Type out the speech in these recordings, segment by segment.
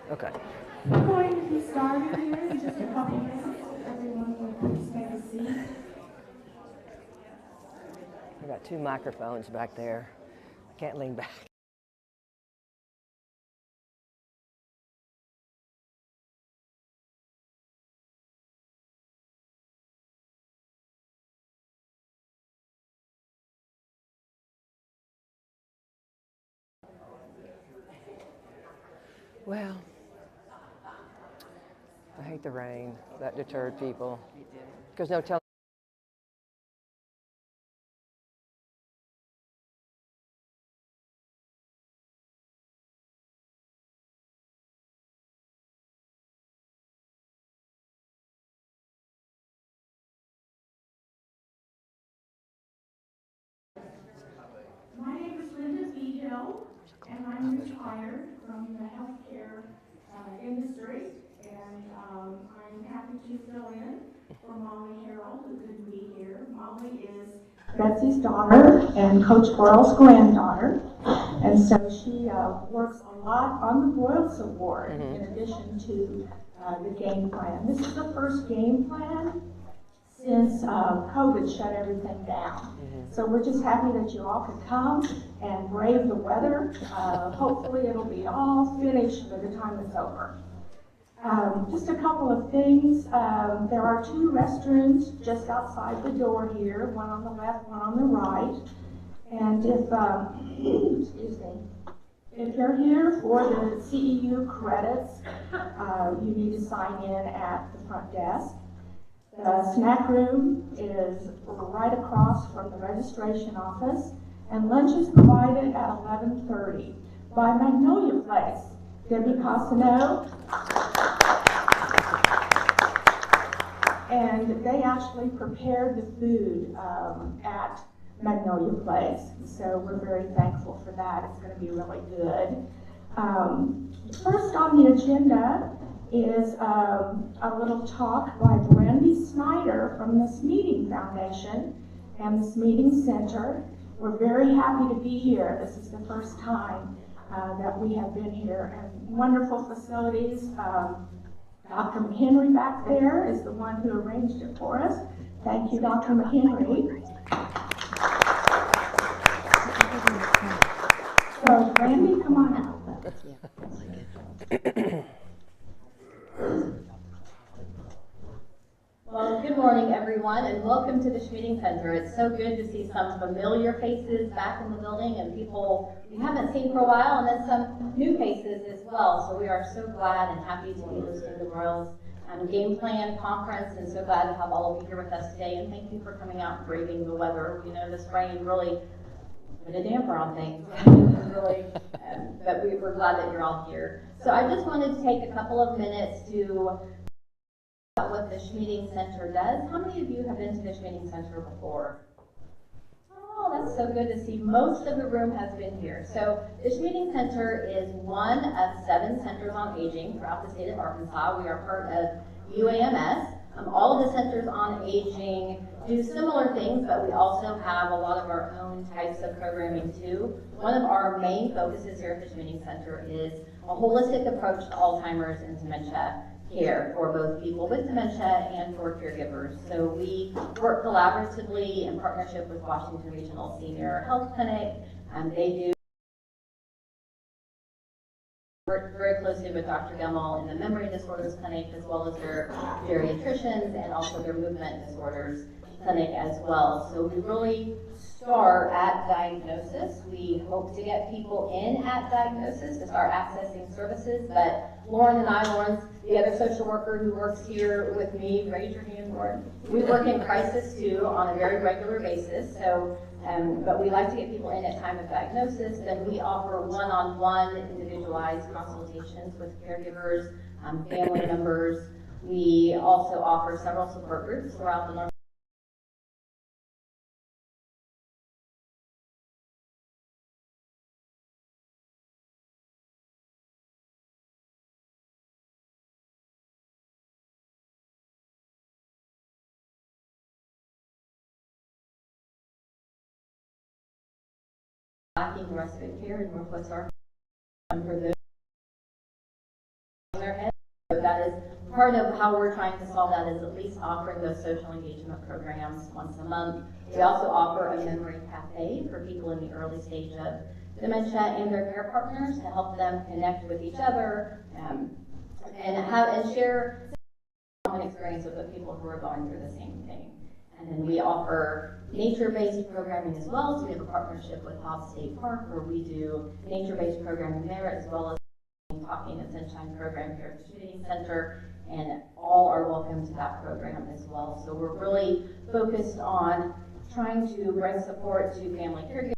Okay. We're going to be started here in just a couple minutes. Everyone will please take a seat. I got two microphones back there. I can't lean back. Well, I hate the rain. That deterred people. Because no telling. My name is Linda B. Hill, and I'm retired from the healthcare industry, and I'm happy to fill in for Molly Harrell, who couldn't be here. Molly is Betsy's daughter and Coach Burrell's granddaughter, and so she works a lot on the Boyles Award in addition to the game plan. This is the first game plan since COVID shut everything down. So we're just happy that you all could come and brave the weather. Hopefully it'll be all finished by the time it's over. Just a couple of things. There are two restrooms just outside the door here, one on the left, one on the right. And if, excuse me, if you're here for the CEU credits, you need to sign in at the front desk. The snack room is right across from the registration office, and lunch is provided at 11:30 by Magnolia Place. Debbie Cosino. And they actually prepared the food at Magnolia Place, so we're very thankful for that. It's going to be really good. First on the agenda is a little talk by Brandy Snyder from the Schmieding Foundation and the Schmieding Center. We're very happy to be here. This is the first time that we have been here, and wonderful facilities. Dr. McHenry back there is the one who arranged it for us. Thank you, Dr. McHenry. So, Brandy, come on out. Well, good morning, everyone, and welcome to the Schmieding Center. It's so good to see some familiar faces back in the building and people we haven't seen for a while, and then some new faces as well. So we are so glad and happy to be hosting the Royals Game Plan Conference, and so glad to have all of you here with us today. And thank you for coming out and braving the weather. You know, this rain really put a damper on things. Really, but we're glad that you're all here. So I just wanted to take a couple of minutes to what the Schmieding Center does. How many of you have been to the Schmieding Center before? Oh, that's so good to see. Most of the room has been here. So the Schmieding Center is one of 7 centers on aging throughout the state of Arkansas. We are part of UAMS. All of the centers on aging do similar things, but we also have a lot of our own types of programming too. One of our main focuses here at the Schmieding Center is a holistic approach to Alzheimer's and dementia care for both people with dementia and for caregivers. So we work collaboratively in partnership with Washington Regional Senior Health Clinic, and they do work very closely with Dr. Gemmel in the Memory Disorders Clinic, as well as their geriatricians and also their movement disorders clinic as well. So we really start at diagnosis. We hope to get people in at diagnosis to start accessing services, but Lauren's the other social worker who works here with me, raise your hand, Lauren. We work in crisis too on a very regular basis. So, but we like to get people in at time of diagnosis. Then we offer one-on-one individualized consultations with caregivers, family members. We also offer several support groups throughout the North. Lacking respite care in Northwest Arkansas. For those their head. So that is part of how we're trying to solve that, is at least offering those social engagement programs once a month. We also offer a memory cafe for people in the early stage of dementia and their care partners to help them connect with each other and share common experiences with people who are going through the same thing. And then we offer nature-based programming as well. So we have a partnership with Hobbs State Park where we do nature-based programming there, as well as Talking and Sunshine program here at the Schmieding Center, and all are welcome to that program as well. So we're really focused on trying to bring support to family caregivers.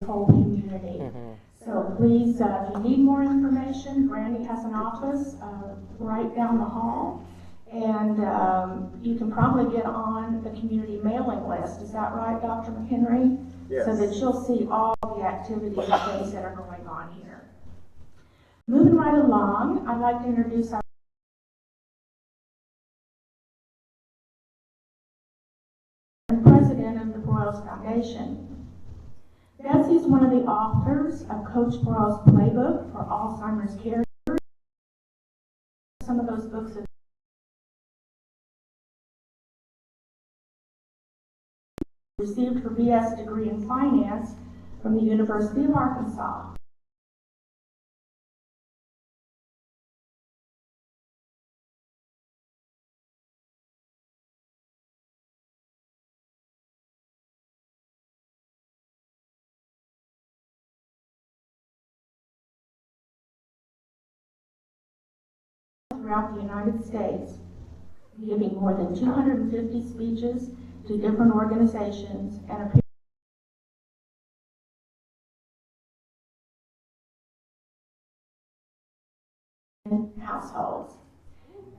Whole community. So please, if you need more information, Brandy has an office right down the hall, and you can probably get on the community mailing list. Is that right, Dr. McHenry? Yes. So that you'll see all the activities and things that are going on here. Moving right along, I'd like to introduce our president of the Broyles Foundation. Betsy is one of the authors of Coach Broyles' Playbook for Alzheimer's Caregivers. Some of those books have received her BS degree in finance from the University of Arkansas. Throughout the United States, giving more than 250 speeches to different organizations and appearing in households.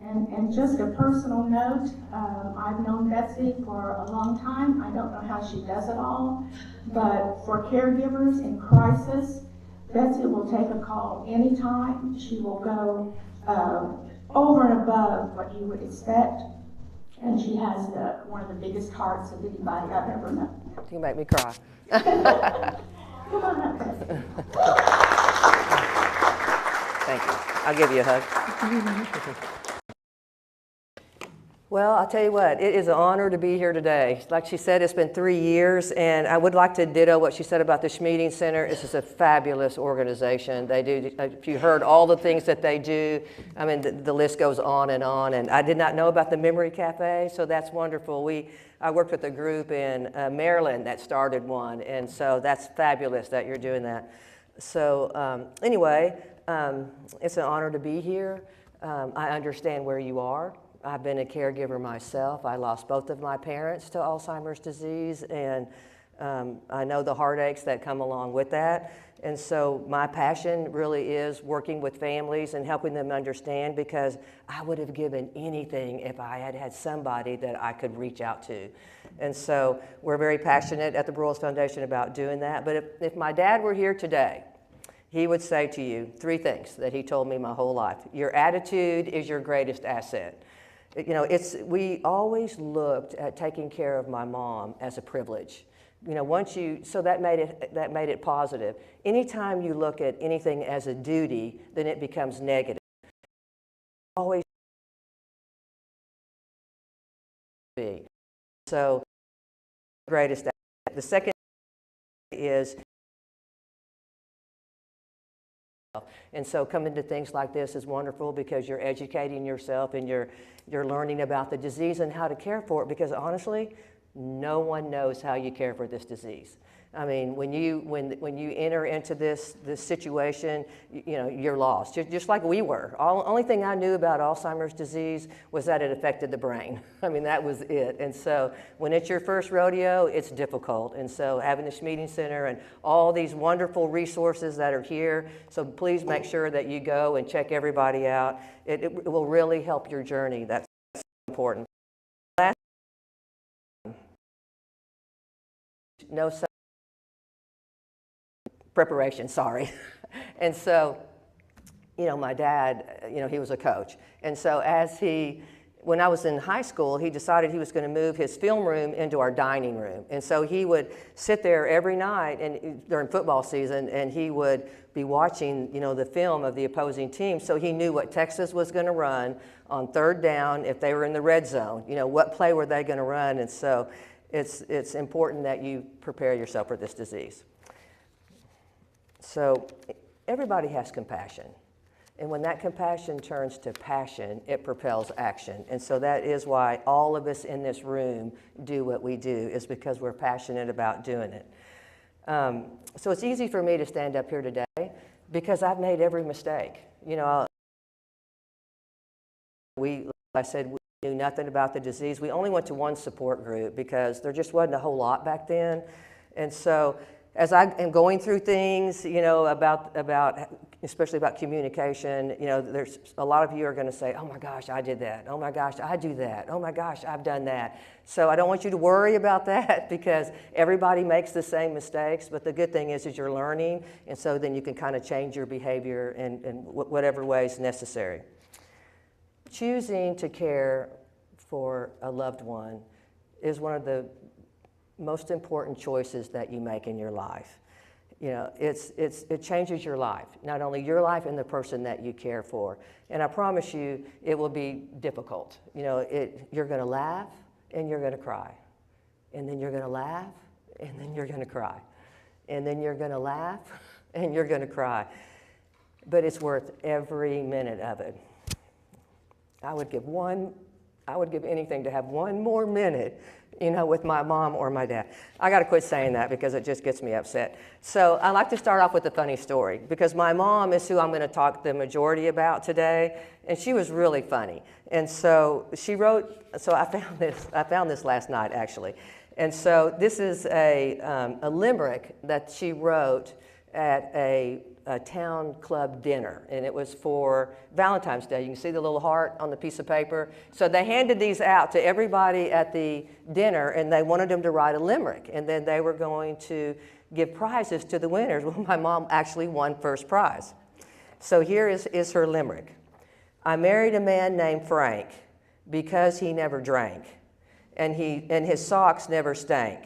And just a personal note, I've known Betsy for a long time. I don't know how she does it all, but for caregivers in crisis, Betsy will take a call anytime. She will go over and above what you would expect, and she has one of the biggest hearts of anybody I've ever known. You make me cry. Come on up, Betsy. Thank you. I'll give you a hug. Well, I'll tell you what, it is an honor to be here today. Like she said, it's been 3 years, and I would like to ditto what she said about the Schmieding Center. This is a fabulous organization. They do, if you heard all the things that they do, I mean, the list goes on, and I did not know about the Memory Cafe, so that's wonderful. I worked with a group in Maryland that started one, and so that's fabulous that you're doing that. So anyway, it's an honor to be here. I understand where you are. I've been a caregiver myself. I lost both of my parents to Alzheimer's disease, and I know the heartaches that come along with that. And so my passion really is working with families and helping them understand, because I would have given anything if I had had somebody that I could reach out to. And so we're very passionate at the Broyles Foundation about doing that. But if my dad were here today, he would say to you 3 things that he told me my whole life. Your attitude is your greatest asset. You know, we always looked at taking care of my mom as a privilege. You know, so that made it positive. Anytime you look at anything as a duty, then it becomes negative. Always be. So, greatest asset. The second is, and so coming to things like this is wonderful, because you're educating yourself and you're learning about the disease and how to care for it, because honestly, no one knows how you care for this disease. I mean, when you enter into this situation, you know, you're lost, just like we were. Only thing I knew about Alzheimer's disease was that it affected the brain. I mean, that was it. And so when it's your first rodeo, it's difficult. And so having the Schmieding Center and all these wonderful resources that are here, so please make sure that you go and check everybody out. It will really help your journey. That's important. No preparation, sorry. And so, you know, my dad, you know, he was a coach. And so when I was in high school, he decided he was going to move his film room into our dining room. And so he would sit there every night and during football season, and he would be watching, you know, the film of the opposing team. So he knew what Texas was going to run on third down if they were in the red zone. You know, what play were they going to run? And so it's important that you prepare yourself for this disease. So everybody has compassion. And when that compassion turns to passion, it propels action. And so that is why all of us in this room do what we do, is because we're passionate about doing it. So it's easy for me to stand up here today because I've made every mistake. You know, like I said, we knew nothing about the disease. We only went to one support group because there just wasn't a whole lot back then. And so as I am going through things, you know, especially about communication, you know, there's a lot of you are going to say, oh my gosh, I did that. Oh my gosh, I do that. Oh my gosh, I've done that. So I don't want you to worry about that because everybody makes the same mistakes. But the good thing is you're learning. And so then you can kind of change your behavior in whatever way is necessary. Choosing to care for a loved one is one of the most important choices that you make in your life. You know, it changes your life, not only your life and the person that you care for. And I promise you, it will be difficult. You know, you're going to laugh and you're going to cry. And then you're going to laugh and then you're going to cry. And then you're going to laugh and you're going to cry. But it's worth every minute of it. I would give anything to have one more minute, you know, with my mom or my dad. I got to quit saying that because it just gets me upset. So I like to start off with a funny story because my mom is who I'm going to talk the majority about today, and she was really funny. And so she wrote, so I found this last night actually. And so this is a limerick that she wrote at a town club dinner, and it was for Valentine's Day. You can see the little heart on the piece of paper. So they handed these out to everybody at the dinner, and they wanted them to write a limerick, and then they were going to give prizes to the winners. Well, my mom actually won first prize. So here is her limerick. I married a man named Frank because he never drank, and his socks never stank.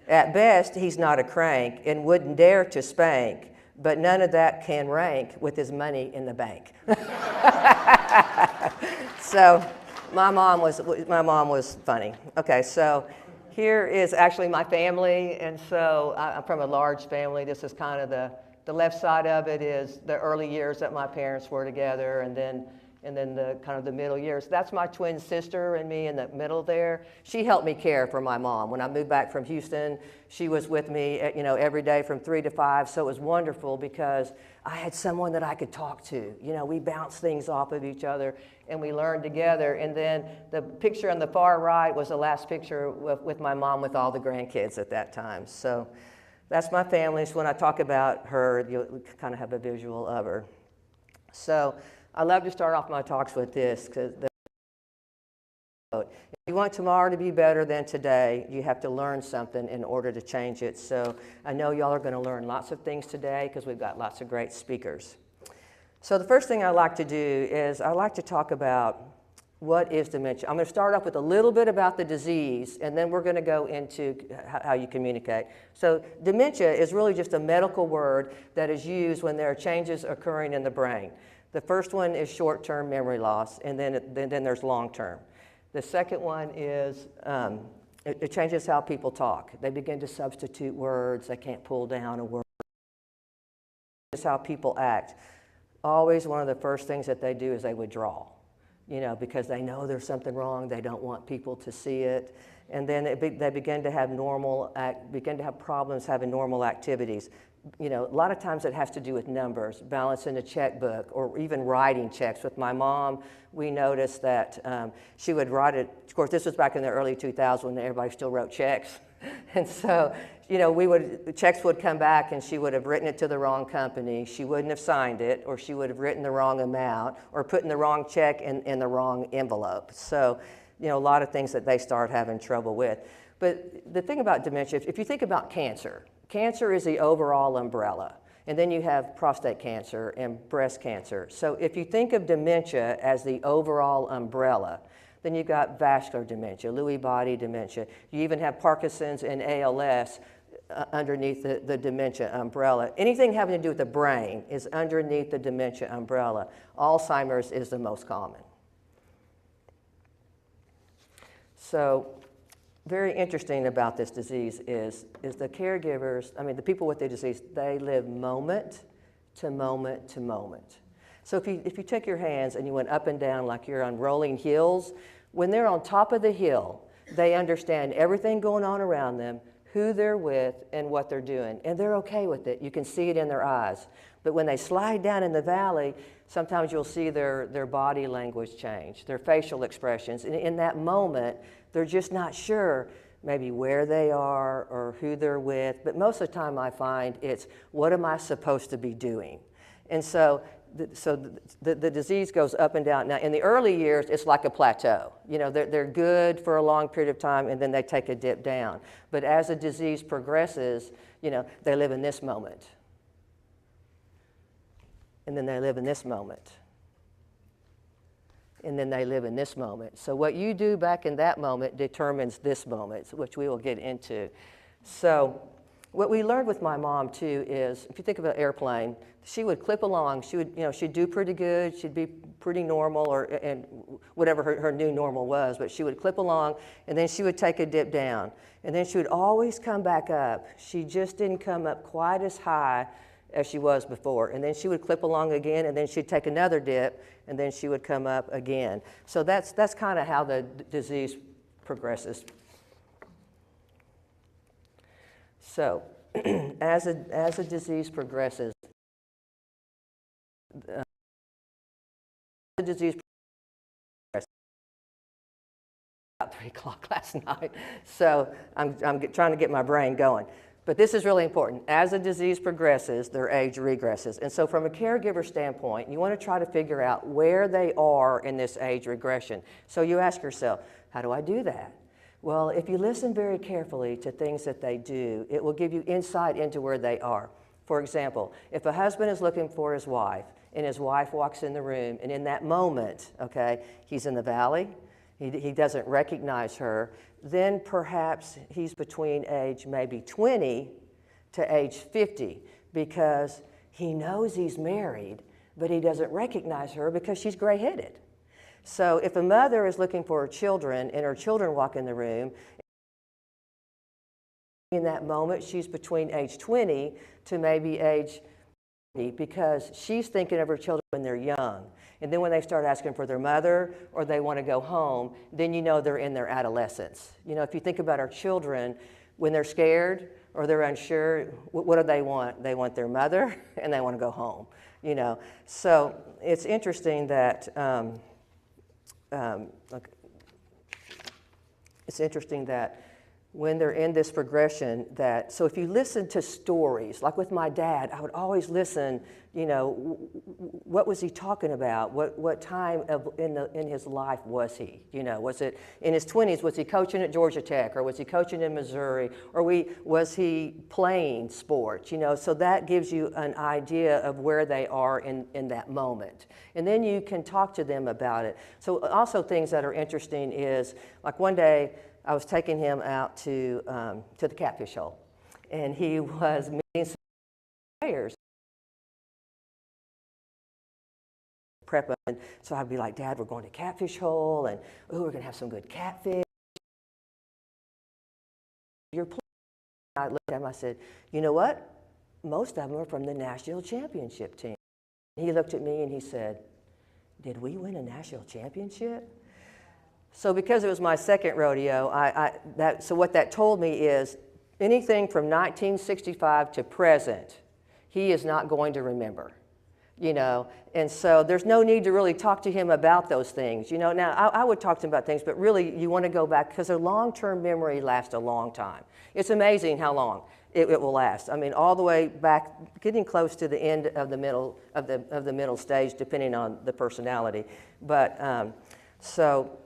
At best, he's not a crank and wouldn't dare to spank, but none of that can rank with his money in the bank. So my mom was funny. Okay, so here is actually my family, and so I'm from a large family. This is kind of the left side of it is the early years that my parents were together, and then the kind of the middle years. That's my twin sister and me in the middle there. She helped me care for my mom. When I moved back from Houston, she was with me, you know, every day from 3 to 5. So it was wonderful because I had someone that I could talk to. You know, we bounced things off of each other and we learned together. And then the picture on the far right was the last picture with my mom with all the grandkids at that time. So that's my family. So when I talk about her, you'll kind of have a visual of her. So I love to start off my talks with this because if you want tomorrow to be better than today, you have to learn something in order to change it. So I know y'all are going to learn lots of things today because we've got lots of great speakers. So the first thing I like to do is I like to talk about what is dementia. I'm going to start off with a little bit about the disease, and then we're going to go into how you communicate. So dementia is really just a medical word that is used when there are changes occurring in the brain. The first one is short-term memory loss, and then there's long-term. The second one is it changes how people talk. They begin to substitute words. They can't pull down a word. It's how people act. Always one of the first things that they do is they withdraw. because they know there's something wrong. They don't want people to see it. And then they begin to have problems having normal activities. A lot of times it has to do with numbers, balancing a checkbook, or even writing checks. With my mom, we noticed that she would write it. Of course, this was back in the early 2000s when everybody still wrote checks. And so, checks would come back and she would have written it to the wrong company. She wouldn't have signed it, or she would have written the wrong amount, or put in the wrong check in the wrong envelope. So, a lot of things that they start having trouble with. But the thing about dementia, if you think about cancer, cancer is the overall umbrella. And then you have prostate cancer and breast cancer. So if you think of dementia as the overall umbrella, then you've got vascular dementia, Lewy body dementia. You even have Parkinson's and ALS underneath the dementia umbrella. Anything having to do with the brain is underneath the dementia umbrella. Alzheimer's is the most common. So very interesting about this disease is the caregivers, the people with the disease, they live moment to moment to moment. So if you take your hands and you went up and down like you're on rolling hills, when they're on top of the hill, they understand everything going on around them, who they're with, and what they're doing. And they're okay with it. You can see it in their eyes. But when they slide down in the valley, sometimes you'll see their body language change, their facial expressions. And in that moment, they're just not sure maybe where they are or who they're with. But most of the time I find it's, what am I supposed to be doing? And so the disease goes up and down. Now, in the early years, it's like a plateau. They're good for a long period of time, and then they take a dip down. But as the disease progresses, they live in this moment. And then they live in this moment. And then they live in this moment. So what you do back in that moment determines this moment, which we will get into. So what we learned with my mom too is, if you think of an airplane, she would clip along. She would, she'd do pretty good. She'd be pretty normal, and whatever her new normal was. But she would clip along, and then she would take a dip down, and then she would always come back up. She just didn't come up quite as high as she was before. And then she would clip along again, and then she'd take another dip, and then she would come up again. So that's kind of how the disease progresses. So as a disease progresses, the disease progresses about 3 o'clock last night. So I'm trying to get my brain going. But this is really important. As the disease progresses, their age regresses. And so from a caregiver standpoint, you want to try to figure out where they are in this age regression. So you ask yourself, how do I do that? Well, if you listen very carefully to things that they do, it will give you insight into where they are. For example, if a husband is looking for his wife, and his wife walks in the room, and in that moment, okay, he's in the valley, he doesn't recognize her, then perhaps he's between age maybe 20 to age 50, because he knows he's married, but he doesn't recognize her because she's gray-headed. So if a mother is looking for her children and her children walk in the room, in that moment she's between age 20 to maybe age 50, because she's thinking of her children when they're young. And then when they start asking for their mother or they want to go home, then you know they're in their adolescence. If you think about our children, when they're scared or they're unsure, what do they want? They want their mother and they want to go home. So it's interesting that when they're in this progression, so if you listen to stories, like with my dad, I would always listen, what was he talking about? What time in his life was he? Was it in his 20s, was he coaching at Georgia Tech, or was he coaching in Missouri, or was he playing sports? So that gives you an idea of where they are in that moment. And then you can talk to them about it. So also things that are interesting is, like one day, I was taking him out to the catfish hole, and he was meeting some players. Prep, and so I'd be like, Dad, we're going to catfish hole, and we're going to have some good catfish. You're playing. I looked at him, I said, you know what? Most of them are from the national championship team. He looked at me and he said, did we win a national championship? So because it was my second rodeo, so what that told me is anything from 1965 to present, he is not going to remember, and so there's no need to really talk to him about those things. Now I would talk to him about things, but really you want to go back because a long-term memory lasts a long time. It's amazing how long it will last. I mean, all the way back, getting close to the end of the middle stage, depending on the personality. But so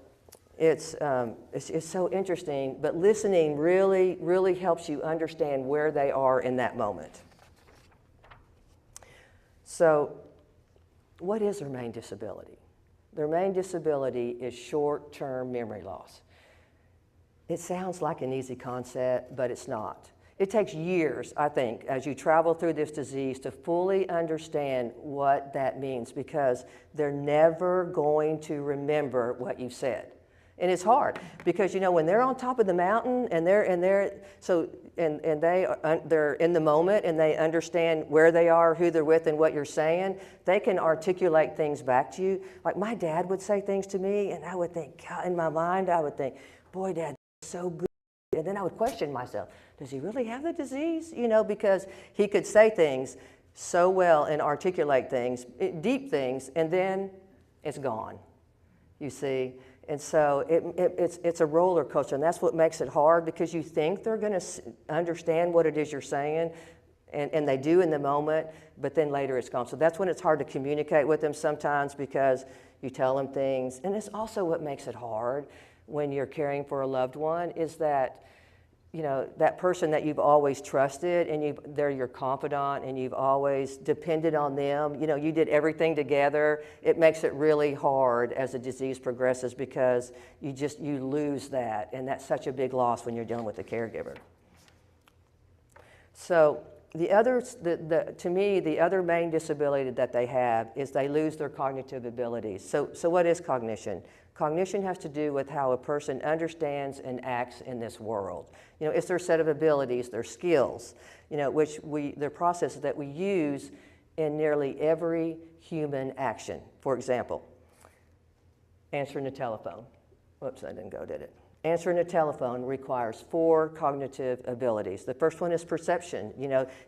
it's so interesting. But listening really, really helps you understand where they are in that moment. So, what is their main disability? Their main disability is short-term memory loss. It sounds like an easy concept, but it's not. It takes years, I think, as you travel through this disease to fully understand what that means, because they're never going to remember what you've said. And it's hard because, when they're on top of the mountain and they're in the moment and they understand where they are, who they're with, and what you're saying, they can articulate things back to you. Like my dad would say things to me, and I would think, God, in my mind, I would think, boy, Dad, that's so good. And then I would question myself, does he really have the disease? Because he could say things so well and articulate things, deep things, and then it's gone, you see. And so it's a roller coaster, and that's what makes it hard, because you think they're going to understand what it is you're saying, and they do in the moment, but then later it's gone. So that's when it's hard to communicate with them sometimes, because you tell them things. And it's also what makes it hard when you're caring for a loved one is that, that person that you've always trusted, and they're your confidant, and you've always depended on them. You did everything together. It makes it really hard as the disease progresses, because you lose that, and that's such a big loss when you're dealing with a caregiver. So to me, the other main disability that they have is they lose their cognitive abilities. So what is cognition? Cognition has to do with how a person understands and acts in this world. It's their set of abilities, their skills, they're processes that we use in nearly every human action. For example, answering the telephone. Whoops, I didn't go, did it? Answering a telephone requires 4 cognitive abilities. The first one is perception.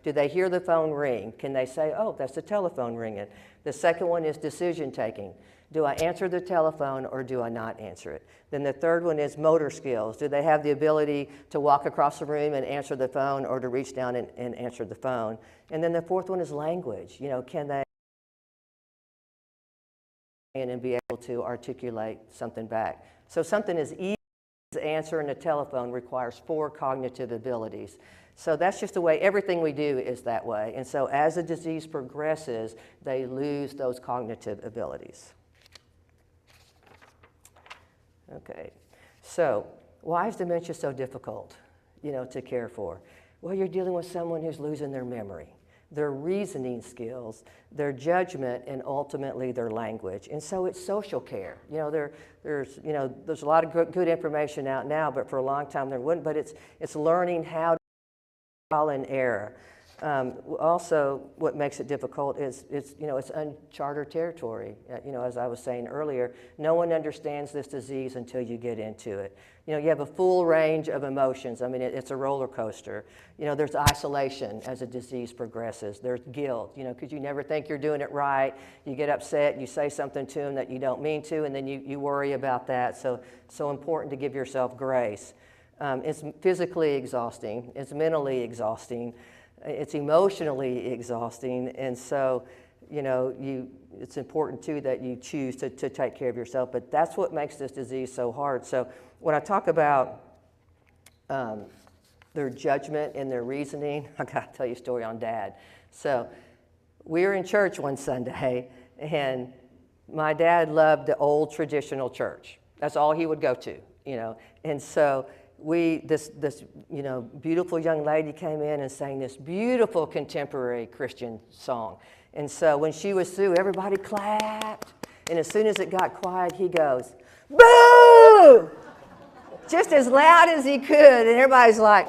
Do they hear the phone ring? Can they say, oh, that's the telephone ringing? The second one is decision taking. Do I answer the telephone or do I not answer it? Then the third one is motor skills. Do they have the ability to walk across the room and answer the phone, or to reach down and answer the phone? And then the fourth one is language. Can they and be able to articulate something back? So something as easy as answering a telephone requires 4 cognitive abilities. So that's just the way everything we do is that way. And so as the disease progresses, they lose those cognitive abilities. Okay, so why is dementia so difficult, to care for? Well, you're dealing with someone who's losing their memory, their reasoning skills, their judgment, and ultimately their language. And so it's social care. There's a lot of good information out now, but for a long time there wasn't. But it's learning how to trial and error. Also, what makes it difficult is it's uncharted territory. As I was saying earlier, no one understands this disease until you get into it. You have a full range of emotions. I mean, it's a roller coaster. There's isolation as the disease progresses. There's guilt, because you never think you're doing it right. You get upset and you say something to them that you don't mean to, and then you worry about that. So important to give yourself grace. It's physically exhausting. It's mentally exhausting. It's emotionally exhausting, and so, it's important too that you choose to take care of yourself, but that's what makes this disease so hard. So when I talk about their judgment and their reasoning, I gotta tell you a story on Dad. So we were in church one Sunday, and my dad loved the old traditional church. That's all he would go to, and so this beautiful young lady came in and sang this beautiful contemporary Christian song. And so when she was through, everybody clapped. And as soon as it got quiet, he goes, "Boo!" Just as loud as he could. And everybody's like,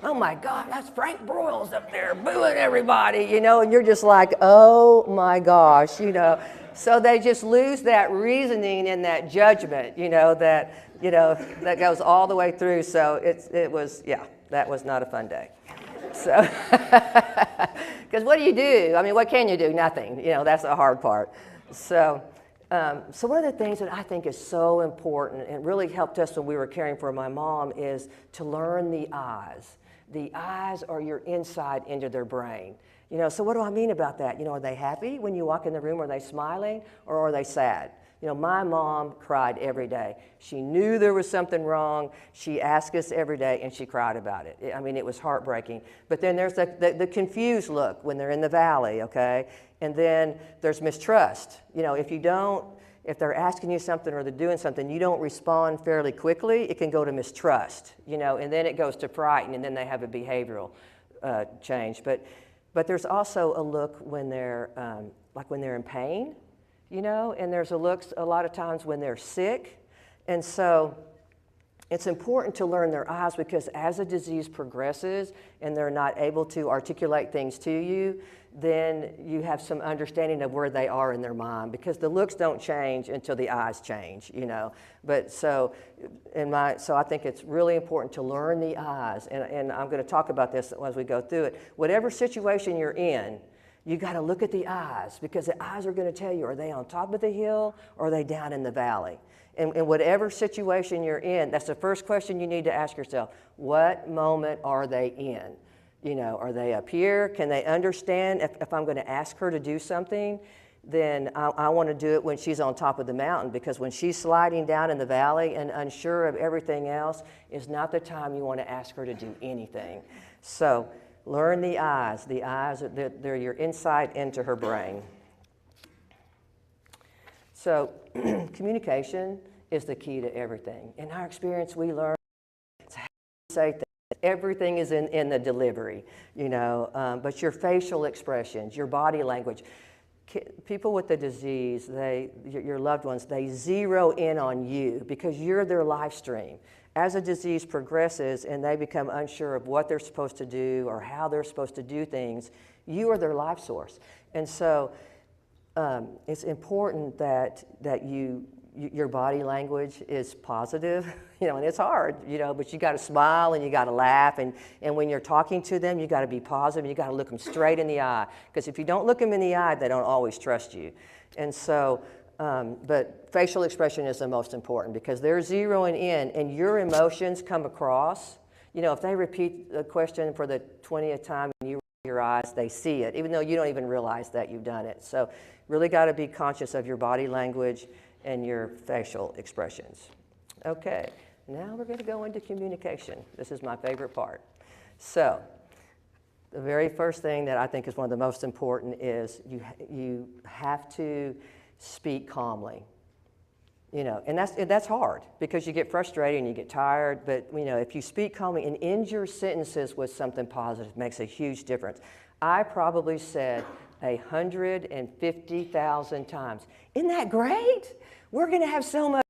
oh my God, that's Frank Broyles up there booing everybody, you know, and you're just like, oh my gosh, you know. So they just lose that reasoning and that judgment, that goes all the way through. So that was not a fun day. So, because what do you do? I mean, what can you do? Nothing. That's the hard part. So one of the things that I think is so important and really helped us when we were caring for my mom is to learn the eyes. The eyes are your insight into their brain. So what do I mean about that? Are they happy when you walk in the room? Are they smiling or are they sad? My mom cried every day. She knew there was something wrong. She asked us every day, and she cried about it. I mean, it was heartbreaking. But then there's the confused look when they're in the valley, okay? And then there's mistrust. If they're asking you something or they're doing something, you don't respond fairly quickly, it can go to mistrust, and then it goes to frighten, and then they have a behavioral change. But there's also a look when they're, when they're in pain, and there's a look a lot of times when they're sick. And so it's important to learn their eyes because as a disease progresses and they're not able to articulate things to you, then you have some understanding of where they are in their mind because the looks don't change until the eyes change, But so I think it's really important to learn the eyes, and I'm going to talk about this as we go through it. Whatever situation you're in, you got to look at the eyes because the eyes are going to tell you, are they on top of the hill or are they down in the valley? And whatever situation you're in, that's the first question you need to ask yourself. What moment are they in? Are they up here? Can they understand if I'm going to ask her to do something? Then I want to do it when she's on top of the mountain because when she's sliding down in the valley and unsure of everything else is not the time you want to ask her to do anything. So learn the eyes. The eyes, they're your insight into her brain. So communication is the key to everything. In our experience, we learn how to say things. Everything is in the delivery, but your facial expressions, your body language. People with the disease, your loved ones, they zero in on you because you're their life stream. As a disease progresses and they become unsure of what they're supposed to do or how they're supposed to do things, you are their life source. And so it's important that your body language is positive, and it's hard, but you got to smile and you got to laugh, and when you're talking to them, you got to be positive, and you got to look them straight in the eye, because if you don't look them in the eye, they don't always trust you. And so, but facial expression is the most important because they're zeroing in, and your emotions come across. If they repeat the question for the 20th time and you roll your eyes, they see it, even though you don't even realize that you've done it. So, really got to be conscious of your body language and your facial expressions. Okay, now we're going to go into communication. This is my favorite part. So, the very first thing that I think is one of the most important is you have to speak calmly. And that's hard because you get frustrated and you get tired, but if you speak calmly and end your sentences with something positive, it makes a huge difference. I probably said 150,000 times, "Isn't that great? We're going to have so much,"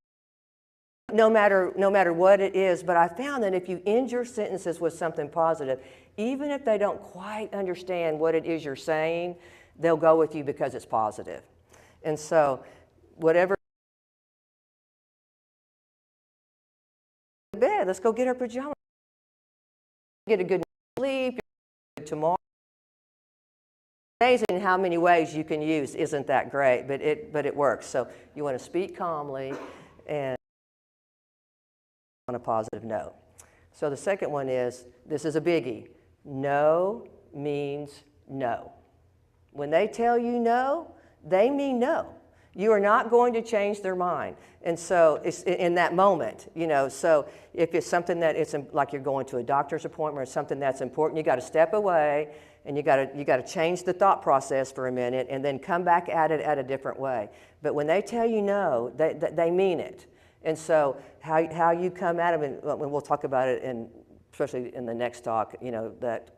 no matter what it is. But I found that if you end your sentences with something positive, even if they don't quite understand what it is you're saying, they'll go with you because it's positive. And so whatever, bed, let's go get our pajamas, get a good sleep tomorrow. Amazing how many ways you can use "isn't that great," but it works. So you want to speak calmly and on a positive note. So the second one is, this is a biggie. No means no. When they tell you no, they mean no. You are not going to change their mind. And so it's in that moment, so if it's something that it's like you're going to a doctor's appointment or something that's important, you got to step away and you got to change the thought process for a minute and then come back at it at a different way. But when they tell you no, they mean it. And so how you come at them, and we'll talk about it, especially in the next talk, that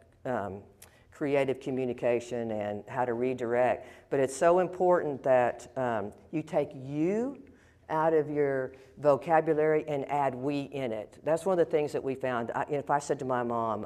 creative communication and how to redirect. But it's so important that you take you out of your vocabulary and add we in it. That's one of the things that we found. If I said to my mom,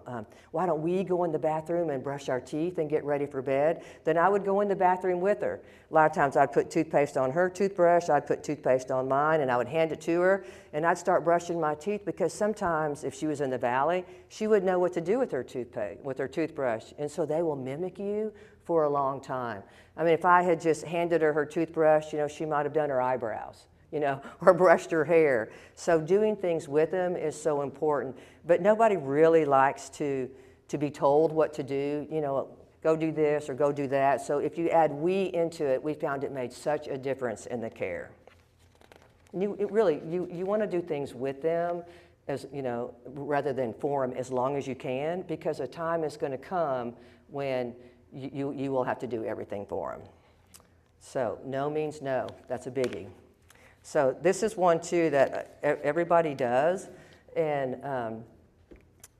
why don't we go in the bathroom and brush our teeth and get ready for bed, then I would go in the bathroom with her. A lot of times I'd put toothpaste on her toothbrush, I'd put toothpaste on mine, and I would hand it to her, and I'd start brushing my teeth, because sometimes if she was in the valley, she would know what to do with her toothbrush. And so they will mimic you for a long time. I mean, if I had just handed her toothbrush, she might have done her eyebrows, or brushed her hair. So doing things with them is so important. But nobody really likes to be told what to do, go do this or go do that. So if you add we into it, we found it made such a difference in the care. You want to do things with them, as rather than for them, as long as you can, because a time is going to come when you will have to do everything for them. So no means no. That's a biggie. So this is one too that everybody does, and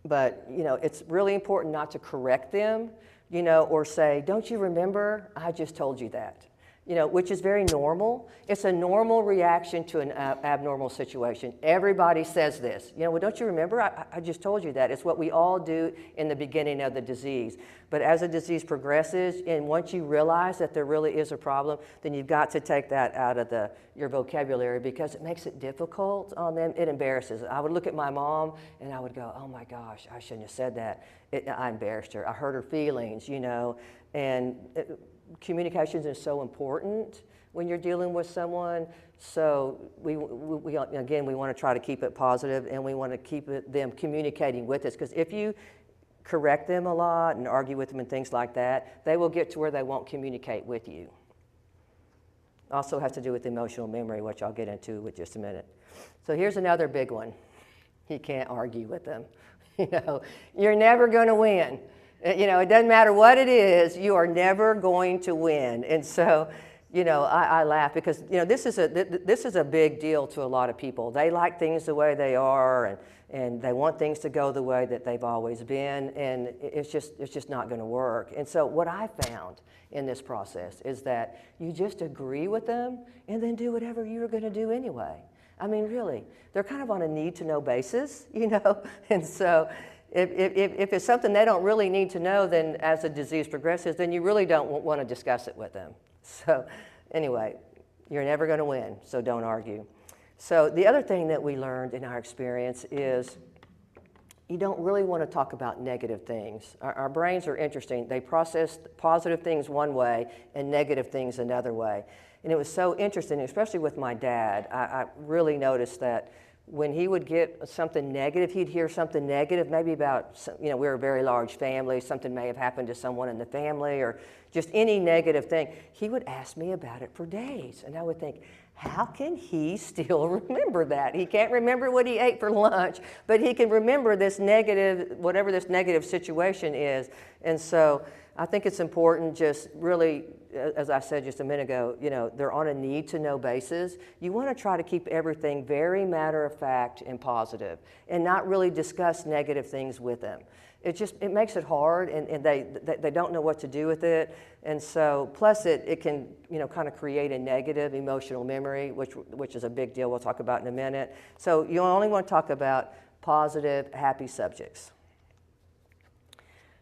but it's really important not to correct them, or say, "Don't you remember? I just told you that." Which is very normal. It's a normal reaction to an abnormal situation. Everybody says this. Well, don't you remember? I just told you that. It's what we all do in the beginning of the disease. But as the disease progresses, and once you realize that there really is a problem, then you've got to take that out of your vocabulary, because it makes it difficult on them. It embarrasses. I would look at my mom and I would go, oh my gosh, I shouldn't have said that. I embarrassed her. I hurt her feelings, and communications is so important when you're dealing with someone. So we again, we want to try to keep it positive, and we want to keep them communicating with us, because if you correct them a lot and argue with them and things like that, they will get to where they won't communicate with you. Also has to do with emotional memory, which I'll get into with just a minute. So here's another big one. You can't argue with them. You're never going to win. It doesn't matter what it is, you are never going to win. And so, I laugh, because, this is a big deal to a lot of people. They like things the way they are, and they want things to go the way that they've always been, and it's just not going to work. And so what I found in this process is that you just agree with them and then do whatever you're going to do anyway. I mean, really, they're kind of on a need-to-know basis, and so if it's something they don't really need to know, then as the disease progresses, then you really don't want to discuss it with them. So anyway, you're never going to win, so don't argue. So the other thing that we learned in our experience is you don't really want to talk about negative things. Our brains are interesting. They process positive things one way and negative things another way. And it was so interesting, especially with my dad. I really noticed that when he would get something negative, he'd hear something negative, maybe about, we're a very large family, something may have happened to someone in the family, or just any negative thing. He would ask me about it for days. And I would think, how can he still remember that? He can't remember what he ate for lunch, but he can remember this negative, whatever this negative situation is. And so I think it's important, just really, as I said just a minute ago, they're on a need-to-know basis. You want to try to keep everything very matter-of-fact and positive, and not really discuss negative things with them. It makes it hard, and they don't know what to do with it. And so, plus it can, kind of create a negative emotional memory, which is a big deal we'll talk about in a minute. So you only want to talk about positive, happy subjects.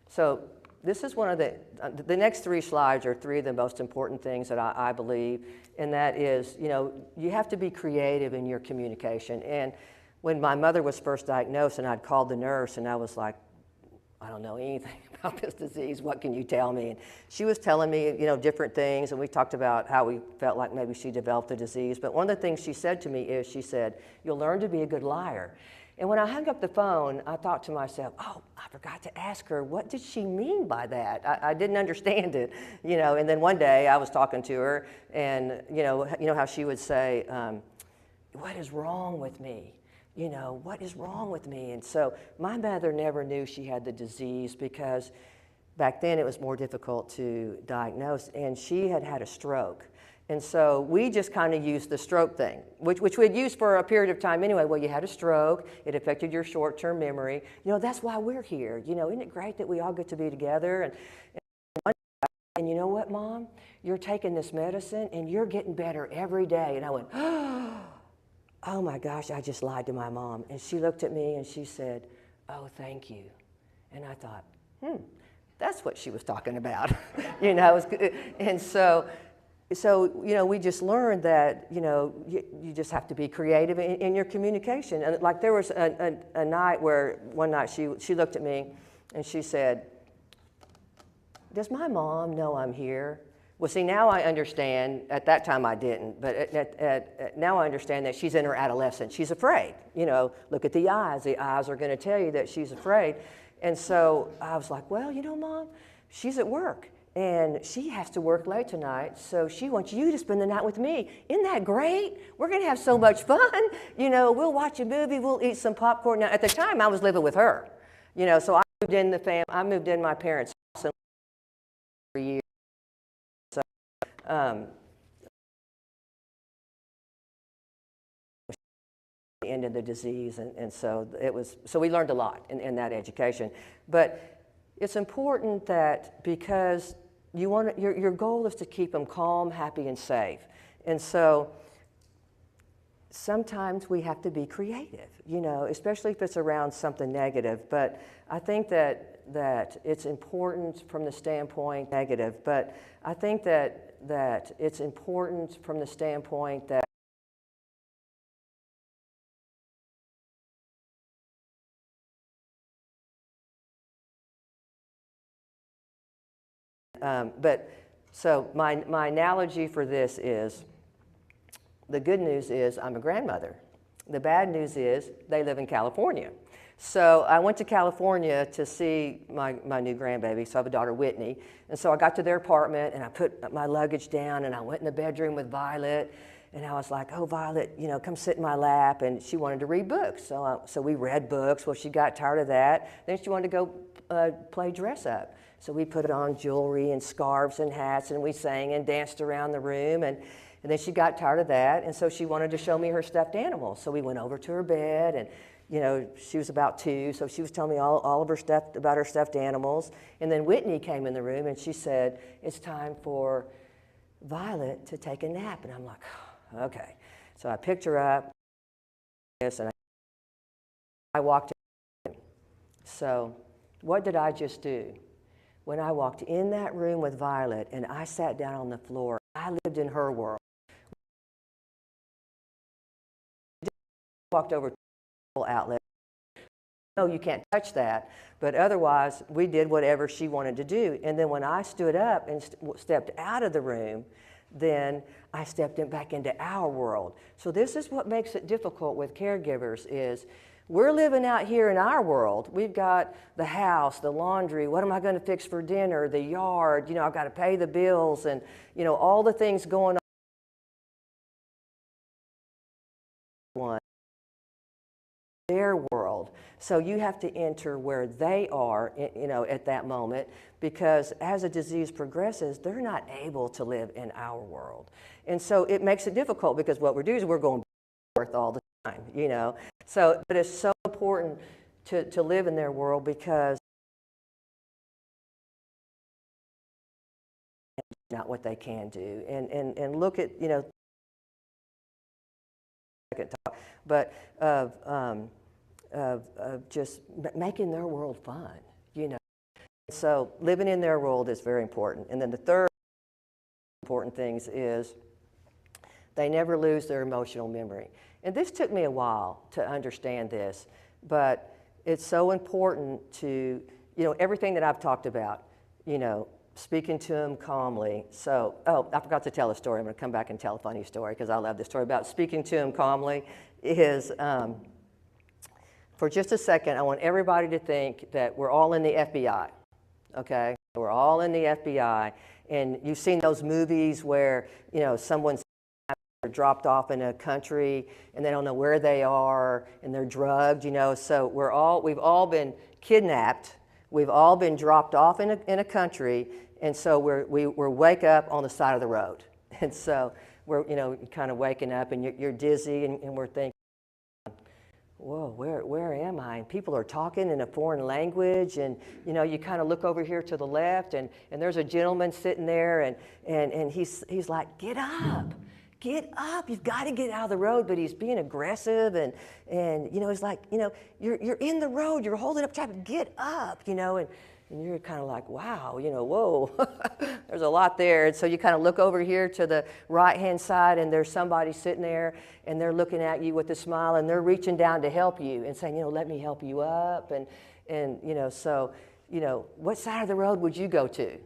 So this is one of the next three slides are three of the most important things that I believe, and that is, you have to be creative in your communication. And when my mother was first diagnosed, and I'd called the nurse, and I was like, I don't know anything about this disease, what can you tell me? And she was telling me, different things, and we talked about how we felt like maybe she developed the disease. But one of the things she said to me is, she said, you'll learn to be a good liar. And when I hung up the phone, I thought to myself, oh, I forgot to ask her, what did she mean by that? I didn't understand it, and then one day I was talking to her, and you know how she would say, what is wrong with me? What is wrong with me? And so my mother never knew she had the disease, because back then it was more difficult to diagnose, and she had had a stroke. And so we just kind of used the stroke thing, which we'd used for a period of time anyway. Well, you had a stroke, it affected your short-term memory. That's why we're here. Isn't it great that we all get to be together? And and you know what, Mom? You're taking this medicine and you're getting better every day. And I went, oh my gosh, I just lied to my mom. And she looked at me and she said, oh, thank you. And I thought, that's what she was talking about. You know, and so, you know, we just learned that, you know, you just have to be creative in your communication. And like there was a night where one night she looked at me and she said, does my mom know I'm here? Well, see, now I understand. At that time I didn't, but now I understand that she's in her adolescence. She's afraid. You know, look at the eyes. The eyes are going to tell you that she's afraid. And so I was like, well, you know, Mom, she's at work. And she has to work late tonight, so she wants you to spend the night with me. Isn't that great? We're going to have so much fun. You know, we'll watch a movie, we'll eat some popcorn. Now, at the time, I was living with her. You know, so I moved in my parents' house for years. So, the end of the disease, and so we learned a lot in that education. But it's important that because your goal is to keep them calm, happy, and safe. And so sometimes we have to be creative, you know, especially if it's around something negative. But I think that it's important from the standpoint negative. But I think that it's important from the standpoint that so my analogy for this is, the good news is I'm a grandmother. The bad news is they live in California. So I went to California to see my new grandbaby. So I have a daughter, Whitney. And so I got to their apartment and I put my luggage down and I went in the bedroom with Violet. And I was like, oh, Violet, you know, come sit in my lap. And she wanted to read books. So we read books. Well, she got tired of that. Then she wanted to go play dress up. So we put on jewelry and scarves and hats, and we sang and danced around the room. And then she got tired of that, and so she wanted to show me her stuffed animals. So we went over to her bed, and you know, she was about 2, so she was telling me all of her stuff about her stuffed animals. And then Whitney came in the room, and she said, it's time for Violet to take a nap. And I'm like, okay. So I picked her up, and I walked in. So what did I just do? When I walked in that room with Violet and I sat down on the floor, I lived in her world. Walked over to the outlet. No, you can't touch that. But otherwise, we did whatever she wanted to do. And then when I stood up and stepped out of the room, then I stepped back into our world. So this is what makes it difficult with caregivers is, we're living out here in our world. We've got the house, the laundry, what am I going to fix for dinner, the yard, you know, I've got to pay the bills and, you know, all the things going on in their world. So you have to enter where they are, you know, at that moment, because as a disease progresses, they're not able to live in our world. And so it makes it difficult because what we're doing is we're going forth all the time, you know. So, but it's so important to live in their world because not what they can do, and look at, you know, but of just making their world fun, you know. So living in their world is very important. And then the third important things is they never lose their emotional memory. And this took me a while to understand this, but it's so important to, you know, everything that I've talked about, you know, speaking to them calmly. So, oh, I forgot to tell a story. I'm going to come back and tell a funny story because I love this story about speaking to them calmly is, for just a second, I want everybody to think that we're all in the FBI, okay? We're all in the FBI, and you've seen those movies where, you know, someone's dropped off in a country and they don't know where they are and they're drugged, you know. So we've all been kidnapped, we've all been dropped off in a country, and so we wake up on the side of the road. And so we're, you know, kind of waking up and you're dizzy and we're thinking, whoa, where am I? And people are talking in a foreign language, and you kind of look over here to the left, and there's a gentleman sitting there, and he's like, get up, you've got to get out of the road, but he's being aggressive, and he's like, you're in the road, you're holding up traffic, get up, and you're kind of like, wow, whoa, there's a lot there. And so you kind of look over here to the right-hand side, and there's somebody sitting there, and they're looking at you with a smile, and they're reaching down to help you and saying, let me help you up. And so, what side of the road would you go to?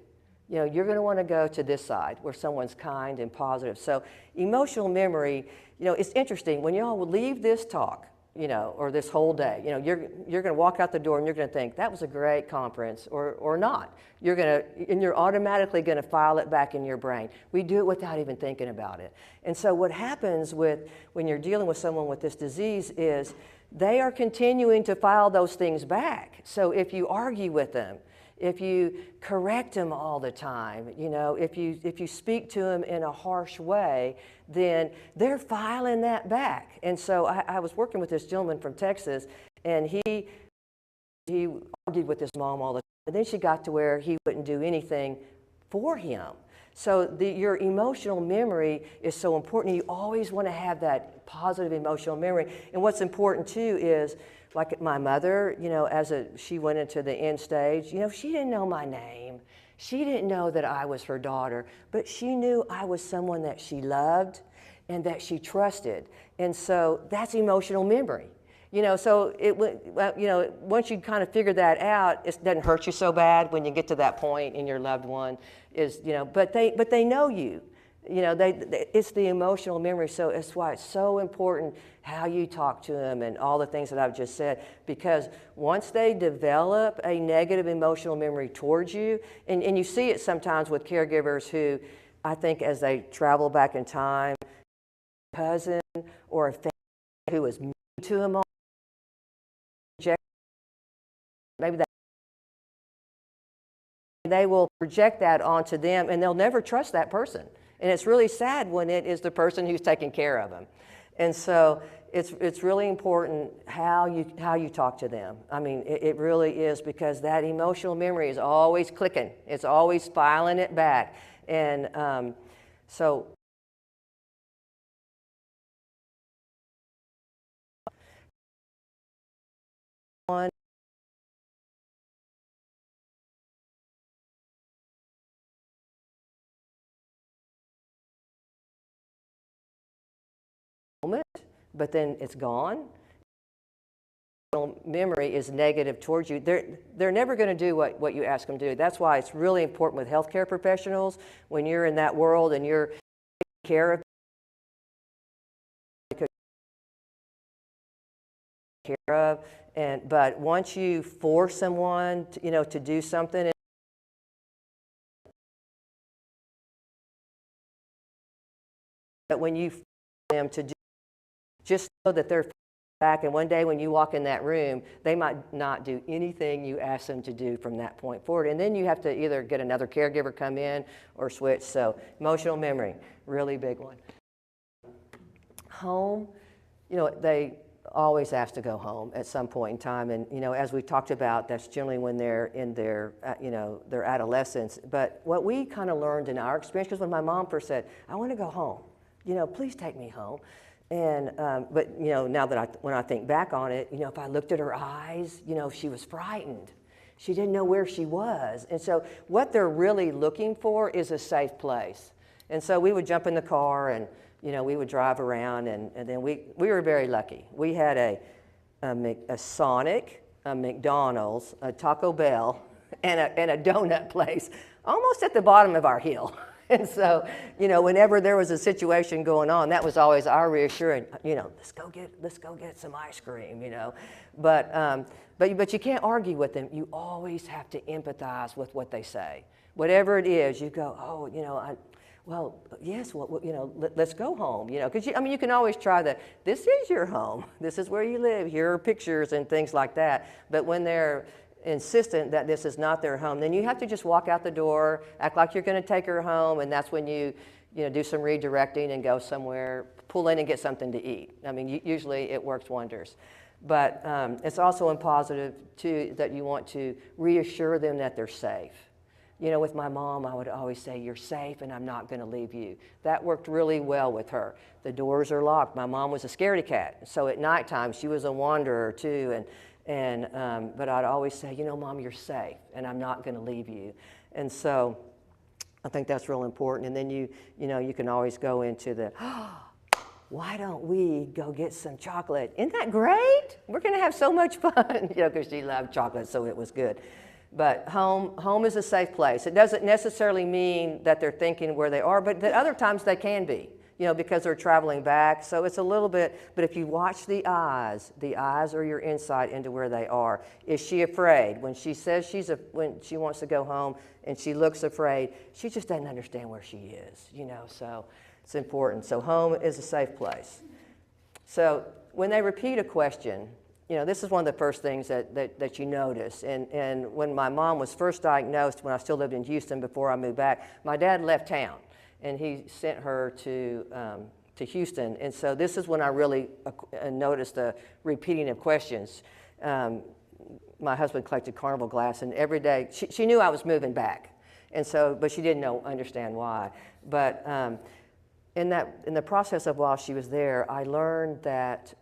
You're going to want to go to this side where someone's kind and positive. So emotional memory, it's interesting. When y'all would leave this talk, or this whole day, you're going to walk out the door and you're going to think, that was a great conference, or not. You're automatically going to file it back in your brain. We do it without even thinking about it. And so what happens when you're dealing with someone with this disease is they are continuing to file those things back. So if you argue with them, if you correct them all the time, if you speak to them in a harsh way, then they're filing that back. And so I was working with this gentleman from Texas, and he argued with his mom all the time. And then she got to where he wouldn't do anything for him. So your emotional memory is so important. You always want to have that positive emotional memory. And what's important too is, like my mother, she went into the end stage, she didn't know my name. She didn't know that I was her daughter, but she knew I was someone that she loved and that she trusted. And so that's emotional memory. So once you kind of figure that out, it doesn't hurt you so bad when you get to that point in your loved one is, but they know you. It's the emotional memory, so it's why it's so important how you talk to them and all the things that I've just said, because once they develop a negative emotional memory towards you, and you see it sometimes with caregivers who, I think as they travel back in time, a cousin or a family who was mean to them, maybe they will project that onto them, and they'll never trust that person. And it's really sad when it is the person who's taking care of them. And so it's really important how you talk to them. I mean, it really is, because that emotional memory is always clicking. It's always filing it back. And so one moment, but then it's gone. Memory is negative towards you. They're never going to do what you ask them to do. That's why it's really important with healthcare professionals when you're in that world and you're taking care of but once you force someone to do something, but when you force them to do, just know that they're back, and one day when you walk in that room, they might not do anything you ask them to do from that point forward. And then you have to either get another caregiver come in or switch. So emotional memory, really big one. Home, they always ask to go home at some point in time. And, as we talked about, that's generally when they're in their adolescence. But what we kind of learned in our experience, because when my mom first said, I want to go home, please take me home. And, but, now that when I think back on it, if I looked at her eyes, she was frightened. She didn't know where she was. And so what they're really looking for is a safe place. And so we would jump in the car and, we would drive around, and then we were very lucky. We had a Sonic, a McDonald's, a Taco Bell, and a donut place almost at the bottom of our hill. And so, whenever there was a situation going on, that was always our reassuring, let's go get some ice cream, But you can't argue with them. You always have to empathize with what they say. Whatever it is, you go, yes, let's go home, because you can always try this is your home. This is where you live. Here are pictures and things like that. But when they're insistent that this is not their home, then you have to just walk out the door, act like you're going to take her home, and that's when you do some redirecting and go somewhere, pull in and get something to eat. Usually it works wonders. But it's also in positive, too, that you want to reassure them that they're safe. You know, with my mom, I would always say, you're safe and I'm not going to leave you. That worked really well with her. The doors are locked. My mom was a scaredy cat, so at nighttime she was a wanderer too. But I'd always say, you know, Mom, you're safe and I'm not going to leave you. And so I think that's real important. And then you can always go into the, why don't we go get some chocolate? Isn't that great? We're going to have so much fun, because she loved chocolate, so it was good. But home is a safe place. It doesn't necessarily mean that they're thinking where they are, but that other times they can be, because they're traveling back. So it's a little bit, but if you watch the eyes are your insight into where they are. Is she afraid? When she says when she wants to go home and she looks afraid, she just doesn't understand where she is, so it's important. So home is a safe place. So when they repeat a question, this is one of the first things that you notice. And when my mom was first diagnosed, when I still lived in Houston before I moved back, my dad left town, and he sent her to Houston. And so this is when I really noticed the repeating of questions. My husband collected carnival glass, and every day, she knew I was moving back, and so, but she didn't understand why. But in the process of while she was there, I learned that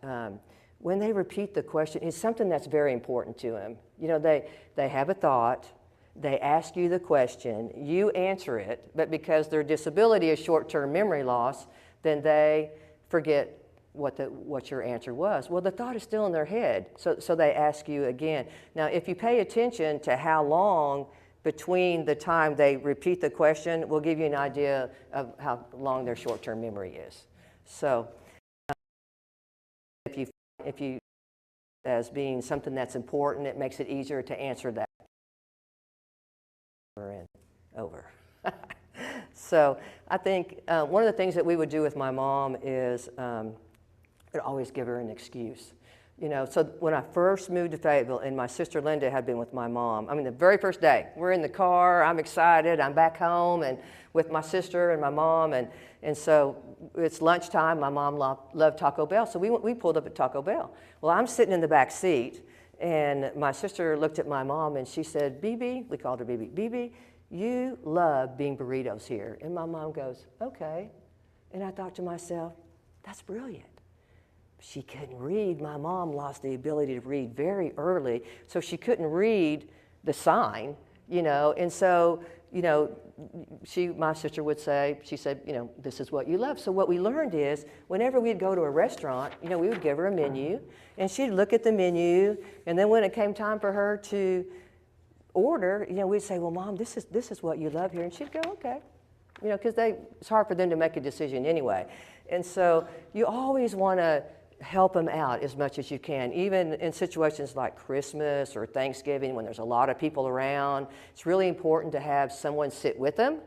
when they repeat the question, it's something that's very important to them. They have a thought, they ask you the question, you answer it, but because their disability is short-term memory loss, then they forget what your answer was. Well, the thought is still in their head, so they ask you again. Now, if you pay attention to how long between the time they repeat the question, will give you an idea of how long their short-term memory is. So if you as being something that's important, it makes it easier to answer that over and over. So I think one of the things that we would do with my mom is I'd always give her an excuse. So when I first moved to Fayetteville, and my sister Linda had been with my mom, the very first day, we're in the car, I'm excited, I'm back home and with my sister and my mom, and so it's lunchtime. My mom loved Taco Bell, so we pulled up at Taco Bell. Well, I'm sitting in the back seat, and my sister looked at my mom and she said, "BB," we called her BB, "BB, you love being burritos here." And my mom goes, "Okay." And I thought to myself, that's brilliant. She couldn't read. My mom lost the ability to read very early, so she couldn't read the sign, and so, my sister would say, she said, this is what you love. So what we learned is, whenever we'd go to a restaurant, we would give her a menu, and she'd look at the menu, and then when it came time for her to order, we'd say, "Well, Mom, this is what you love here," and she'd go, "Okay," because it's hard for them to make a decision anyway. And so you always want to help them out as much as you can, even in situations like Christmas or Thanksgiving when there's a lot of people around. It's really important to have someone sit with them,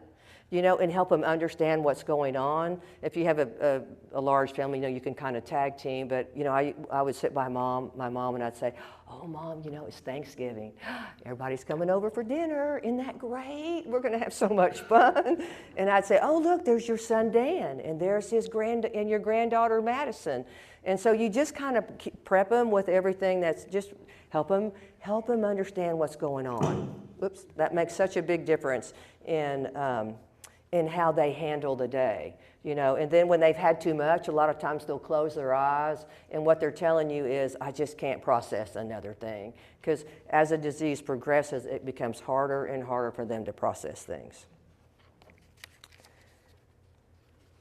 and help them understand what's going on. If you have a large family, you can kind of tag team, but I would sit by my mom, and I'd say, "Oh, Mom, it's Thanksgiving. Everybody's coming over for dinner. Isn't that great? We're going to have so much fun." And I'd say, "Oh, look, there's your son Dan, and there's and your granddaughter Madison." And so you just kind of prep them with everything that's just help them understand what's going on. Whoops, that makes such a big difference in how they handle the day, And then when they've had too much, a lot of times they'll close their eyes, and what they're telling you is, "I just can't process another thing." Because as a disease progresses, it becomes harder and harder for them to process things.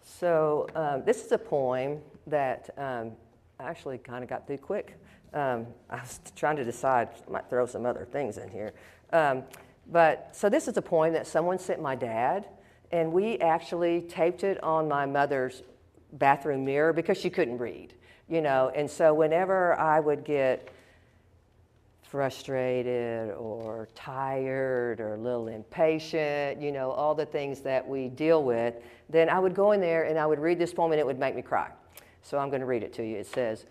So this is a poem that I actually kind of got through quick. I was trying to decide, I might throw some other things in here. So this is a poem that someone sent my dad, and we actually taped it on my mother's bathroom mirror because she couldn't read, And so whenever I would get frustrated or tired or a little impatient, all the things that we deal with, then I would go in there and I would read this poem, and it would make me cry. So I'm going to read it to you. It says,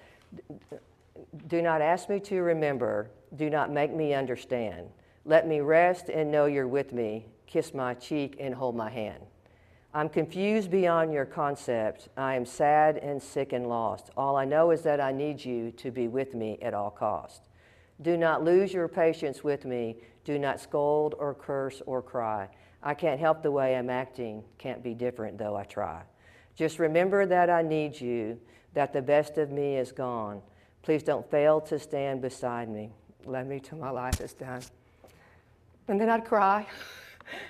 "Do not ask me to remember. Do not make me understand. Let me rest and know you're with me. Kiss my cheek and hold my hand. I'm confused beyond your concept. I am sad and sick and lost. All I know is that I need you to be with me at all cost. Do not lose your patience with me. Do not scold or curse or cry. I can't help the way I'm acting. Can't be different though I try. Just remember that I need you, that the best of me is gone. Please don't fail to stand beside me. Love me till my life is done. And then I'd cry.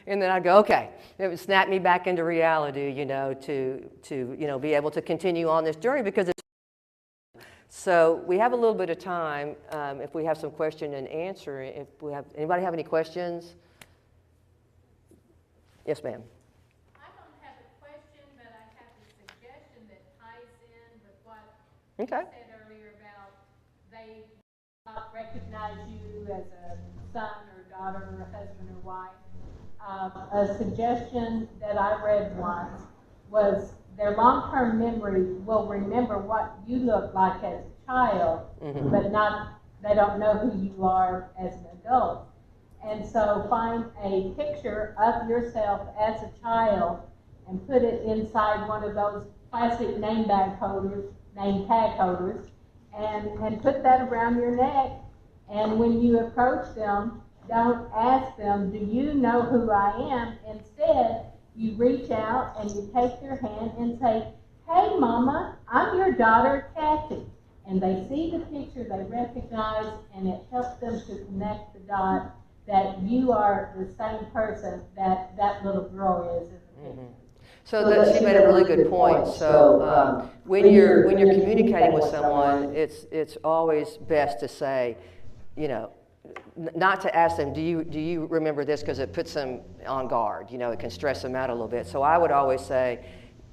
And then I'd go, okay. It would snap me back into reality, to be able to continue on this journey because it's. So we have a little bit of time if we have some question and answer. If we have, anybody have any questions? Yes, ma'am. I don't have a question, but I have a suggestion that ties in with what Okay. you said earlier about they not recognize you as a son or daughter or husband or wife. A suggestion that I read once was their long-term memory will remember what you look like as a child, but they don't know who you are as an adult. And so find a picture of yourself as a child and put it inside one of those plastic name tag holders, and put that around your neck. And when you approach them, don't ask them, do you know who I am? Instead, you reach out and you take their hand and say, hey, Mama, I'm your daughter, Kathy. And they see the picture, they recognize, and it helps them to connect the dots that you are the same person that that little girl is in the picture. So she made a really good point. So when you're communicating with someone, it's always best to say, not to ask them, do you remember this, because it puts them on guard. It can stress them out a little bit. So I would always say,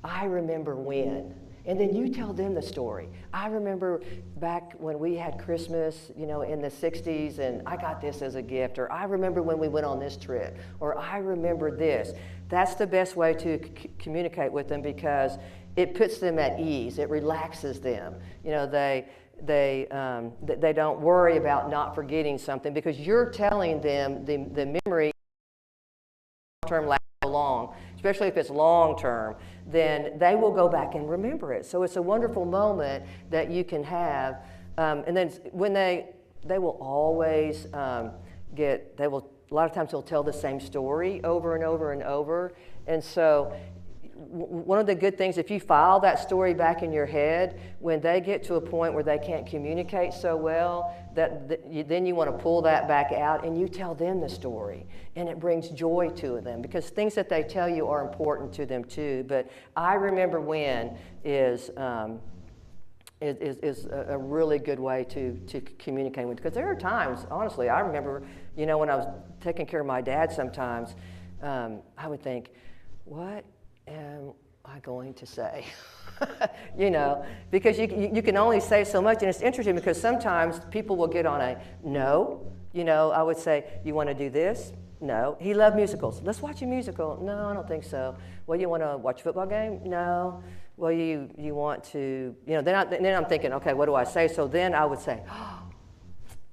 I remember when. And then you tell them the story. I remember back when we had Christmas, in the 60s, and I got this as a gift. Or I remember when we went on this trip. Or I remember this. That's the best way to communicate with them because it puts them at ease. It relaxes them. They don't worry about not forgetting something because you're telling them the memory term lasts so long, especially if it's long term, then they will go back and remember it. So it's a wonderful moment that you can have. And then when they will always a lot of times they'll tell the same story over and over and over. And so one of the good things, if you file that story back in your head, when they get to a point where they can't communicate so well, then you want to pull that back out and you tell them the story. And it brings joy to them because things that they tell you are important to them too. But I remember when is a really good way to communicate with. Because there are times, honestly, I remember, when I was taking care of my dad sometimes, I would think, what am I going to say? Because you can only say so much, and it's interesting because sometimes people will get on a no. I would say, you want to do this? No. He loved musicals. Let's watch a musical. No, I don't think so. Well, you want to watch a football game? No. Well, you want to, then I'm thinking, okay, what do I say? So then I would say, oh,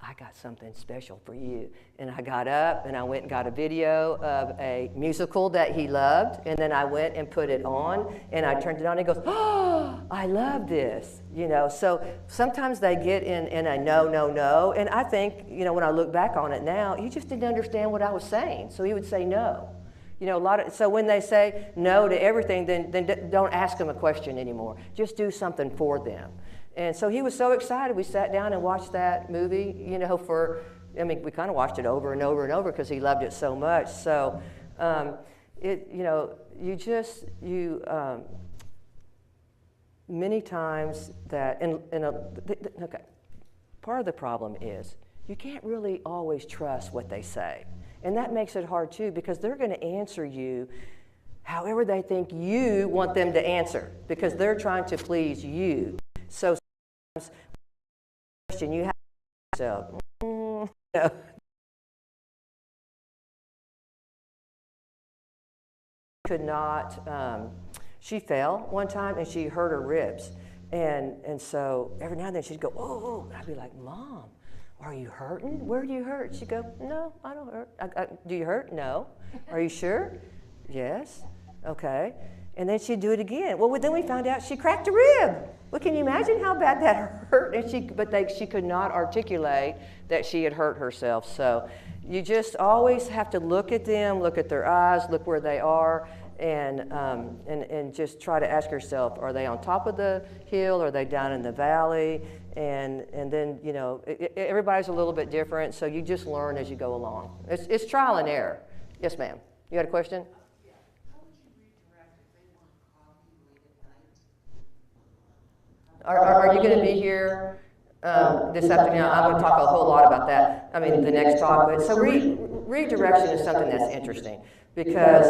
I got something special for you. And I got up and I went and got a video of a musical that he loved. And then I went and put it on and I turned it on and he goes, oh, I love this. So sometimes they get in a no. And I think, when I look back on it now, he just didn't understand what I was saying. So he would say no. So when they say no to everything, then don't ask them a question anymore. Just do something for them. And so he was so excited. We sat down and watched that movie, we kind of watched it over and over and over because he loved it so much. So, many times that, okay, part of the problem is you can't really always trust what they say. And that makes it hard too because they're going to answer you however they think you want them to answer because they're trying to please you. So sometimes question you have yourself, could not, she fell one time and she hurt her ribs. And so every now and then she'd go, oh, and I'd be like, Mom, are you hurting? Where do you hurt? She'd go, no, I don't hurt. Do you hurt? No. Are you sure? Yes. Okay. And then she'd do it again. Well, then we found out she cracked a rib. Well, can you imagine how bad that hurt? And she could not articulate that she had hurt herself. So you just always have to look at them, look at their eyes, look where they are, and just try to ask yourself, are they on top of the hill? Are they down in the valley? And then, you know, everybody's a little bit different, so you just learn as you go along. It's trial and error. Yes, ma'am. You had a question? Are you going to be here this afternoon? I'm going to talk a whole lot about that. I mean, the next talk. But so redirection is something that's interesting because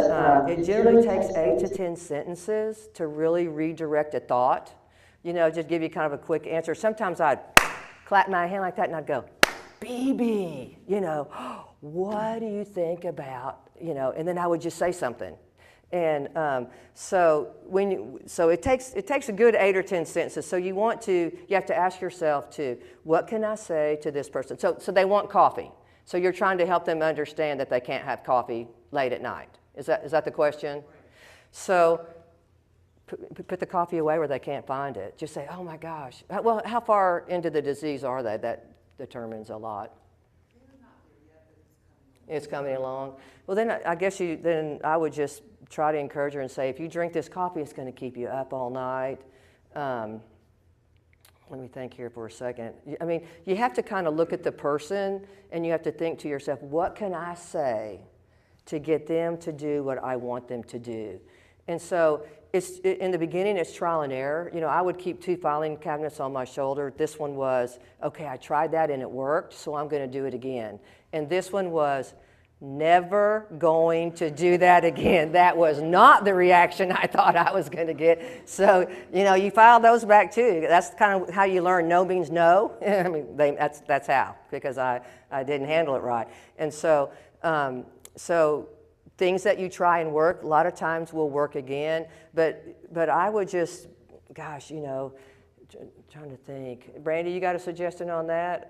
it generally takes 8 to 10 sentences to really redirect a thought. You know, just give you kind of a quick answer. Sometimes I'd clap my hand like that and I'd go, BB, you know, what do you think about, you know, and then I would just say something. And so it takes a good 8 or 10 sentences. So you have to ask yourself what can I say to this person? So they want coffee. So you're trying to help them understand that they can't have coffee late at night. Is that the question? Right. So put the coffee away where they can't find it. Just say, oh my gosh. Well, how far into the disease are they? That determines a lot. It's coming along. Well, then I guess I would just try to encourage her and say, if you drink this coffee, it's going to keep you up all night. Let me think here for a second. I mean, you have to kind of look at the person and you have to think to yourself, what can I say to get them to do what I want them to do? And so in the beginning, it's trial and error. You know, I would keep 2 filing cabinets on my shoulder. This one was, okay, I tried that and it worked, so I'm going to do it again. And this one was, never going to do that again. That was not the reaction I thought I was going to get. So, you know, you file those back too. That's kind of how you learn no means no. I mean, that's how, because I didn't handle it right. And so things that you try and work, a lot of times will work again. But I would just, gosh, you know, trying to think. Brandy, you got a suggestion on that?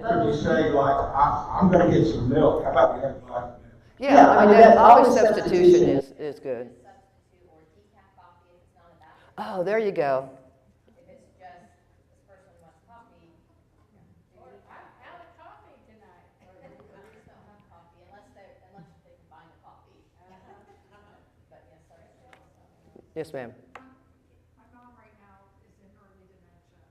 Could you say, like, I'm going to get some milk? How about we have like milk? Yeah, I mean, that always substitution is good. Substitute or decaf coffee if it's not a bad. Oh, there you go. If it's just this person wants coffee, Or I'm out of coffee tonight. please don't have coffee unless they can find a coffee. But yes, sorry. Yes, ma'am. My mom right now is in early dementia,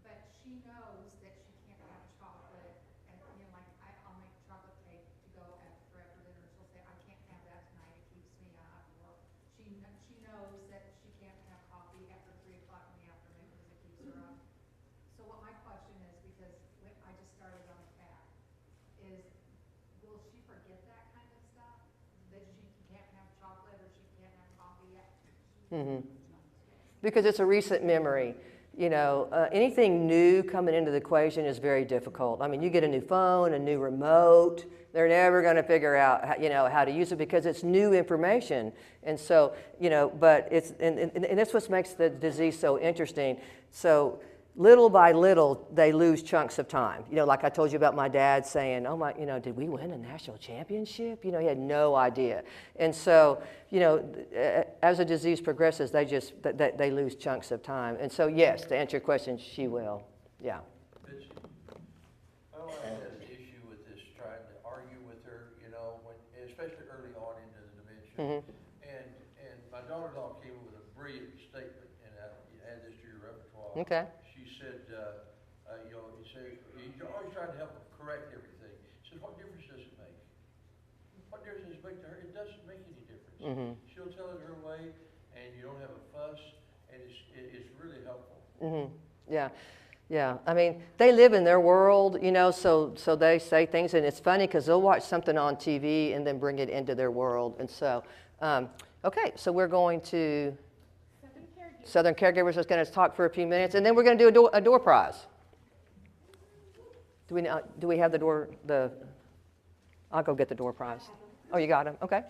but she knows that she can't have chocolate, and you know, like I'll make chocolate cake to go for after dinner. She'll say, I can't have that tonight, it keeps me up. Or she knows that she can't have coffee after 3 o'clock in the afternoon because it keeps her up. So what my question is, because I just started on the path, is will she forget that kind of stuff? That she can't have chocolate or she can't have coffee yet? Mm-hmm. Because it's a recent memory. You know, anything new coming into the equation is very difficult. I mean, you get a new phone, a new remote, they're never going to figure out, how to use it because it's new information. And so, but it's, and that's what makes the disease so interesting. So little by little, they lose chunks of time. Like I told you about my dad saying, oh my, did we win a national championship? He had no idea. And so, as the disease progresses, they lose chunks of time. And so, yes, to answer your question, she will. Yeah. I always had an issue with this, trying to argue with her, especially early on into the dementia. Mm-hmm. And my daughter-in-law came up with a brilliant statement, and you add this to your repertoire. Okay. She said, you're always trying to help them correct everything. She said, what difference does it make? What difference does it make to her? It doesn't make any difference. Mm-hmm. She'll tell it her way, and you don't have a fuss, and it's really helpful. Mm-hmm. Yeah. Yeah, I mean, they live in their world, so they say things, and it's funny because they'll watch something on TV and then bring it into their world. And so, okay, so we're going to Southern Caregivers is going to talk for a few minutes, and then we're going to do a door prize. Do we have the door? I'll go get the door prize. Oh, you got them? Okay.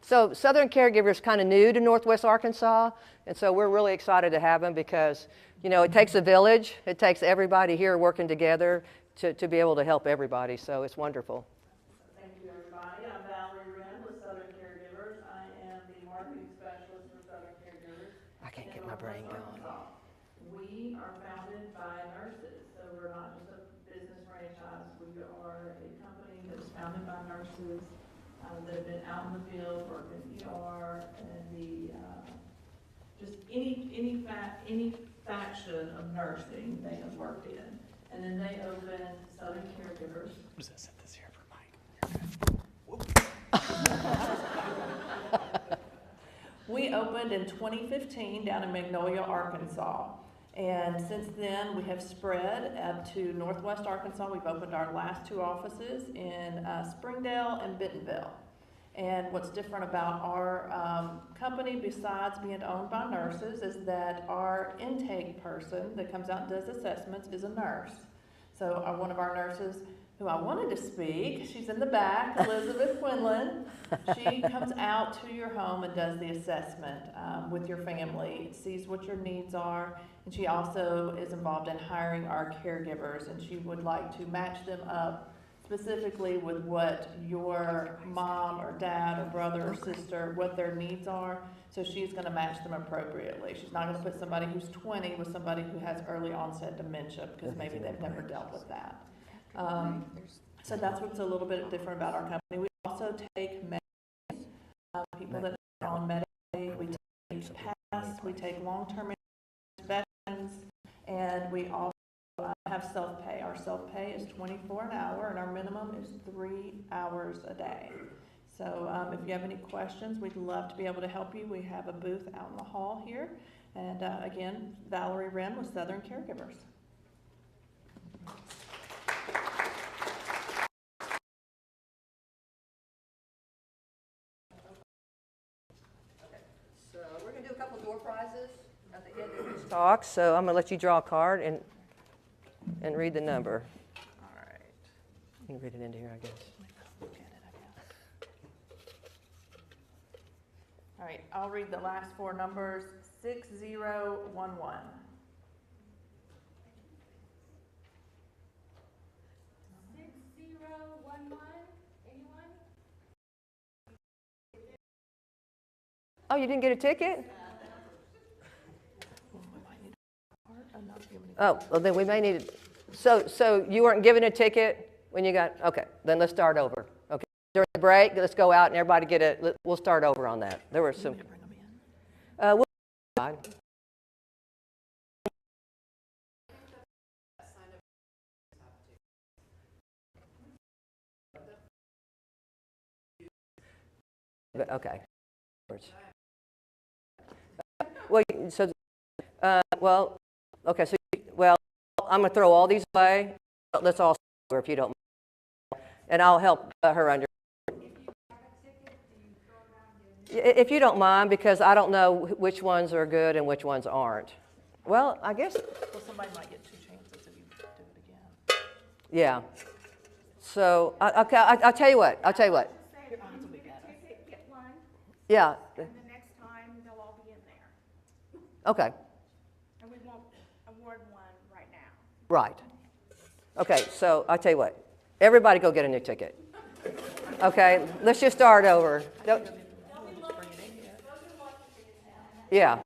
So Southern Caregivers is kind of new to Northwest Arkansas, and so we're really excited to have them because, you know, it takes a village. It takes everybody here working together to be able to help everybody, so it's wonderful. Thank you, everybody. I'm Valerie Wren with Southern Caregivers. I am the marketing specialist for Southern Caregivers. I can't in get my brain Northwest going. Arkansas. We are founded by nurses, so we're not just a business franchise. We are a company that's founded by nurses that have been out in the field, working ER, and just any faction of nursing they have worked in. And then they opened Southern Caregivers. Does that set this here for Mike? We opened in 2015 down in Magnolia, Arkansas. And since then, we have spread up to Northwest Arkansas. We've opened our last 2 offices in Springdale and Bentonville. And what's different about our company, besides being owned by nurses, is that our intake person that comes out and does assessments is a nurse. So one of our nurses, who I wanted to speak, she's in the back, Elizabeth Quinlan. She comes out to your home and does the assessment with your family, sees what your needs are, and she also is involved in hiring our caregivers, and she would like to match them up specifically with what your mom or dad or brother or sister, what their needs are. So she's going to match them appropriately. She's not going to put somebody who's 20 with somebody who has early onset dementia because maybe they've never dealt with that. So that's what's a little bit different about our company. We also take people that are on Medicaid, we take PASS, we take long-term veterans, and we also have self-pay. Our self-pay is $24 an hour, and our minimum is 3 hours a day. So if you have any questions, we'd love to be able to help you. We have a booth out in the hall here. And again, Valerie Wren with Southern Caregivers. So we're going to do a couple door prizes at the end of this talk. So I'm going to let you draw a card and read the number. All right. You can read it into here, I guess. All right, I'll read the last 4 numbers. 6011. 6011, anyone? Oh, you didn't get a ticket? Oh, well, then we may need it. So you weren't given a ticket when you got, okay, then let's start over. Okay, during the break, let's go out and everybody we'll start over on that. There were some. Okay. Well, so, okay, so, I'm going to throw all these away. Let's all start over if you don't mind. And I'll help her under. If you don't mind, because I don't know which ones are good and which ones aren't. Well, I guess. Well, somebody might get 2 chances if you do it again. Yeah. So, okay, I'll tell you what. Get one, Yeah. and the next time they'll all be in there. Okay. And we won't award one right now. Right. Okay, so I'll tell you what. Everybody go get a new ticket. Okay, let's just start over. Yeah.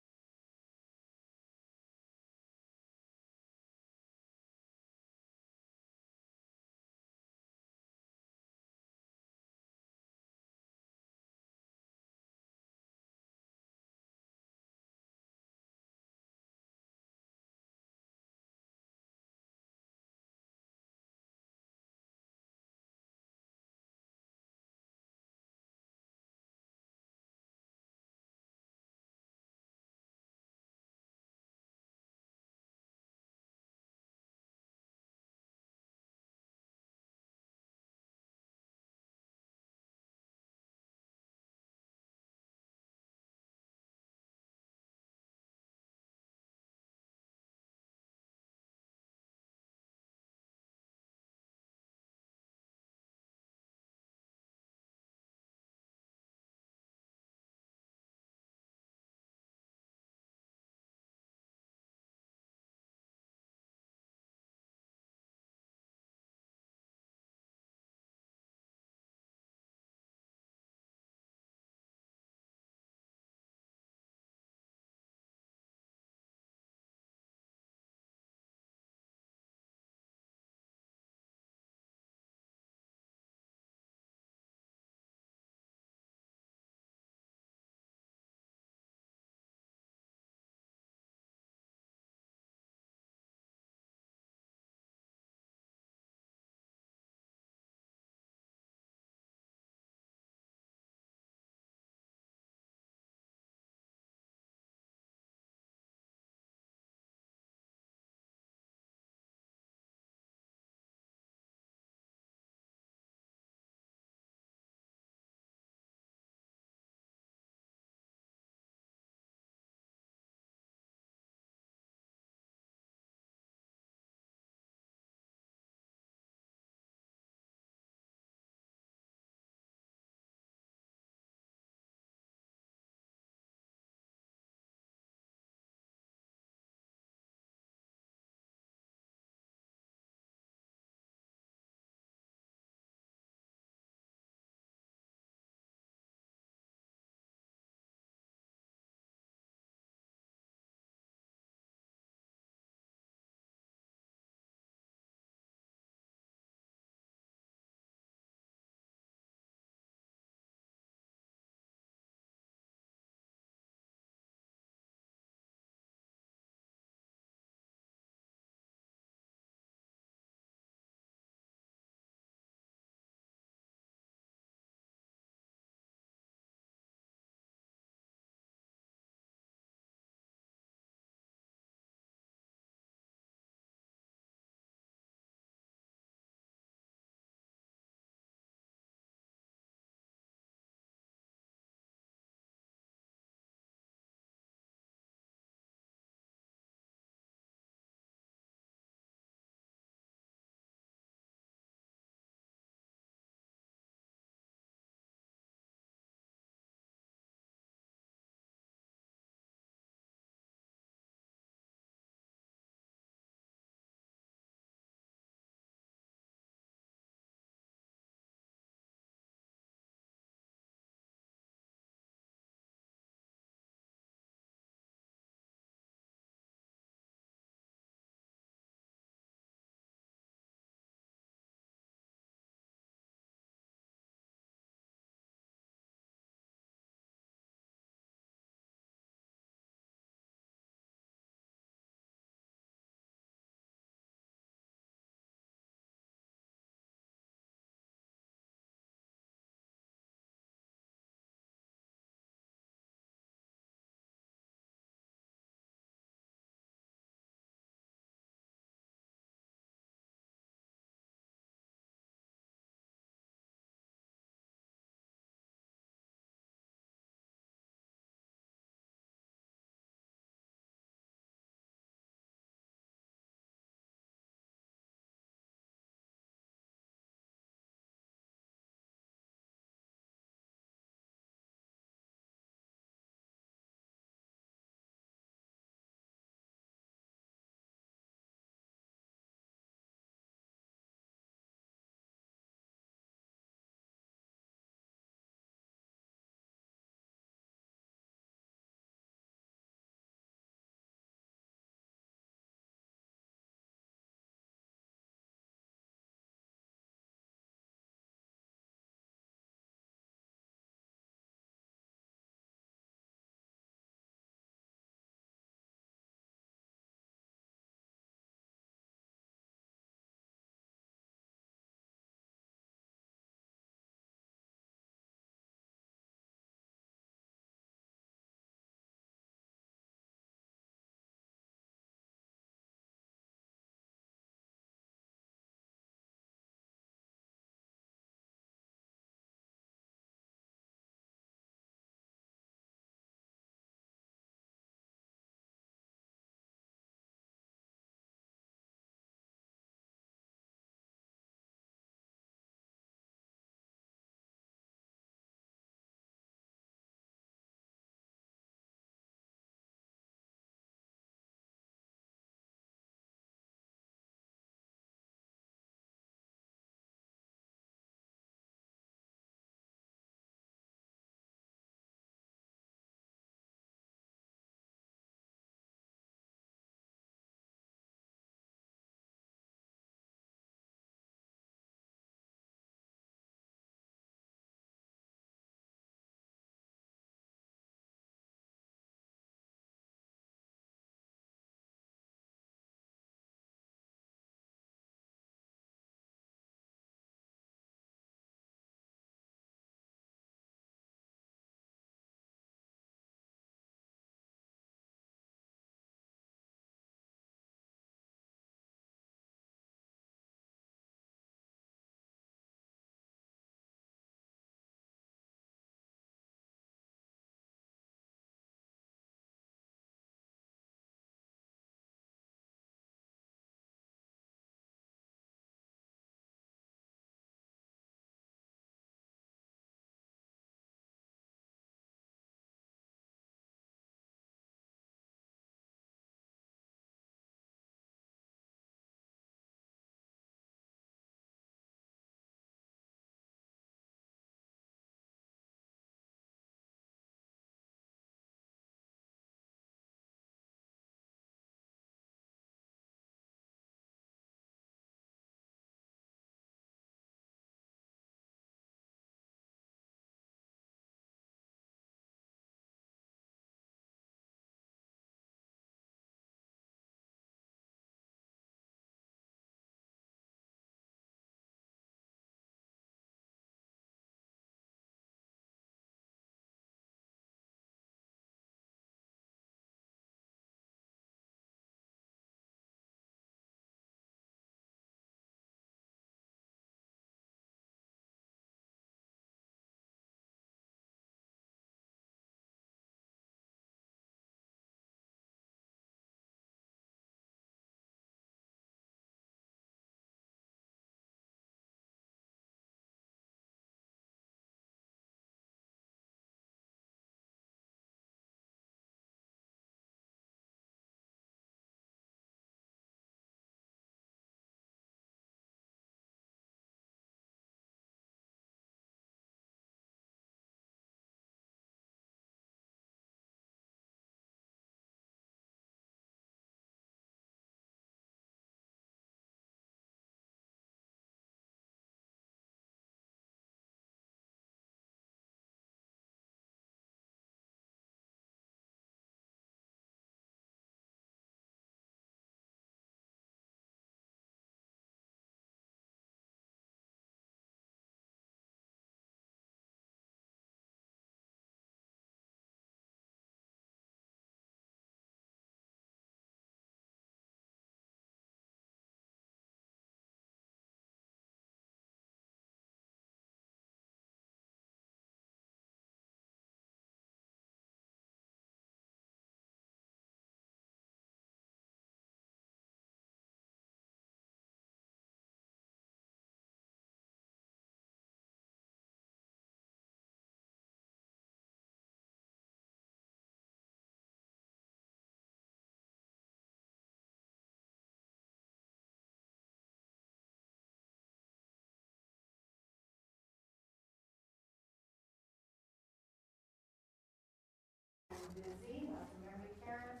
busy, lots of memory care,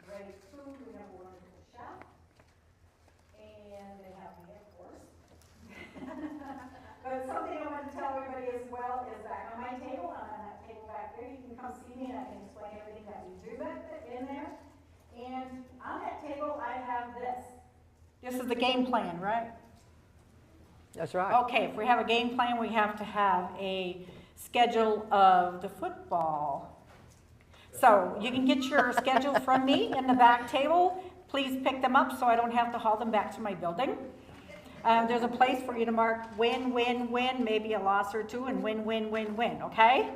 great food, we have a wonderful chef, and they have me, of course. But something I want to tell everybody as well is that on my table, on that table back there, you can come see me and I can explain everything that we do back in there. And on that table, I have this. This is the game plan, right? That's right. Okay, if we have a game plan, we have to have a schedule of the football. So you can get your schedule from me in the back table. Please pick them up so I don't have to haul them back to my building. There's a place for you to mark win, win, win, maybe a loss or two, and win, win, win, win, okay?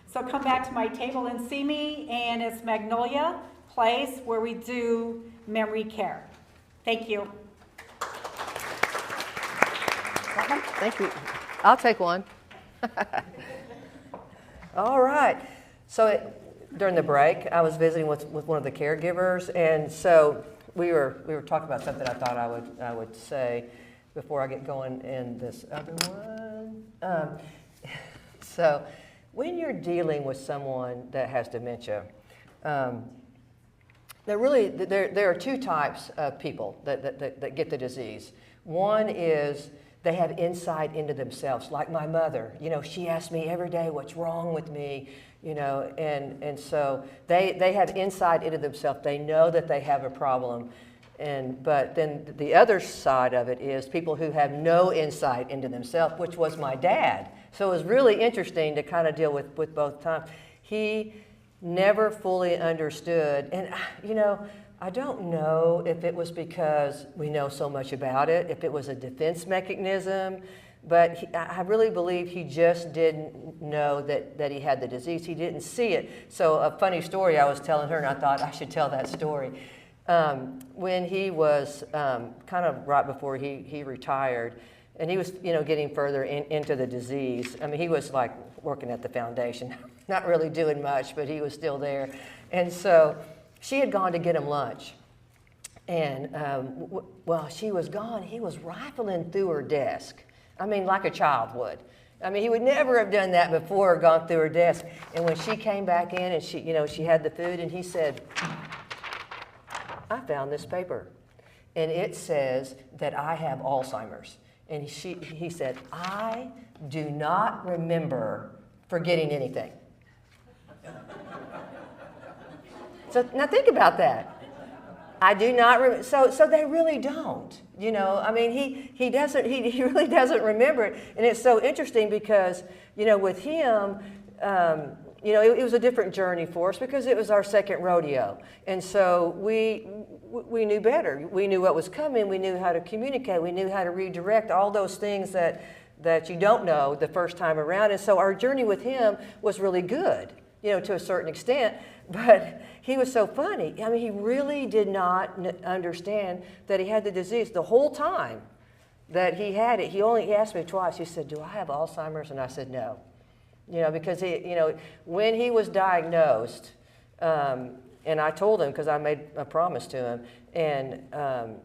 So come back to my table and see me, and it's Magnolia Place where we do memory care. Thank you. Thank you. I'll take one. All right. So during the break, I was visiting with one of the caregivers, and so we were talking about something I thought I would say before I get going in this other one. So when you're dealing with someone that has dementia, there are two types of people that get the disease. One is they have insight into themselves, like my mother. You know, she asks me every day what's wrong with me, you know, and so they have insight into themselves. They know that they have a problem. But then the other side of it is people who have no insight into themselves, which was my dad. So it was really interesting to kind of deal with both times. He never fully understood, and you know, I don't know if it was because we know so much about it, if it was a defense mechanism, but I really believe he just didn't know that he had the disease. He didn't see it. So a funny story I was telling her, and I thought I should tell that story. When he was kind of right before he retired, and he was, you know, getting further into the disease. I mean, he was like working at the foundation, not really doing much, but he was still there. And so she had gone to get him lunch. And while she was gone, he was rifling through her desk. I mean, like a child would. I mean, he would never have done that before or gone through her desk. And when she came back in and she, you know, she had the food, and he said, I found this paper, and it says that I have Alzheimer's. And he said, I do not remember forgetting anything. So now think about that. I do not remember. So they really don't. You know, I mean, he really doesn't remember it. And it's so interesting because, you know, with him, you know, it was a different journey for us because it was our second rodeo. And so we knew better. We knew what was coming. We knew how to communicate. We knew how to redirect, all those things that you don't know the first time around. And so our journey with him was really good, you know, to a certain extent. But he was so funny. I mean, he really did not understand that he had the disease the whole time that he had it. He asked me twice. He said, do I have Alzheimer's? And I said, no. You know, because when he was diagnosed, and I told him because I made a promise to him, and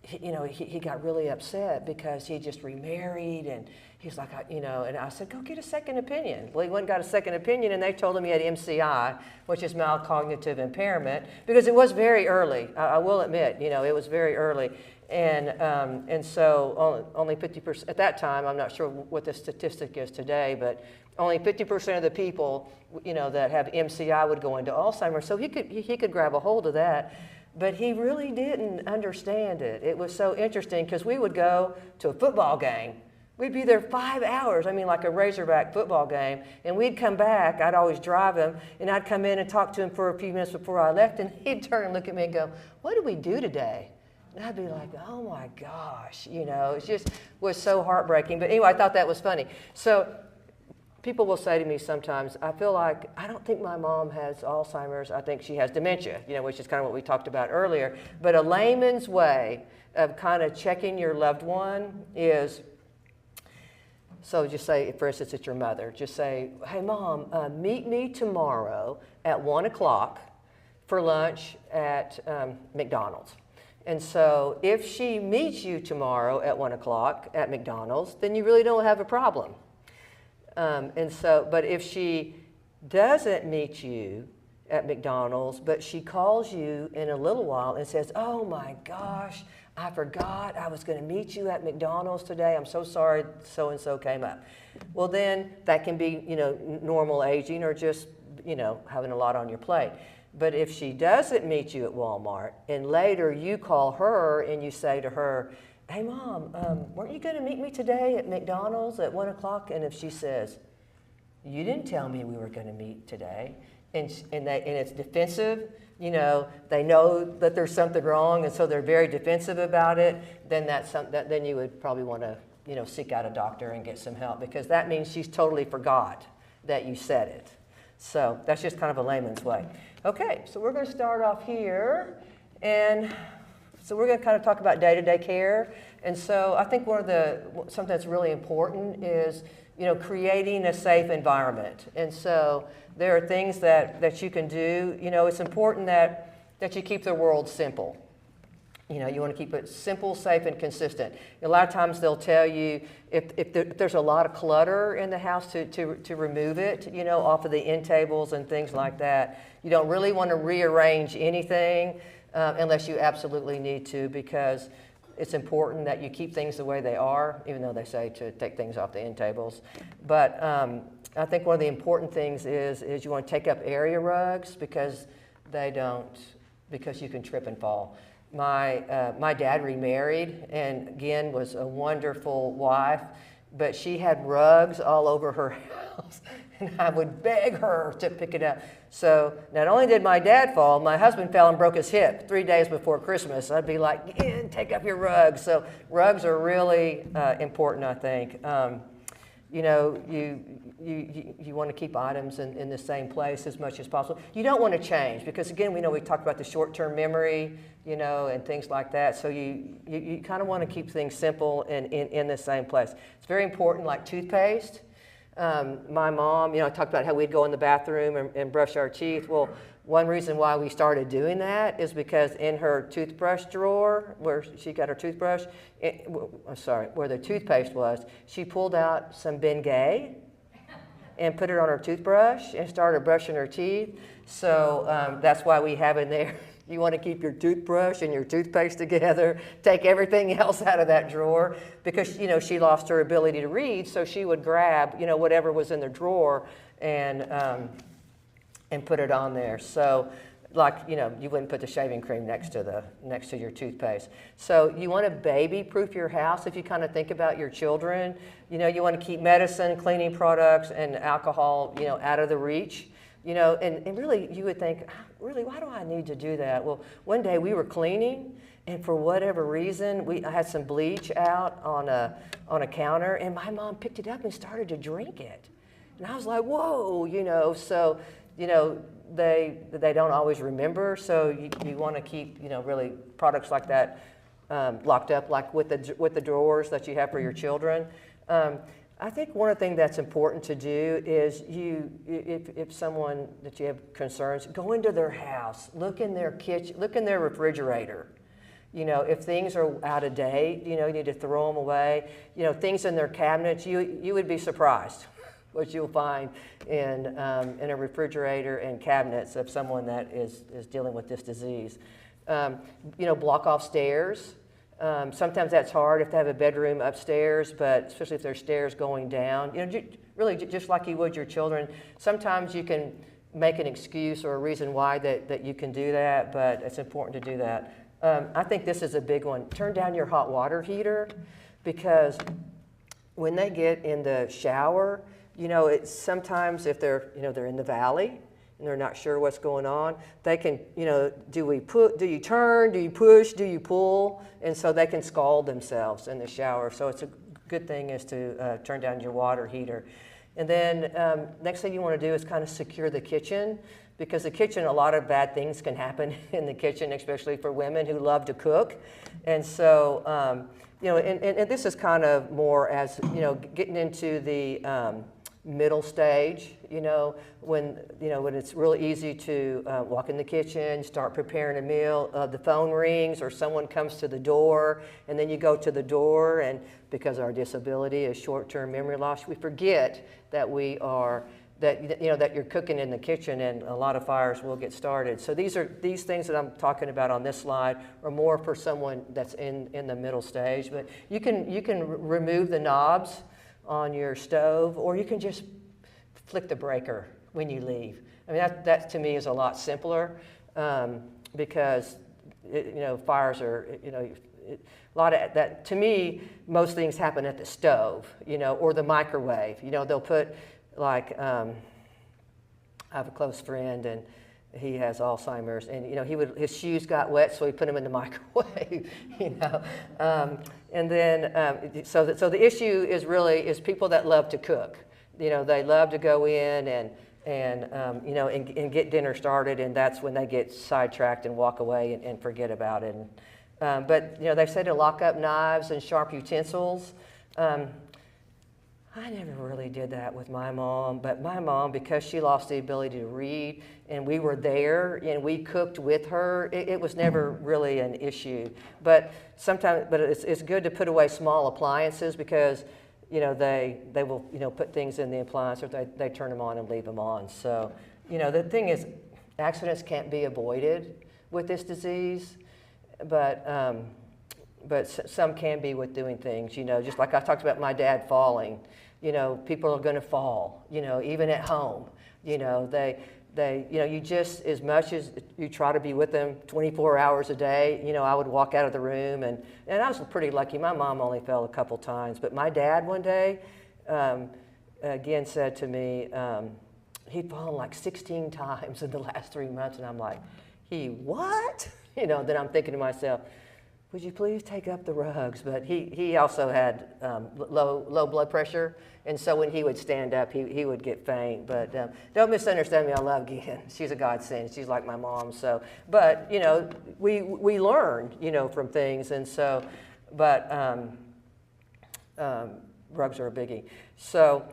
he got really upset because he just remarried, and he's like, and I said, go get a second opinion. Well, he went and got a second opinion, and they told him he had MCI, which is mild cognitive impairment, because it was very early. I will admit, it was very early. And so only 50%, at that time, I'm not sure what the statistic is today, but only 50% of the people, that have MCI would go into Alzheimer's. So he could grab a hold of that, but he really didn't understand it. It was so interesting because we would go to a football game. We'd be there 5 hours, like a Razorback football game, and we'd come back. I'd always drive him, and I'd come in and talk to him for a few minutes before I left, and he'd turn and look at me and go, what did we do today? And I'd be like, oh my gosh, it just was so heartbreaking. But anyway, I thought that was funny. So people will say to me sometimes, I feel like, I don't think my mom has Alzheimer's, I think she has dementia, which is kind of what we talked about earlier. But a layman's way of kind of checking your loved one is, so just say, for instance, it's your mother. Just say, hey Mom, meet me tomorrow at 1 o'clock for lunch at McDonald's. And so if she meets you tomorrow at 1 o'clock at McDonald's, then you really don't have a problem. But if she doesn't meet you at McDonald's, but she calls you in a little while and says, oh my gosh, I forgot I was going to meet you at McDonald's today. I'm so sorry so-and-so came up. Well, then that can be, normal aging or just, having a lot on your plate. But if she doesn't meet you at Walmart and later you call her and you say to her, hey Mom, weren't you going to meet me today at McDonald's at 1 o'clock? And if she says, you didn't tell me we were going to meet today, and it's defensive, they know that there's something wrong, and so they're very defensive about it, then then you would probably want to, seek out a doctor and get some help, because that means she's totally forgot that you said it. So that's just kind of a layman's way. Okay, so we're going to start off here, and so we're going to kind of talk about day-to-day care. And so I think something that's really important is, creating a safe environment. And so there are things that you can do. It's important that you keep the world simple. You want to keep it simple, safe, and consistent. A lot of times they'll tell you if there's a lot of clutter in the house to remove it, off of the end tables and things like that. You don't really want to rearrange anything unless you absolutely need to, because it's important that you keep things the way they are, even though they say to take things off the end tables. But I think one of the important things is you want to take up area rugs, because you can trip and fall. My dad remarried, and again was a wonderful wife, but she had rugs all over her house, and I would beg her to pick it up. So not only did my dad fall, my husband fell and broke his hip 3 days before Christmas. I'd be like, take up your rugs. So rugs are really important, I think. You want to keep items in the same place as much as possible. You don't want to change, because again, we talked about the short-term memory, and things like that. So you kind of want to keep things simple and in the same place. It's very important, like toothpaste. My mom, I talked about how we'd go in the bathroom and brush our teeth. Well, one reason why we started doing that is because in her toothbrush drawer, where she got her toothbrush, where the toothpaste was, she pulled out some Bengay and put it on her toothbrush and started brushing her teeth. So that's why we have in there, you want to keep your toothbrush and your toothpaste together, take everything else out of that drawer, because, she lost her ability to read, so she would grab, whatever was in the drawer and put it on there. So you wouldn't put the shaving cream next to your toothpaste. So you want to baby-proof your house if you kind of think about your children. You want to keep medicine, cleaning products, and alcohol, out of the reach. And really you would think, really, why do I need to do that? Well, one day we were cleaning, and for whatever reason, I had some bleach out on a counter, and my mom picked it up and started to drink it. And I was like, whoa, so, they don't always remember, so you want to keep, really products like that locked up, like with the drawers that you have for your children. I think one of the things that's important to do is if someone that you have concerns, go into their house, look in their kitchen, look in their refrigerator. If things are out of date, you need to throw them away. Things in their cabinets, you would be surprised what you'll find in a refrigerator and cabinets of someone that is dealing with this disease. Block off stairs. Sometimes that's hard if they have a bedroom upstairs, but especially if there's stairs going down. Really just like you would your children. Sometimes you can make an excuse or a reason why that you can do that, but it's important to do that. I think this is a big one. Turn down your hot water heater, because when they get in the shower, it's sometimes if they're in the valley and they're not sure what's going on, they can, do you turn, do you push, do you pull? And so they can scald themselves in the shower. So it's a good thing is to turn down your water heater. And then next thing you want to do is kind of secure the kitchen, because the kitchen, a lot of bad things can happen in the kitchen, especially for women who love to cook. And so, and this is kind of more as, getting into the middle stage, when it's really easy to walk in the kitchen, start preparing a meal, the phone rings or someone comes to the door, and then you go to the door, and because our disability is short-term memory loss, we forget that we are that, you know, that you're cooking in the kitchen, and a lot of fires will get started. So these things that I'm talking about on this slide are more for someone that's in the middle stage. But you can remove the knobs on your stove, or you can just flick the breaker when you leave. I mean, that to me is a lot simpler, because you know, fires are, you know, a lot of that. To me, most things happen at the stove, you know, or the microwave. You know, they'll put like, I have a close friend, and he has Alzheimer's, and you know, his shoes got wet, so he put them in the microwave, you know. And then, so the issue is people that love to cook. You know, they love to go in and you know, and get dinner started, and that's when they get sidetracked and walk away and forget about it. But you know, they've said to lock up knives and sharp utensils. I never really did that with my mom, but my mom, because she lost the ability to read, and we were there and we cooked with her, it was never really an issue. But sometimes, it's good to put away small appliances, because you know, they will, you know, put things in the appliance, or they turn them on and leave them on. So, you know, the thing is, accidents can't be avoided with this disease, but some can be with doing things, you know, just like I talked about my dad falling. You know, people are going to fall, you know, even at home. You know, you know, you just, as much as you try to be with them 24 hours a day, you know, I would walk out of the room, and I was pretty lucky. My mom only fell a couple times, but my dad one day, again, said to me, he'd fallen like 16 times in the last 3 months, and I'm like, what? You know, then I'm thinking to myself, would you please take up the rugs? But he also had low blood pressure, and so when he would stand up, he would get faint. But don't misunderstand me, I love Gwen. She's a godsend. She's like my mom. So, but you know, we learn, you know, from things, and so, but rugs are a biggie. So,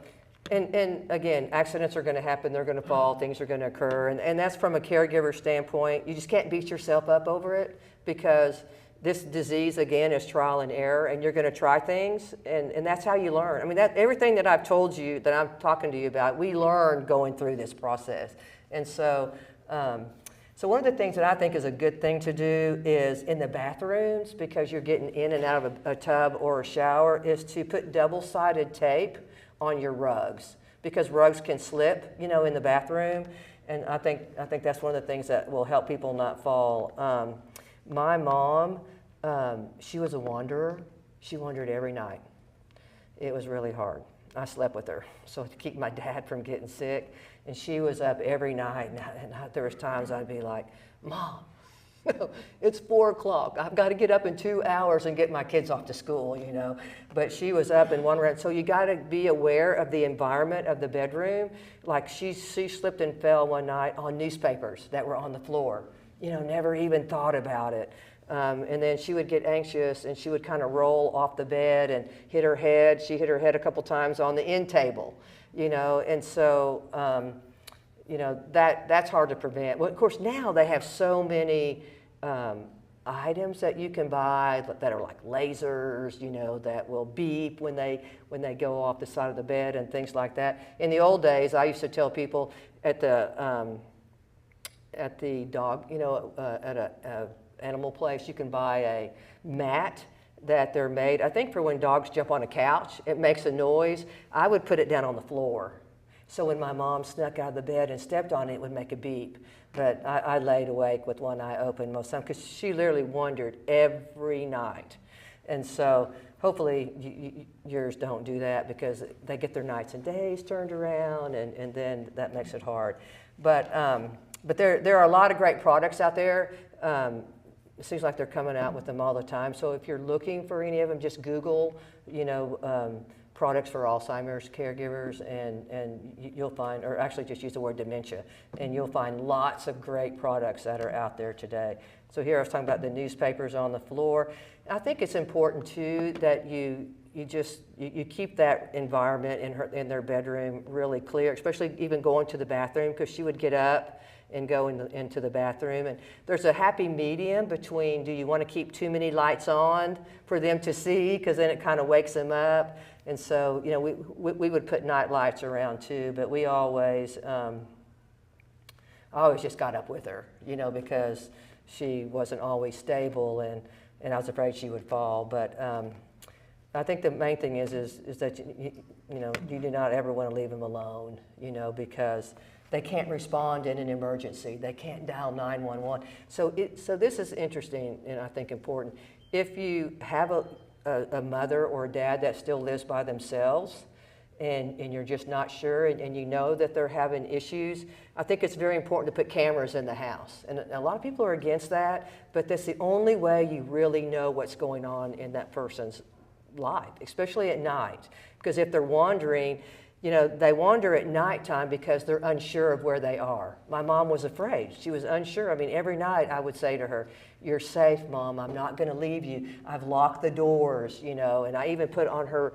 and again, accidents are going to happen. They're going to fall. Things are going to occur, and that's from a caregiver standpoint. You just can't beat yourself up over it, because this disease, again, is trial and error, and you're going to try things, and that's how you learn. I mean, everything that I've told you, that I'm talking to you about, we learn going through this process. And so, so one of the things that I think is a good thing to do is in the bathrooms, because you're getting in and out of a tub or a shower, is to put double-sided tape on your rugs, because rugs can slip, you know, in the bathroom, and I think that's one of the things that will help people not fall. My mom, she was a wanderer. She wandered every night. It was really hard. I slept with her, so to keep my dad from getting sick. And she was up every night, and there was times I'd be like, Mom, it's 4 o'clock. I've got to get up in 2 hours and get my kids off to school, you know. But she was up and wandering. So you got to be aware of the environment of the bedroom. Like she slipped and fell one night on newspapers that were on the floor. You know, never even thought about it. And then she would get anxious, and she would kind of roll off the bed and hit her head. She hit her head a couple times on the end table, you know, and so, you know, that's hard to prevent. Well, of course, now they have so many items that you can buy that are like lasers, you know, that will beep when they go off the side of the bed and things like that. In the old days, I used to tell people at the dog, you know, at a animal place, you can buy a mat that they're made, I think, for when dogs jump on a couch. It makes a noise. I would put it down on the floor, so when my mom snuck out of the bed and stepped on it, it would make a beep. But I laid awake with one eye open most of the time, because she literally wandered every night. And so hopefully yours don't do that, because they get their nights and days turned around, and then that makes it hard. But there are a lot of great products out there. It seems like they're coming out with them all the time. So if you're looking for any of them, just Google, you know, products for Alzheimer's caregivers, and you'll find, or actually just use the word dementia, and you'll find lots of great products that are out there today. So here I was talking about the newspapers on the floor. I think it's important too that you keep that environment in their bedroom really clear, especially even going to the bathroom, because she would get up and go into the bathroom. And there's a happy medium between, do you want to keep too many lights on for them to see, because then it kind of wakes them up. And so, you know, we would put night lights around too, but we always, I always just got up with her, you know, because she wasn't always stable, and I was afraid she would fall. But I think the main thing is that, you know, you do not ever want to leave them alone, you know, because they can't respond in an emergency. They can't dial 911. So this is interesting and I think important. If you have a mother or a dad that still lives by themselves, and you're just not sure, and you know that they're having issues, I think it's very important to put cameras in the house. And a lot of people are against that, but that's the only way you really know what's going on in that person's life, especially at night. Because if they're wandering, you know, they wander at nighttime because they're unsure of where they are. My mom was afraid. She was unsure. I mean, every night I would say to her, "You're safe, Mom. I'm not going to leave you. I've locked the doors," you know, and I even put on her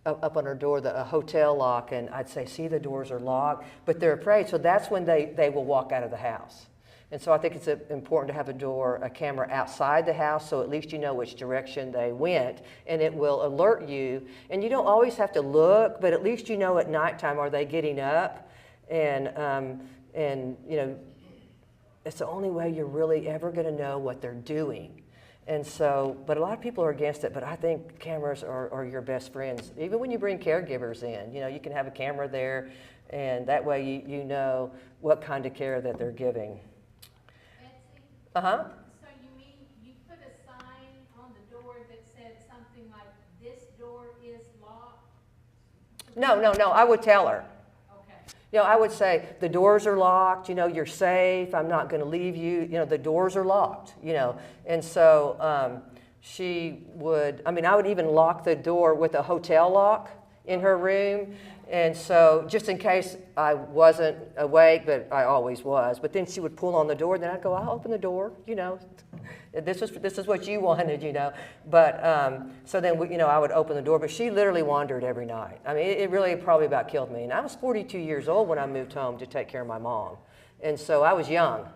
up on her door a hotel lock, and I'd say, "See, the doors are locked," but they're afraid. So that's when they will walk out of the house. And so I think it's important to have a camera outside the house, so at least you know which direction they went, and it will alert you. And you don't always have to look, but at least you know at nighttime, are they getting up? And you know, it's the only way you're really ever going to know what they're doing. And so, but a lot of people are against it, but I think cameras are your best friends. Even when you bring caregivers in, you know, you can have a camera there, and that way you know what kind of care that they're giving. Uh-huh. So you mean you put a sign on the door that said something like, "This door is locked"? No, I would tell her. Okay. You know, I would say, "The doors are locked, you know, you're safe, I'm not going to leave you, you know, the doors are locked," you know. And so she would, I mean, I would even lock the door with a hotel lock in her room. And so just in case I wasn't awake, but I always was, but then she would pull on the door, and then I'd go, "I'll open the door, you know, this is what you wanted, you know." But so then, you know, I would open the door, but she literally wandered every night. I mean, it really probably about killed me. And I was 42 years old when I moved home to take care of my mom. And so I was young.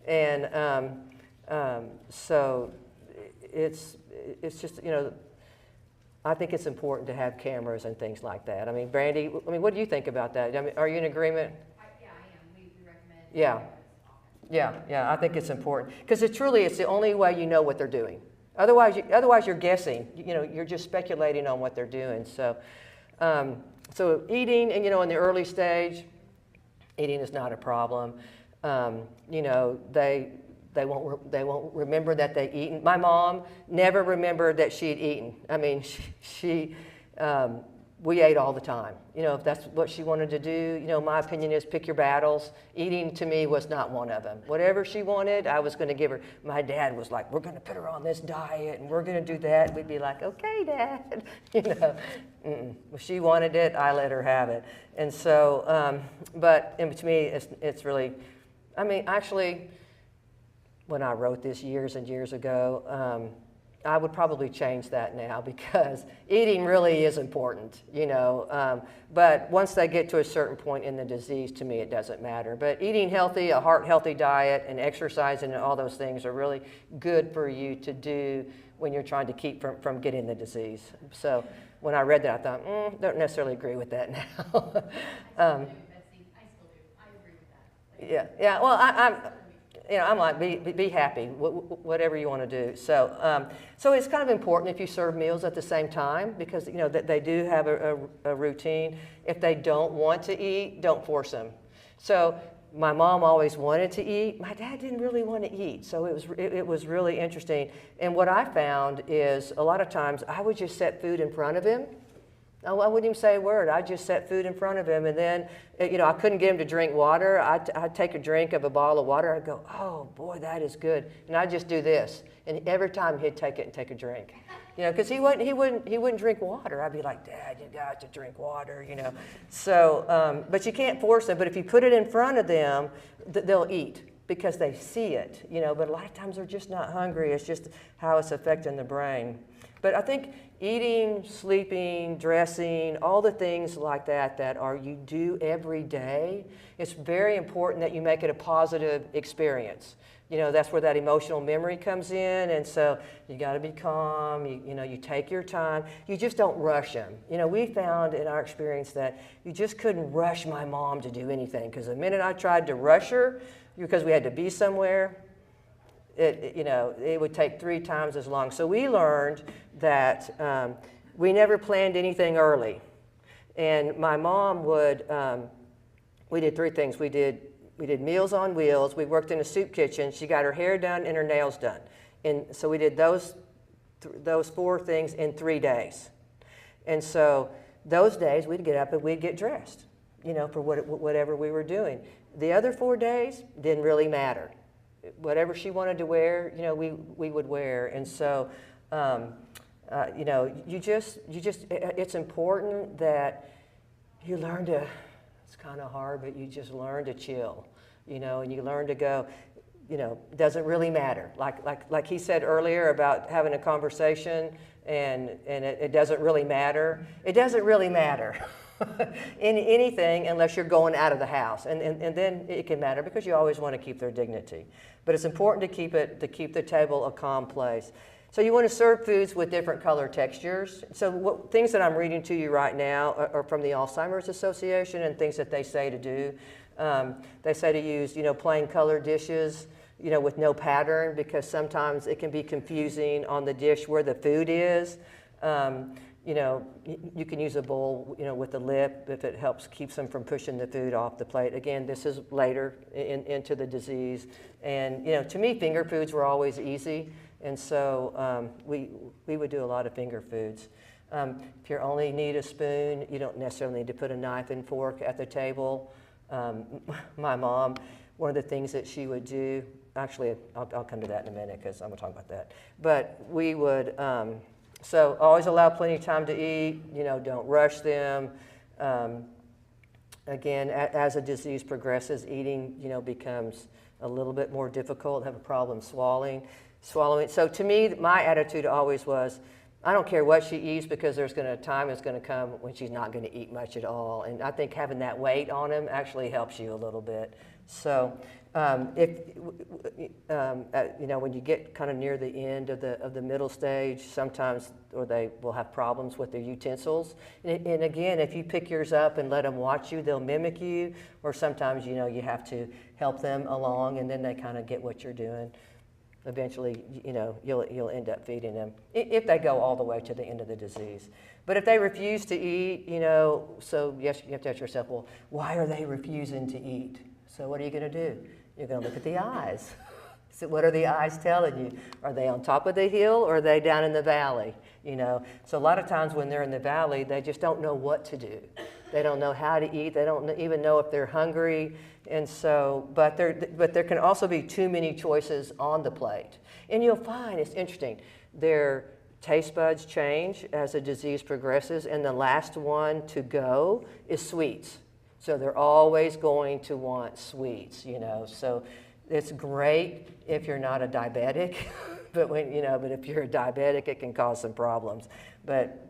And so it's just, you know, I think it's important to have cameras and things like that. I mean, Brandy, I mean, what do you think about that? I mean, are you in agreement? Yeah, I am. We recommend. Yeah, I think it's important. Because it's the only way you know what they're doing. Otherwise you're guessing. You know, you're just speculating on what they're doing. So, so eating, and you know, in the early stage, eating is not a problem. You know, they won't remember that they eaten. My mom never remembered that she'd eaten. I mean, we ate all the time. You know, if that's what she wanted to do, you know, my opinion is pick your battles. Eating to me was not one of them. Whatever she wanted, I was going to give her. My dad was like, "We're going to put her on this diet, and we're going to do that." We'd be like, "Okay, Dad." You know, if she wanted it, I let her have it. And so, but to me, it's really, I mean, actually, when I wrote this years and years ago, I would probably change that now, because eating really is important, you know. But once they get to a certain point in the disease, to me, it doesn't matter. But eating healthy, a heart-healthy diet, and exercising and all those things are really good for you to do when you're trying to keep from getting the disease. So when I read that, I thought, don't necessarily agree with that now. I still do. I agree with that. Yeah. Well, you know, I'm like, be happy, whatever you want to do. So, so it's kind of important if you serve meals at the same time, because, you know, that they do have a routine. If they don't want to eat, don't force them. So my mom always wanted to eat. My dad didn't really want to eat. So it was really interesting. And what I found is a lot of times I would just set food in front of him. I wouldn't even say a word. I'd just set food in front of him, and then, you know, I couldn't get him to drink water. I'd take a drink of a bottle of water. I'd go, "Oh boy, that is good," and I'd just do this, and every time he'd take it and take a drink, you know, because he wouldn't drink water. I'd be like, "Dad, you got to drink water," you know. So, but you can't force them. But if you put it in front of them, they'll eat because they see it, you know. But a lot of times they're just not hungry. It's just how it's affecting the brain. But I think eating, sleeping, dressing, all the things like that you do every day, it's very important that you make it a positive experience. You know, that's where that emotional memory comes in, and so you got to be calm, you take your time. You just don't rush them. You know, we found in our experience that you just couldn't rush my mom to do anything, because the minute I tried to rush her, because we had to be somewhere, it would take 3 times as long. So we learned that we never planned anything early. And my mom would, we did 3 things. We did Meals on Wheels. We worked in a soup kitchen. She got her hair done and her nails done. And so we did those 4 things in 3 days. And so those days we'd get up and we'd get dressed, you know, for whatever we were doing. The other 4 days didn't really matter. Whatever she wanted to wear, you know, we would wear. And so, you know, it's important that you learn to, it's kind of hard, but you just learn to chill, you know, and you learn to go, you know, doesn't really matter. Like he said earlier about having a conversation and it doesn't really matter. It doesn't really matter. Anything unless you're going out of the house, and then it can matter because you always want to keep their dignity. But it's important to keep the table a calm place. So you want to serve foods with different color textures. So things that I'm reading to you right now are from the Alzheimer's Association and things that they say to do. They say to use, you know, plain colored dishes, you know, with no pattern, because sometimes it can be confusing on the dish where the food is. You know, you can use a bowl, you know, with a lip if it helps keeps them from pushing the food off the plate. Again, this is later into the disease. And, you know, to me, finger foods were always easy. And so we would do a lot of finger foods. If you only need a spoon, you don't necessarily need to put a knife and fork at the table. My mom, one of the things that she would do, actually, I'll come to that in a minute because I'm going to talk about that. But we would... So always allow plenty of time to eat, you know, don't rush them. Again, as a disease progresses, eating, you know, becomes a little bit more difficult, have a problem swallowing. So to me, my attitude always was, I don't care what she eats because there's going to time is going to come when she's not going to eat much at all. And I think having that weight on him actually helps you a little bit. So you know, when you get kind of near the end of the middle stage, sometimes or they will have problems with their utensils. And again, if you pick yours up and let them watch you, they'll mimic you. Or sometimes, you know, you have to help them along, and then they kind of get what you're doing. Eventually, you know, you'll end up feeding them if they go all the way to the end of the disease. But if they refuse to eat, you know, so yes, you have to ask yourself, well, why are they refusing to eat? So what are you going to do? You're going to look at the eyes. So what are the eyes telling you? Are they on top of the hill or are they down in the valley? You know, so a lot of times when they're in the valley, they just don't know what to do. They don't know how to eat. They don't even know if they're hungry. And so, but there can also be too many choices on the plate. And you'll find, it's interesting, their taste buds change as the disease progresses, and the last one to go is sweets. So they're always going to want sweets, you know. So it's great if you're not a diabetic, but but if you're a diabetic, it can cause some problems. But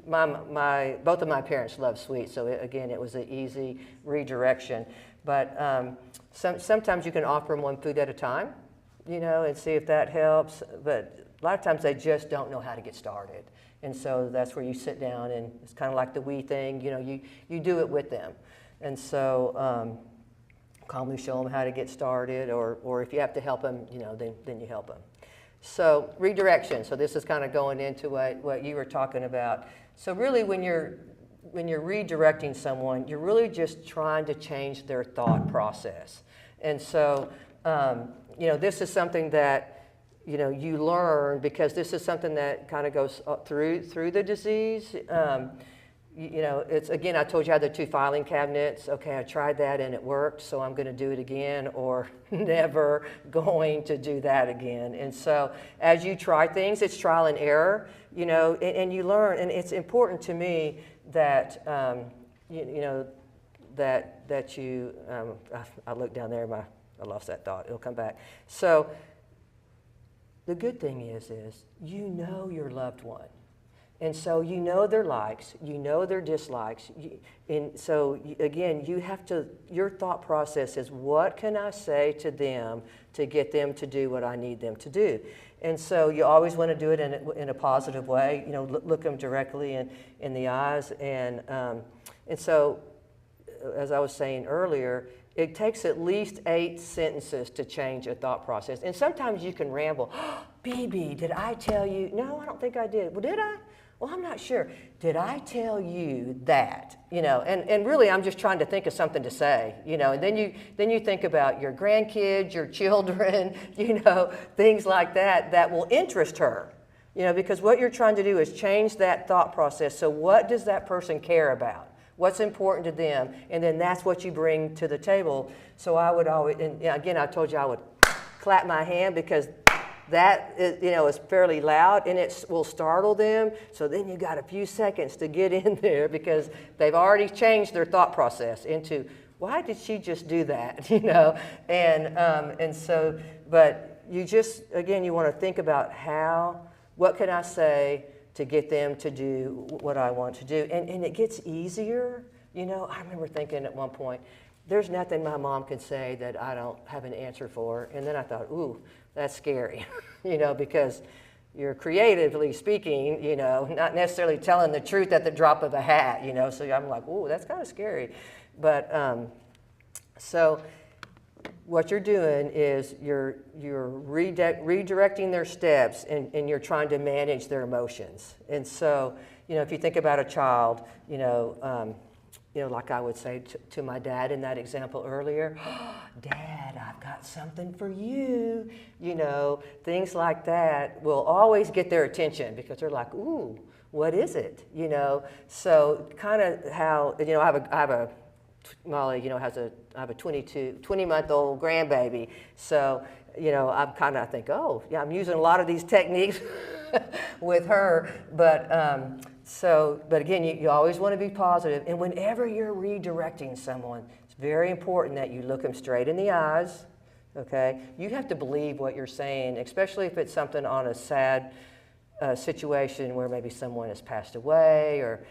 both of my parents love sweets, so again, it was an easy redirection. But sometimes you can offer them one food at a time, you know, and see if that helps. But a lot of times they just don't know how to get started. And so that's where you sit down, and it's kind of like the we thing, you know, you do it with them. And so calmly show them how to get started, or if you have to help them, you know, then you help them. So redirection, so this is kind of going into what you were talking about. So really when you're redirecting someone, you're really just trying to change their thought process. And so, you know, this is something that, you know, you learn because this is something that kind of goes through the disease. You know, it's, again, I told you I had the 2 filing cabinets. Okay, I tried that and it worked, so I'm going to do it again, or never going to do that again. And so as you try things, it's trial and error, you know, and you learn. And it's important to me that, you know, that you, I looked down there, I lost that thought. It'll come back. So the good thing is you know your loved one. And so you know their likes, you know their dislikes. And so, again, you have to, your thought process is, what can I say to them to get them to do what I need them to do? And so you always want to do it in a positive way, you know, look them directly in the eyes. And so, as I was saying earlier, it takes at least 8 sentences to change a thought process. And sometimes you can ramble, oh, BB, did I tell you? No, I don't think I did. Well, did I? Well, I'm not sure. Did I tell you that? You know, and really I'm just trying to think of something to say, you know, and then you think about your grandkids, your children, you know, things like that will interest her, you know, because what you're trying to do is change that thought process. So what does that person care about? What's important to them? And then that's what you bring to the table. So I would always, and again, I told you I would clap my hand because that is, you know, is fairly loud and it will startle them. So then you got a few seconds to get in there because they've already changed their thought process into, why did she just do that? You know, and so, but you just, again, you want to think about what can I say to get them to do what I want to do. And it gets easier. You know, I remember thinking at one point, there's nothing my mom can say that I don't have an answer for. And then I thought, ooh, that's scary, you know, because you're creatively speaking, you know, not necessarily telling the truth at the drop of a hat, you know. So I'm like, ooh, that's kind of scary. But so what you're doing is you're redirecting their steps and you're trying to manage their emotions. And so, you know, if you think about a child, you know, like I would say to my dad in that example earlier, oh, Dad, I've got something for you. You know, things like that will always get their attention because they're like, ooh, what is it? You know, so kind of how, you know, I have a Molly, you know, I have a 20-month-old grandbaby. So, you know, I think, oh, yeah, I'm using a lot of these techniques with her. But but again, you always want to be positive. And whenever you're redirecting someone, it's very important that you look them straight in the eyes, okay? You have to believe what you're saying, especially if it's something on a sad situation where maybe someone has passed away or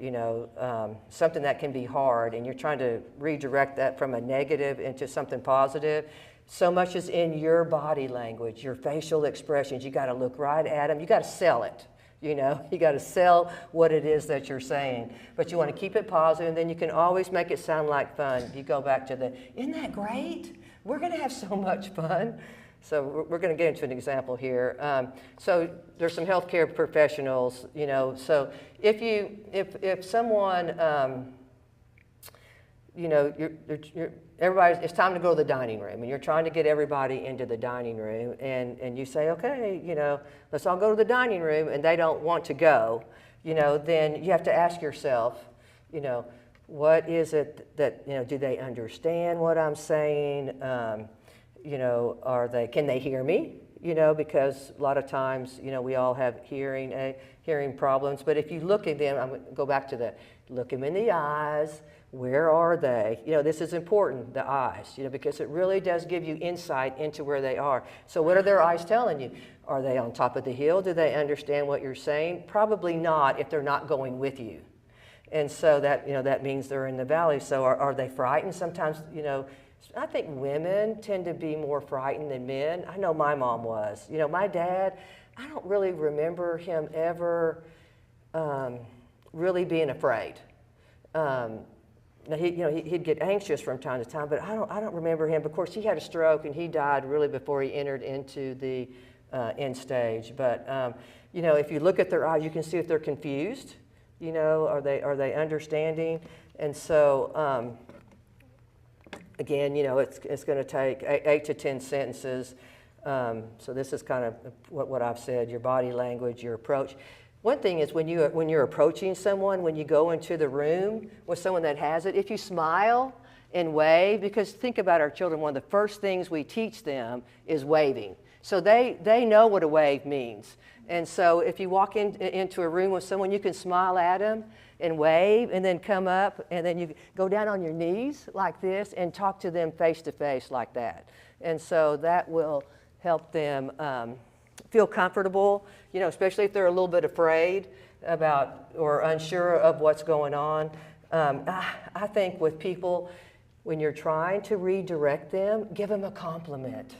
you know, something that can be hard, and you're trying to redirect that from a negative into something positive. So much is in your body language, your facial expressions. You got to look right at them. You got to sell it. You know, you got to sell what it is that you're saying, but you want to keep it positive, and then you can always make it sound like fun. You go back to isn't that great? We're going to have so much fun. So we're going to get into an example here. So there's some healthcare professionals, you know. So if someone, you know, it's time to go to the dining room, and you're trying to get everybody into the dining room, and you say, okay, you know, let's all go to the dining room, and they don't want to go, you know, then you have to ask yourself, you know, what is it that, you know, do they understand what I'm saying? You know, can they hear me? You know, because a lot of times, you know, we all have hearing problems, but if you look at them, I'm going to go back to look them in the eyes. Where are they? You know, this is important, the eyes, you know, because it really does give you insight into where they are. So what are their eyes telling you? Are they on top of the hill? Do they understand what you're saying? Probably not if they're not going with you. And so that, you know, that means they're in the valley. So are they frightened? Sometimes, you know, I think women tend to be more frightened than men. I know my mom was. You know, my dad, I don't really remember him ever really being afraid. Now he'd get anxious from time to time, but I don't remember him. Of course, he had a stroke and he died really before he entered into the end stage. But you know, if you look at their eyes, you can see if they're confused. You know, are they understanding? And so again, you know, it's going to take 8 to 10 sentences. So this is kind of what I've said: your body language, your approach. One thing is when you're approaching someone, when you go into the room with someone that has it, if you smile and wave, because think about our children, one of the first things we teach them is waving. So they know what a wave means. And so if you walk into a room with someone, you can smile at them and wave, and then come up, and then you go down on your knees like this and talk to them face to face like that. And so that will help them feel comfortable, you know, especially if they're a little bit afraid about or unsure of what's going on. I think with people, when you're trying to redirect them, give them a compliment.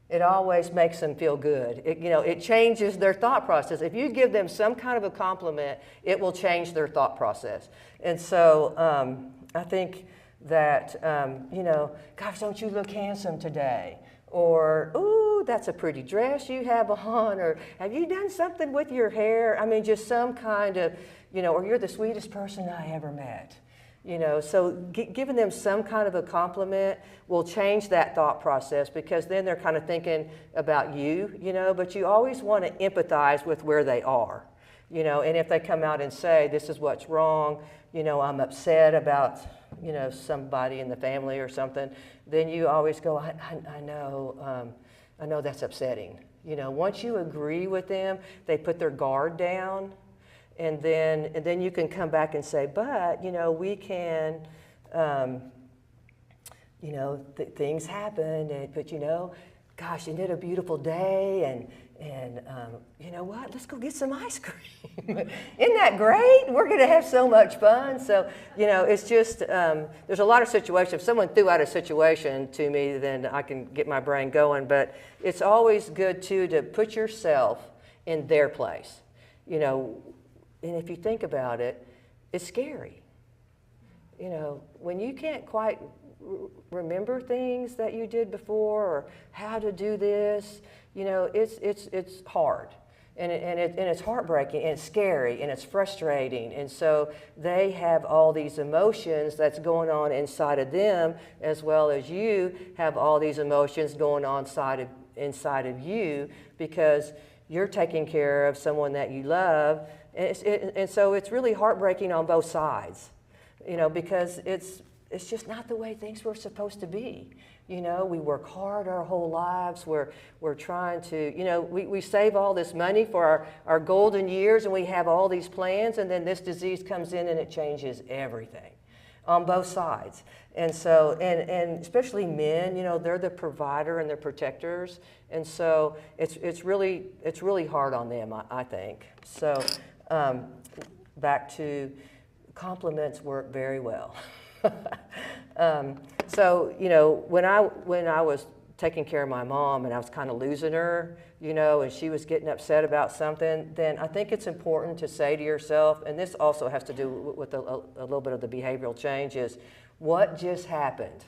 It always makes them feel good. It changes their thought process. If you give them some kind of a compliment, it will change their thought process. And so I think that, gosh, don't you look handsome today? Or, ooh, that's a pretty dress you have on. Or, have you done something with your hair? I mean, just some kind of, or you're the sweetest person I ever met. So giving them some kind of a compliment will change that thought process, because then they're kind of thinking about you, but you always want to empathize with where they are, and if they come out and say, this is what's wrong, I'm upset about, somebody in the family or something, then you always go, I know that's upsetting. Once you agree with them, they put their guard down. And then you can come back and say, but, we can, things happen, but, gosh, isn't it a beautiful day? And you know what, let's go get some ice cream. Isn't that great? We're going to have so much fun. So, it's just, there's a lot of situations. If someone threw out a situation to me, then I can get my brain going. But it's always good, too, to put yourself in their place, And if you think about it, it's scary. When you can't quite remember things that you did before or how to do this, it's hard. And it's heartbreaking, and it's scary, and it's frustrating. And so they have all these emotions that's going on inside of them, as well as you have all these emotions going on inside of you, because you're taking care of someone that you love. And so it's really heartbreaking on both sides, because it's just not the way things were supposed to be. We work hard our whole lives. We're trying to, we save all this money for our golden years, and we have all these plans, and then this disease comes in and it changes everything on both sides. And so, and especially men, they're the provider and the protectors. And so it's really hard on them, I think. So, back to compliments work very well. So, when I was taking care of my mom and I was kind of losing her, and she was getting upset about something, then I think it's important to say to yourself, and this also has to do with a little bit of the behavioral change, is what just happened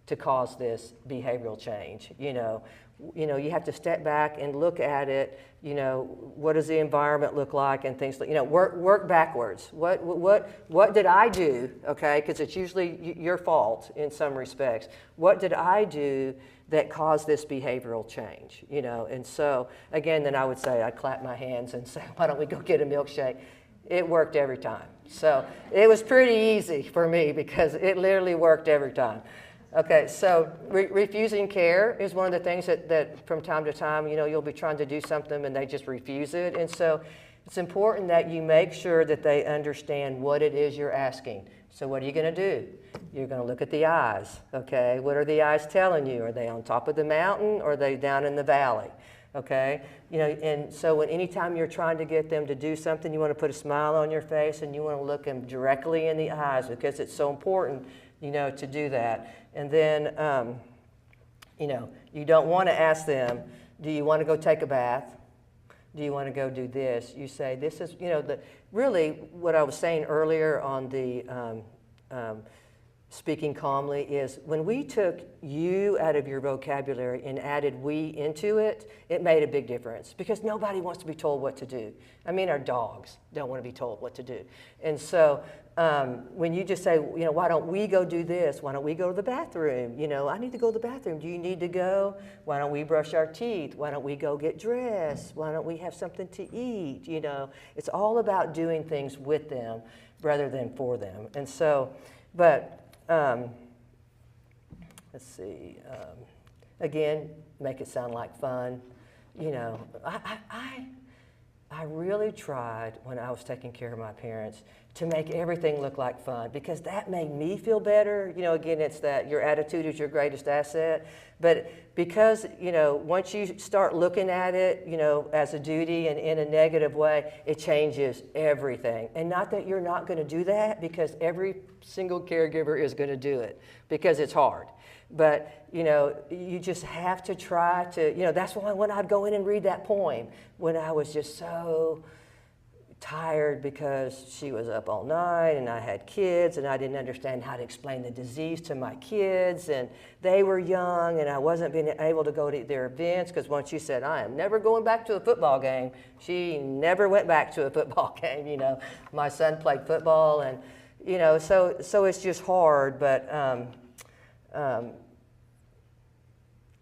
to cause this behavioral change? You have to step back and look at it. What does the environment look like, and things like, work backwards. What did I do? Okay, because it's usually your fault in some respects. What did I do that caused this behavioral change? And so again, then I would say, I'd clap my hands and say, why don't we go get a milkshake? It worked every time. So it was pretty easy for me, because it literally worked every time. Okay, so refusing care is one of the things that from time to time, you'll be trying to do something and they just refuse it. And so it's important that you make sure that they understand what it is you're asking. So what are you going to do? You're going to look at the eyes, okay? What are the eyes telling you? Are they on top of the mountain, or are they down in the valley? Okay, and so anytime you're trying to get them to do something, you want to put a smile on your face, and you want to look them directly in the eyes, because it's so important, to do that. And then, you don't want to ask them, do you want to go take a bath? Do you want to go do this? You say, this is, really what I was saying earlier on the speaking calmly is, when we took you out of your vocabulary and added we into it, it made a big difference, because nobody wants to be told what to do. I mean, our dogs don't want to be told what to do. And so when you just say, why don't we go do this? Why don't we go to the bathroom? I need to go to the bathroom. Do you need to go? Why don't we brush our teeth? Why don't we go get dressed? Why don't we have something to eat? It's all about doing things with them rather than for them. And so, but let's see, again, make it sound like fun. I really tried, when I was taking care of my parents, to make everything look like fun, because that made me feel better. Again, it's that your attitude is your greatest asset. But because, you know, once you start looking at it, you know, as a duty and in a negative way, it changes everything. And not that you're not going to do that, because every single caregiver is going to do it, because it's hard. But, you know, you just have to try to, you know, that's why when I'd go in and read that poem, when I was just so tired because she was up all night and I had kids and I didn't understand how to explain the disease to my kids, and they were young and I wasn't being able to go to their events, because once she said, I am never going back to a football game, she never went back to a football game. You know, my son played football, and, you know, so it's just hard, but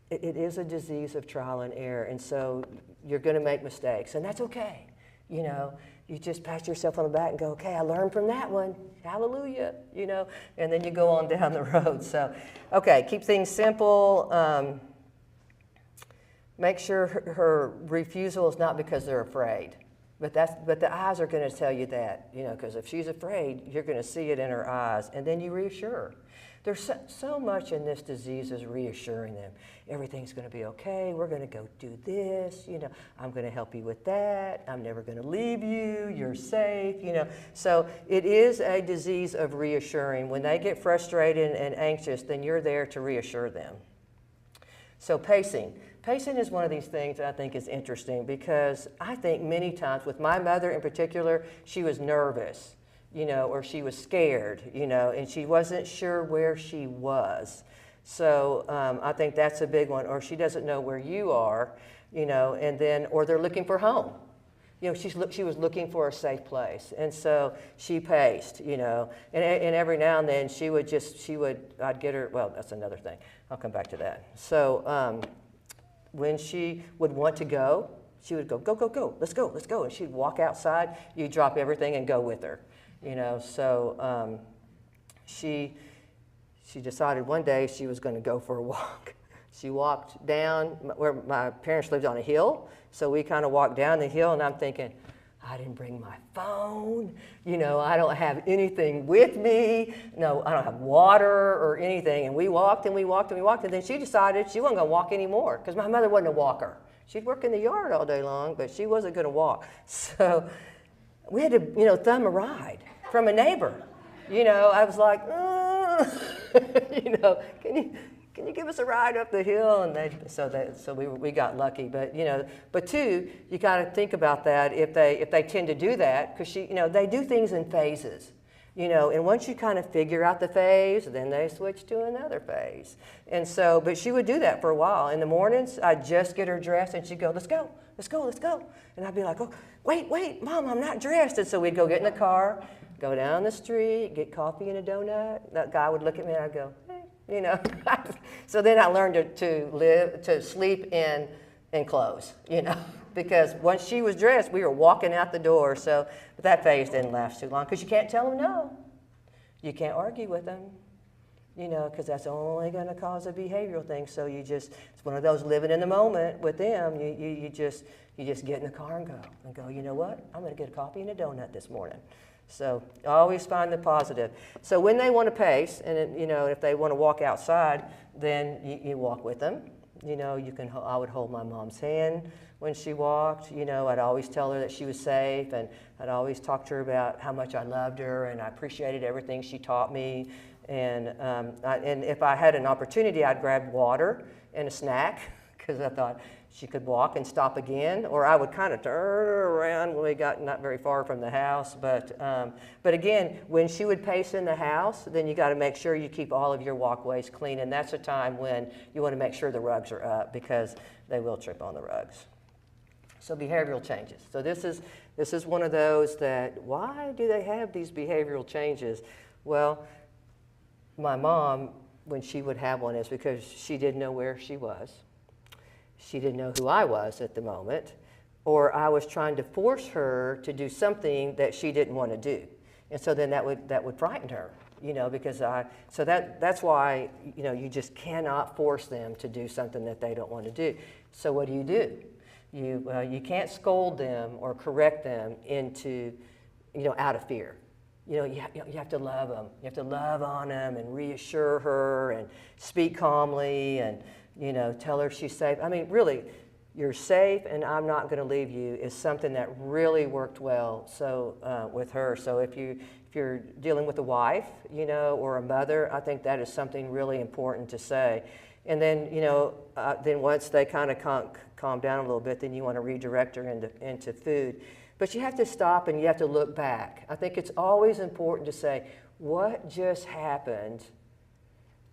it is a disease of trial and error, and so you're going to make mistakes, and that's okay. You know, you just pat yourself on the back and go, okay, I learned from that one. Hallelujah, you know, and then you go on down the road. So, okay, keep things simple. Make sure her refusal is not because they're afraid. But the eyes are going to tell you that, you know, because if she's afraid, you're going to see it in her eyes, and then you reassure her. There's so much in this disease is reassuring them. Everything's going to be okay. We're going to go do this. You know, I'm going to help you with that. I'm never going to leave you. You're safe. You know, so it is a disease of reassuring. When they get frustrated and anxious, then you're there to reassure them. So pacing. Pacing is one of these things that I think is interesting, because I think many times, with my mother in particular, she was nervous, you know, or she was scared, you know, and she wasn't sure where she was. So I think that's a big one. Or she doesn't know where you are, you know, and then, or they're looking for home. You know, she was looking for a safe place, and so she paced, you know, and every now and then I'd get her, well, that's another thing. I'll come back to that. So when she would want to go, she would go, go, go, go, let's go, let's go. And she'd walk outside, you drop everything and go with her, you know. So she decided one day she was going to go for a walk. She walked down where my parents lived on a hill, so we kind of walked down the hill, and I'm thinking, I didn't bring my phone, you know, I don't have anything with me, no, I don't have water or anything, and we walked and we walked and we walked, and then she decided she wasn't going to walk anymore, because my mother wasn't a walker. She'd work in the yard all day long, but she wasn't going to walk. So we had to, you know, thumb a ride from a neighbor. You know, I was like, you know, can you give us a ride up the hill? And so we got lucky. But, you know, but too, you got to think about that if they tend to do that, because you know, they do things in phases. You know, and once you kind of figure out the phase, then they switch to another phase. And so, but she would do that for a while. In the mornings, I'd just get her dressed, and she'd go, let's go, let's go, let's go. And I'd be like, oh, wait, Mom, I'm not dressed. And so we'd go get in the car, go down the street, get coffee and a donut. That guy would look at me, and I'd go, hey, you know. So then I learned to sleep in clothes, you know. Because once she was dressed, we were walking out the door. So but that phase didn't last too long, because you can't tell them no. You can't argue with them, you know, because that's only going to cause a behavioral thing. So it's one of those living in the moment with them. You just get in the car and go, you know what? I'm going to get a coffee and a donut this morning. So always find the positive. So when they want to pace, and you know, if they want to walk outside, then you walk with them. You know, I would hold my mom's hand when she walked. You know, I'd always tell her that she was safe, and I'd always talk to her about how much I loved her and I appreciated everything she taught me. And if I had an opportunity, I'd grab water and a snack, because I thought she could walk and stop again, or I would kind of turn her around when we got not very far from the house. But again, when she would pace in the house, then you got to make sure you keep all of your walkways clean, and that's a time when you want to make sure the rugs are up, because they will trip on the rugs. So behavioral changes. So this is one of those that, why do they have these behavioral changes? Well, my mom, when she would have one, is because she didn't know where she was. She didn't know who I was at the moment, or I was trying to force her to do something that she didn't want to do. And so then that would frighten her, you know, because that's why, you know, you just cannot force them to do something that they don't want to do. So what do? You can't scold them or correct them into, you know, out of fear. You know, you have to love them. You have to love on them and reassure her and speak calmly and You know, tell her she's safe. I mean, really, you're safe and I'm not going to leave you is something that really worked well with her. So if you're dealing with a wife, you know, or a mother, I think that is something really important to say. And then, you know, then once they kind of calm down a little bit, then you want to redirect her into food. But you have to stop and you have to look back. I think it's always important to say, what just happened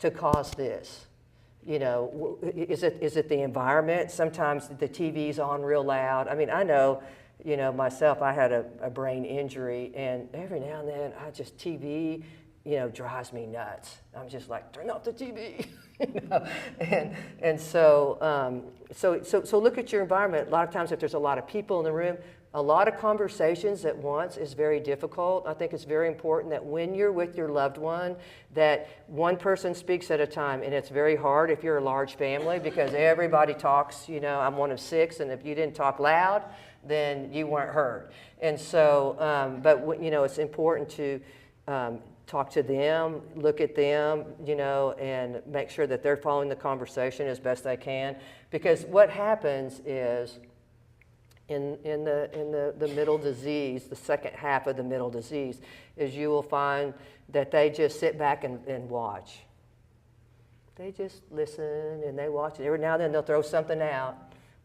to cause this? You know, is it the environment? Sometimes the TV's on real loud. I mean, I know, you know, myself, I had a brain injury, and every now and then, TV, you know, drives me nuts. I'm just like, turn off the TV, you know? And so look at your environment. A lot of times, if there's a lot of people in the room, a lot of conversations at once is very difficult. I think it's very important that when you're with your loved one, that one person speaks at a time. And it's very hard if you're a large family because everybody talks. You know, I'm one of 6, and if you didn't talk loud, then you weren't heard. And so, but you know, it's important to talk to them, look at them, you know, and make sure that they're following the conversation as best they can. Because what happens is, in the middle disease, the second half of the middle disease, is you will find that they just sit back and watch. They just listen and they watch. And every now and then they'll throw something out,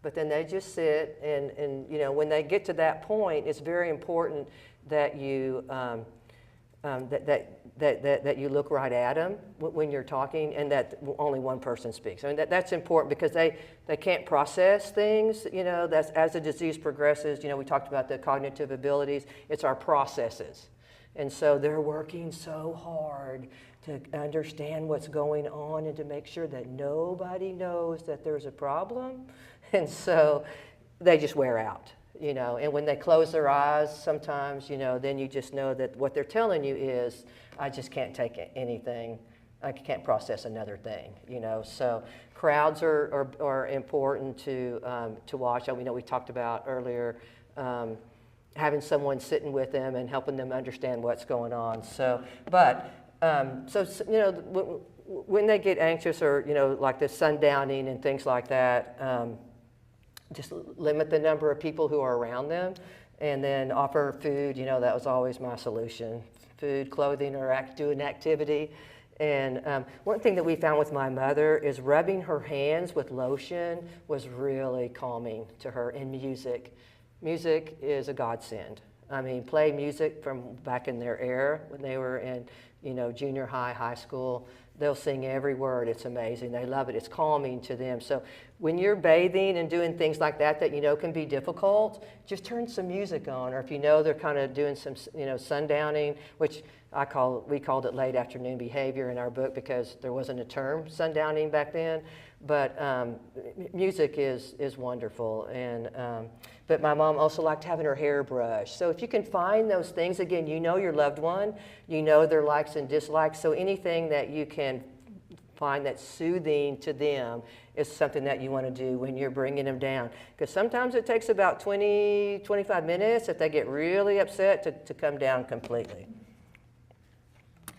but then they just sit and you know, when they get to that point, it's very important that you that you look right at them when you're talking, and that only one person speaks. I mean, that's important because they can't process things, you know. That's as the disease progresses. You know, we talked about the cognitive abilities. It's our processes. And so they're working so hard to understand what's going on and to make sure that nobody knows that there's a problem. And so they just wear out. You know, and when they close their eyes sometimes, you know, then you just know that what they're telling you is, I just can't take anything. I can't process another thing, you know. So crowds are important to watch. We know we talked about earlier having someone sitting with them and helping them understand what's going on. So, but, you know, when they get anxious or, you know, like the sundowning and things like that, just limit the number of people who are around them, and then offer food. You know, that was always my solution. Food, clothing, or do an activity. And one thing that we found with my mother is rubbing her hands with lotion was really calming to her, and music. Music is a godsend. I mean, play music from back in their era when they were in, you know, junior high, high school. They'll sing every word. It's amazing. They love it. It's calming to them. So when you're bathing and doing things like that you know can be difficult, just turn some music on. Or if you know they're kind of doing some, you know, sundowning, which we called it late afternoon behavior in our book because there wasn't a term sundowning back then. But music is wonderful. And but my mom also liked having her hair brushed. So if you can find those things, again, you know your loved one, you know their likes and dislikes. So anything that you can find that's soothing to them is something that you want to do when you're bringing them down. Because sometimes it takes about 20, 25 minutes if they get really upset to come down completely.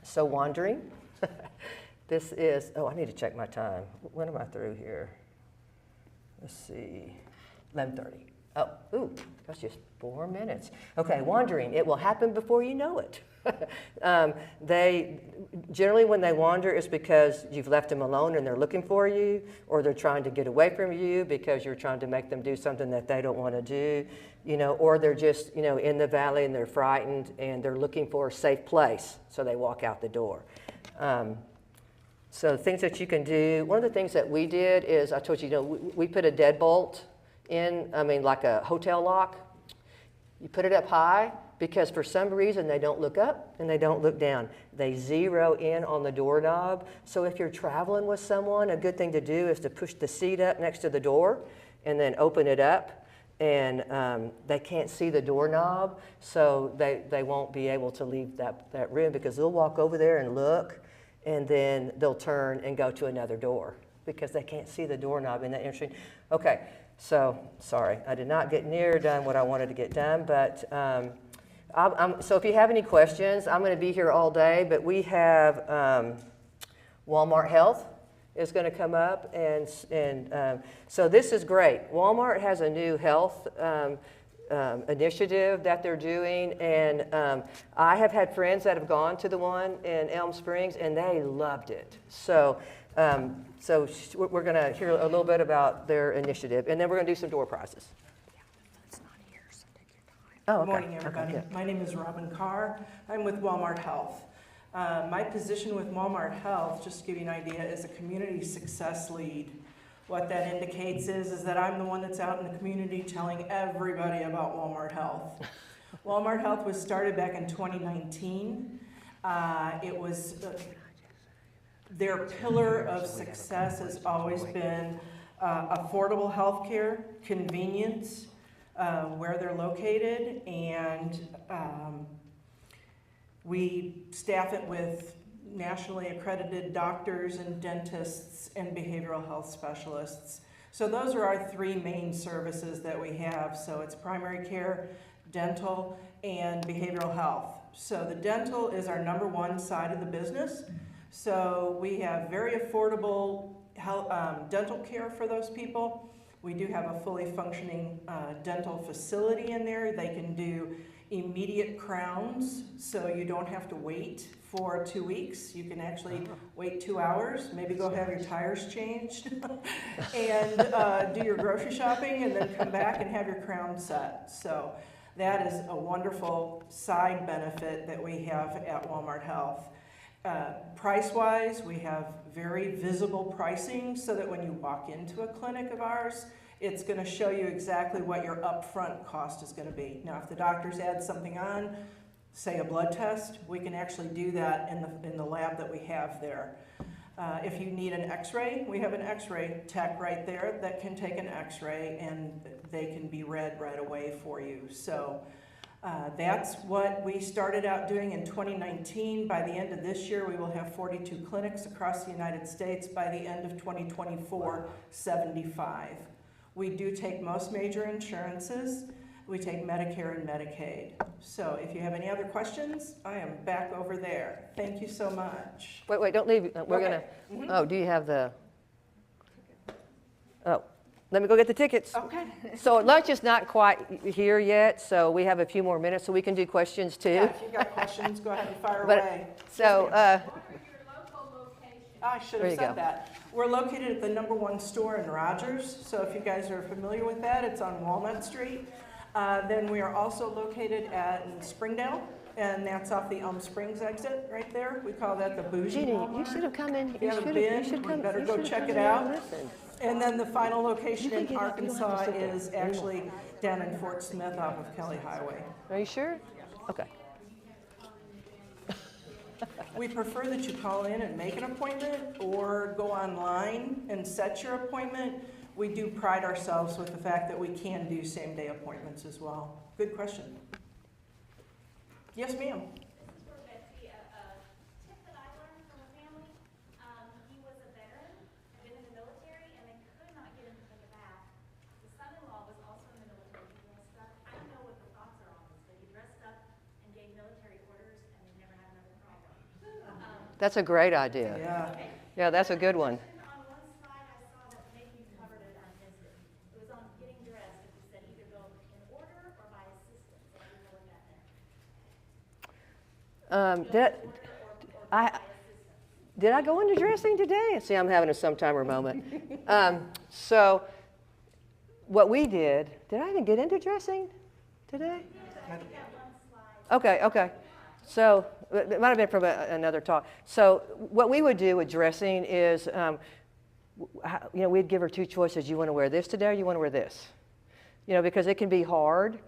So wandering. This is, I need to check my time. When am I through here? Let's see, 11:30. Oh, ooh, that's just 4 minutes. Okay, wandering, it will happen before you know it. They generally, when they wander, it's because you've left them alone and they're looking for you, or they're trying to get away from you because you're trying to make them do something that they don't want to do, you know, or they're just, you know, in the valley and they're frightened and they're looking for a safe place, so they walk out the door. So things that you can do, one of the things that we did is, I told you, you know, we put a deadbolt in, like a hotel lock. You put it up high because for some reason they don't look up and they don't look down. They zero in on the doorknob. So if you're traveling with someone, a good thing to do is to push the seat up next to the door and then open it up. And they can't see the doorknob, so they won't be able to leave that room because they'll walk over there and look, and then they'll turn and go to another door because they can't see the doorknob in that entry. Okay, so sorry, I did not get near done what I wanted to get done, but so if you have any questions, I'm going to be here all day, but we have Walmart Health is going to come up, and so this is great. Walmart has a new health initiative that they're doing, and I have had friends that have gone to the one in Elm Springs, and they loved it. So, we're going to hear a little bit about their initiative, and then we're going to do some door prizes. Oh, okay. Good morning, everybody. Okay, my name is Robin Carr. I'm with Walmart Health. My position with Walmart Health, just to give you an idea, is a community success lead. What that indicates is that I'm the one that's out in the community telling everybody about Walmart Health. Walmart Health was started back in 2019. It was their pillar of success has always been affordable health care, convenience, where they're located, and we staff it with nationally accredited doctors and dentists and behavioral health specialists. So those are our three main services that we have. So it's primary care, dental, and behavioral health. So the dental is our #1 side of the business. So we have very affordable health, dental care for those people. We do have a fully functioning dental facility in there. They can do immediate crowns, so you don't have to wait for 2 weeks. You can actually wait 2 hours, maybe go have your tires changed, and do your grocery shopping, and then come back and have your crown set. So that is a wonderful side benefit that we have at Walmart Health. Price-wise, we have very visible pricing so that when you walk into a clinic of ours, it's going to show you exactly what your upfront cost is going to be. Now, if the doctors add something on, say a blood test, we can actually do that in the lab that we have there. If you need an x-ray, we have an x-ray tech right there that can take an x-ray and they can be read right away for you. So that's what we started out doing in 2019. By the end of this year, we will have 42 clinics across the United States. By the end of 2024, 75. We do take most major insurances. We take Medicare and Medicaid. So if you have any other questions, I am back over there. Thank you so much. Wait, don't leave. We're Okay. gonna. Oh, do you have the? Oh, let me go get the tickets. Okay. So lunch is not quite here yet, so we have a few more minutes, so we can do questions too. Yeah, if you've got questions, go ahead and fire But, away. so. I should There have you said go. that. We're located at the #1 store in Rogers, so if you guys are familiar with that, it's on Walnut Street. Then we are also located in Springdale, and that's off the Elm Springs exit right there. We call that the bougie Jeannie, Walmart. you should have come in. If you haven't been, you better go check it out. And then the final location in Arkansas is actually down in Fort Smith off of Kelly Highway. Are you sure? Okay. We prefer that you call in and make an appointment or go online and set your appointment. We do pride ourselves with the fact that we can do same-day appointments as well. Good question. Yes, ma'am. This is for Betsy. A tip that I learned from a family, he was a veteran, had been in the military, and they could not get him to take a bath. The son-in-law was also in the military. He dressed up. I don't know what the thoughts are on this, but he dressed up and gave military orders, and they never had another problem. That's a great idea. Yeah. Yeah, that's a good one. On one slide, I saw that maybe you covered it, I missed it. It was on getting dressed. It said either go in order or by assistance. I didn't know what that meant. Did I go into dressing today? See, I'm having a sometime moment. So what we did I even get into dressing today? Okay. So it might have been from another talk. So what we would do with dressing is, we'd give her two choices. You want to wear this today or you want to wear this? Because it can be hard,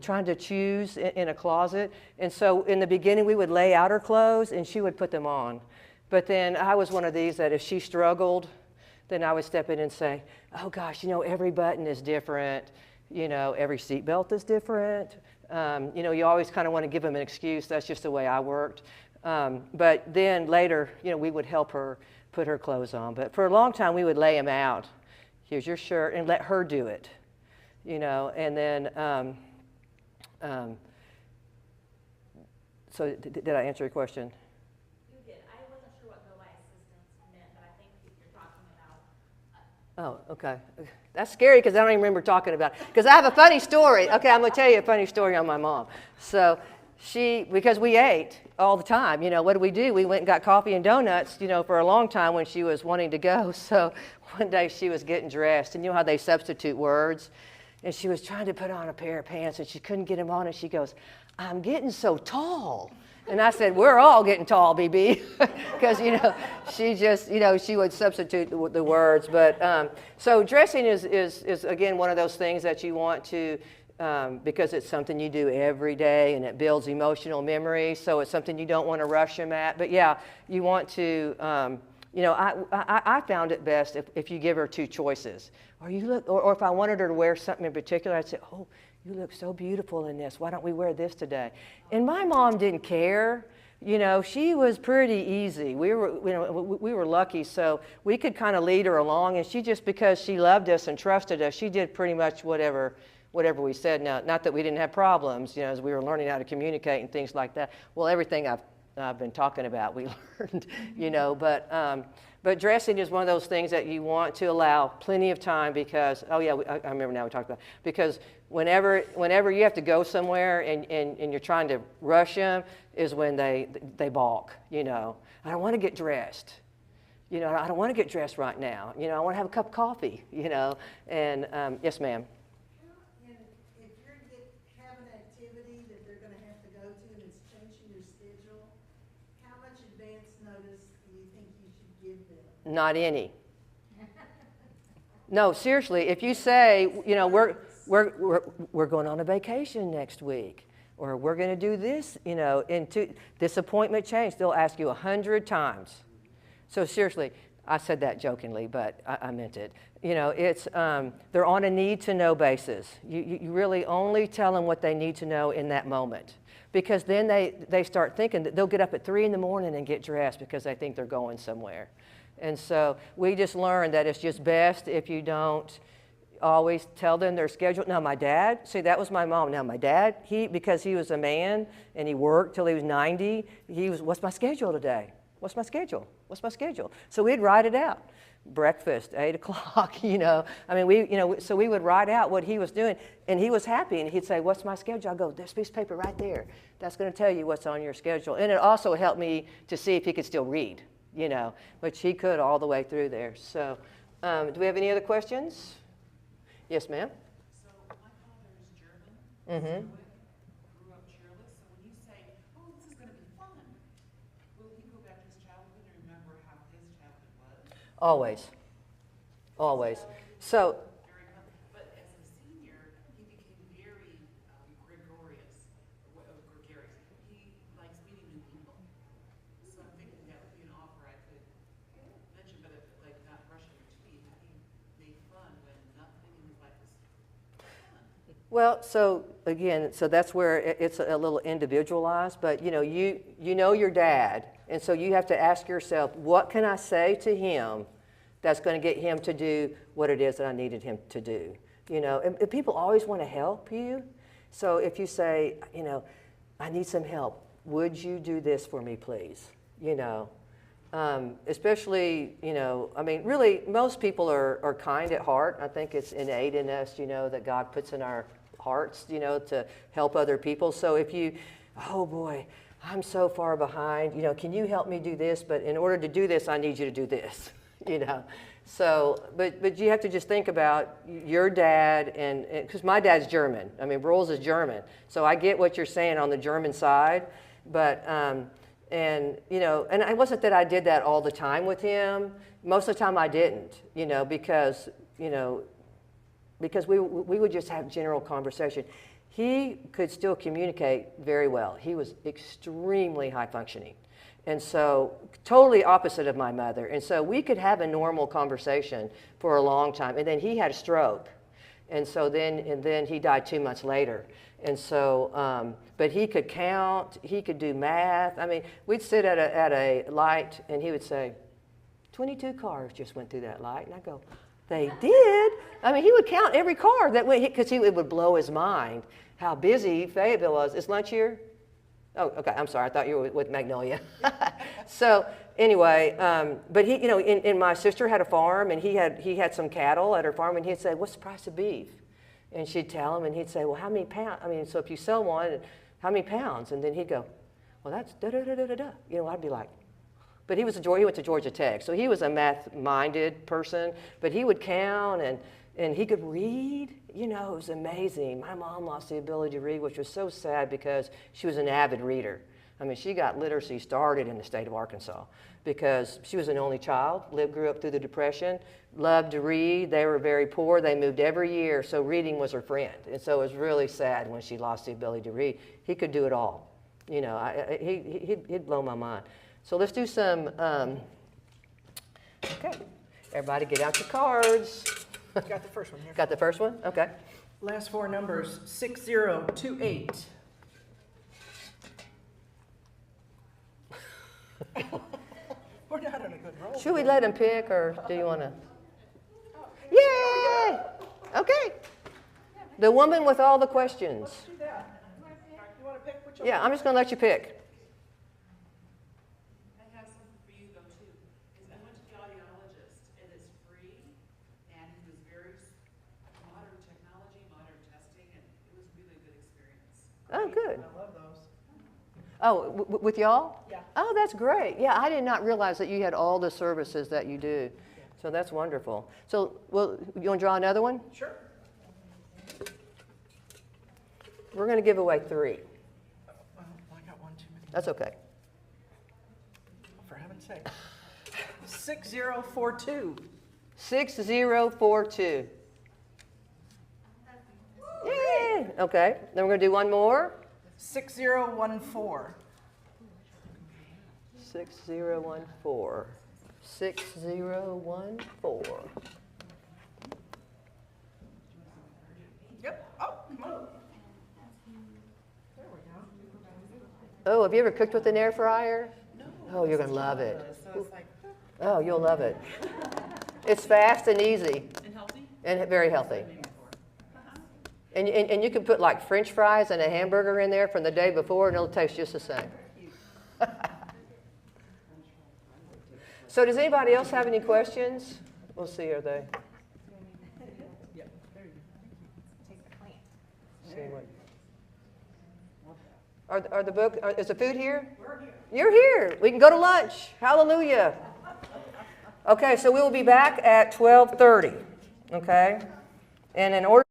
trying to choose in a closet. And so in the beginning, we would lay out her clothes and she would put them on. But then I was one of these that if she struggled, then I would step in and say, oh gosh, every button is different. Every seatbelt is different. You always kind of want to give them an excuse. That's just the way I worked. But then later, we would help her put her clothes on. But for a long time, we would lay them out. Here's your shirt, and let her do it. And then, so did I answer your question? You did. I wasn't sure what go by assistance meant, but I think Oh, okay. That's scary because I don't even remember talking about it. Because I have a funny story. Okay, I'm going to tell you a funny story on my mom. So because we ate all the time, what do? We went and got coffee and donuts, for a long time when she was wanting to go. So one day she was getting dressed, and you know how they substitute words? And she was trying to put on a pair of pants, and she couldn't get them on, and she goes, "I'm getting so tall." And I said, "We're all getting tall, BB," because, she just, she would substitute the words. But so dressing is, again, one of those things that you want to, because it's something you do every day and it builds emotional memory. So it's something you don't want to rush them at. But yeah, you want to, I found it best if you give her two choices. Or if I wanted her to wear something in particular, I'd say, "Oh, you look so beautiful in this. Why don't we wear this today?" And my mom didn't care. She was pretty easy. We were lucky, so we could kind of lead her along. And she just, because she loved us and trusted us, she did pretty much whatever we said. Now, not that we didn't have problems, as we were learning how to communicate and things like that. Well, everything I've been talking about, we learned, But dressing is one of those things that you want to allow plenty of time because, I remember now we talked about it, because whenever you have to go somewhere and you're trying to rush them is when they balk, I don't want to get dressed. I don't want to get dressed right now. I want to have a cup of coffee, and yes, ma'am. And if you're have an activity that they're going to have to go to and it's changing your schedule, how much advance notice do you think you should give them? Not any. No, seriously, if you say, we're going on a vacation next week, or we're going to do this, this appointment change, they'll ask you 100 times. So seriously, I said that jokingly, but I meant it. It's they're on a need-to-know basis. You really only tell them what they need to know in that moment, because then they start thinking that they'll get up at 3 in the morning and get dressed because they think they're going somewhere. And so we just learned that it's just best if you don't always tell them their schedule. Now my dad, see, that was my mom. Now my dad, because he was a man and he worked till he was 90, what's my schedule today? What's my schedule? What's my schedule? So we'd write it out. Breakfast, 8 o'clock, so we would write out what he was doing, and he was happy, and he'd say, "What's my schedule?" I go, "There's a piece of paper right there. That's going to tell you what's on your schedule." And it also helped me to see if he could still read, which he could all the way through there. So do we have any other questions? Yes, ma'am. So my father is German. Mm-hmm. Grew up cheerless. So when you say, "Oh, this is going to be fun," will he go back to his childhood and remember how his childhood was? Always. So. But as a senior, he became very gregarious. He likes meeting new people. So I'm thinking that would be an offer I could mention, but not brushing your teeth. He made fun when nothing in his life was fun. Well, so again, that's where it's a little individualized, but you know your dad, and so you have to ask yourself, what can I say to him that's going to get him to do what it is that I needed him to do? And people always want to help you. So if you say, "I need some help, would you do this for me, please?" Especially, really, most people are kind at heart. I think it's innate in us, that God puts in our hearts, to help other people. So if you, "Oh boy, I'm so far behind, can you help me do this? But in order to do this, I need you to do this," So, but you have to just think about your dad, and because my dad's German. Bruls is German. So I get what you're saying on the German side, but, and it wasn't that I did that all the time with him. Most of the time I didn't, because we would just have general conversation. He could still communicate very well. He was extremely high functioning. And so totally opposite of my mother. And so we could have a normal conversation for a long time. And then he had a stroke. And so then he died 2 months later. And so, but he could count, he could do math. We'd sit at a light and he would say, 22 cars just went through that light. And I go, "They did?" He would count every car that went, because it would blow his mind how busy Fayetteville was. Is lunch here? Oh, okay, I'm sorry, I thought you were with Magnolia. So, anyway, but he, you know, and my sister had a farm, and he had some cattle at her farm, and he'd say, what's the price of beef? And she'd tell him, and he'd say, well, how many pounds? I mean, so if you sell one, how many pounds? And then he'd go, well, that's da-da-da-da-da-da. You know, I'd be like, but he went to Georgia Tech, so he was a math-minded person, but he would count, and he could read. You know, it was amazing. My mom lost the ability to read, which was so sad because she was an avid reader. I mean, she got literacy started in the state of Arkansas because she was an only child, grew up through the Depression, loved to read. They were very poor. They moved every year, so reading was her friend. And so it was really sad when she lost the ability to read. He could do it all. You know, he'd blow my mind. So let's do some, okay. Everybody get out your cards. Got the first one here. Got the first one? Okay. Last four numbers, 6028. We're not on a good roll. Should we let him pick, or do you want to? Yay! Okay. The woman with all the questions. Let's do that. You want to pick which one? Yeah, I'm just going to let you pick. I have something for you though too, is I went to the audiologist and it's free and he was very modern technology, modern testing, and it was really a good experience. Oh, good. I love those. Oh, with y'all? Yeah. Oh, that's great. Yeah, I did not realize that you had all the services that you do. So that's wonderful. So, well, you want to draw another one? Sure. We're going to give away 3. Well, I got one too many. That's okay. For heaven's sake. 6042. 6042. Yay! Okay, then we're going to do one more. 6014. 6014. 6014. Yep. Oh, come on. There we go. Oh, have you ever cooked with an air fryer? No. Oh, you're going to love it. So it's like, Oh, you'll love it. It's fast and easy. And healthy? And very healthy. And you can put like French fries and a hamburger in there from the day before, and it'll taste just the same. So does anybody else have any questions? We'll see, are they? See what? Are the book, is the food here? We're here. You're here. We can go to lunch. Hallelujah. Okay, so we will be back at 12:30. Okay? And in order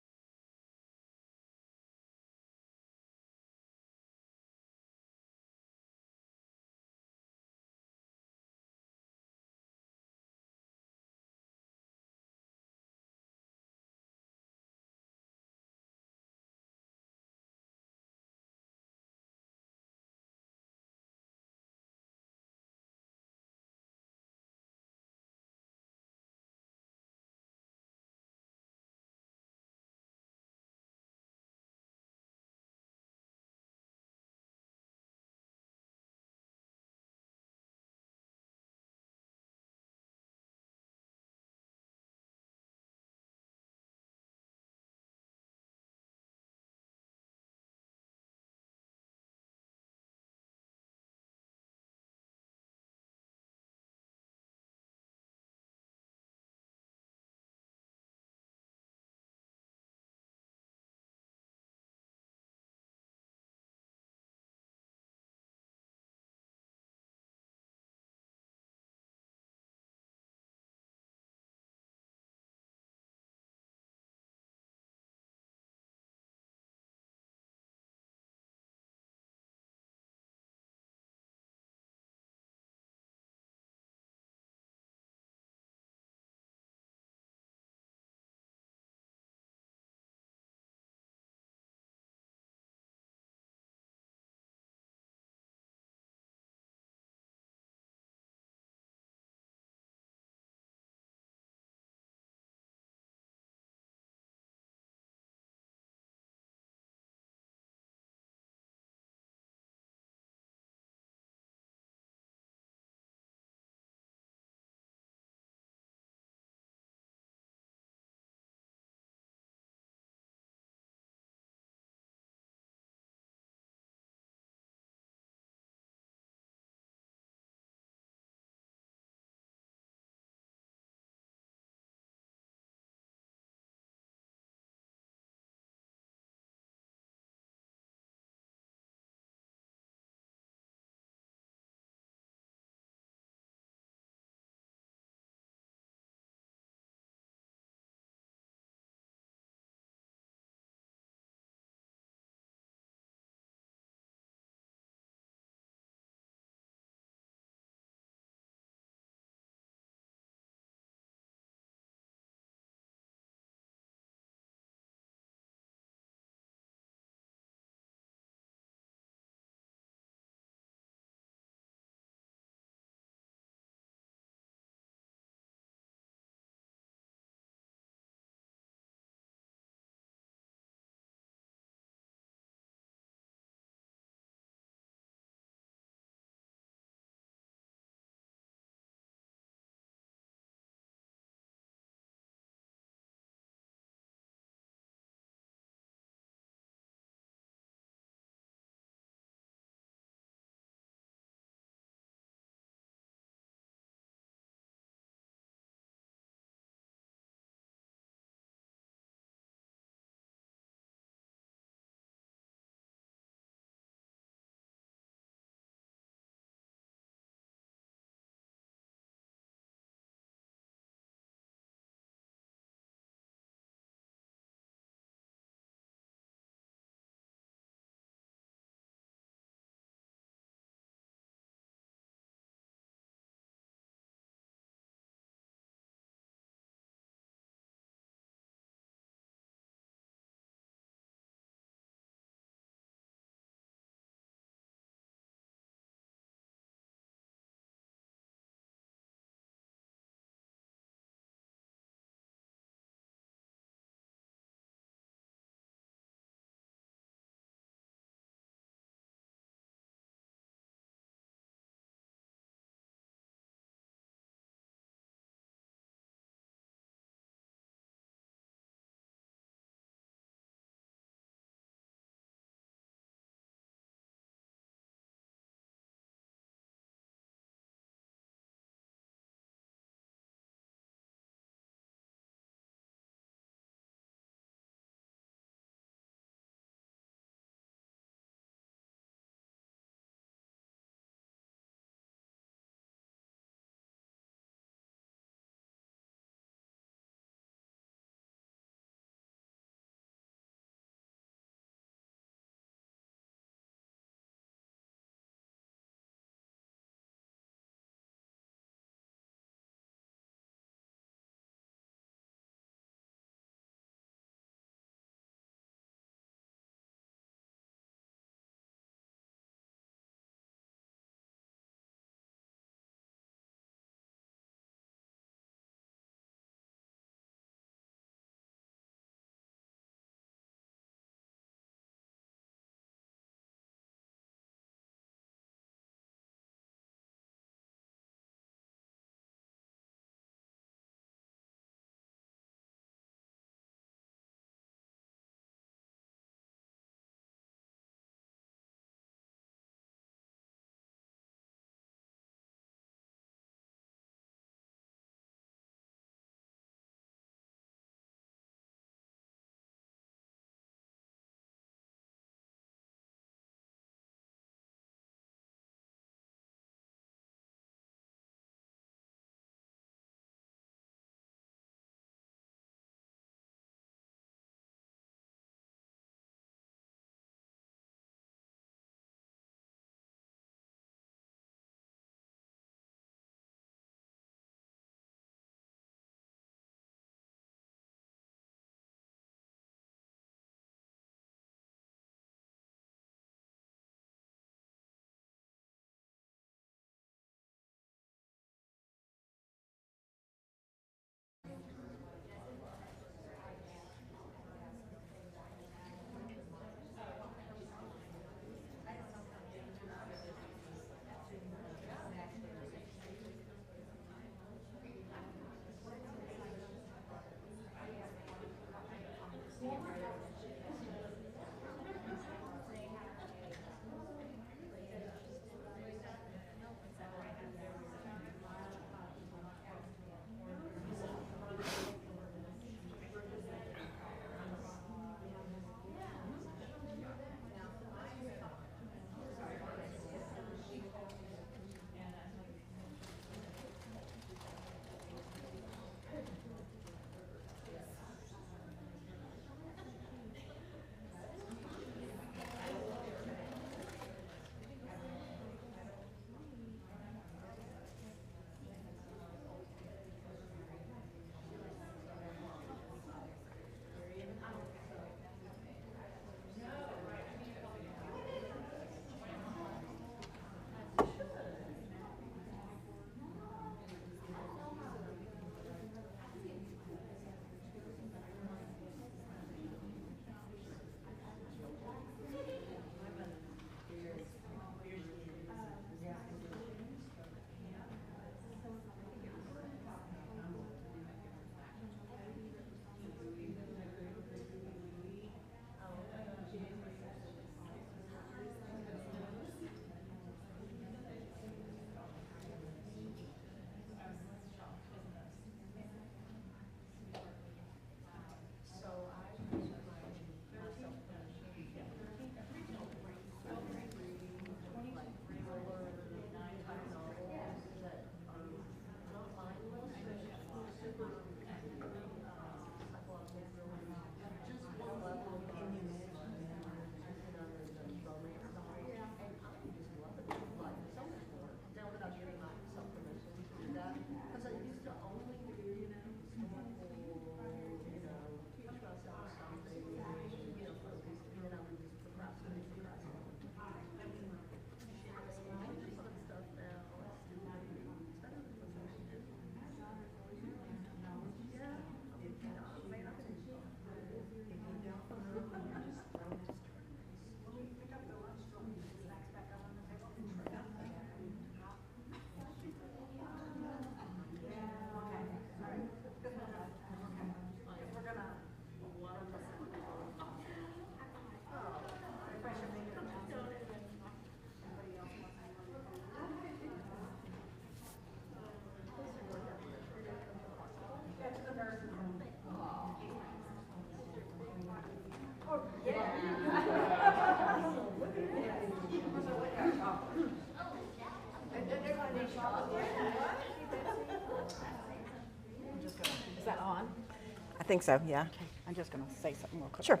think so, yeah. Okay, I'm just gonna say something real quick. Sure.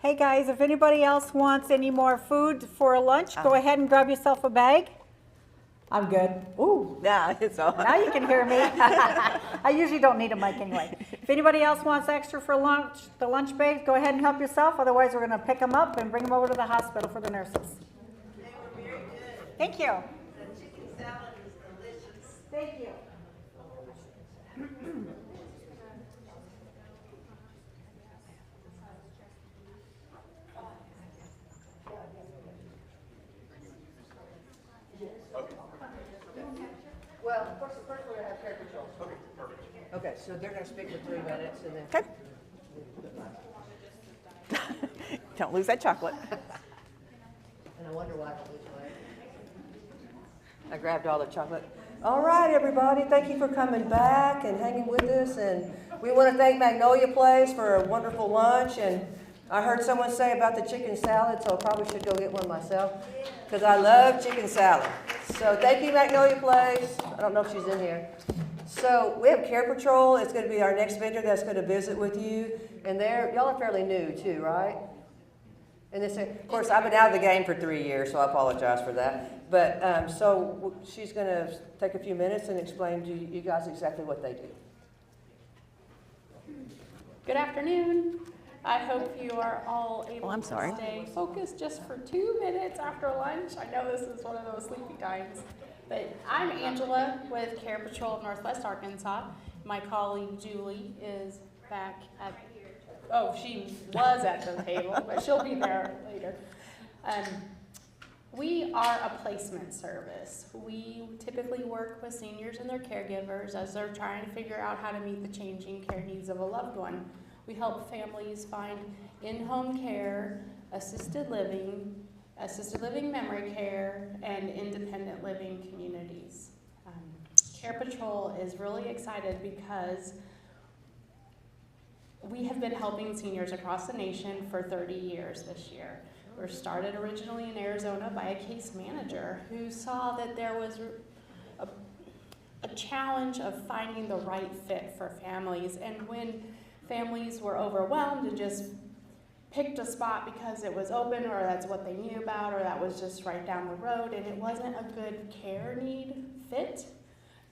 Hey guys, if anybody else wants any more food for lunch, go ahead and grab yourself a bag. I'm good. Ooh. Yeah, it's all. Now you can hear me. I usually don't need a mic anyway. If anybody else wants extra for lunch, the lunch bags, go ahead and help yourself. Otherwise, we're going to pick them up and bring them over to the hospital for the nurses. They were very good. Thank you. The chicken salad is delicious. Thank you. Well, first we're going to have care control. Okay, perfect. Okay, so they're going to speak for 3 minutes and then. Okay. Don't lose that chocolate. And I wonder why I don't lose weight. I grabbed all the chocolate. All right, everybody, thank you for coming back and hanging with us. And we want to thank Magnolia Place for a wonderful lunch. And I heard someone say about the chicken salad, so I probably should go get one myself because I love chicken salad. So thank you, Magnolia Place. I don't know if she's in here. So we have Care Patrol. It's going to be our next vendor that's going to visit with you. And y'all are fairly new too, right? And this, of course, I've been out of the game for 3 years, so I apologize for that. But so she's going to take a few minutes and explain to you guys exactly what they do. Good afternoon. I hope you are all able I'm to sorry. stay focused just for 2 minutes after lunch. I know this is one of those sleepy times. But I'm Angela with Care Patrol of Northwest Arkansas. My colleague Julie is back at, she was at the table, but she'll be there later. We are a placement service. We typically work with seniors and their caregivers as they're trying to figure out how to meet the changing care needs of a loved one. We help families find in-home care, assisted living memory care, and independent living communities. Care Patrol is really excited because we have been helping seniors across the nation for 30 years this year. We were started originally in Arizona by a case manager who saw that there was a challenge of finding the right fit for families, and when families were overwhelmed and just picked a spot because it was open or that's what they knew about or that was just right down the road and it wasn't a good care need fit,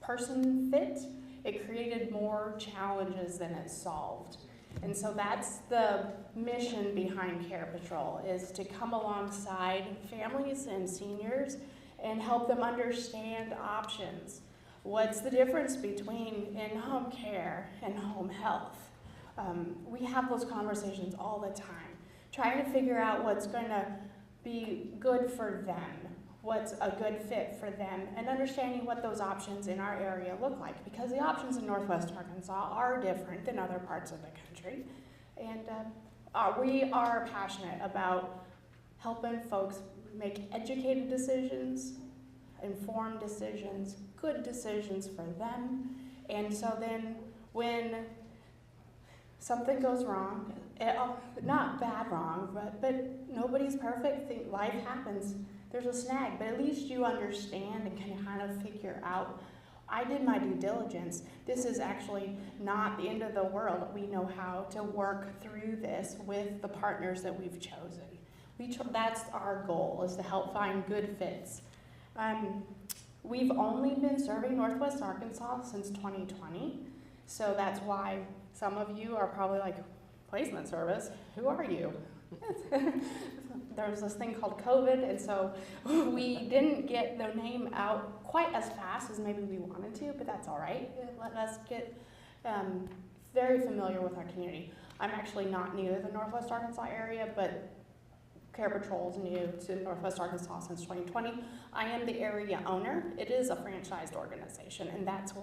person fit, it created more challenges than it solved. And so that's the mission behind Care Patrol, is to come alongside families and seniors and help them understand options. What's the difference between in-home care and home health? We have those conversations all the time, trying to figure out what's going to be good for them, what's a good fit for them, and understanding what those options in our area look like, because the options in Northwest Arkansas are different than other parts of the country. And we are passionate about helping folks make educated decisions, informed decisions, good decisions for them. And so then when something goes wrong, not bad wrong, but nobody's perfect, life happens, there's a snag, but at least you understand and can kind of figure out, I did my due diligence, this is actually not the end of the world, we know how to work through this with the partners that we've chosen. That's our goal, is to help find good fits. We've only been serving Northwest Arkansas since 2020, so that's why some of you are probably like, placement service, who are you? There was this thing called COVID, and so we didn't get the name out quite as fast as maybe we wanted to, but that's all right. It let us get very familiar with our community. I'm actually not new to the Northwest Arkansas area, but Care Patrol is new to Northwest Arkansas since 2020. I am the area owner. It is a franchised organization, and that's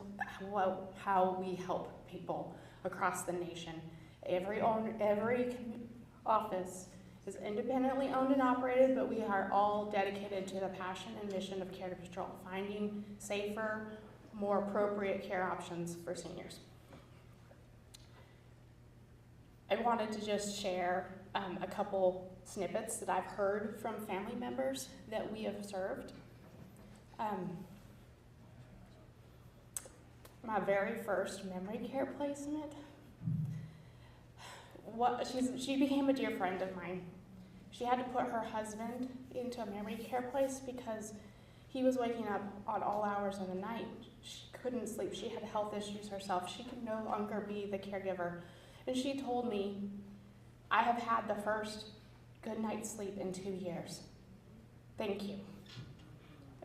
how we help people across the nation. Every office is independently owned and operated, but we are all dedicated to the passion and mission of Care Patrol, finding safer, more appropriate care options for seniors. I wanted to just share a couple snippets that I've heard from family members that we have served. my very first memory care placement, she became a dear friend of mine. She had to put her husband into a memory care place because he was waking up on all hours of the night. She couldn't sleep. She had health issues herself. She could no longer be the caregiver. And she told me, I have had the first good night's sleep in 2 years. Thank you.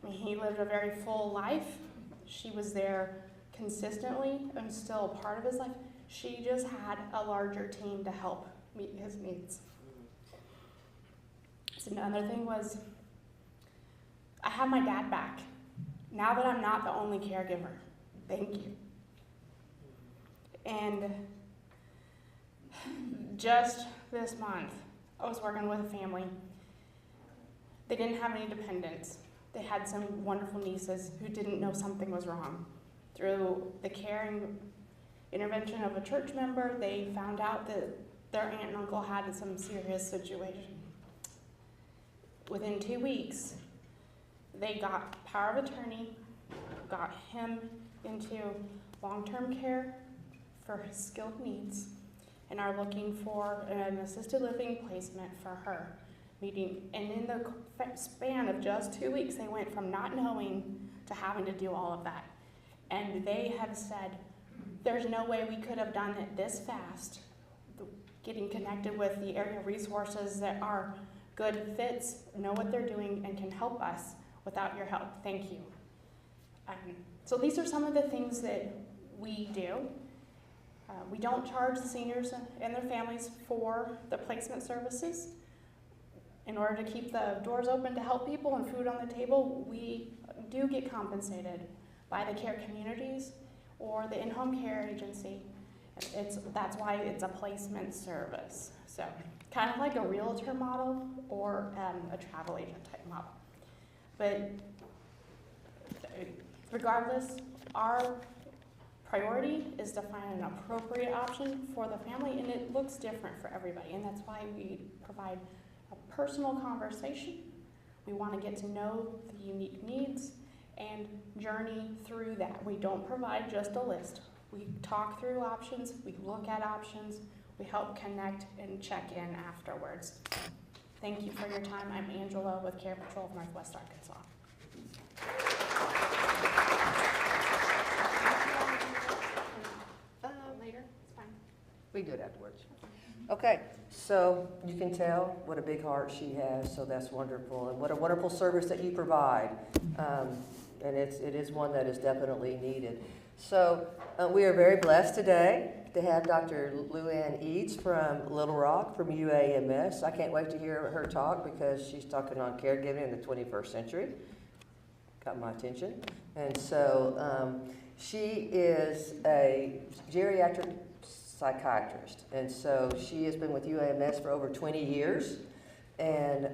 I mean, he lived a very full life. She was there consistently and still a part of his life. She just had a larger team to help meet his needs. So another thing was, I have my dad back. Now that I'm not the only caregiver, thank you. And just this month, I was working with a family. They didn't have any dependents. They had some wonderful nieces who didn't know something was wrong. Through the caring intervention of a church member, they found out that their aunt and uncle had some serious situation. Within 2 weeks, they got power of attorney, got him into long-term care for his skilled needs, and are looking for an assisted living placement for her. And in the span of just 2 weeks, they went from not knowing to having to do all of that. And they have said, there's no way we could have done it this fast, getting connected with the area resources that are good fits, know what they're doing, and can help us without your help. Thank you. So these are some of the things that we do. We don't charge the seniors and their families for the placement services. In order to keep the doors open to help people and food on the table, we do get compensated by the care communities or the in-home care agency. That's why it's a placement service. So kind of like a realtor model or a travel agent type model. But regardless, our priority is to find an appropriate option for the family, and it looks different for everybody, and that's why we provide a personal conversation. We want to get to know the unique needs and journey through that. We don't provide just a list. We talk through options, we look at options, we help connect and check in afterwards. Thank you for your time. I'm Angela with Care Patrol of Northwest Arkansas. Later, it's fine. We can do it afterwards. Okay, so you can tell what a big heart she has, so that's wonderful, and what a wonderful service that you provide. And it is one that is definitely needed. So we are very blessed today to have Dr. Luann Eads from Little Rock from UAMS. I can't wait to hear her talk because she's talking on caregiving in the 21st century. Got my attention. And so she is a geriatric psychiatrist, and so she has been with UAMS for over 20 years, and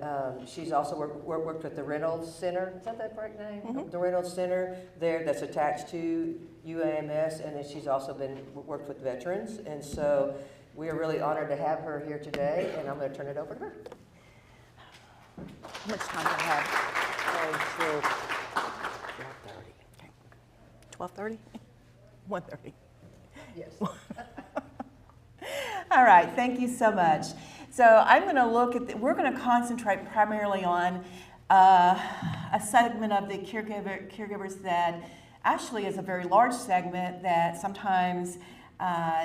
she's also worked with the Reynolds Center. Is that the right name? Mm-hmm. The Reynolds Center there that's attached to UAMS, and then she's also worked with veterans, and so we are really honored to have her here today, and I'm going to turn it over to her. How much time do I have? 12:30. 12:30? 1:30. Yes. All right, thank you so much. So I'm going to look at, we're going to concentrate primarily on a segment of the caregivers that actually is a very large segment that sometimes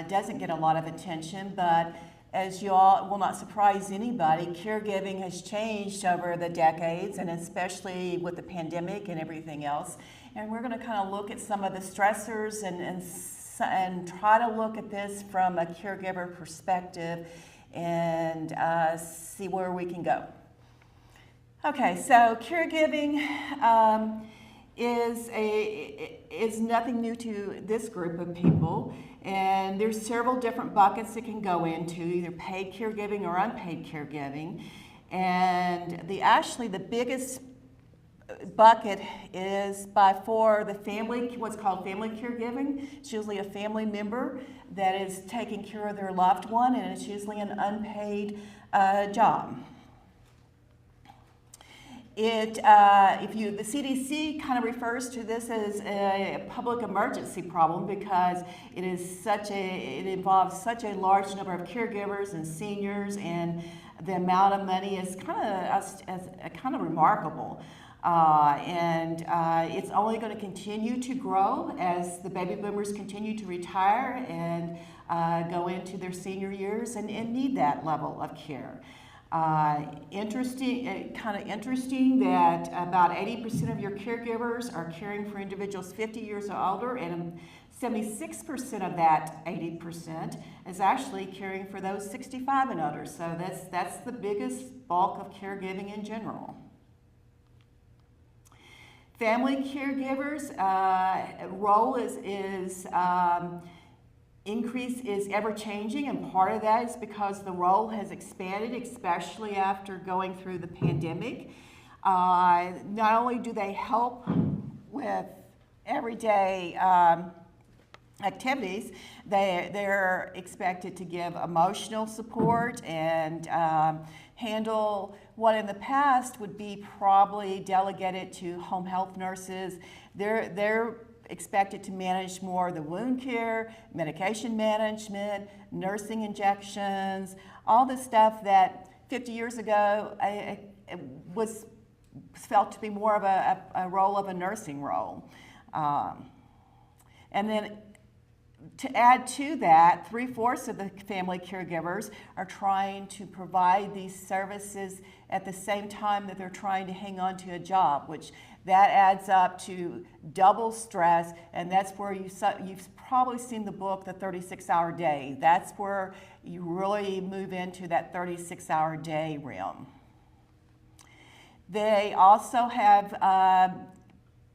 doesn't get a lot of attention, but as you all will not surprise anybody, caregiving has changed over the decades, and especially with the pandemic and everything else. And we're going to kind of look at some of the stressors and try to look at this from a caregiver perspective and see where we can go. Okay, so caregiving is nothing new to this group of people, and there's several different buckets it can go into, either paid caregiving or unpaid caregiving. And the biggest bucket is by far the family, what's called family caregiving. It's usually a family member that is taking care of their loved one, and it's usually an unpaid job. The CDC kind of refers to this as a public emergency problem because it involves such a large number of caregivers and seniors, and the amount of money is kind of remarkable. It's only going to continue to grow as the baby boomers continue to retire and go into their senior years and need that level of care. Interesting that about 80% of your caregivers are caring for individuals 50 years or older, and 76% of that 80% is actually caring for those 65 and older. So that's the biggest bulk of caregiving in general. Family caregivers' role is ever changing, and part of that is because the role has expanded, especially after going through the pandemic. Not only do they help with everyday activities, they're expected to give emotional support and handle what in the past would be probably delegated to home health nurses. They're expected to manage more of the wound care, medication management, nursing injections, all the stuff that 50 years ago was felt to be more of a role of a nursing role. And then to add to that, 3/4 of the family caregivers are trying to provide these services at the same time that they're trying to hang on to a job, which that adds up to double stress, and that's where you've probably seen the book, The 36-Hour Day. That's where you really move into that 36-hour day realm. They also have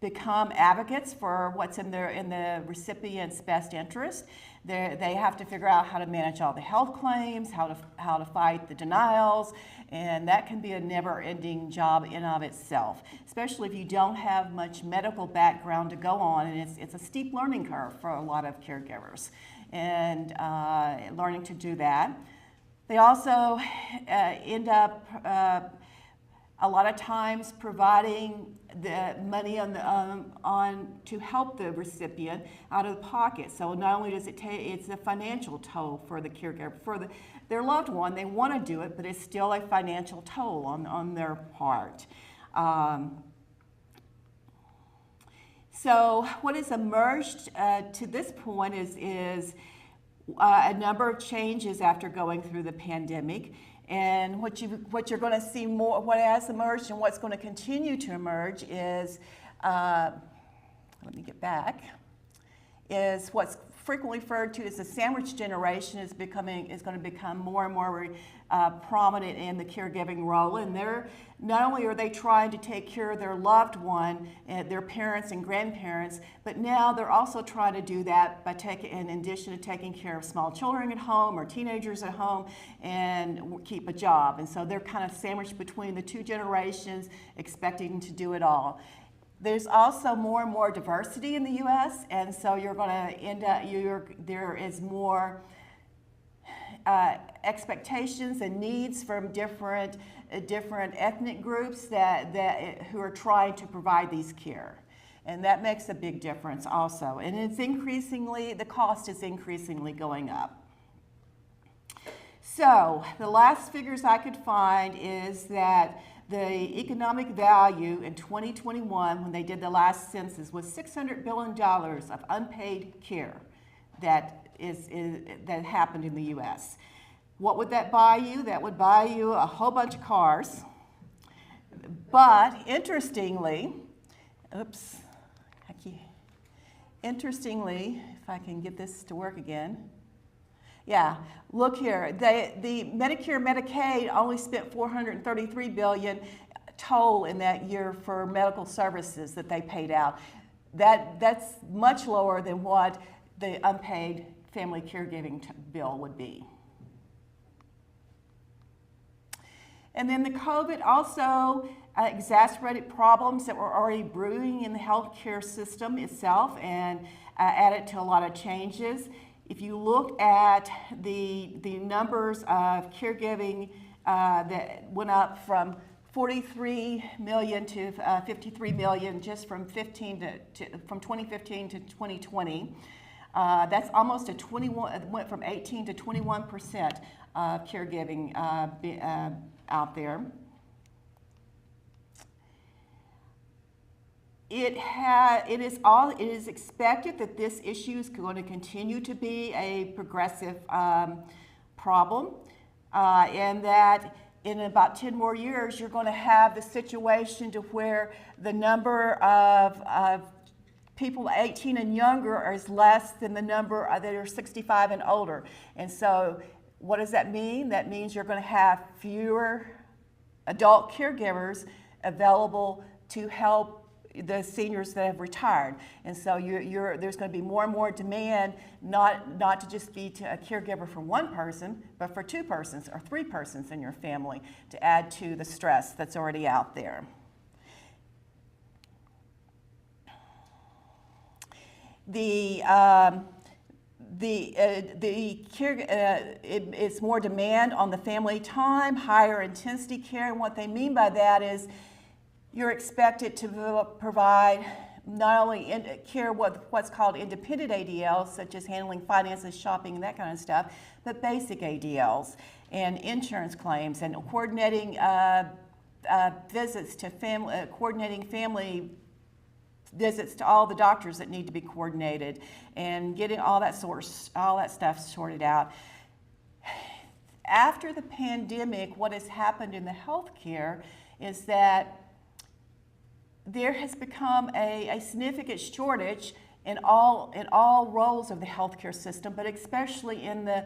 become advocates for what's in the recipient's best interest. They have to figure out how to manage all the health claims, how to fight the denials, and that can be a never-ending job in and of itself, especially if you don't have much medical background to go on, and it's a steep learning curve for a lot of caregivers, and learning to do that. They also end up a lot of times providing the money to help the recipient out of the pocket. So not only does it's a financial toll for the caregiver, for their loved one. They want to do it, but it's still a financial toll on their part. So what has emerged to this point is a number of changes after going through the pandemic. And what you're going to see more, what has emerged and what's going to continue to emerge is, let me get back, is what's frequently referred to as the sandwich generation is going to become more and more prominent in the caregiving role. And not only are they trying to take care of their loved one, their parents and grandparents, but now they're also trying to do that by in addition to taking care of small children at home or teenagers at home and keep a job. And so they're kind of sandwiched between the two generations, expecting to do it all. There's also more and more diversity in the U.S., and so you're going to end up, there is more expectations and needs from different ethnic groups who are trying to provide these care. And that makes a big difference also. And the cost is increasingly going up. So the last figures I could find is that the economic value in 2021, when they did the last census, was $600 billion of unpaid care that happened in the U.S. What would that buy you? That would buy you a whole bunch of cars. But interestingly, if I can get this to work again. Yeah, look here. The Medicare and Medicaid only spent $433 billion total in that year for medical services that they paid out. That's much lower than what the unpaid family caregiving bill would be. And then the COVID also exacerbated problems that were already brewing in the healthcare system itself and added to a lot of changes. If you look at the numbers of caregiving that went up from 43 million to 53 million just from 2015 to 2020. That's almost a 21. It went from 18 to 21% caregiving out there. It is expected that this issue is going to continue to be a progressive problem, and that in about 10 more years, you're going to have the situation to where the number of people 18 and younger is less than the number that are 65 and older. And so what does that mean? That means you're going to have fewer adult caregivers available to help the seniors that have retired. And so there's going to be more and more demand, not to just be a caregiver for one person, but for two persons or three persons in your family to add to the stress that's already out there. It's more demand on the family time, higher intensity care, and what they mean by that is you're expected to provide not only care what's called independent ADLs, such as handling finances, shopping, and that kind of stuff, but basic ADLs and insurance claims and coordinating visits to coordinating family visits to all the doctors that need to be coordinated and getting all that stuff sorted out. After the pandemic, what has happened in the healthcare is that there has become a significant shortage in all roles of the healthcare system, but especially in the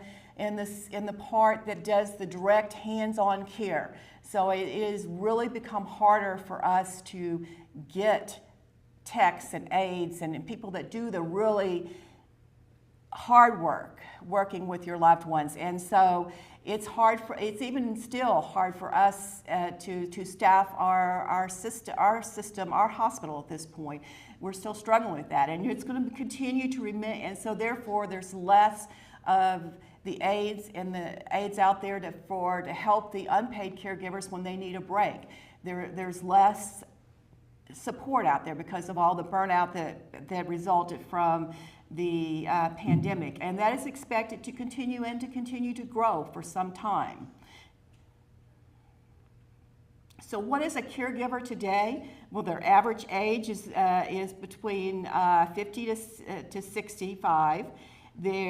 part that does the direct hands-on care. So it has really become harder for us to get techs and aides and people that do the really hard work working with your loved ones. And so it's even still hard for us to staff our system, our hospital at this point. We're still struggling with that, and it's going to continue to remain. And so therefore, there's less of the aides and the aides out there to help the unpaid caregivers when they need a break. There's less support out there because of all the burnout that resulted from the pandemic, and that is expected to continue to grow for some time. So what is a caregiver today? Well, their average age is between 50 to 65. The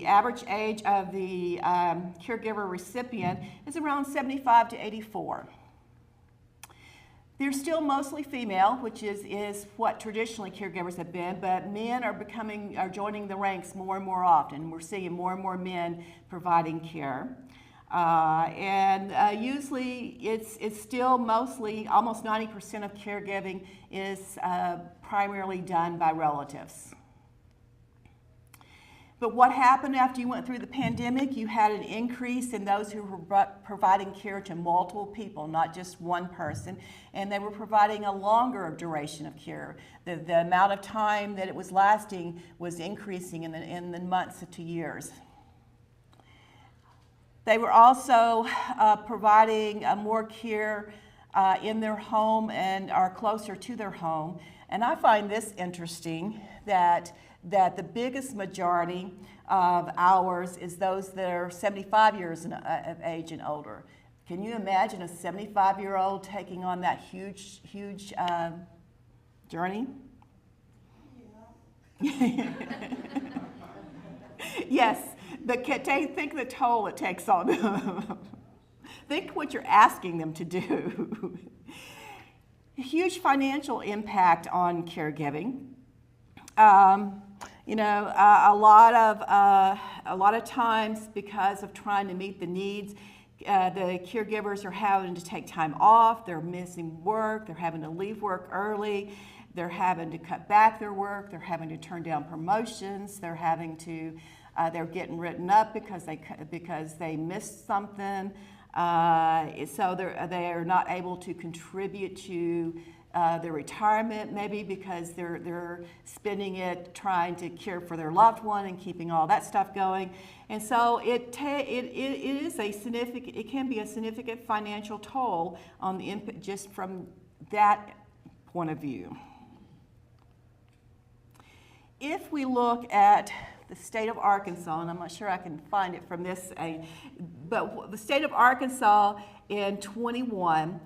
average age of the caregiver recipient is around 75 to 84. They're still mostly female, which is what traditionally caregivers have been, but men are joining the ranks more and more often. We're seeing more and more men providing care. Usually it's still mostly, almost 90% of caregiving is primarily done by relatives. But what happened after you went through the pandemic? You had an increase in those who were providing care to multiple people, not just one person, and they were providing a longer duration of care. The amount of time that it was lasting was increasing in the months to years. They were also providing more care in their home and are closer to their home. And I find this interesting that the biggest majority of hours is those that are 75 years of age and older. Can you imagine a 75-year-old taking on that huge journey? Yeah. Yes, but think the toll it takes on them. Think what you're asking them to do. Huge financial impact on caregiving. A lot of times, because of trying to meet the needs, the caregivers are having to take time off. They're missing work. They're having to leave work early. They're having to cut back their work. They're having to turn down promotions. They're getting written up because they missed something. So they are not able to contribute to their retirement, maybe because they're spending it trying to care for their loved one and keeping all that stuff going. And so it is a significant, it can be a significant financial toll on the input just from that point of view. If we look at the state of Arkansas, and I'm not sure I can find it from this, but the state of Arkansas in 21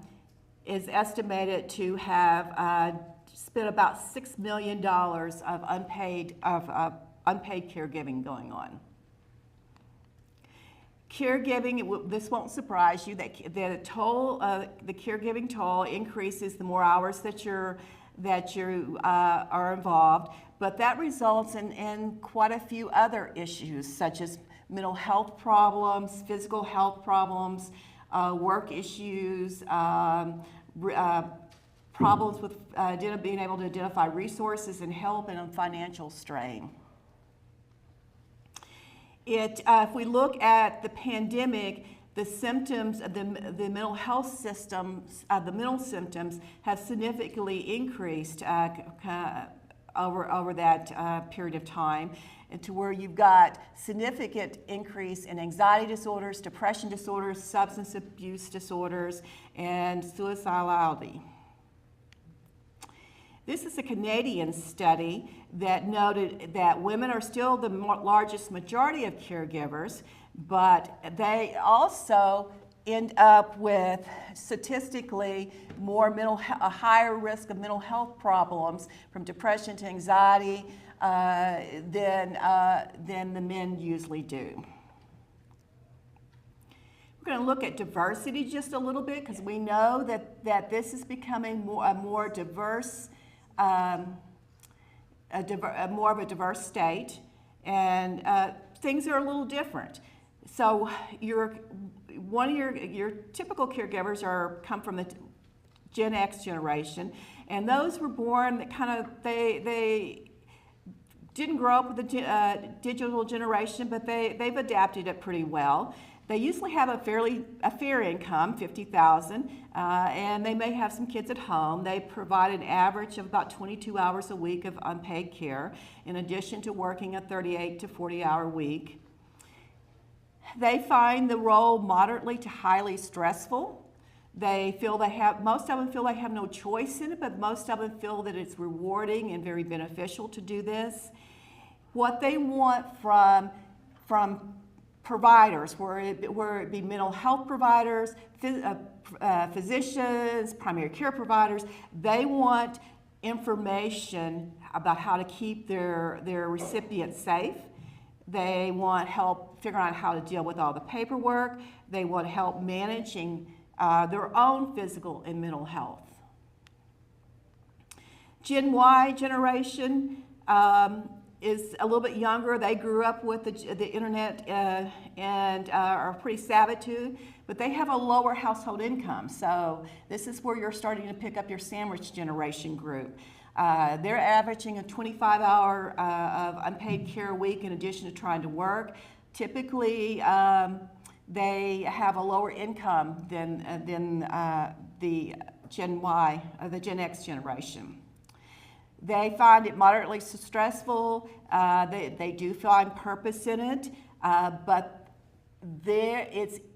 is estimated to have spent about $6 million of unpaid caregiving going on. Caregiving, this won't surprise you, that the toll, the caregiving toll increases the more hours that you are involved, but that results in quite a few other issues, such as mental health problems, physical health problems, work issues, problems with being able to identify resources and help, and financial strain. If we look at the pandemic, the symptoms of the mental health systems, the mental symptoms have significantly increased over that period of time, and to where you've got significant increase in anxiety disorders, depression disorders, substance abuse disorders, and suicidality. This is a Canadian study that noted that women are still the largest majority of caregivers, but they also end up with statistically a higher risk of mental health problems, from depression to anxiety, than the men usually do. We're going to look at diversity just a little bit, because we know that this is becoming a more diverse, more of a diverse state, and things are a little different. So one of your typical caregivers come from the Gen X generation, and those were born that they didn't grow up with the digital generation, but they've adapted it pretty well. They usually have a fair income, $50,000, and they may have some kids at home. They provide an average of about 22 hours a week of unpaid care, in addition to working a 38 to 40-hour week. They find the role moderately to highly stressful. Most of them feel they have no choice in it, but most of them feel that it's rewarding and very beneficial to do this. What they want from providers, where it be mental health providers, physicians, primary care providers, they want information about how to keep their recipients safe. They want help figuring out how to deal with all the paperwork. They want help managing their own physical and mental health. Gen Y generation is a little bit younger. They grew up with the internet and are pretty savvy too, but they have a lower household income. So this is where you're starting to pick up your sandwich generation group. They're averaging a 25-hour of unpaid care a week in addition to trying to work. Typically, they have a lower income than the Gen Y, the Gen X generation. They find it moderately stressful. They do find purpose in it, but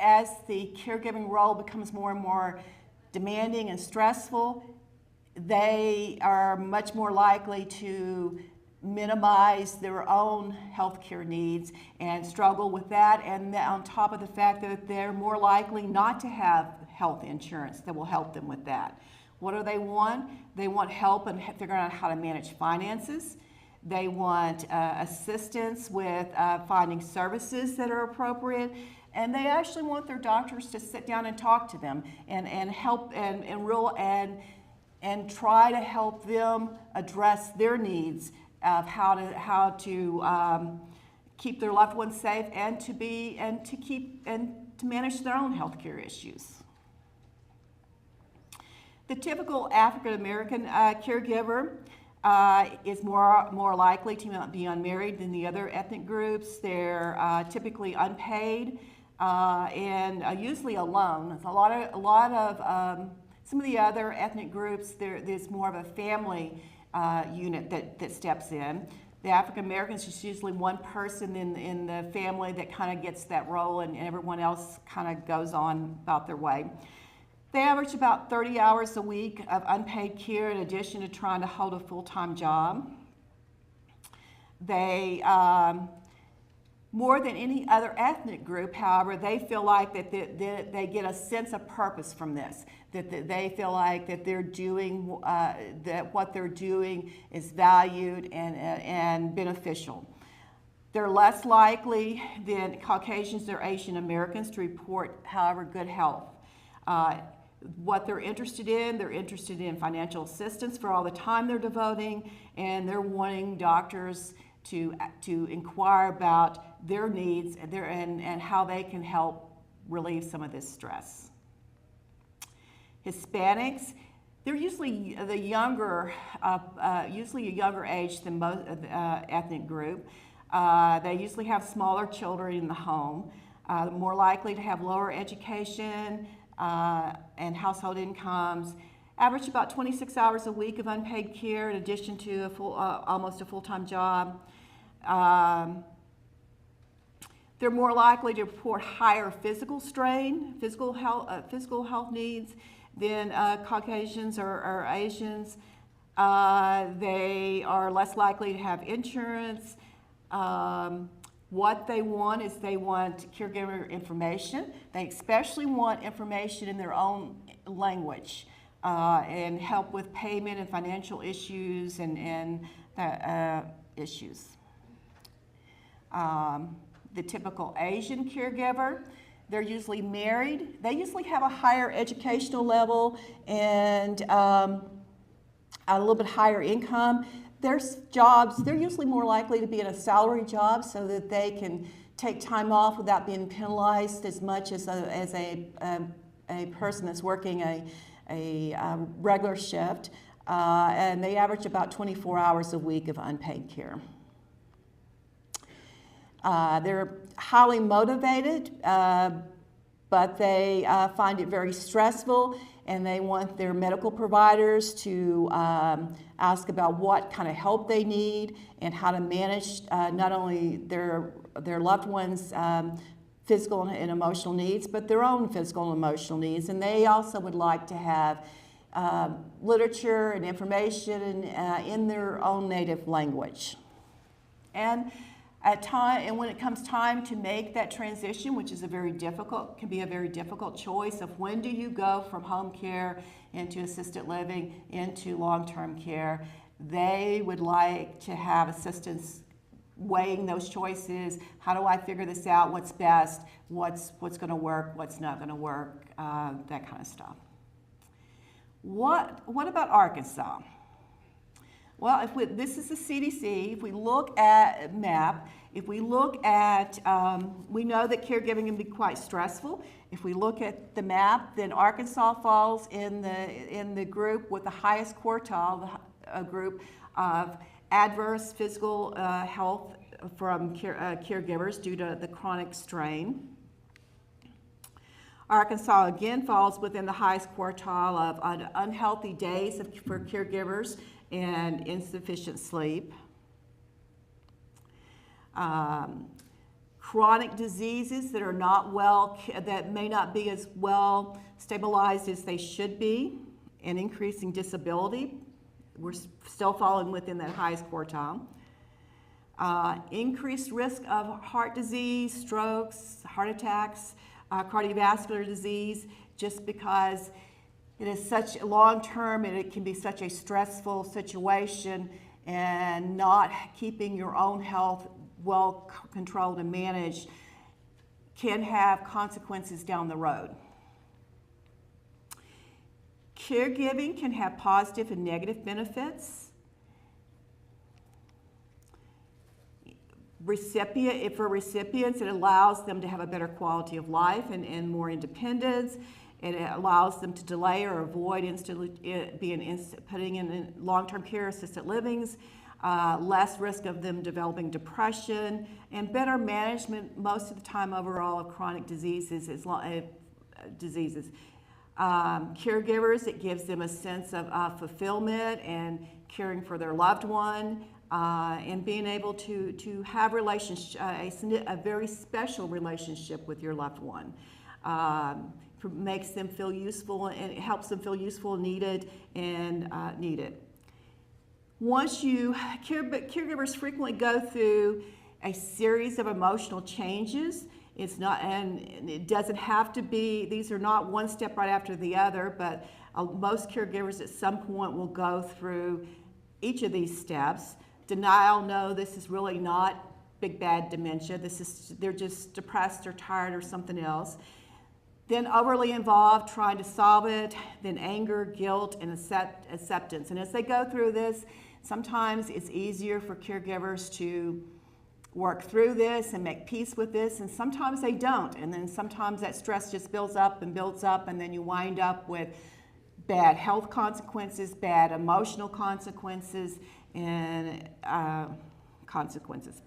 as the caregiving role becomes more and more demanding and stressful, they are much more likely to minimize their own health care needs and struggle with that, and on top of the fact that they're more likely not to have health insurance that will help them with that. What do they want? They want help in figuring out how to manage finances. They want assistance with finding services that are appropriate, and they actually want their doctors to sit down and talk to them and help and try to help them address their needs of how to keep their loved ones safe and to manage their own health care issues. The typical African American caregiver is more likely to be unmarried than the other ethnic groups. They're typically unpaid and usually alone. A lot of Some of the other ethnic groups, there's more of a family unit that steps in. The African Americans, it's usually one person in the family that kind of gets that role, and everyone else kind of goes on about their way. They average about 30 hours a week of unpaid care in addition to trying to hold a full-time job. They, more than any other ethnic group, however, they feel like that they get a sense of purpose from this, that they feel like that they're doing, that what they're doing is valued and beneficial. They're less likely than Caucasians or Asian Americans to report, however, good health. What they're interested in financial assistance for all the time they're devoting, and they're wanting doctors to inquire about their needs and how they can help relieve some of this stress. Hispanics, they're usually the younger, usually a younger age than most ethnic group. They usually have smaller children in the home, more likely to have lower education and household incomes. Average about 26 hours a week of unpaid care in addition to almost a full-time job. They're more likely to report higher physical strain, physical health needs than Caucasians or Asians. They are less likely to have insurance. What they want is they want caregiver information. They especially want information in their own language and help with payment and financial issues and issues. The typical Asian caregiver, they're usually married. They usually have a higher educational level and a little bit higher income. Their jobs, they're usually more likely to be in a salary job so that they can take time off without being penalized as much as a person that's working a regular shift. And they average about 24 hours a week of unpaid care. They're highly motivated, but they find it very stressful, and they want their medical providers to ask about what kind of help they need and how to manage not only their loved ones' physical and emotional needs, but their own physical and emotional needs. And they also would like to have literature and information in their own native language. And when it comes time to make that transition, which is can be a very difficult choice of when do you go from home care into assisted living into long-term care, they would like to have assistance weighing those choices. How do I figure this out? What's best? What's going to work? What's not going to work? That kind of stuff. What about Arkansas? Well, this is the CDC. If we look at a map, if we look at, we know that caregiving can be quite stressful. If we look at the map, then Arkansas falls in the group with the highest quartile, the group of adverse physical health from caregivers due to the chronic strain. Arkansas again falls within the highest quartile of unhealthy days for caregivers and insufficient sleep. Chronic diseases that are not that may not be as well stabilized as they should be, and increasing disability. We're still falling within that highest quartile. Increased risk of heart disease, strokes, heart attacks, cardiovascular disease, just because it is such long-term and it can be such a stressful situation, and not keeping your own health well controlled and managed can have consequences down the road. Caregiving can have positive and negative benefits. For recipients, it allows them to have a better quality of life and more independence. It allows them to delay or avoid putting in long-term care assisted livings, less risk of them developing depression, and better management most of the time overall of chronic diseases. Caregivers, it gives them a sense of fulfillment and caring for their loved one, and being able to have a very special relationship with your loved one. Makes them feel useful, and it helps them feel useful, needed, and needed. Caregivers frequently go through a series of emotional changes. It's not, and it doesn't have to be, these are not one step right after the other, but most caregivers at some point will go through each of these steps. Denial, no, this is really not big bad dementia. They're just depressed or tired or something else. Then overly involved, trying to solve it. Then anger, guilt, and acceptance. And as they go through this, sometimes it's easier for caregivers to work through this and make peace with this, and sometimes they don't. And then sometimes that stress just builds up, and then you wind up with bad health consequences, bad emotional consequences, and consequences.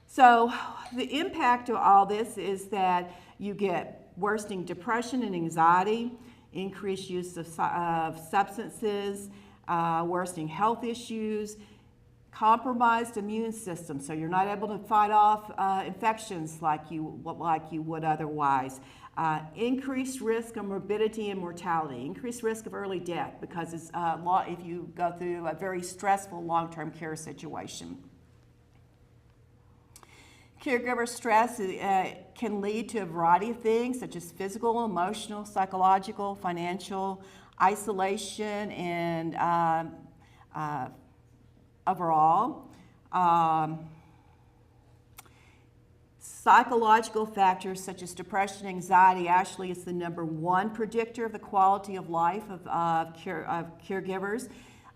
So the impact of all this is that you get worsening depression and anxiety, increased use of substances, worsening health issues, compromised immune system, so you're not able to fight off infections like you would otherwise. Increased risk of morbidity and mortality, increased risk of early death because it's if you go through a very stressful long-term care situation. Caregiver stress can lead to a variety of things such as physical, emotional, psychological, financial, isolation, and overall. Psychological factors such as depression, anxiety actually is the #1 predictor of the quality of life of caregivers.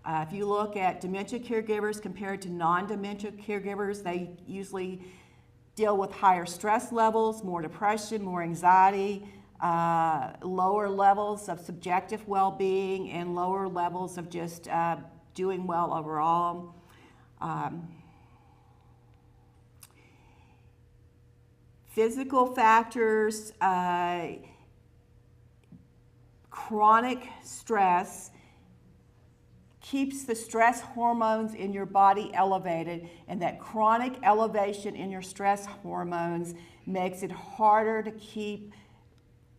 If you look at dementia caregivers compared to non-dementia caregivers, they usually deal with higher stress levels, more depression, more anxiety, lower levels of subjective well-being, and lower levels of just doing well overall. Physical factors, chronic stress keeps the stress hormones in your body elevated, and that chronic elevation in your stress hormones makes it harder to keep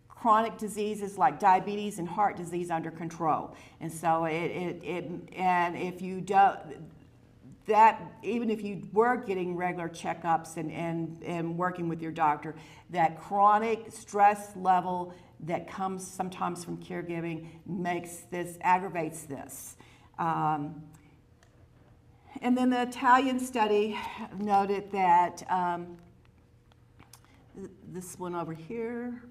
chronic diseases like diabetes and heart disease under control. And so if you don't, even if you were getting regular checkups and working with your doctor, that chronic stress level that comes sometimes from caregiving aggravates this. And then the Italian study noted that, this one over here,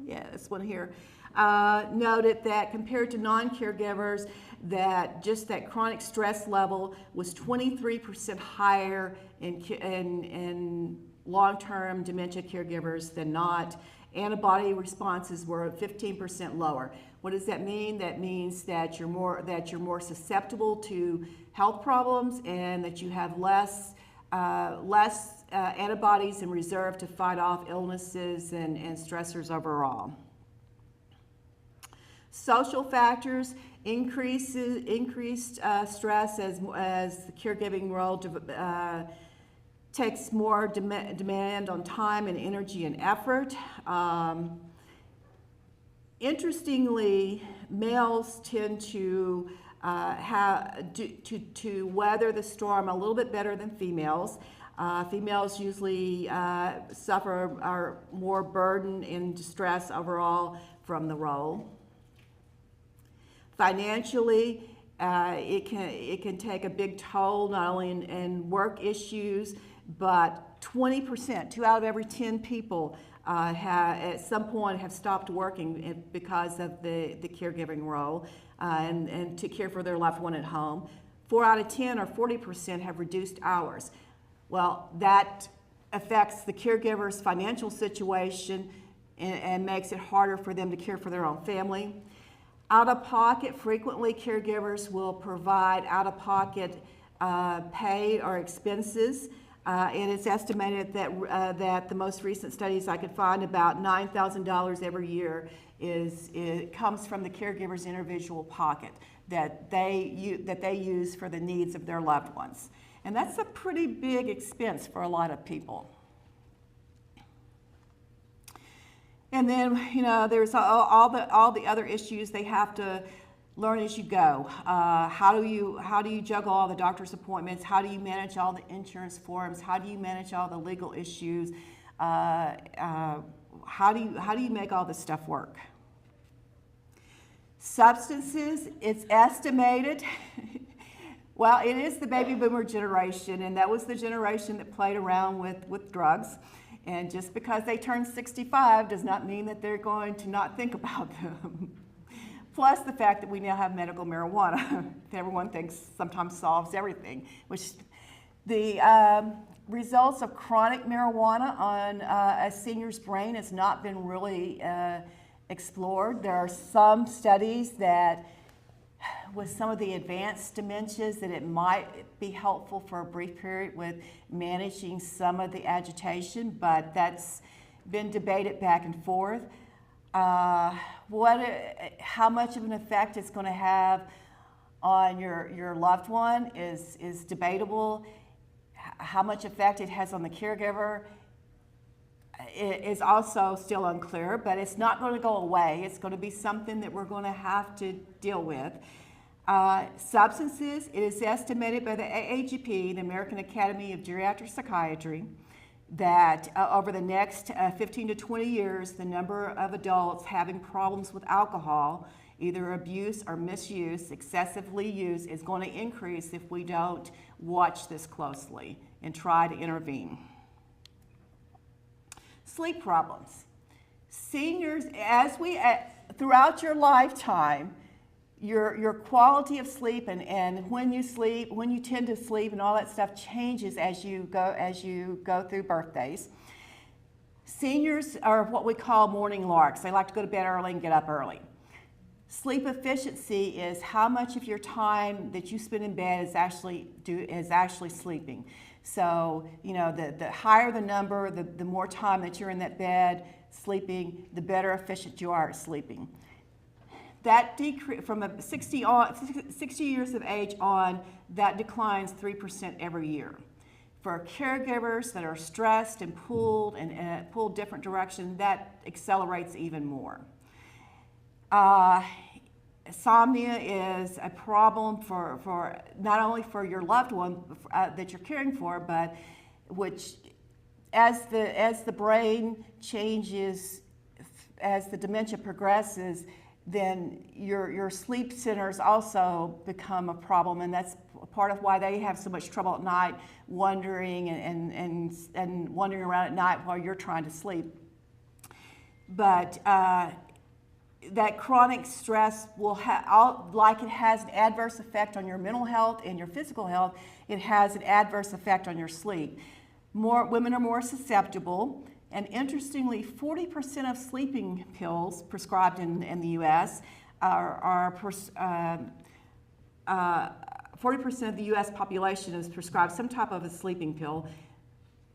this one here, noted that compared to non-caregivers, that just that chronic stress level was 23% higher in long-term dementia caregivers than not. Antibody responses were 15% lower. What does that mean? That means that you're more susceptible to health problems, and that you have less antibodies in reserve to fight off illnesses and stressors overall. Social factors, increased stress as the caregiving role takes more demand on time and energy and effort. Interestingly, males tend to weather the storm a little bit better than females. Females usually suffer more burden and distress overall from the role. Financially, it can take a big toll not only in work issues, but 20%, 2 out of every 10 people at some point have stopped working because of the caregiving role and to care for their loved one at home. 4 out of 10 or 40% have reduced hours. Well, that affects the caregiver's financial situation and makes it harder for them to care for their own family. Out of pocket, frequently caregivers will provide out-of-pocket pay or expenses. And it's estimated that the most recent studies I could find about $9,000 every year it comes from the caregiver's individual pocket that they use for the needs of their loved ones. And that's a pretty big expense for a lot of people. And then, there's all the other issues they have to learn as you go. How do you juggle all the doctor's appointments? How do you manage all the insurance forms? How do you manage all the legal issues? How do you make all this stuff work? Substances, it's estimated. Well, it is the baby boomer generation, and that was the generation that played around with drugs. And just because they turn 65 does not mean that they're going to not think about them. Plus the fact that we now have medical marijuana. Everyone thinks sometimes solves everything, which the results of chronic marijuana on a senior's brain has not been really explored. There are some studies that with some of the advanced dementias that it might be helpful for a brief period with managing some of the agitation, but that's been debated back and forth. How much of an effect it's going to have on your loved one is debatable. How much effect it has on the caregiver is also still unclear, but it's not going to go away. It's going to be something that we're going to have to deal with. Substances, it is estimated by the AAGP, the American Academy of Geriatric Psychiatry, that over the next 15 to 20 years, the number of adults having problems with alcohol, either abuse or misuse, excessively use, is going to increase if we don't watch this closely and try to intervene. Sleep problems. Seniors, throughout your lifetime, your quality of sleep and when you tend to sleep and all that stuff changes as you go through birthdays. Seniors are what we call morning larks. They like to go to bed early and get up early. Sleep efficiency is how much of your time that you spend in bed is actually sleeping. So, the higher the number, the more time that you're in that bed sleeping, the better efficient you are at sleeping. That decrease from 60 years of age on, that declines 3% every year. For caregivers that are stressed and pulled different directions, that accelerates even more. Insomnia is a problem for not only for your loved one that you're caring for, but which as the brain changes, as the dementia progresses, then your sleep centers also become a problem, and that's part of why they have so much trouble at night, wandering and wandering around at night while you're trying to sleep. But that chronic stress will like it has an adverse effect on your mental health and your physical health, it has an adverse effect on your sleep. Women are more susceptible. And interestingly, 40% of sleeping pills prescribed in the U.S. 40% of the U.S. population is prescribed some type of a sleeping pill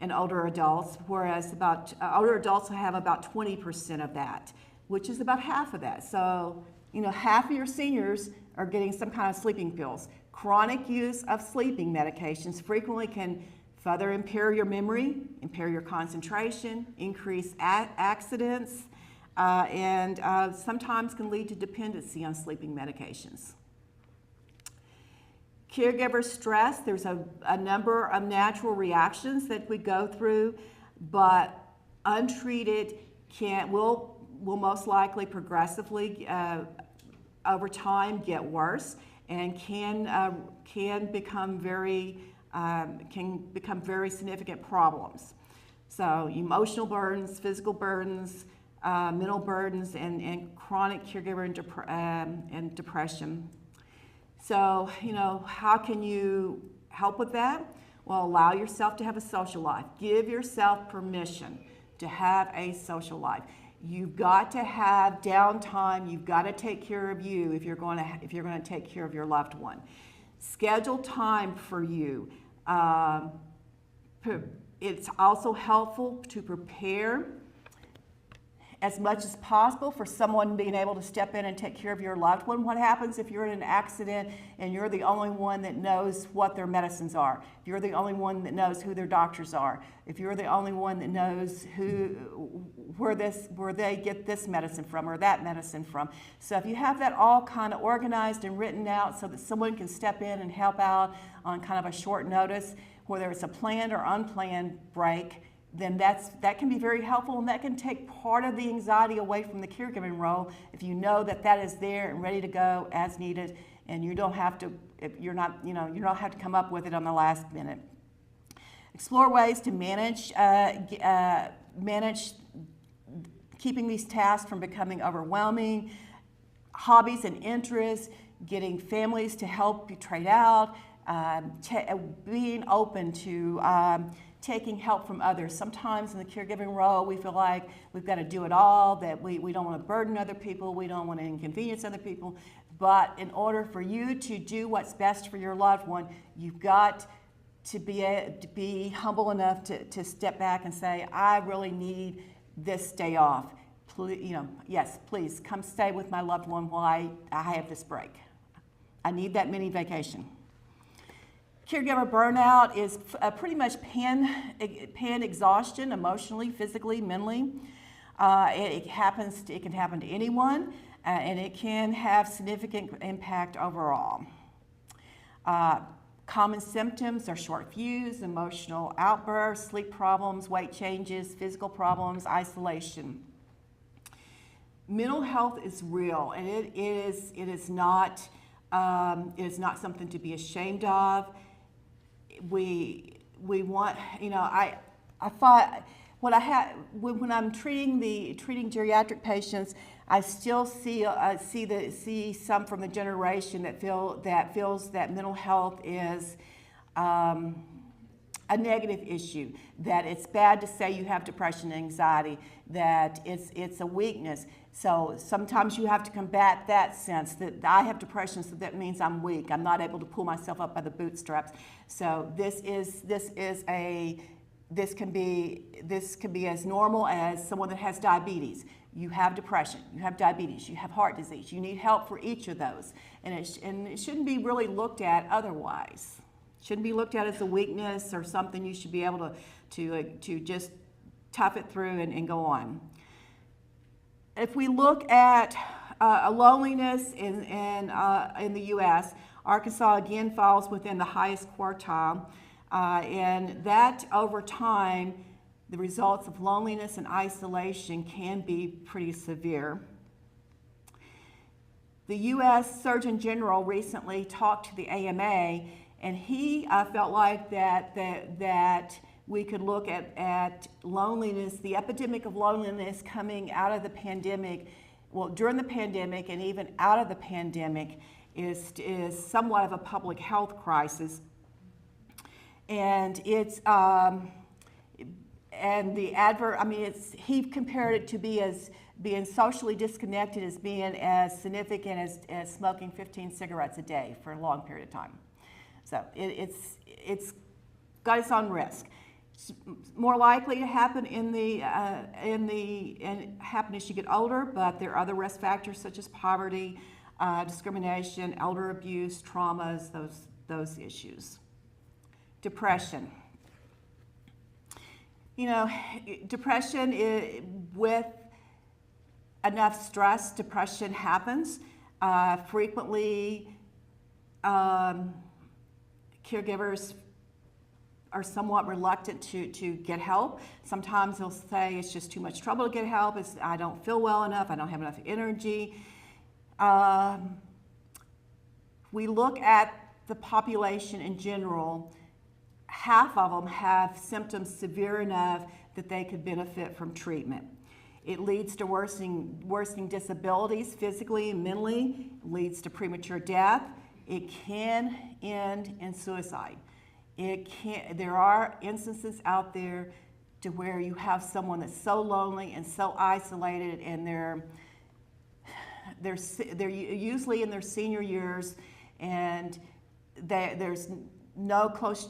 in older adults, whereas older adults have about 20% of that, which is about half of that. So, half of your seniors are getting some kind of sleeping pills. Chronic use of sleeping medications frequently can further impair your memory, impair your concentration, increase accidents, and sometimes can lead to dependency on sleeping medications. Caregiver stress, there's a number of natural reactions that we go through, but untreated will most likely progressively over time get worse and can become very significant problems. So emotional burdens, physical burdens, mental burdens, and chronic caregiver and depression. So, how can you help with that? Well, allow yourself to have a social life. Give yourself permission to have a social life. You've got to have downtime. You've got to take care of you if you're going to take care of your loved one. Schedule time for you. It's also helpful to prepare as much as possible for someone being able to step in and take care of your loved one. What happens if you're in an accident and you're the only one that knows what their medicines are? If you're the only one that knows who their doctors are? If you're the only one that knows where they get this medicine from or that medicine from? So if you have that all kind of organized and written out so that someone can step in and help out on kind of a short notice, whether it's a planned or unplanned break, then that can be very helpful, and that can take part of the anxiety away from the caregiving role if you know that that is there and ready to go as needed, and you don't have to, you don't have to come up with it on the last minute. Explore ways to manage keeping these tasks from becoming overwhelming. Hobbies and interests, getting families to help you trade out, being open to taking help from others. Sometimes in the caregiving role, we feel like we've got to do it all, that we don't want to burden other people, we don't want to inconvenience other people. But in order for you to do what's best for your loved one, you've got to be humble enough to step back and say, I really need this day off. Please, yes, please come stay with my loved one while I have this break. I need that mini vacation. Caregiver burnout is pretty much pan exhaustion, emotionally, physically, mentally. It can happen to anyone, and it can have significant impact overall. Common symptoms are short fuse, emotional outbursts, sleep problems, weight changes, physical problems, isolation. Mental health is real, and it is not something to be ashamed of. We want, I thought when I'm treating geriatric patients, I still see some from the generation that feels that mental health is a negative issue, that it's bad to say you have depression and anxiety, that it's a weakness. So sometimes you have to combat that sense that I have depression, so that means I'm weak. I'm not able to pull myself up by the bootstraps. So this can be as normal as someone that has diabetes. You have depression, you have diabetes, you have heart disease. You need help for each of those, and it shouldn't be really looked at otherwise. It shouldn't be looked at as a weakness or something you should be able to just tough it through and go on. If we look at loneliness in the U.S., Arkansas again falls within the highest quartile, and that over time, the results of loneliness and isolation can be pretty severe. The U.S. Surgeon General recently talked to the AMA, and he felt like that we could look at loneliness, the epidemic of loneliness coming out of the pandemic, well, during the pandemic and even out of the pandemic is somewhat of a public health crisis. And it's, he compared it to being socially disconnected as being as significant as smoking 15 cigarettes a day for a long period of time. So it's got its own risk. It's more likely to happen happen as you get older, but there are other risk factors such as poverty, discrimination, elder abuse, traumas, those issues. Depression. Depression with enough stress, depression happens. Frequently, caregivers are somewhat reluctant to get help. Sometimes they'll say it's just too much trouble to get help. I don't feel well enough. I don't have enough energy. We look at the population in general. Half of them have symptoms severe enough that they could benefit from treatment. It leads to worsening disabilities physically and mentally. It leads to premature death. It can end in suicide. There are instances out there to where you have someone that's so lonely and so isolated, and they're usually in their senior years, and there's no close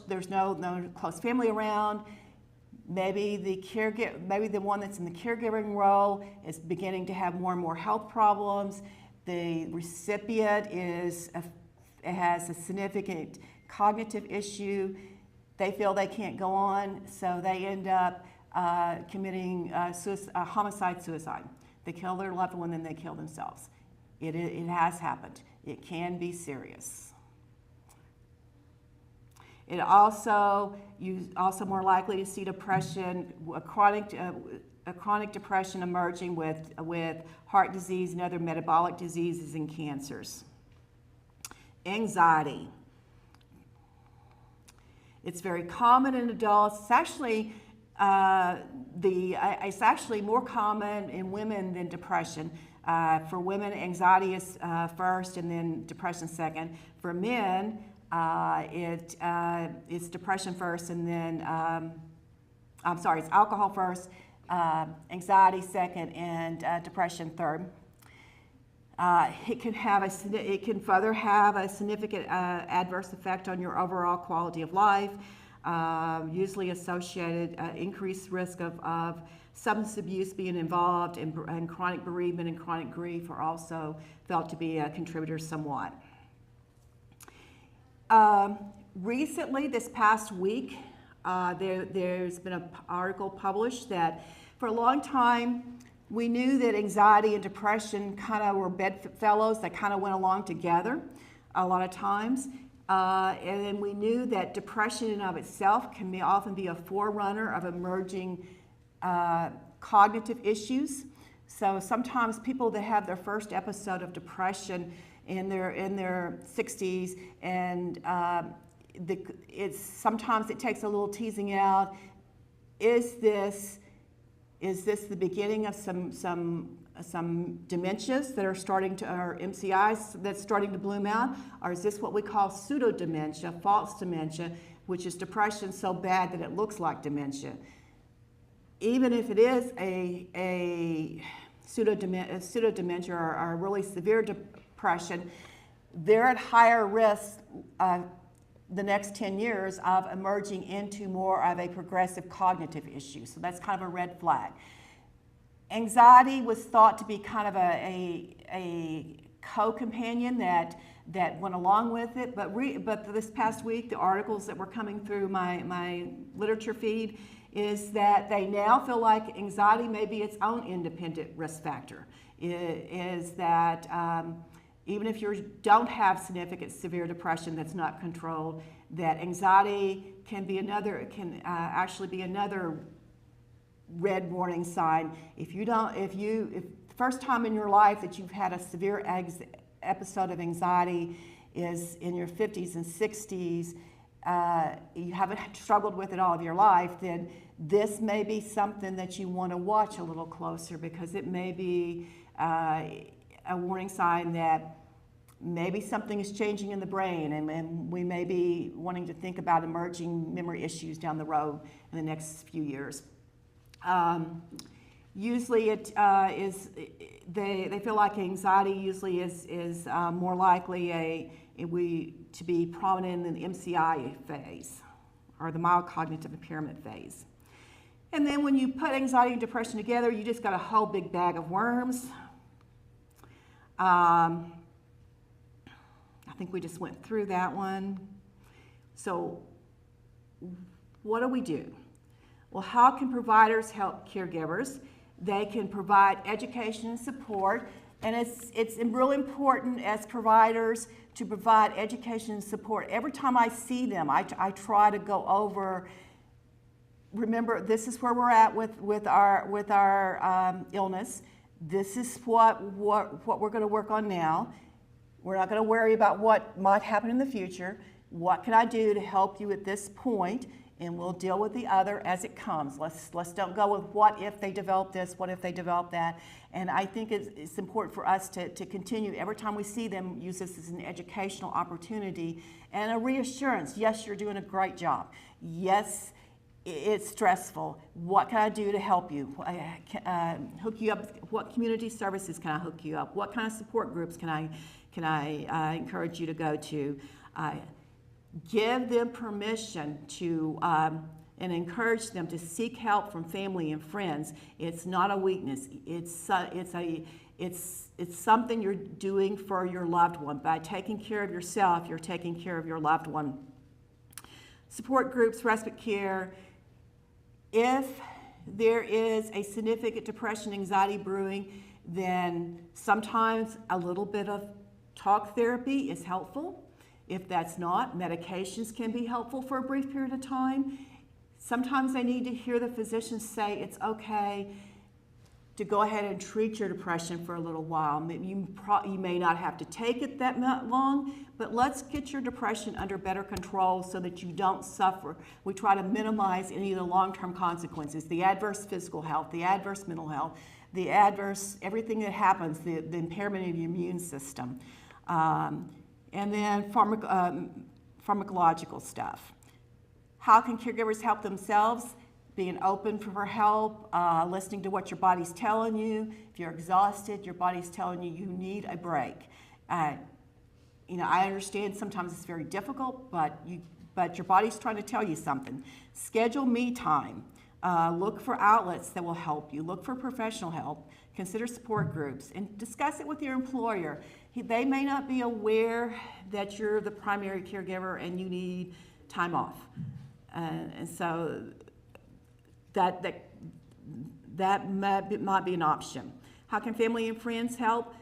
family around. Maybe the one that's in the caregiving role is beginning to have more and more health problems. The recipient has a significant cognitive issue. They feel they can't go on, so they end up committing homicide-suicide. They kill their loved one, then they kill themselves. It has happened. It can be serious. It also, you're also more likely to see depression, a chronic depression emerging with heart disease and other metabolic diseases and cancers. Anxiety. It's very common in adults. It's actually more common in women than depression. For women, anxiety is first, and then depression second. For men, it's depression first, and then it's alcohol first, anxiety second, and depression third. It can further have a significant adverse effect on your overall quality of life. Usually associated increased risk of substance abuse being involved, and chronic bereavement and chronic grief are also felt to be contributors somewhat. Recently, this past week, there's been an article published that for a long time we knew that anxiety and depression kind of were bedfellows that kind of went along together a lot of times. And then we knew that depression in of itself can often be a forerunner of emerging cognitive issues. So sometimes people that have their first episode of depression in their 60s, and sometimes it takes a little teasing out. Is this the beginning of some dementias that are starting to, or MCIs that's starting to bloom out, or is this what we call pseudo-dementia, false dementia, which is depression so bad that it looks like dementia? Even if it is a pseudo-dementia or really severe depression, they're at higher risk the next 10 years of emerging into more of a progressive cognitive issue. So that's kind of a red flag. Anxiety was thought to be kind of a co-companion that went along with it, but this past week, the articles that were coming through my literature feed is that they now feel like anxiety may be its own independent risk factor. Is that even if you don't have significant severe depression that's not controlled, that anxiety can actually be another red warning sign. If the first time in your life that you've had a severe episode of anxiety is in your 50s and 60s, you haven't struggled with it all of your life, then this may be something that you want to watch a little closer, because it may be a warning sign that maybe something is changing in the brain, and we may be wanting to think about emerging memory issues down the road in the next few years. Usually they feel like anxiety usually is more likely to be prominent in the MCI phase, or the mild cognitive impairment phase. And then when you put anxiety and depression together, you just got a whole big bag of worms. I think we just went through that one. So what do we do? Well, how can providers help caregivers? They can provide education and support, and it's really important as providers to provide education and support. Every time I see them, I try to go over, remember, this is where we're at with our illness. This is what we're going to work on now. We're not going to worry about what might happen in the future. What can I do to help you at this point? And we'll deal with the other as it comes. Let's don't go with what if they develop this, what if they develop that. And I think it's important for us to continue, every time we see them, use this as an educational opportunity and a reassurance. Yes, you're doing a great job. Yes, it's stressful. What can I do to help you? Hook you up? What community services can I hook you up? What kind of support groups can I encourage you to go to? Give them permission to and encourage them to seek help from family and friends. It's not a weakness. It's something you're doing for your loved one. By taking care of yourself, you're taking care of your loved one. Support groups, respite care. If there is a significant depression, anxiety brewing, then sometimes a little bit of talk therapy is helpful. If that's not, medications can be helpful for a brief period of time. Sometimes they need to hear the physician say it's okay to go ahead and treat your depression for a little while. You may not have to take it that long, but let's get your depression under better control so that you don't suffer. We try to minimize any of the long-term consequences, the adverse physical health, the adverse mental health, the adverse, everything that happens, the impairment of the immune system. And then pharmacological stuff. How can caregivers help themselves? Being open for help, listening to what your body's telling you. If you're exhausted, your body's telling you you need a break. I understand sometimes it's very difficult, but your body's trying to tell you something. Schedule me time. Look for outlets that will help you. Look for professional help. Consider support groups and discuss it with your employer. They may not be aware that you're the primary caregiver and you need time off. And so that might be an option. How can family and friends help?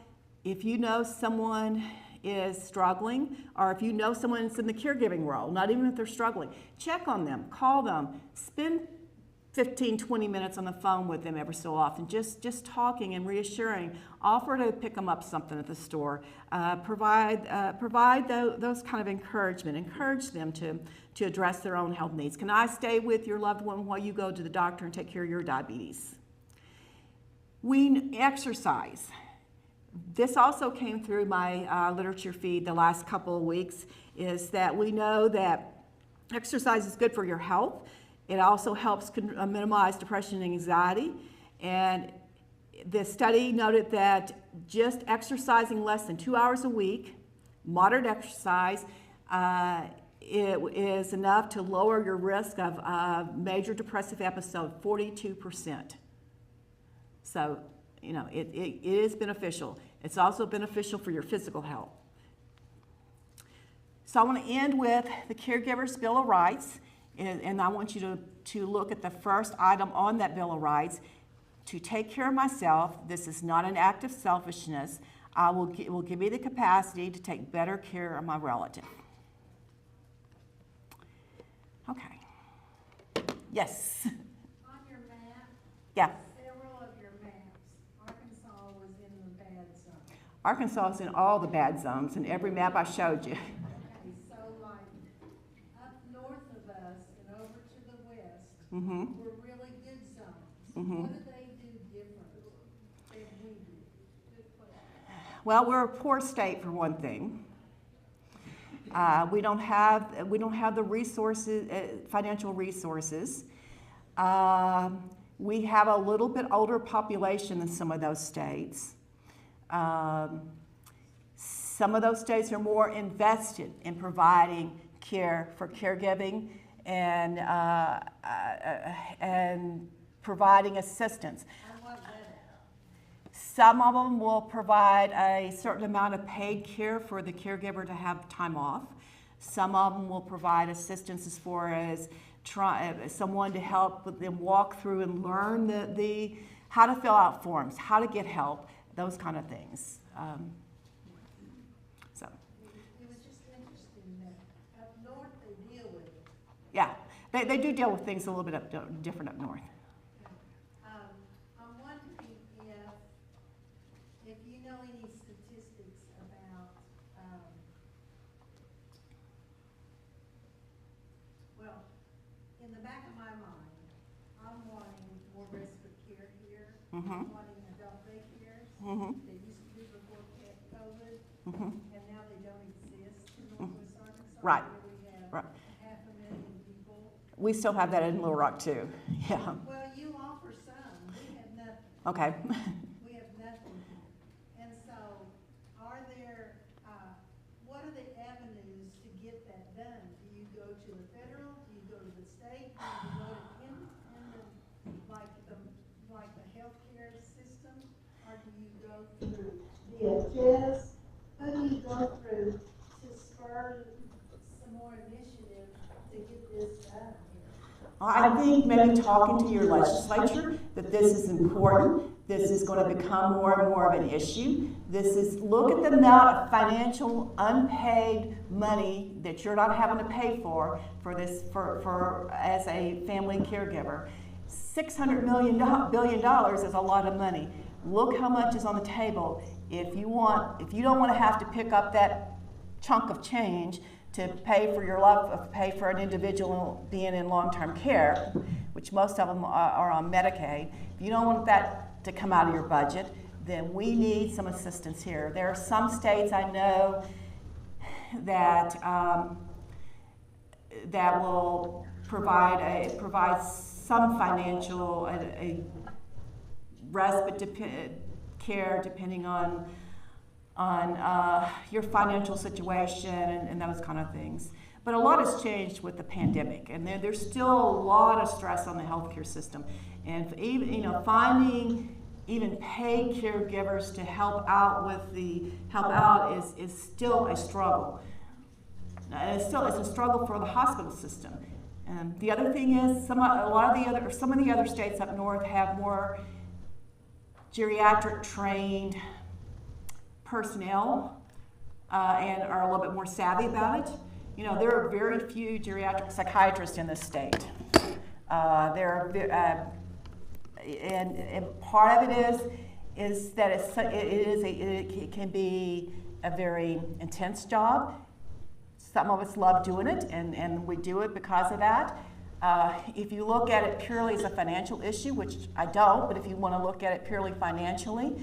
If you know someone is struggling, or if you know someone's in the caregiving role, not even if they're struggling, check on them, call them, spend 15, 20 minutes on the phone with them every so often, just talking and reassuring. Offer to pick them up something at the store. Provide those kind of encouragement. Encourage them to address their own health needs. Can I stay with your loved one while you go to the doctor and take care of your diabetes? Exercise. This also came through my literature feed the last couple of weeks, is that we know that exercise is good for your health. It also helps minimize depression and anxiety. And the study noted that just exercising less than 2 hours a week, moderate exercise, it is enough to lower your risk of major depressive episode 42%. So, it is beneficial. It's also beneficial for your physical health. So I want to end with the Caregivers Bill of Rights. And I want you to look at the first item on that Bill of Rights. To take care of myself, this is not an act of selfishness. It will give me the capacity to take better care of my relative. Okay. Yes? On your map, Yeah. several of your maps, Arkansas was in the bad zone. Arkansas is in all the bad zones in every map I showed you. Okay, so like up north of us and over to the west were really good zones. What do they do different than we do? Well, we're a poor state for one thing. We don't have the resources, financial resources. We have a little bit older population than some of those states. Some of those states are more invested in providing care for caregiving and providing assistance. Some of them will provide a certain amount of paid care for the caregiver to have time off. Some of them will provide assistance as far as someone to help them walk through and learn how to fill out forms, how to get help, those kind of things. So. It was just interesting that up north they deal with it. Yeah, they do deal with things a little bit different up north. I'm wondering if you know any statistics about, well, in the back of my mind, I'm wanting more respite care here. I'm wanting adult daycares that used to be before COVID, and now they don't exist in Northwest Arkansas. Right. Where we have 500,000 people. We still have that in Little Rock too. Yeah. Well, you offer some. We have nothing. Okay. We have nothing. And so, what are the avenues to get that done? Do you go to the federal? Do you go to the state? Do you go this, who do you go through to spur some more initiative to get this done? I think maybe talking to your legislature that this is important, this is going to become more and more of an issue. This is, look at the amount of financial unpaid money that you're not having to pay for this, for as a family caregiver. $600 billion is a lot of money. Look how much is on the table. If you don't want to have to pick up that chunk of change to pay for an individual being in long-term care, which most of them are on Medicaid. If you don't want that to come out of your budget, then we need some assistance here. There are some states I know that that will provide some financial respite care depending on your financial situation and those kind of things. But a lot has changed with the pandemic, and there's still a lot of stress on the healthcare system. And even, finding even paid caregivers to help out is still a struggle. And it's a struggle for the hospital system. And the other thing is, some of the other states up north have more geriatric trained personnel and are a little bit more savvy about it. There are very few geriatric psychiatrists in this state. And part of it is that it can be a very intense job. Some of us love doing it, and we do it because of that. If you look at it purely as a financial issue, which I don't, but if you want to look at it purely financially,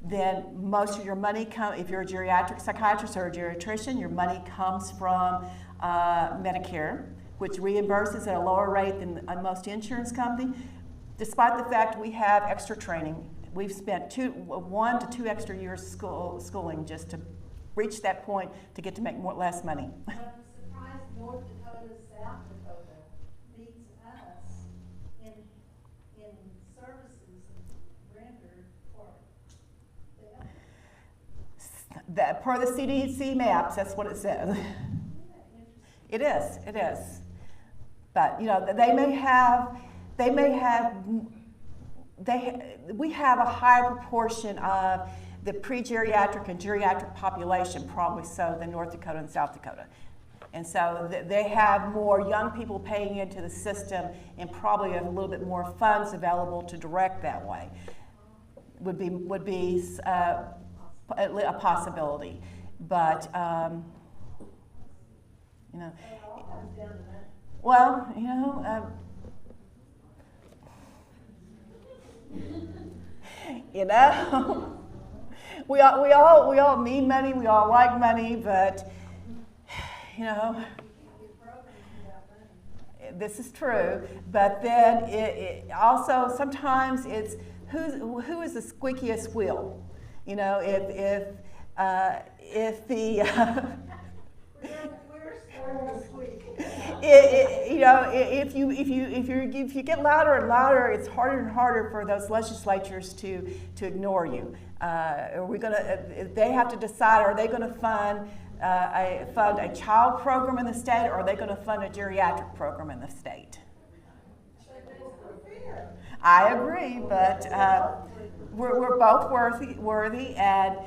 then most of your money if you're a geriatric psychiatrist or a geriatrician, your money comes from Medicare, which reimburses at a lower rate than most insurance companies. Despite the fact we have extra training, we've spent 1 to 2 extra years schooling just to reach that point to get to make less money. I'm surprised North Dakota, South Dakota beats us in services rendered for them. That per the CDC maps, that's what it says. It is. But we have a higher proportion of the pre-geriatric and geriatric population, probably so, than North Dakota and South Dakota. And so they have more young people paying into the system and probably a little bit more funds available to direct that way. Would be a possibility. But, well, we all need money, we all like money, but this is true. But then it also sometimes it's who is the squeakiest wheel? If you get louder and louder, it's harder and harder for those legislatures to ignore you. They have to decide: are they going to fund a child program in the state, or are they going to fund a geriatric program in the state? I agree, but we're both worthy, and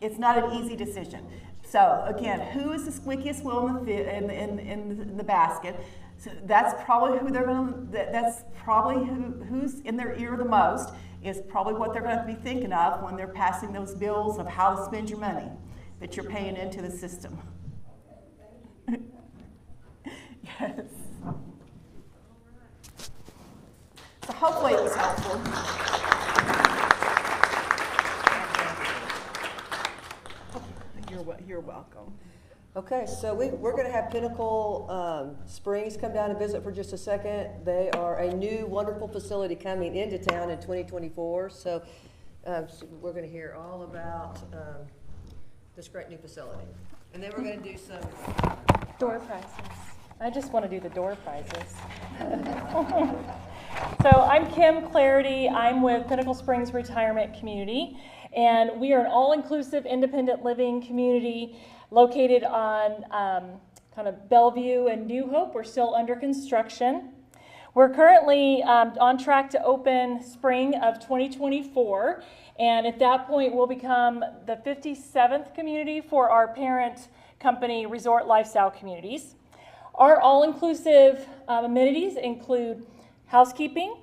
it's not an easy decision. So again, who is the squeakiest wheel in the basket? So that's probably who they're going to. That's probably who's in their ear the most. Is probably what they're going to be thinking of when they're passing those bills of how to spend your money that you're paying into the system. Yes. So hopefully it was helpful. You're welcome. Okay, so we're going to have Pinnacle Springs come down and visit for just a second. They are a new, wonderful facility coming into town in 2024. So we're going to hear all about this great new facility. And then we're going to do some door prizes. I just want to do the door prizes. So I'm Kim Clarity. I'm with Pinnacle Springs Retirement Community, and we are an all-inclusive independent living community located on kind of Bellevue and New Hope. We're still under construction. We're currently on track to open spring of 2024, and at that point we'll become the 57th community for our parent company, Resort Lifestyle Communities. Our all-inclusive amenities include housekeeping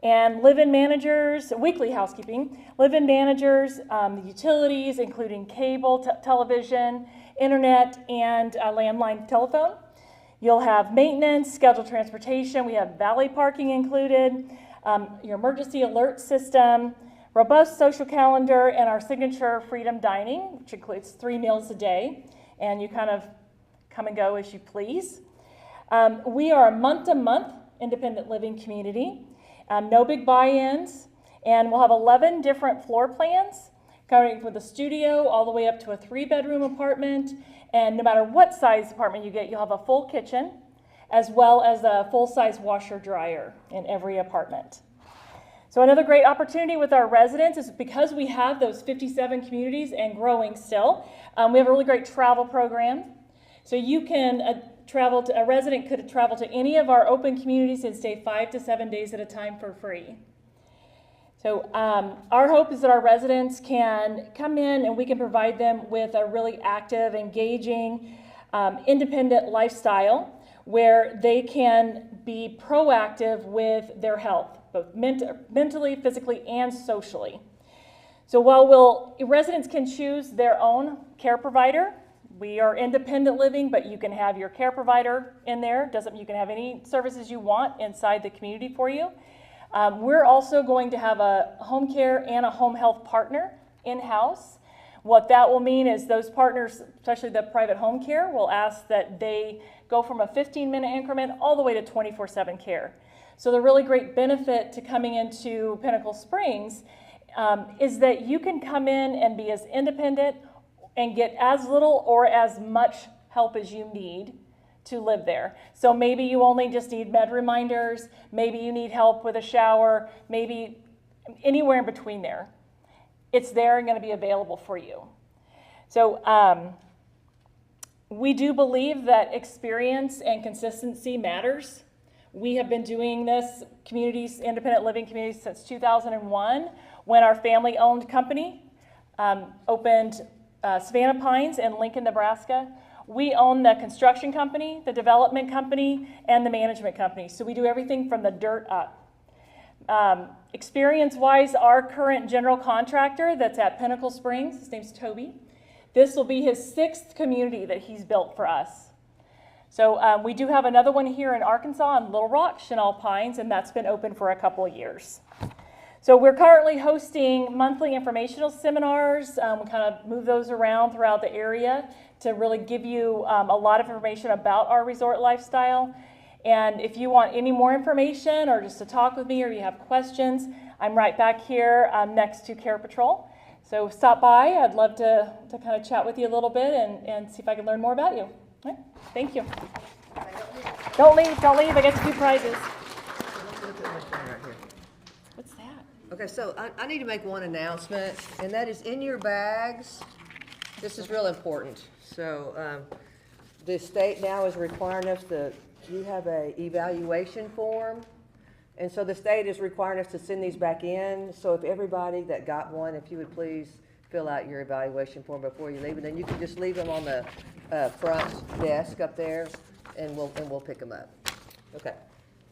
and live-in managers, weekly housekeeping, live-in managers, the utilities including cable, television, internet, and landline telephone. You'll have maintenance, scheduled transportation. We have valet parking included, your emergency alert system, robust social calendar, and our signature Freedom Dining, which includes 3 meals a day, and you kind of come and go as you please. We are a month-to-month independent living community, no big buy-ins, and we'll have 11 different floor plans, covering from the studio all the way up to a 3-bedroom apartment. And no matter what size apartment you get, you'll have a full kitchen, as well as a full-size washer dryer in every apartment. So another great opportunity with our residents is because we have those 57 communities and growing still, we have a really great travel program. So you can a resident could travel to any of our open communities and stay 5 to 7 days at a time for free. So our hope is that our residents can come in and we can provide them with a really active, engaging, independent lifestyle where they can be proactive with their health, both mentally, physically, and socially. So while residents can choose their own care provider, we are independent living, but you can have your care provider in there. You can have any services you want inside the community for you. We're also going to have a home care and a home health partner in-house. What that will mean is those partners, especially the private home care, will ask that they go from a 15-minute increment all the way to 24/7 care. So the really great benefit to coming into Pinnacle Springs is that you can come in and be as independent and get as little or as much help as you need to live there. So maybe you only just need med reminders, maybe you need help with a shower, maybe anywhere in between there. It's there and going to be available for you. So we do believe that experience and consistency matters. We have been doing this independent living communities since 2001 when our family-owned company opened Savannah Pines in Lincoln, Nebraska. We own the construction company, the development company, and the management company. So we do everything from the dirt up. Experience-wise, our current general contractor that's at Pinnacle Springs, his name's Toby. This will be his 6th community that he's built for us. So we do have another one here in Arkansas in Little Rock, Chenal Pines, and that's been open for a couple of years. So we're currently hosting monthly informational seminars. We kind of move those around throughout the area to really give you a lot of information about our resort lifestyle. And if you want any more information or just to talk with me or you have questions, I'm right back here next to Care Patrol. So stop by. I'd love to kind of chat with you a little bit and see if I can learn more about you. All right. Thank you. Don't leave. I get a few prizes. What's that? Okay, so I need to make one announcement, and that is in your bags. This is real important. So the state now is requiring us you have a evaluation form, and so the state is requiring us to send these back in. So if everybody that got one, if you would please fill out your evaluation form before you leave, and then you can just leave them on the front desk up there, and we'll pick them up. Okay,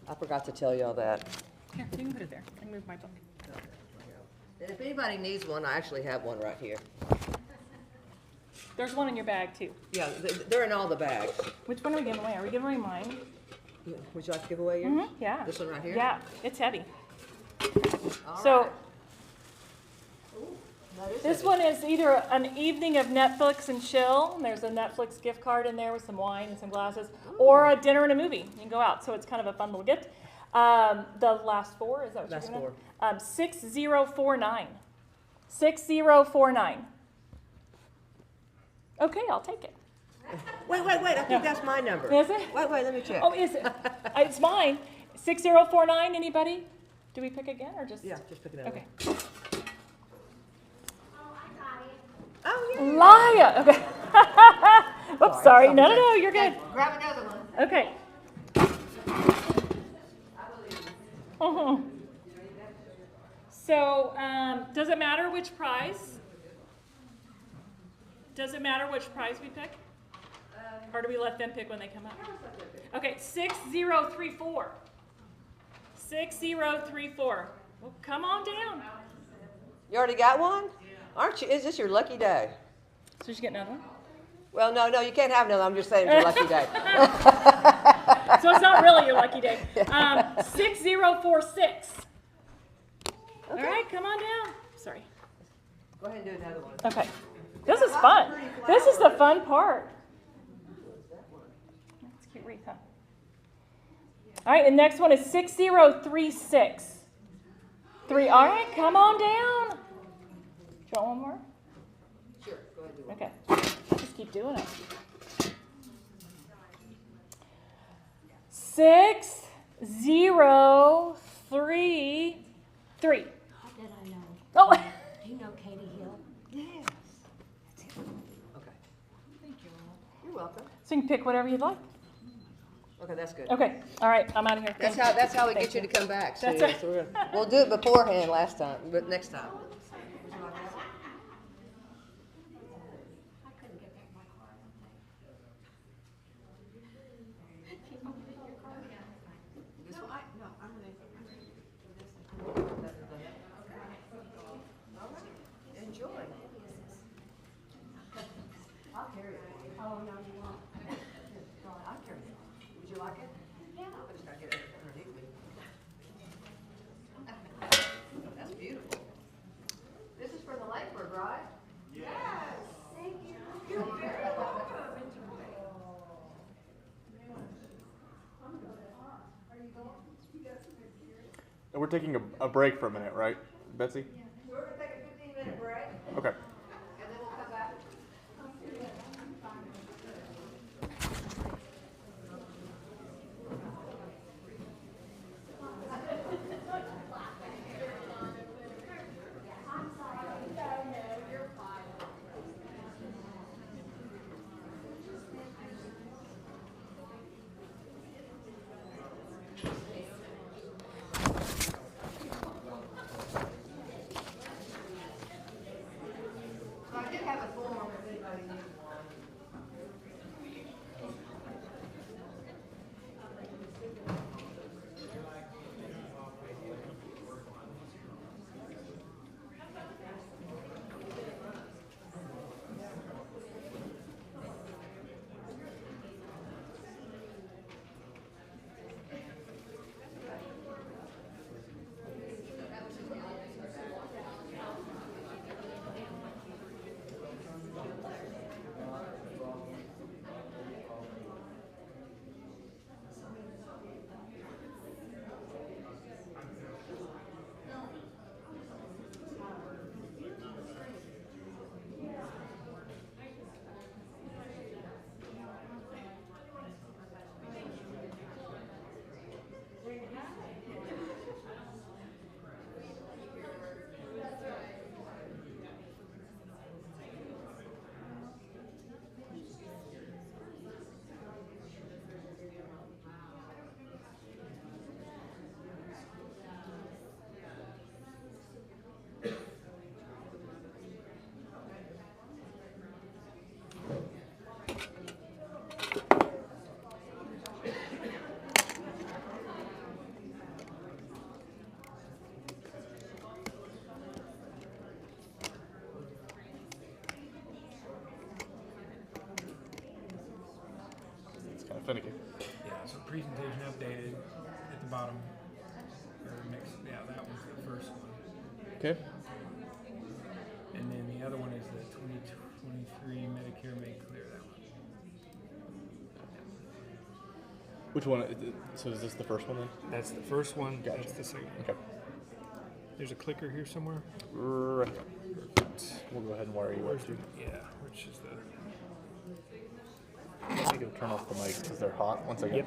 I forgot to tell you all that. Here, you can put it there. I can move my book. And if anybody needs one, I actually have one right here. There's one in your bag too. Yeah, they're in all the bags. Which one are we giving away? Are we giving away mine? Would you like to give away yours? Mm-hmm, yeah. This one right here? Yeah, it's heavy. All so right. this one is either an evening of Netflix and chill, and there's a Netflix gift card in there with some wine and some glasses, or a dinner and a movie. You can go out, so it's kind of a fun little gift. The last 4, is that what last you're doing? 4. 6049. 6049. Okay, I'll take it. Wait, I think that's my number. Is it? Wait, let me check. Oh, is it? It's mine. 6049, anybody? Do we pick again or just? Yeah, just pick another. Okay. Oh, yeah. Laya, okay. Oops, sorry. No, you're good. Grab another one. Okay. So, does it matter which prize? Does it matter which prize we pick? Or do we let them pick when they come up? Okay, 6034. 6034. Well, come on down. You already got one? Aren't you? Is this your lucky day? So you get another one? Well, no, you can't have another. I'm just saying it's your lucky day. So it's not really your lucky day. 6046. All right, come on down. Sorry. Go ahead and do another one. Okay. This is fun. This is the fun part. That's a cute wreath, huh? All right, the next one is 6036. All right, come on down. Do you want one more? Sure, go ahead and do one. Okay. Just keep doing it. 6033. How did I know? Oh. Do you know Katie Hill? Yes. Okay. Thank you. You're welcome. So you can pick whatever you'd like. Okay, that's good. Okay. All right, I'm out of here. That's how we Thank get you to come back. That's See? right. So we'll do it beforehand last time, but next time. I couldn't get back my car. Enjoy. I'll carry it. Oh, no, you won't. I'll carry it. Would you like it? Yeah. I just gotta get it underneath me. That's beautiful. This is for the Lakeford, right? Yes. Thank you. You're very welcome. Are you going? You got some experience? And we're taking a break for a minute, right, Betsy? We're gonna take a 15-minute break, Okay. and then we'll come back. I did have a form if anybody needs one. Finicky. Yeah, so presentation updated at the bottom. Or next, yeah, that was the first one. Okay. And then the other one is the 2023 Medicare Made Clear, that one. Which one? So is this the first one then? That's the first one. Gotcha. That's the second one. Okay. There's a clicker here somewhere. Right. We'll go ahead and wire you up too. Yeah, which is the... I think it'll turn off the mics because they're hot. 1 second. Yep.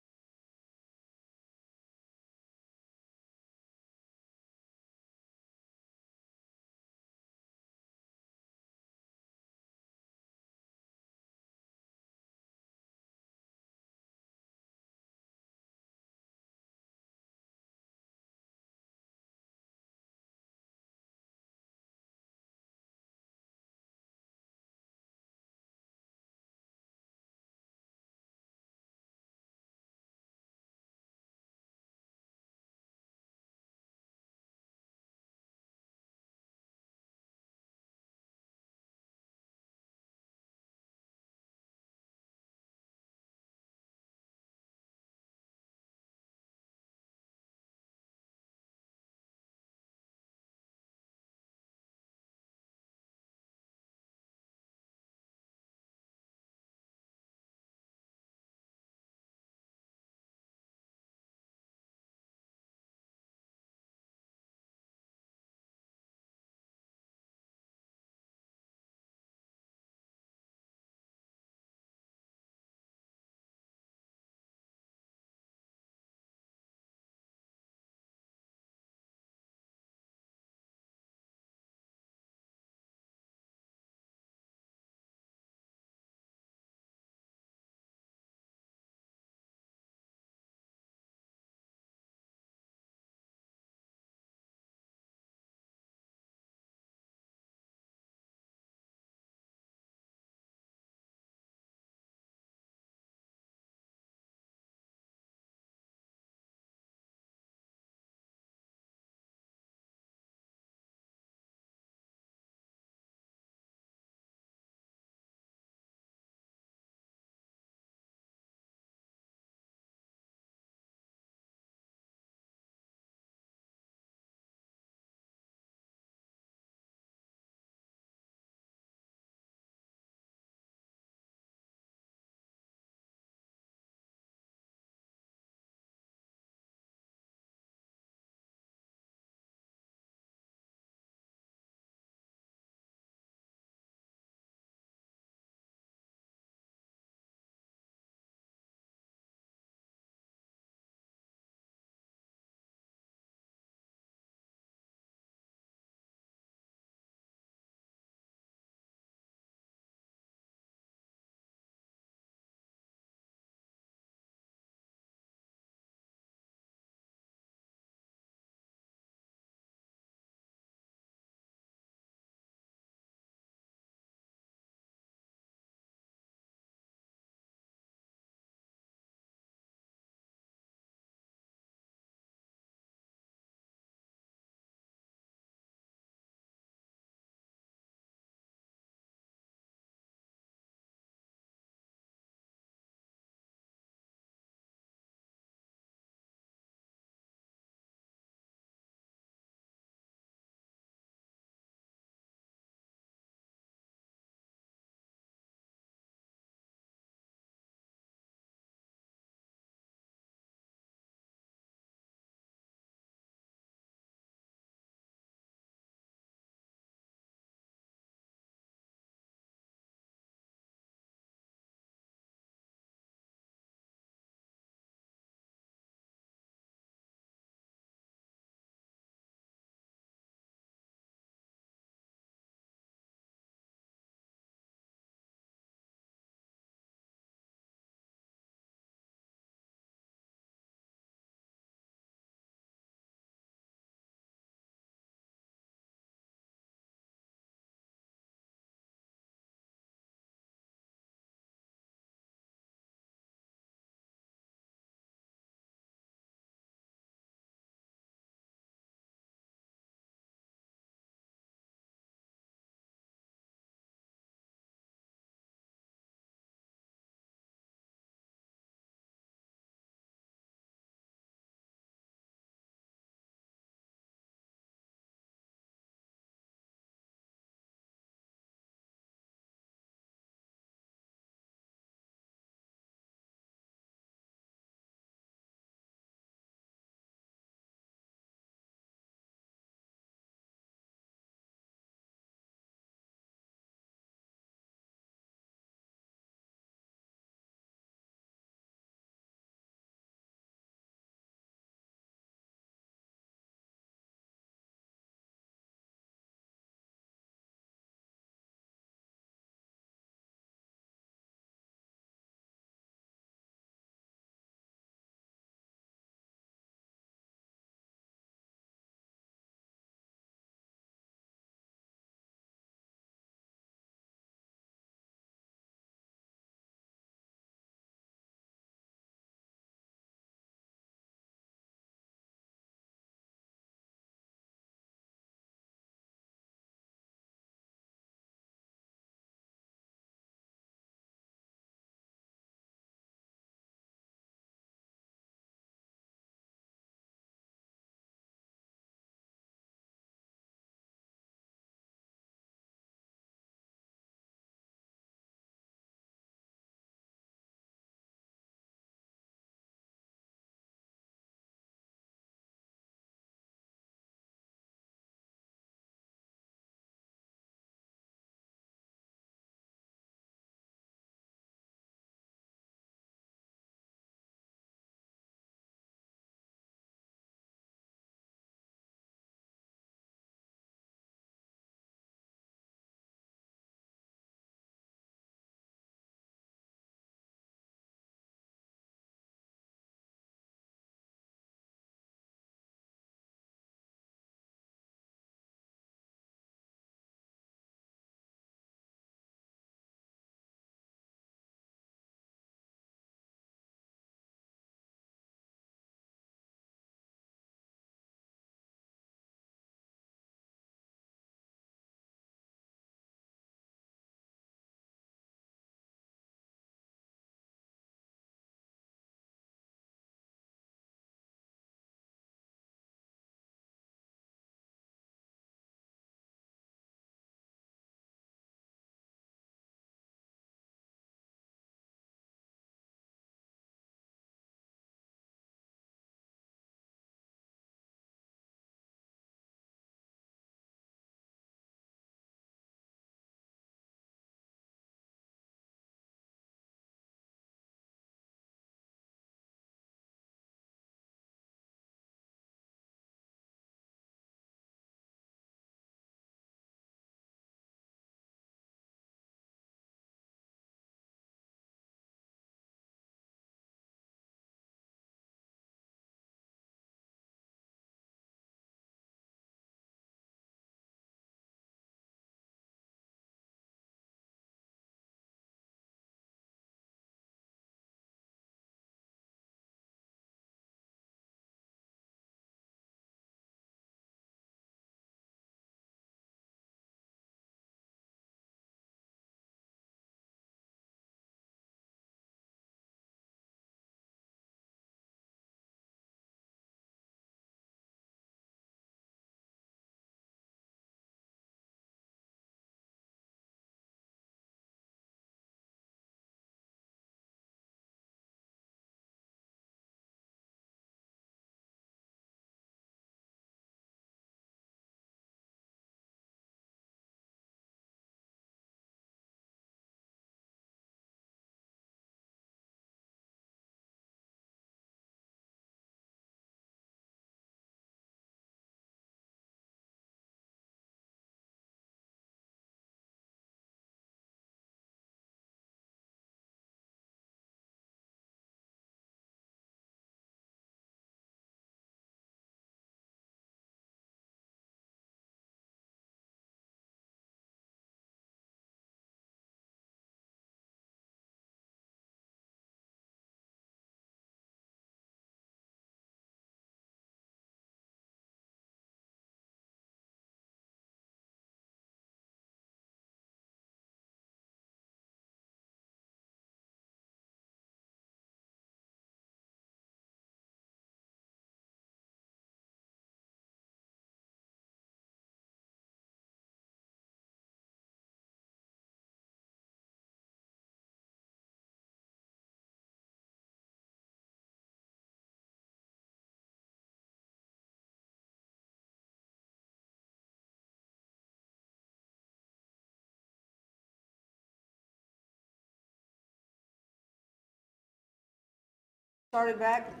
Started back.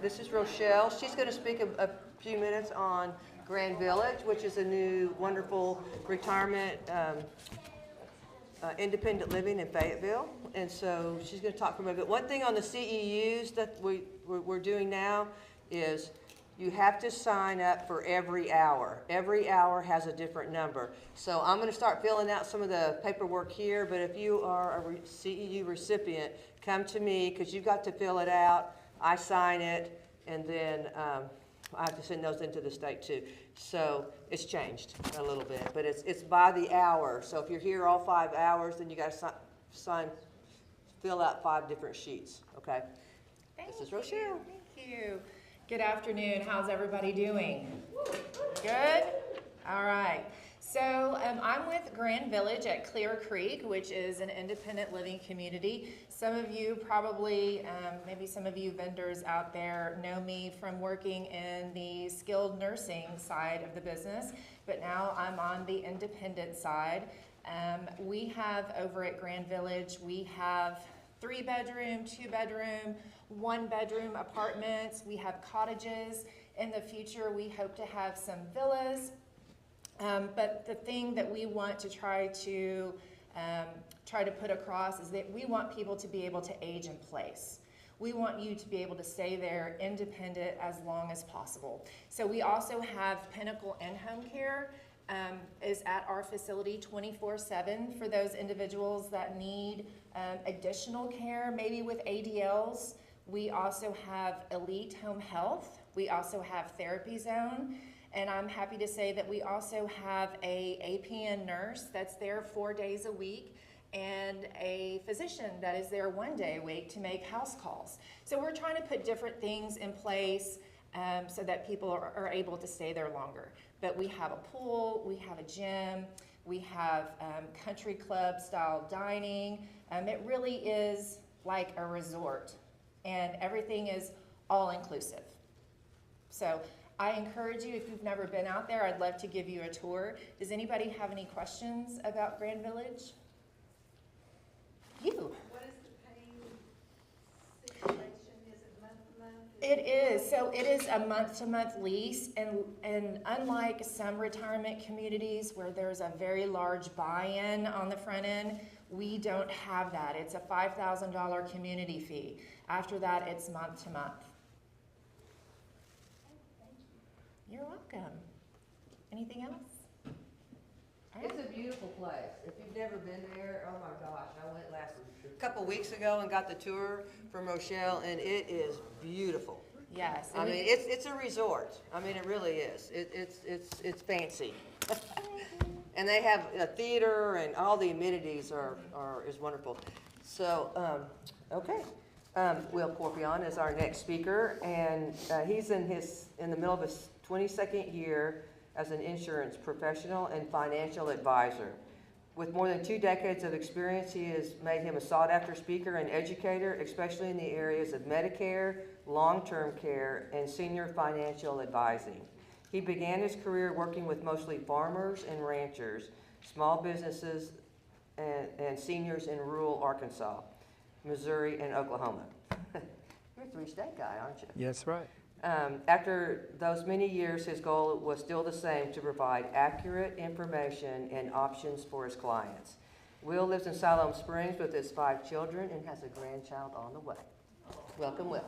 This is Rochelle. She's going to speak a few minutes on Grand Village, which is a new, wonderful retirement independent living in Fayetteville. And so she's going to talk for a bit. One thing on the CEUs that we're doing now is you have to sign up for every hour. Every hour has a different number. So I'm going to start filling out some of the paperwork here, but if you are a CEU recipient, come to me because you've got to fill it out. I sign it, and then I have to send those into the state too. So it's changed a little bit, but it's by the hour. So if you're here all 5 hours, then you got to fill out 5 different sheets, okay? This is Rochelle. Thank you. Good afternoon. How's everybody doing? Good? All right. So I'm with Grand Village at Clear Creek, which is an independent living community. Some of you probably, maybe some of you vendors out there know me from working in the skilled nursing side of the business, but now I'm on the independent side. We have over at Grand Village, we have 3-bedroom, 2-bedroom, 1-bedroom apartments. We have cottages. In the future, we hope to have some villas. But the thing that we want to try to put across is that we want people to be able to age in place. We want you to be able to stay there independent as long as possible. So we also have Pinnacle in-home care is at our facility 24/7 for those individuals that need additional care, maybe with ADLs. We also have Elite Home Health. We also have Therapy Zone. And I'm happy to say that we also have a APN nurse that's there 4 days a week and a physician that is there 1 day a week to make house calls. So we're trying to put different things in place so that people are able to stay there longer. But we have a pool, we have a gym, we have country club style dining. It really is like a resort, and everything is all inclusive. So I encourage you, if you've never been out there, I'd love to give you a tour. Does anybody have any questions about Grand Village? You. What is the paying situation? Is it month to month? It is. So it is a month-to-month lease, and unlike some retirement communities where there's a very large buy-in on the front end, we don't have that. It's a $5,000 community fee. After that, it's month-to-month. You're welcome. Anything else? It's a beautiful place. If you've never been there, oh my gosh, I went a couple weeks ago and got the tour from Rochelle, and it is beautiful. Yes. I mean, it's a resort. I mean, it really is. It's fancy. And they have a theater, and all the amenities is wonderful. So, okay. Will Corpion is our next speaker, and he's in the middle of his 22nd year as an insurance professional and financial advisor. With more than 2 decades of experience, he has made him a sought-after speaker and educator, especially in the areas of Medicare, long-term care, and senior financial advising. He began his career working with mostly farmers and ranchers, small businesses, and seniors in rural Arkansas, Missouri, and Oklahoma. You're a 3-state guy, aren't you? Yes, right. After those many years, his goal was still the same: to provide accurate information and options for his clients. Will lives in Siloam Springs with his 5 children and has a grandchild on the way. Welcome, Will.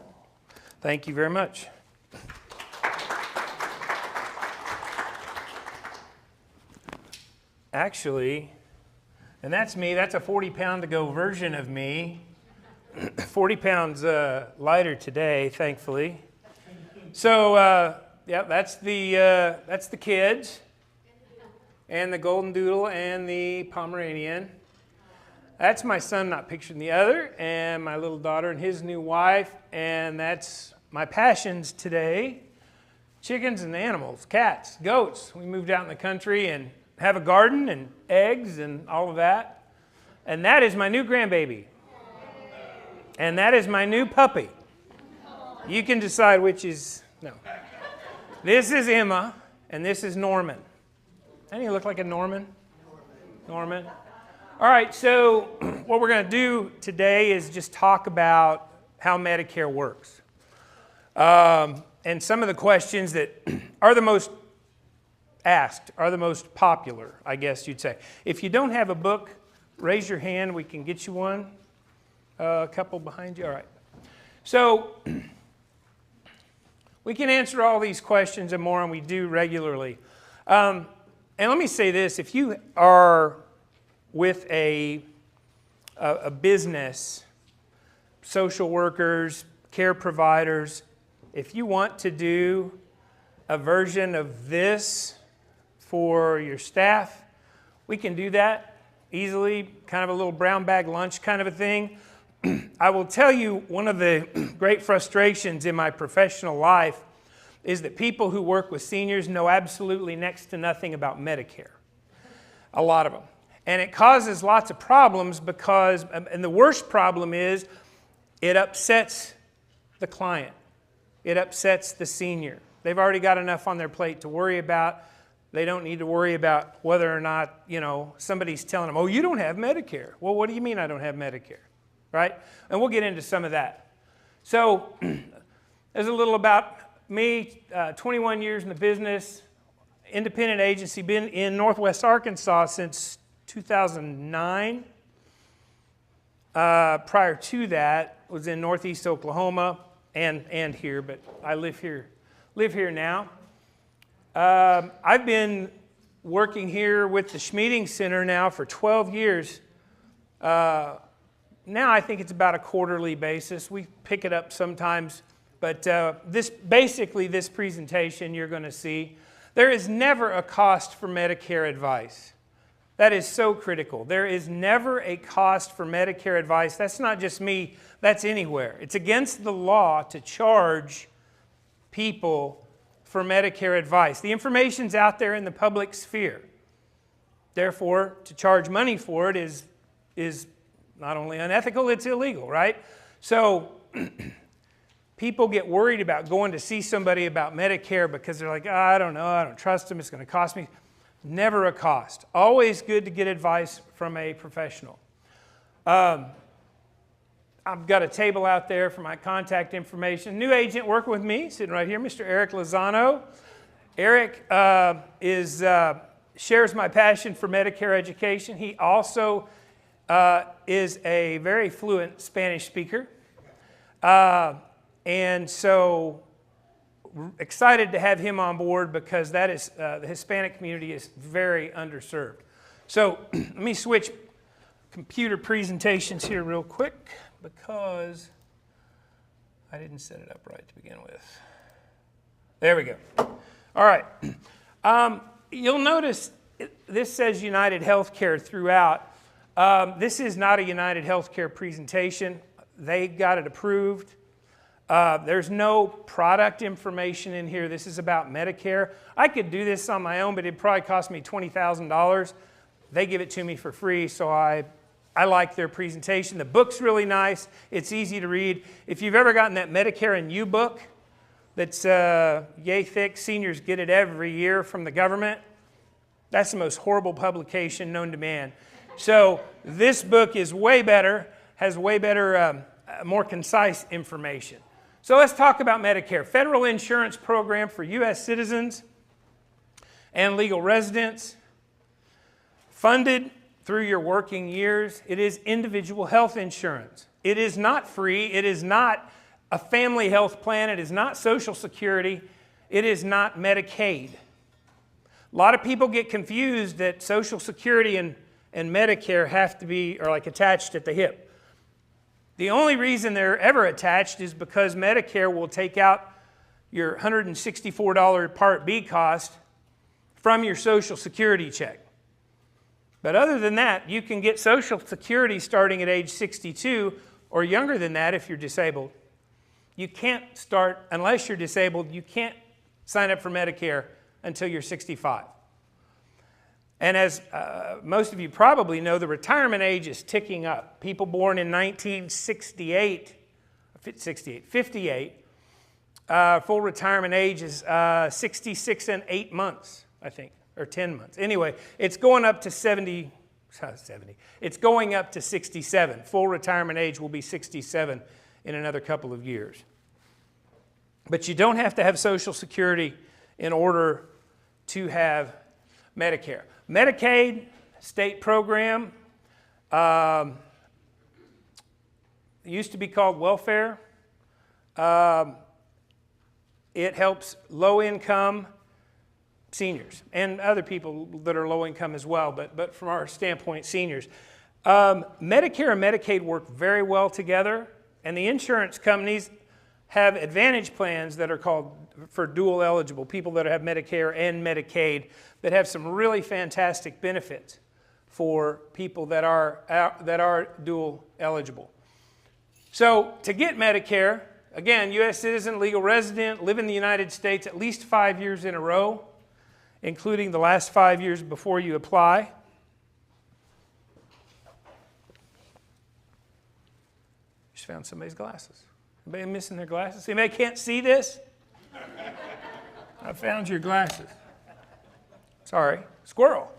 Thank you very much. Actually, and that's me, that's a 40-pound-to-go version of me. 40 pounds lighter today, thankfully. So, yeah, that's the kids, and the golden doodle, and the Pomeranian. That's my son, not pictured in the other, and my little daughter and his new wife, and that's my passions today: chickens and animals, cats, goats. We moved out in the country and have a garden and eggs and all of that. And that is my new grandbaby. And that is my new puppy. You can decide which is, no. This is Emma, and this is Norman. Doesn't he look like a Norman? Norman. All right, so what we're going to do today is just talk about how Medicare works. And some of the questions that are the most asked, are the most popular, I guess you'd say. If you don't have a book, raise your hand. We can get you one. A couple behind you. All right. So we can answer all these questions and more, and we do regularly. And let me say this. If you are with a business, social workers, care providers, if you want to do a version of this for your staff, we can do that easily, kind of a little brown bag lunch kind of a thing. I will tell you, one of the great frustrations in my professional life is that people who work with seniors know absolutely next to nothing about Medicare. A lot of them. And it causes lots of problems because, and the worst problem is, it upsets the client. It upsets the senior. They've already got enough on their plate to worry about. They don't need to worry about whether or not, somebody's telling them, oh, you don't have Medicare. Well, what do you mean I don't have Medicare? Right? And we'll get into some of that. So there's a little about me, 21 years in the business, independent agency, been in Northwest Arkansas since 2009. Prior to that, was in Northeast Oklahoma and here, but I live here now. I've been working here with the Schmieding Center now for 12 years. Now I think it's about a quarterly basis. We pick it up sometimes, but this presentation you're going to see, there is never a cost for Medicare advice. That is so critical. There is never a cost for Medicare advice. That's not just me, that's anywhere. It's against the law to charge people for Medicare advice. The information's out there in the public sphere. Therefore, to charge money for it is not only unethical, it's illegal, right? So people get worried about going to see somebody about Medicare because they're like, I don't know, I don't trust them, it's going to cost me. Never a cost. Always good to get advice from a professional. I've got a table out there for my contact information. New agent working with me, sitting right here, Mr. Eric Lozano. Eric shares my passion for Medicare education. He also is a very fluent Spanish speaker. And so excited to have him on board because that is the Hispanic community is very underserved. So let me switch computer presentations here real quick because I didn't set it up right to begin with. There we go. All right. You'll notice this says United Healthcare throughout. This is not a United Healthcare presentation. They got it approved. There's no product information in here. This is about Medicare. I could do this on my own, but it'd probably cost me $20,000. They give it to me for free, so I like their presentation. The book's really nice. It's easy to read. If you've ever gotten that Medicare and You book that's yay thick, seniors get it every year from the government, that's the most horrible publication known to man. So this book is way better, has way better, more concise information. So let's talk about Medicare. Federal insurance program for U.S. citizens and legal residents. Funded through your working years. It is individual health insurance. It is not free. It is not a family health plan. It is not Social Security. It is not Medicaid. A lot of people get confused that Social Security and Medicare have to be like attached at the hip. The only reason they're ever attached is because Medicare will take out your $164 Part B cost from your Social Security check. But other than that, you can get Social Security starting at age 62 or younger than that if you're disabled. You can't start, unless you're disabled, you can't sign up for Medicare until you're 65. And as most of you probably know, the retirement age is ticking up. People born in 58, full retirement age is 66 and 8 months, I think, or 10 months. Anyway, it's going up to 70. It's going up to 67. Full retirement age will be 67 in another couple of years. But you don't have to have Social Security in order to have Medicare. Medicaid, state program, it used to be called welfare. It helps low-income seniors and other people that are low-income as well, but from our standpoint, seniors. Medicare and Medicaid work very well together, and the insurance companies have advantage plans that are called for dual eligible, people that have Medicare and Medicaid that have some really fantastic benefits for people that are dual eligible. So to get Medicare, again, U.S. citizen, legal resident, live in the United States at least 5 years in a row, including the last 5 years before you apply. Just found somebody's glasses. Anybody missing their glasses? Anybody can't see this? I found your glasses. Sorry, squirrel.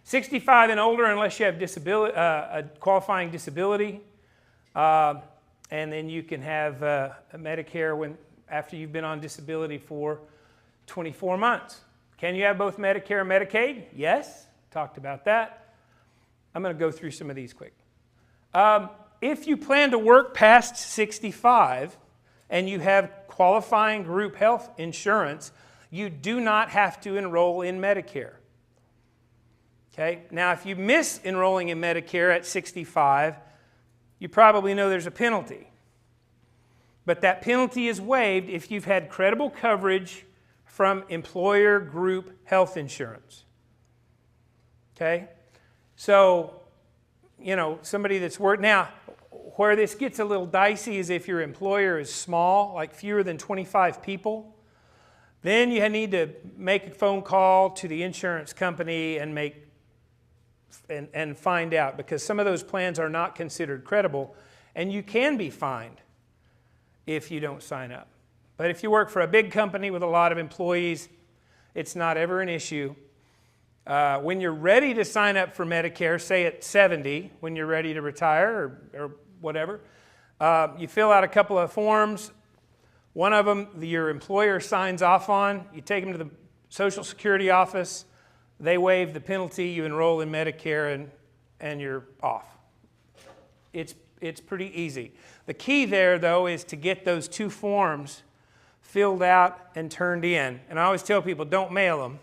65 and older unless you have disability, a qualifying disability. And then you can have a Medicare after you've been on disability for 24 months. Can you have both Medicare and Medicaid? Yes, talked about that. I'm going to go through some of these quick. If you plan to work past 65 and you have qualifying group health insurance, you do not have to enroll in Medicare. Okay? Now, if you miss enrolling in Medicare at 65, you probably know there's a penalty. But that penalty is waived if you've had credible coverage from employer group health insurance. Okay? So, you know, somebody that's worked. Now, where this gets a little dicey is if your employer is small, like fewer than 25 people, then you need to make a phone call to the insurance company and find out, because some of those plans are not considered credible, and you can be fined if you don't sign up. But if you work for a big company with a lot of employees, it's not ever an issue. When you're ready to sign up for Medicare, say at 70, when you're ready to retire or whatever, you fill out a couple of forms. One of them your employer signs off on. You take them to the Social Security office. They waive the penalty. You enroll in Medicare, and you're off. It's pretty easy. The key there, though, is to get those two forms filled out and turned in. And I always tell people, don't mail them.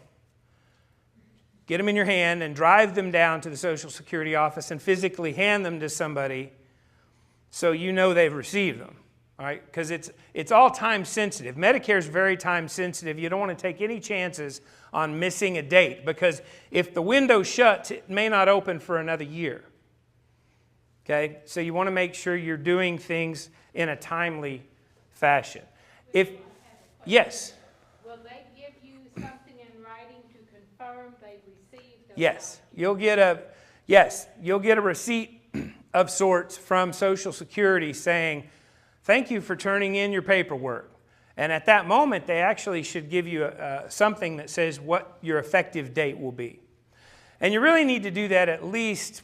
Get them in your hand and drive them down to the Social Security office and physically hand them to somebody so you know they've received them. All right? Because it's all time sensitive. Medicare is very time sensitive. You don't want to take any chances on missing a date, because if the window shuts, it may not open for another year. Okay? So you want to make sure you're doing things in a timely fashion. Yes. Will they give you something in writing to confirm they received them? Yes. You'll get a receipt of sorts from Social Security saying, thank you for turning in your paperwork. And at that moment, they actually should give you something that says what your effective date will be. And you really need to do that at least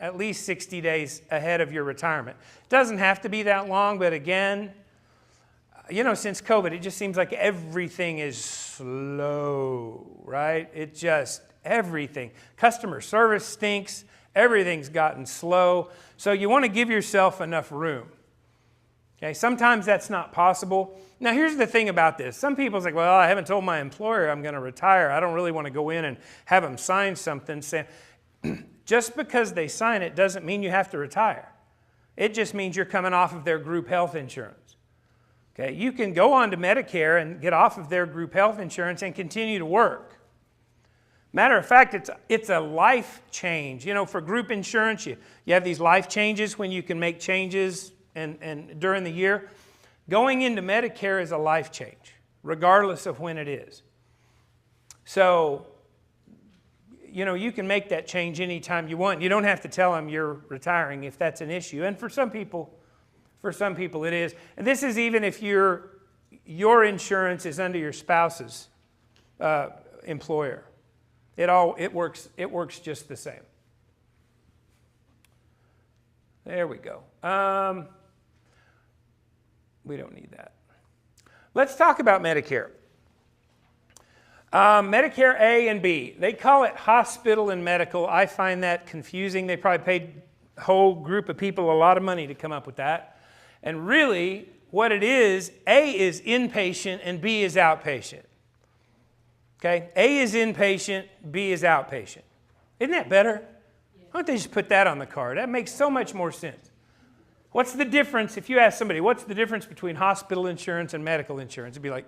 60 days ahead of your retirement. It doesn't have to be that long, but again, you know, since COVID, it just seems like everything is slow, right? Everything. Customer service stinks. Everything's gotten slow. So you want to give yourself enough room. Okay, sometimes that's not possible. Now, here's the thing about this. Some people say, well, I haven't told my employer I'm going to retire. I don't really want to go in and have them sign something saying, just because they sign it doesn't mean you have to retire. It just means you're coming off of their group health insurance. Okay, you can go on to Medicare and get off of their group health insurance and continue to work. Matter of fact, it's a life change. You know, for group insurance, you have these life changes when you can make changes and during the year. Going into Medicare is a life change, regardless of when it is. So, you know, you can make that change anytime you want. You don't have to tell them you're retiring if that's an issue. And for some people it is. And this is even if your insurance is under your spouse's employer. It works just the same. There we go. We don't need that. Let's talk about Medicare. Medicare A and B. They call it hospital and medical. I find that confusing. They probably paid a whole group of people a lot of money to come up with that. And really, what it is, A is inpatient and B is outpatient. Okay? A is inpatient, B is outpatient. Isn't that better? Why don't they just put that on the card? That makes so much more sense. What's the difference? If you ask somebody, what's the difference between hospital insurance and medical insurance? It'd be like,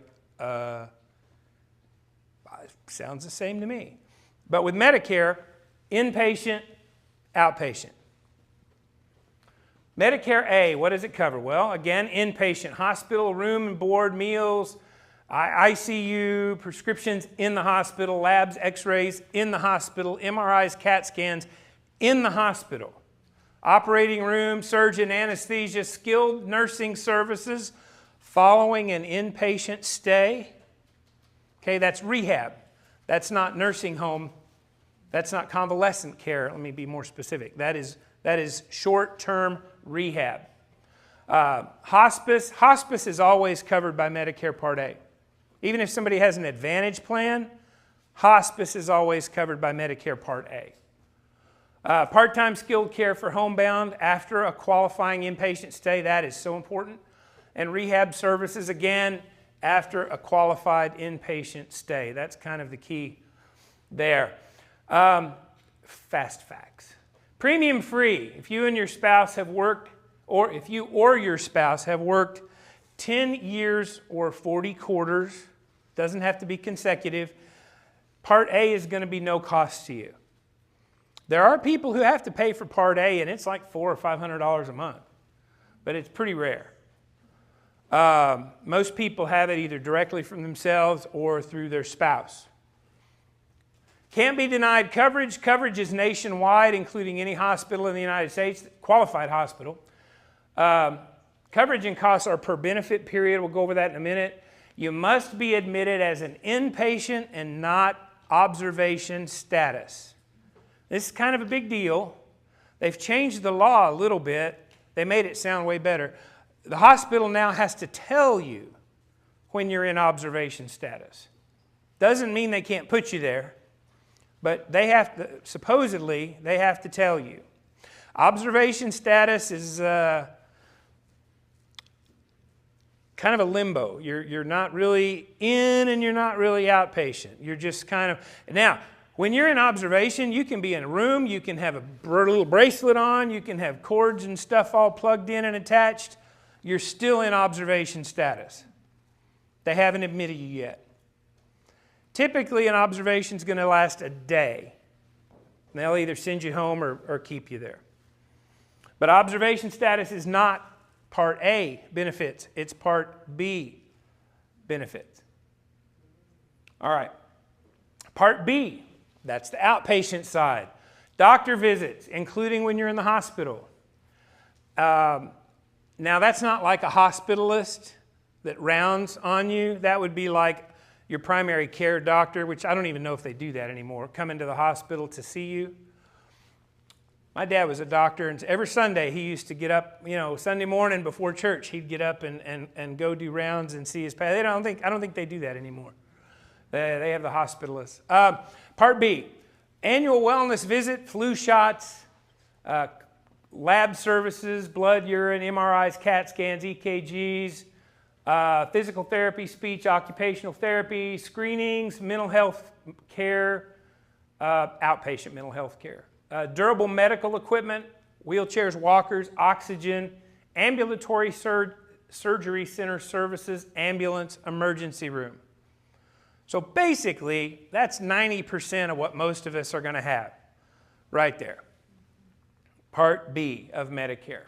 sounds the same to me. But with Medicare, inpatient, outpatient. Medicare A, what does it cover? Well, again, inpatient, hospital, room and board, meals, ICU, prescriptions in the hospital, labs, x-rays in the hospital, MRIs, CAT scans in the hospital. Operating room, surgeon, anesthesia, skilled nursing services following an inpatient stay. Okay, that's rehab. That's not nursing home. That's not convalescent care. Let me be more specific. That is short-term rehab. Hospice. Hospice is always covered by Medicare Part A. Even if somebody has an Advantage plan, hospice is always covered by Medicare Part A. Part-time skilled care for homebound after a qualifying inpatient stay, that is so important. And rehab services, again, after a qualified inpatient stay. That's kind of the key there. Fast facts. Premium free. If you and your spouse have worked, or if you or your spouse have worked 10 years or 40 quarters, doesn't have to be consecutive, Part A is going to be no cost to you. There are people who have to pay for Part A, and it's like $400 or $500 a month, but it's pretty rare. Most people have it either directly from themselves or through their spouse. Can't be denied coverage. Coverage is nationwide, including any hospital in the United States, qualified hospital. Coverage and costs are per benefit period. We'll go over that in a minute. You must be admitted as an inpatient and not observation status. This is kind of a big deal. They've changed the law a little bit. They made it sound way better. The hospital now has to tell you when you're in observation status. Doesn't mean they can't put you there, but they have to, supposedly, they have to tell you. Observation status is kind of a limbo. You're not really in and you're not really outpatient. You're just kind of, now, when you're in observation, you can be in a room, you can have a little bracelet on, you can have cords and stuff all plugged in and attached. You're still in observation status. They haven't admitted you yet. Typically, an observation is going to last a day. They'll either send you home or keep you there. But observation status is not Part A benefits. It's Part B benefits. All right. Part B. That's the outpatient side. Doctor visits, including when you're in the hospital. Now, that's not like a hospitalist that rounds on you. That would be like your primary care doctor, which I don't even know if they do that anymore, come into the hospital to see you. My dad was a doctor, and every Sunday he used to get up, Sunday morning before church, he'd get up and go do rounds and see his patient. I don't think they do that anymore. They have the hospitalists. Part B, annual wellness visit, flu shots, lab services, blood, urine, MRIs, CAT scans, EKGs, physical therapy, speech, occupational therapy, screenings, mental health care, outpatient mental health care, durable medical equipment, wheelchairs, walkers, oxygen, ambulatory surgery center services, ambulance, emergency room. So basically, that's 90% of what most of us are going to have right there. Part B of Medicare.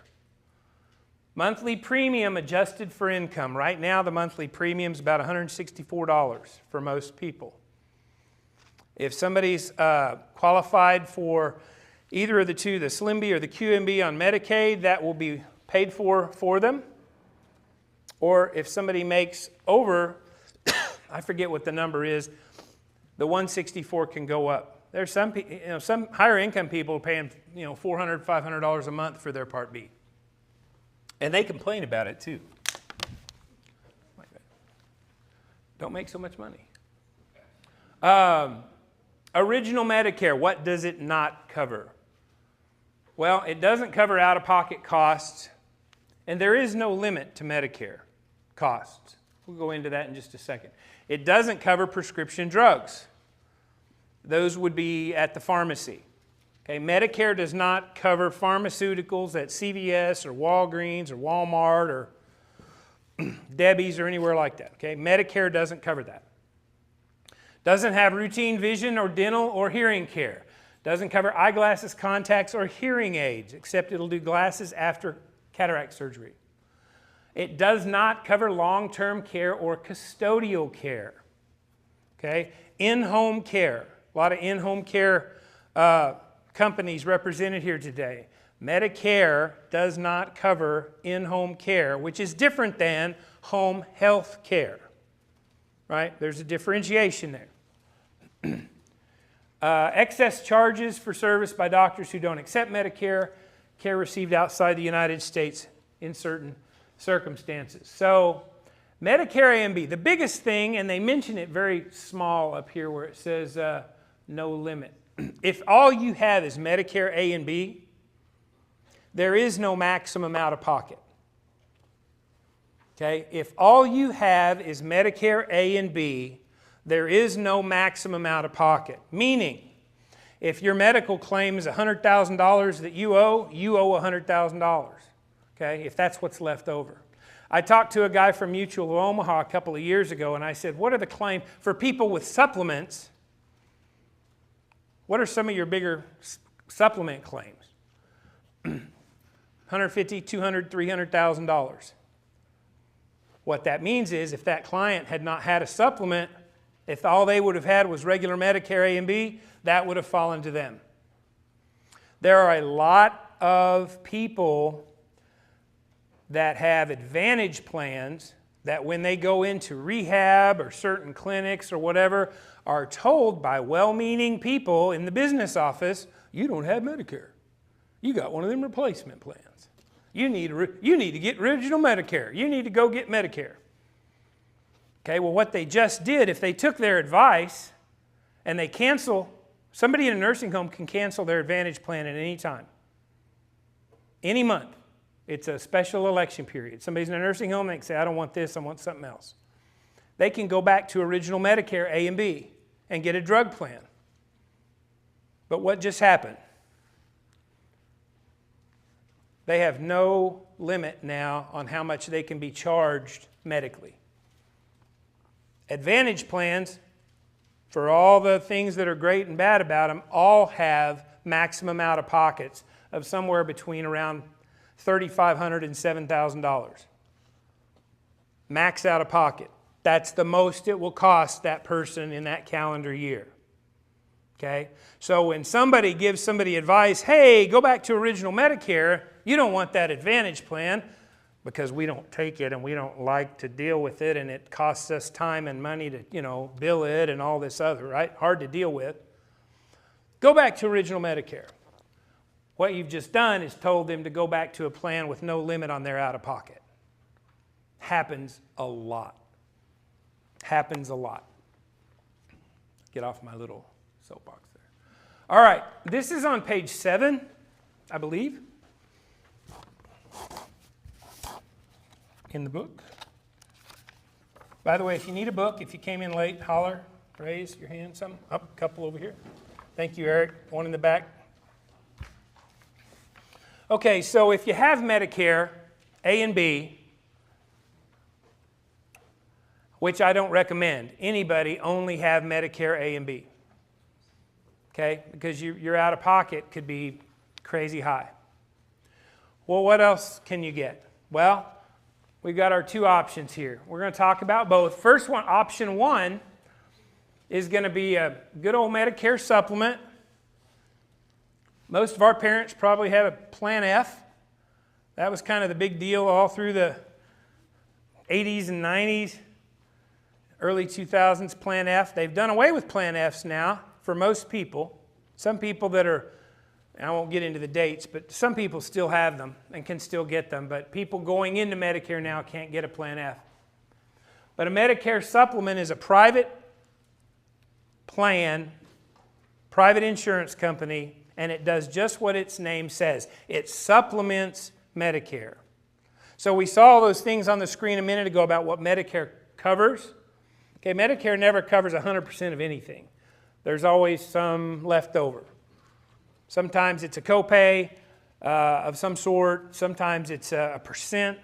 Monthly premium adjusted for income. Right now, the monthly premium is about $164 for most people. If somebody's qualified for either of the two, the SlimB or the QMB on Medicaid, that will be paid for them. Or if somebody makes over, I forget what the number is, the 164 can go up. There's some higher income people paying $400, $500 a month for their Part B. And they complain about it too. Don't make so much money. Original Medicare, what does it not cover? Well, it doesn't cover out-of-pocket costs, and there is no limit to Medicare costs. We'll go into that in just a second. It doesn't cover prescription drugs. Those would be at the pharmacy. Okay, Medicare does not cover pharmaceuticals at CVS or Walgreens or Walmart or Debbie's or anywhere like that. Okay, Medicare doesn't cover that. Doesn't have routine vision or dental or hearing care. Doesn't cover eyeglasses, contacts, or hearing aids, except it'll do glasses after cataract surgery. It does not cover long-term care or custodial care. Okay, in-home care. A lot of in-home care companies represented here today. Medicare does not cover in-home care, which is different than home health care. Right? There's a differentiation there. Excess charges for service by doctors who don't accept Medicare, care received outside the United States in certain circumstances. So Medicare A and B, the biggest thing, and they mention it very small up here where it says no limit. If all you have is Medicare A and B, there is no maximum out of pocket. Okay? If all you have is Medicare A and B, there is no maximum out of pocket. Meaning, if your medical claim is $100,000 that you owe $100,000. Okay? If that's what's left over. I talked to a guy from Mutual of Omaha a couple of years ago, and I said, what are the claims for people with supplements? What are some of your bigger supplement claims? $150,000, $200,000, $300,000. What that means is if that client had not had a supplement, if all they would have had was regular Medicare A and B, that would have fallen to them. There are a lot of people that have Advantage plans that when they go into rehab or certain clinics or whatever, are told by well-meaning people in the business office, you don't have Medicare. You got one of them replacement plans. You need to get original Medicare. You need to go get Medicare. Okay, well what they just did, if they took their advice and they cancel, somebody in a nursing home can cancel their Advantage plan at any time. Any month. It's a special election period. Somebody's in a nursing home, they can say, I don't want this, I want something else. They can go back to original Medicare A and B and get a drug plan. But what just happened? They have no limit now on how much they can be charged medically. Advantage plans, for all the things that are great and bad about them, all have maximum out-of-pockets of somewhere between around $3,500 and $7,000. Max out-of-pocket. That's the most it will cost that person in that calendar year. Okay? So when somebody gives somebody advice, hey, go back to original Medicare, you don't want that Advantage plan because we don't take it and we don't like to deal with it and it costs us time and money to, bill it and all this other, right? Hard to deal with. Go back to original Medicare. What you've just done is told them to go back to a plan with no limit on their out-of-pocket. Happens a lot. Happens a lot. Get off my little soapbox there. All right, this is on page 7, I believe, in the book. By the way, if you need a book, if you came in late, holler, raise your hand, something. Up, a couple over here. Thank you, Eric. One in the back. Okay, so if you have Medicare A and B, which I don't recommend, anybody only have Medicare A and B. Okay, because your out-of-pocket could be crazy high. Well, what else can you get? Well, we've got our two options here. We're going to talk about both. First one, option 1, is going to be a good old Medicare supplement. Most of our parents probably have a Plan F. That was kind of the big deal all through the 80s and 90s, early 2000s, Plan F. They've done away with Plan Fs now for most people. Some people that are, I won't get into the dates, but some people still have them and can still get them. But people going into Medicare now can't get a Plan F. But a Medicare supplement is a private plan, private insurance company, and it does just what its name says. It supplements Medicare. So we saw those things on the screen a minute ago about what Medicare covers. Okay, Medicare never covers 100% of anything. There's always some left over. Sometimes it's a copay of some sort. Sometimes it's a percent.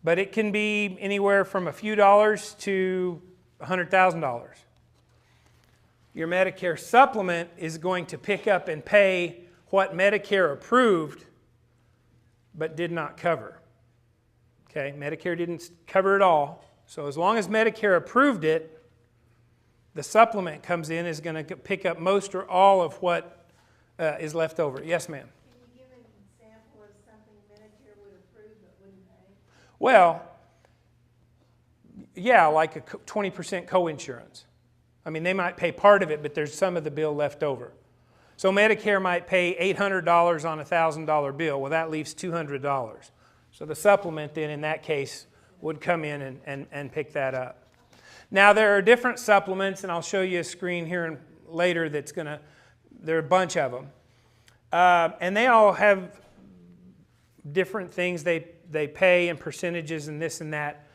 But it can be anywhere from a few dollars to $100,000. Your Medicare supplement is going to pick up and pay what Medicare approved but did not cover. Okay, Medicare didn't cover it all. So as long as Medicare approved it, the supplement comes in is going to pick up most or all of what is left over. Yes, ma'am? Can you give an example of something Medicare would approve but wouldn't pay? Well, yeah, like a 20% co-insurance. I mean, they might pay part of it, but there's some of the bill left over. So Medicare might pay $800 on a $1,000 bill. Well, that leaves $200. So the supplement then, in that case, would come in and pick that up. Now, there are different supplements, and I'll show you a screen here later that's going to, there are a bunch of them. And they all have different things they pay and percentages and this and that.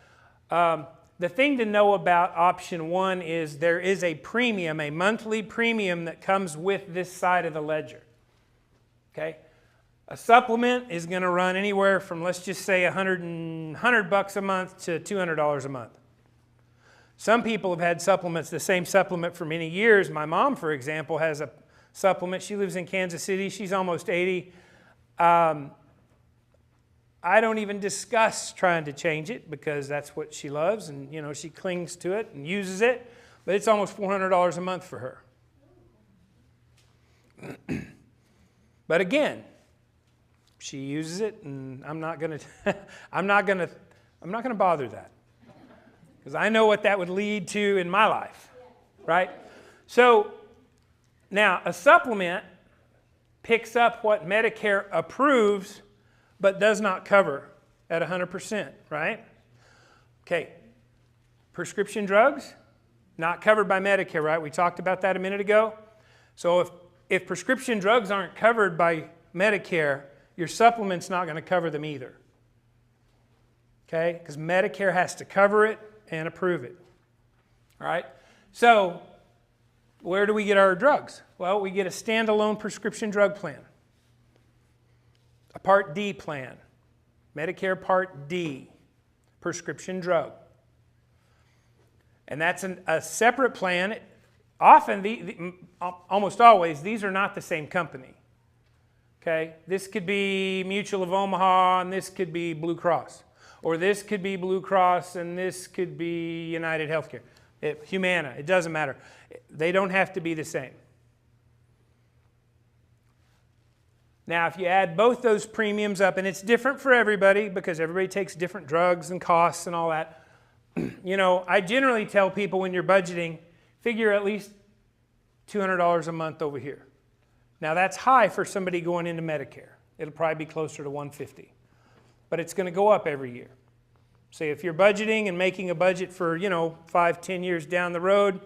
The thing to know about option one is there is a premium, a monthly premium that comes with this side of the ledger. Okay? A supplement is going to run anywhere from, let's just say, $100 bucks a month to $200 a month. Some people have had supplements, the same supplement for many years. My mom, for example, has a supplement. She lives in Kansas City. She's almost 80. I don't even discuss trying to change it because that's what she loves, and you know, she clings to it and uses it. But it's almost $400 a month for her. But again, she uses it, and I'm not going to bother that because I know what that would lead to in my life, right? So now a supplement picks up what Medicare approves but does not cover at 100%, right? Okay, prescription drugs, not covered by Medicare, right? We talked about that a minute ago. So if prescription drugs aren't covered by Medicare, your supplement's not going to cover them either. Okay, because Medicare has to cover it and approve it. All right, so where do we get our drugs? Well, we get a standalone prescription drug plan. A Part D plan, Medicare Part D, prescription drug. And that's a separate plan. Often, almost always, these are not the same company. Okay? This could be Mutual of Omaha, and this could be Blue Cross. Or this could be Blue Cross, and this could be United Healthcare. Humana, it doesn't matter. They don't have to be the same. Now, if you add both those premiums up, and it's different for everybody because everybody takes different drugs and costs and all that. You know, I generally tell people when you're budgeting, figure at least $200 a month over here. Now, that's high for somebody going into Medicare. It'll probably be closer to $150. But it's going to go up every year. So if you're budgeting and making a budget for, 5, 10 years down the road,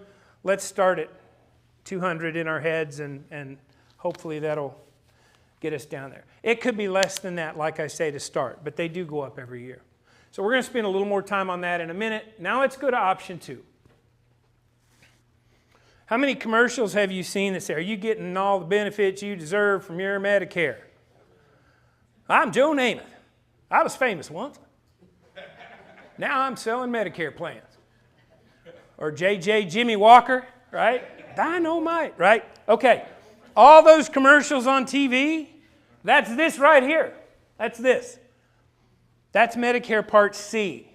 let's start at $200 in our heads, and hopefully that'll get us down there. It could be less than that, like I say, to start, but they do go up every year. So we're going to spend a little more time on that in a minute. Now let's go to option 2. How many commercials have you seen that say, are you getting all the benefits you deserve from your Medicare? I'm Joe Namath. I was famous once. Now I'm selling Medicare plans. Or JJ Jimmy Walker, right? Dynamite, right? Okay. All those commercials on TV, that's this right here. That's this. That's Medicare Part C,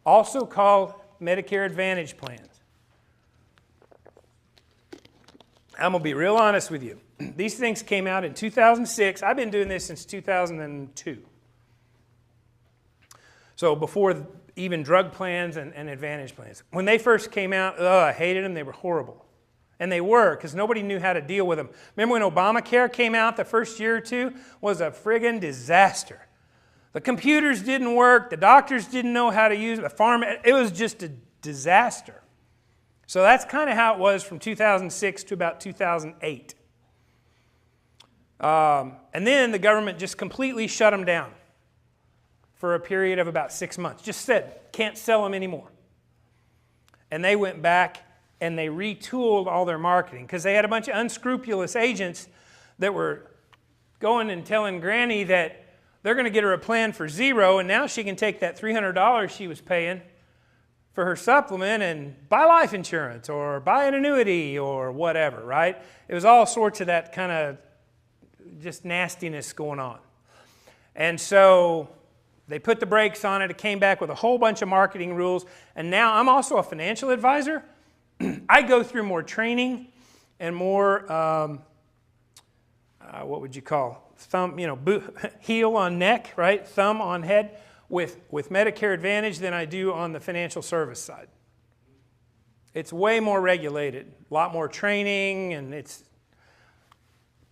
also called Medicare Advantage plans. I'm going to be real honest with you. These things came out in 2006. I've been doing this since 2002. So before even drug plans and advantage plans. When they first came out, I hated them. They were horrible. And they were, because nobody knew how to deal with them. Remember when Obamacare came out the first year or two? Was a friggin' disaster. The computers didn't work. The doctors didn't know how to use it. It was just a disaster. So that's kind of how it was from 2006 to about 2008. And then the government just completely shut them down for a period of about 6 months. Just said, can't sell them anymore. And they went back and they retooled all their marketing because they had a bunch of unscrupulous agents that were going and telling Granny that they're going to get her a plan for $0, and now she can take that $300 she was paying for her supplement and buy life insurance or buy an annuity or whatever, right? It was all sorts of that kind of just nastiness going on. And so they put the brakes on it. It came back with a whole bunch of marketing rules. And now I'm also a financial advisor. I go through more training and more, what would you call, thumb, heel on neck, right? Thumb on head with Medicare Advantage than I do on the financial service side. It's way more regulated, a lot more training, and it's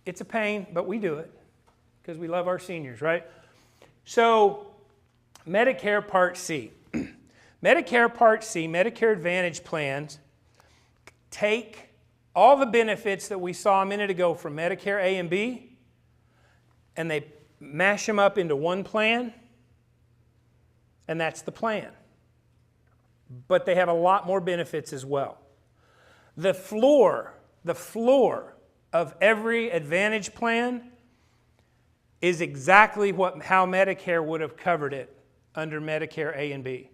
a pain, but we do it because we love our seniors, right? So Medicare Part C. Medicare Part C, Medicare Advantage plans take all the benefits that we saw a minute ago from Medicare A and B, and they mash them up into one plan, and that's the plan. But they have a lot more benefits as well. The floor of every Advantage plan is exactly how Medicare would have covered it under Medicare A and B.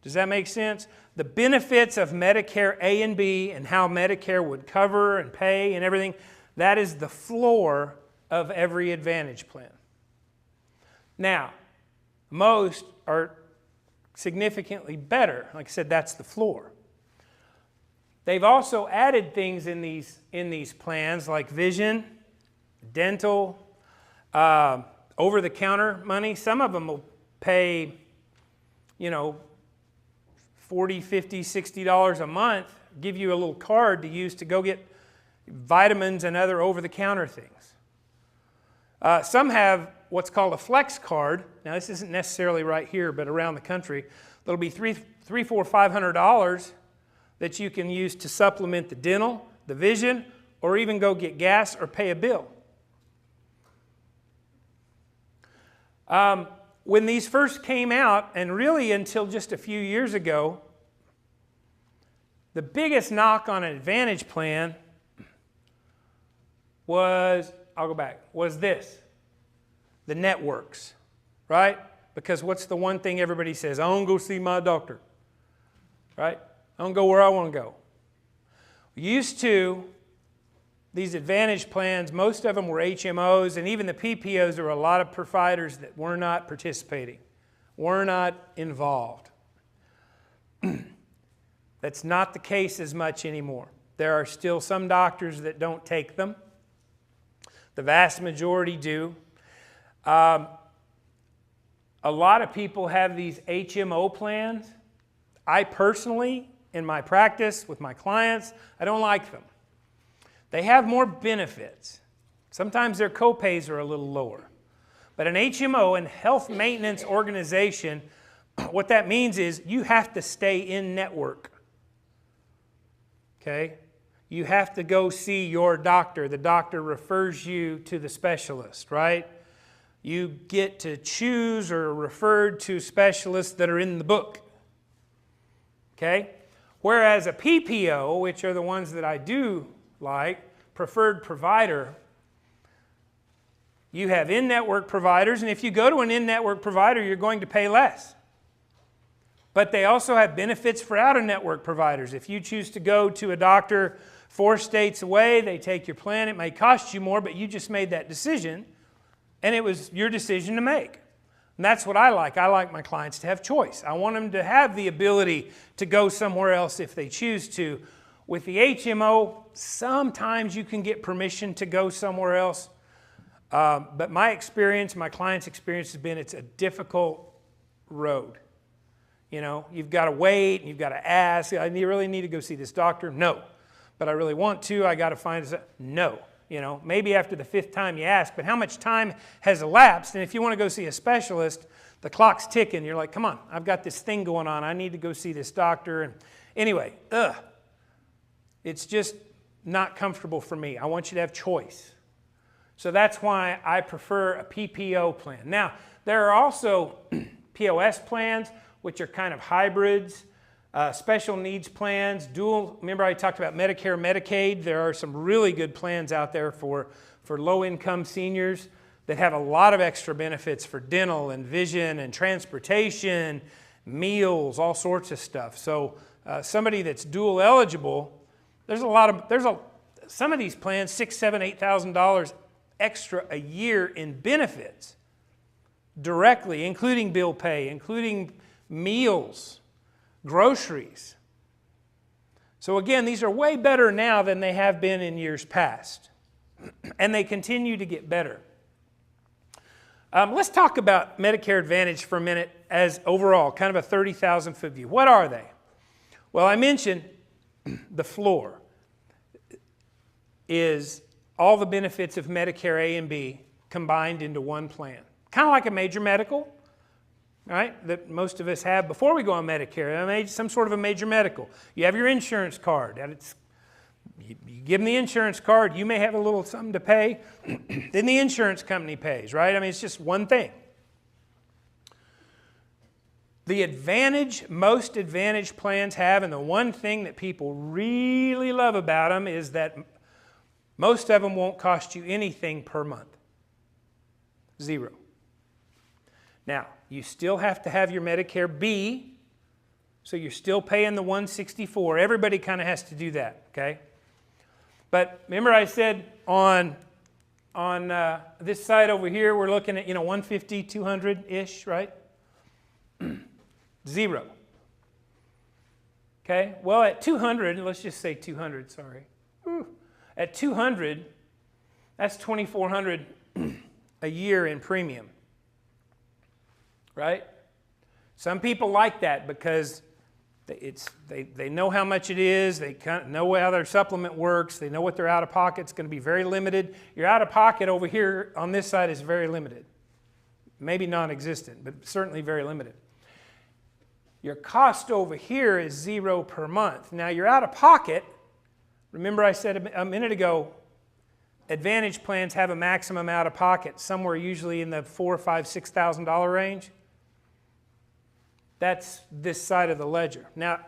Does that make sense? The benefits of Medicare A and B and how Medicare would cover and pay and everything, that is the floor of every Advantage plan. Now, most are significantly better. Like I said, that's the floor. They've also added things in these plans like vision, dental, over-the-counter money. Some of them will pay, $40, $50, $60 a month, give you a little card to use to go get vitamins and other over-the-counter things. Some have what's called a flex card. Now, this isn't necessarily right here, but around the country, that'll be $300, $400, $500 that you can use to supplement the dental, the vision, or even go get gas or pay a bill. When these first came out, and really until just a few years ago, the biggest knock on an Advantage plan was, was this, the networks, right? Because what's the one thing everybody says? I don't go see my doctor, right? I don't go where I want to go. Used to, these Advantage plans, most of them were HMOs, and even the PPOs, there were a lot of providers that were not participating, were not involved. That's not the case as much anymore. There are still some doctors that don't take them. The vast majority do. A lot of people have these HMO plans. I personally, in my practice with my clients, I don't like them. They have more benefits. Sometimes their copays are a little lower. But an HMO, and health maintenance organization, what that means is you have to stay in network. Okay? You have to go see your doctor. The doctor refers you to the specialist, right? You get to choose or referred to specialists that are in the book. Okay? Whereas a PPO, which are the ones that I do like, preferred provider, you have in-network providers, and if you go to an in-network provider, you're going to pay less. But they also have benefits for out-of-network providers. If you choose to go to a doctor 4 states away, they take your plan. It may cost you more, but you just made that decision, and it was your decision to make. And that's what I like. I like my clients to have choice. I want them to have the ability to go somewhere else if they choose to. With the HMO, sometimes you can get permission to go somewhere else. But my experience, my client's experience has been it's a difficult road. You've got to wait, and you've got to ask, I really need to go see this doctor? No. But I really want to, I got to find, no. You know, maybe after the 5th time you ask, but how much time has elapsed? And if you want to go see a specialist, the clock's ticking. You're like, come on, I've got this thing going on. I need to go see this doctor. And anyway, it's just not comfortable for me. I want you to have choice. So that's why I prefer a PPO plan. Now, there are also POS plans, which are kind of hybrids, special needs plans, dual. Remember I talked about Medicare, Medicaid. There are some really good plans out there for low-income seniors that have a lot of extra benefits for dental and vision and transportation, meals, all sorts of stuff. So somebody that's dual eligible, some of these plans, $6,000, $7,000, $8,000 extra a year in benefits directly, including bill pay, including meals, groceries. So again, these are way better now than they have been in years past. And they continue to get better. Let's talk about Medicare Advantage for a minute as overall, kind of a 30,000-foot view. What are they? Well, I mentioned the floor is all the benefits of Medicare A and B combined into one plan. Kind of like a major medical, right, that most of us have before we go on Medicare, some sort of a major medical. You have your insurance card. And you give them the insurance card, you may have a little something to pay, then the insurance company pays, right? I mean, it's just one thing. The advantage most Advantage plans have, and the one thing that people really love about them, is that most of them won't cost you anything per month. Zero. Now, you still have to have your Medicare B, so you're still paying the $164. Everybody kind of has to do that, okay? But remember I said on this side over here, we're looking at, $150, $200-ish, right? Zero. Okay? Well, at 200, let's just say 200, sorry. At 200, that's $2,400 a year in premium. Right? Some people like that because they know how much it is, they kind of know how their supplement works, they know what their out-of-pocket's going to be very limited. Your out-of-pocket over here on this side is very limited. Maybe non-existent, but certainly very limited. Your cost over here is zero per month. Now your out-of-pocket, remember I said a minute ago, Advantage plans have a maximum out-of-pocket somewhere usually in the $4,000, $5,000, $6,000 range. That's this side of the ledger. Now,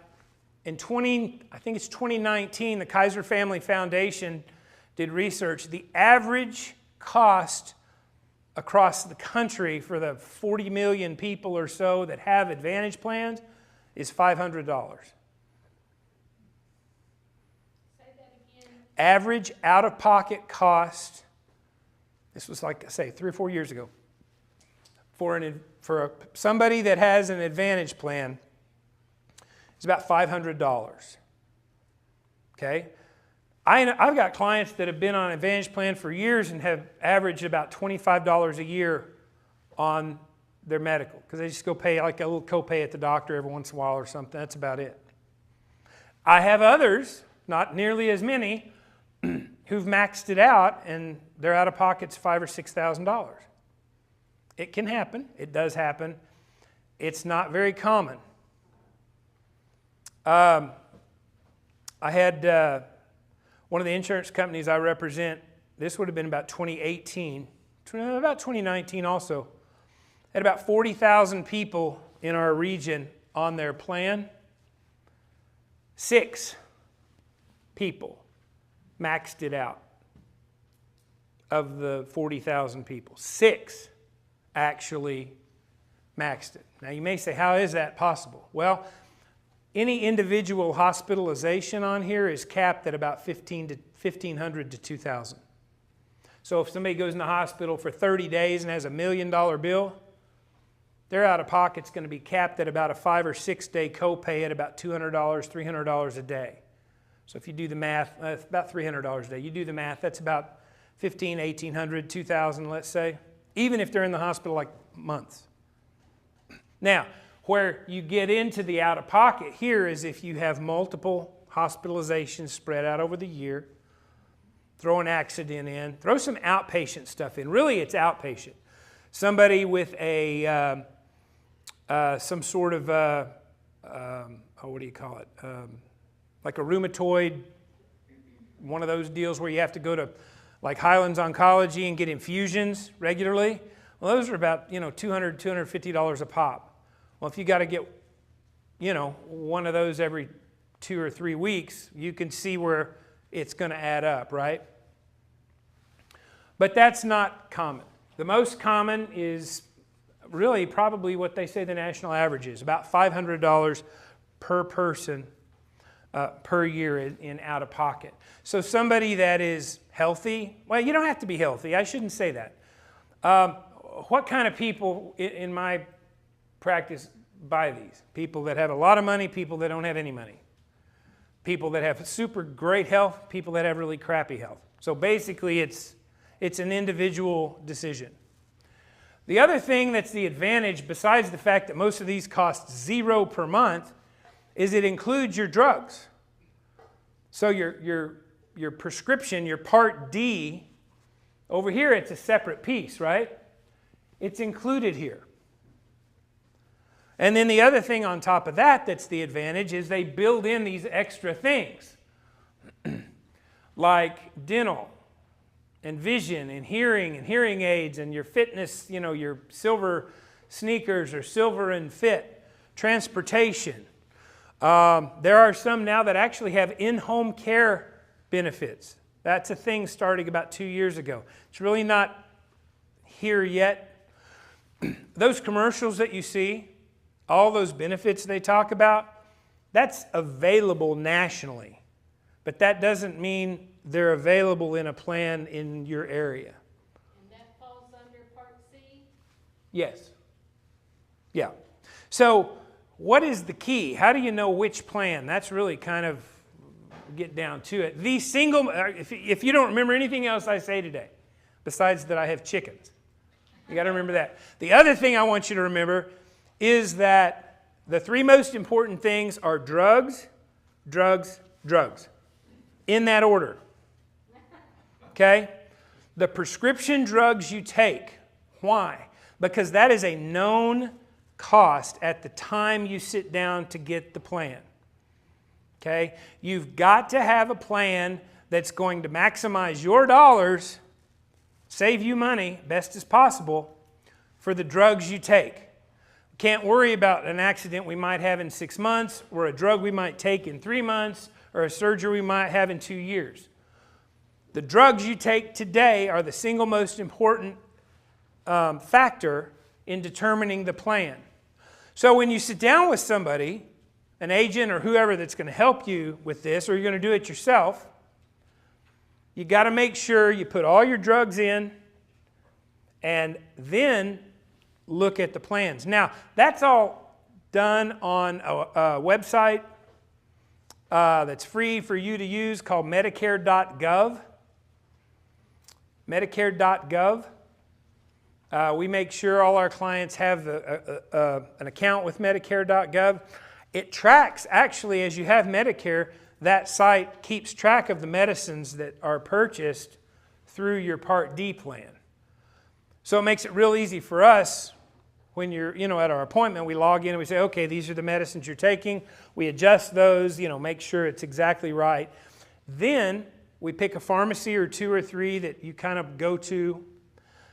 I think it's 2019, the Kaiser Family Foundation did research. The average cost across the country for the 40 million people or so that have Advantage plans is $500. Say that again. Average out-of-pocket cost, this was like I say 3 or 4 years ago, for somebody that has an Advantage plan, it's about $500. Okay? I've got clients that have been on an Advantage plan for years and have averaged about $25 a year on their medical, because they just go pay like a little copay at the doctor every once in a while or something. That's about it. I have others, not nearly as many, who've maxed it out and their out-of-pocket's $5,000 or $6,000. It can happen. It does happen. It's not very common. I had one of the insurance companies I represent, this would have been about 2018, about 2019 also, had about 40,000 people in our region on their plan. 6 people maxed it out of the 40,000 people. 6 actually maxed it. Now you may say, how is that possible? Well, any individual hospitalization on here is capped at about $1,500 to $2,000. So if somebody goes in the hospital for 30 days and has $1 million bill, their out-of-pocket's going to be capped at about a 5 or 6 day copay at about $200, $300 a day. So if you do the math, it's about $300 a day. You do the math, that's about $1,500, $1,800, $2,000, let's say, even if they're in the hospital like months. Now, where you get into the out-of-pocket here is if you have multiple hospitalizations spread out over the year, throw an accident in, throw some outpatient stuff in. Really, it's outpatient. Somebody with a some sort of what do you call it? Like a rheumatoid, one of those deals where you have to go to like Highlands Oncology and get infusions regularly. Well, those are about, $200, $250 a pop. Well, if you got to get, one of those every 2 or 3 weeks, you can see where it's going to add up, right? But that's not common. The most common is really probably what they say the national average is, about $500 per person per year in out-of-pocket. So somebody that is healthy, well, you don't have to be healthy. I shouldn't say that. What kind of people in my practice buy these? People that have a lot of money, people that don't have any money. People that have super great health, people that have really crappy health. So basically it's an individual decision. The other thing that's the advantage, besides the fact that most of these cost $0 per month, is it includes your drugs. So your prescription, your Part D, over here it's a separate piece, right? It's included here. And then the other thing on top of that that's the advantage is they build in these extra things like dental and vision and hearing aids and your fitness, your silver sneakers or silver and fit, transportation. There are some now that actually have in-home care benefits. That's a thing starting about 2 years ago. It's really not here yet. Those commercials that you see, all those benefits they talk about, that's available nationally. But that doesn't mean they're available in a plan in your area. And that falls under Part C? Yes. Yeah. So what is the key? How do you know which plan? That's really kind of get down to it. The single, if you don't remember anything else I say today, besides that I have chickens, you got to remember that. The other thing I want you to remember is that the 3 most important things are drugs, drugs, drugs. In that order. Okay? The prescription drugs you take. Why? Because that is a known cost at the time you sit down to get the plan. Okay? You've got to have a plan that's going to maximize your dollars, save you money best as possible for the drugs you take. Can't worry about an accident we might have in 6 months, or a drug we might take in 3 months, or a surgery we might have in 2 years. The drugs you take today are the single most important factor in determining the plan. So when you sit down with somebody, an agent or whoever that's going to help you with this, or you're going to do it yourself, you got to make sure you put all your drugs in and then look at the plans. Now, that's all done on a website that's free for you to use called Medicare.gov. Medicare.gov. We make sure all our clients have an account with Medicare.gov. It tracks, actually, as you have Medicare, that site keeps track of the medicines that are purchased through your Part D plan. So it makes it real easy for us. When you're, at our appointment, we log in and we say, okay, these are the medicines you're taking. We adjust those, make sure it's exactly right. Then we pick a pharmacy or 2 or 3 that you kind of go to,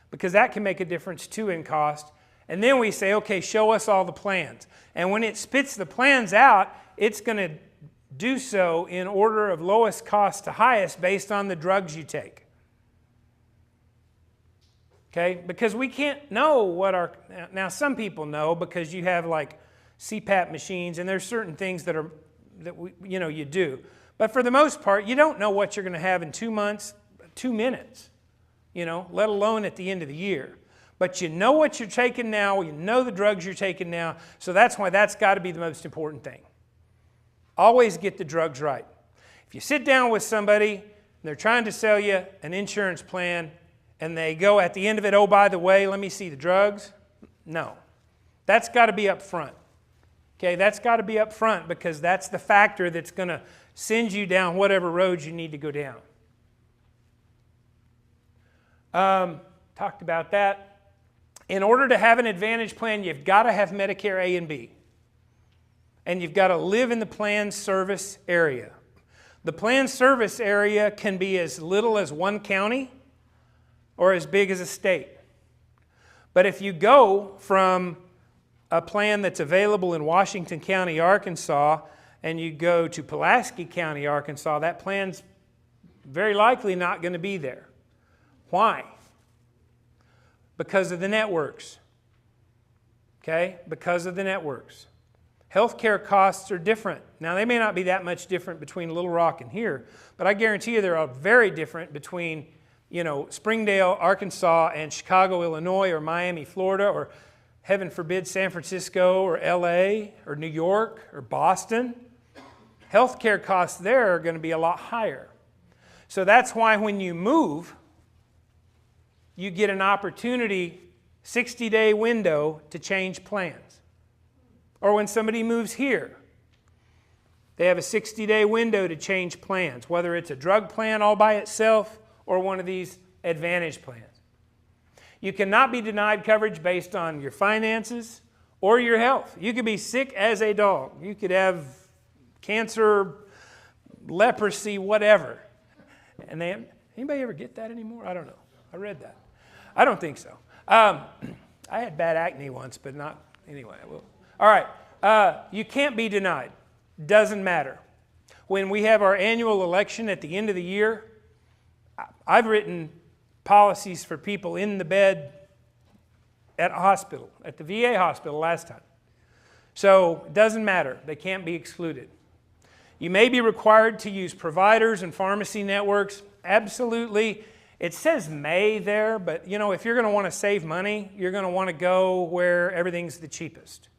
because that can make a difference too in cost. And then we say, okay, show us all the plans. And when it spits the plans out, it's going to do so in order of lowest cost to highest based on the drugs you take. Okay, because we can't know what our, now some people know because you have like CPAP machines and there's certain things that you do. But for the most part, you don't know what you're going to have in 2 months, 2 minutes, let alone at the end of the year. But you know what you're taking now, you know the drugs you're taking now, so that's why that's got to be the most important thing. Always get the drugs right. If you sit down with somebody and they're trying to sell you an insurance plan, and they go at the end of it, oh, by the way, let me see the drugs. No. That's got to be up front. Okay, that's got to be up front because that's the factor that's going to send you down whatever road you need to go down. Talked about that. In order to have an Advantage plan, you've got to have Medicare A and B. And you've got to live in the plan service area. The plan service area can be as little as one county or as big as a state. But if you go from a plan that's available in Washington County, Arkansas, and you go to Pulaski County, Arkansas, that plan's very likely not going to be there. Why? Because of the networks. Okay? Because of the networks. Healthcare costs are different. Now, they may not be that much different between Little Rock and here, but I guarantee you they're very different between, you know, Springdale, Arkansas, and Chicago, Illinois, or Miami, Florida, or heaven forbid, San Francisco, or LA, or New York, or Boston. Healthcare costs there are going to be a lot higher. So that's why when you move, you get an opportunity, 60-day window to change plans. Or when somebody moves here, they have a 60-day window to change plans, whether it's a drug plan all by itself or one of these Advantage plans. You cannot be denied coverage based on your finances or your health. You could be sick as a dog. You could have cancer, leprosy, whatever. And anybody ever get that anymore? I don't know. I read that. I don't think so. I had bad acne once, but not anyway. All right. You can't be denied. Doesn't matter. When we have our annual election at the end of the year, I've written policies for people in the bed at a hospital, at the VA hospital last time. So it doesn't matter. They can't be excluded. You may be required to use providers and pharmacy networks. Absolutely. It says may there, but you know, if you're going to want to save money, you're going to want to go where everything's the cheapest.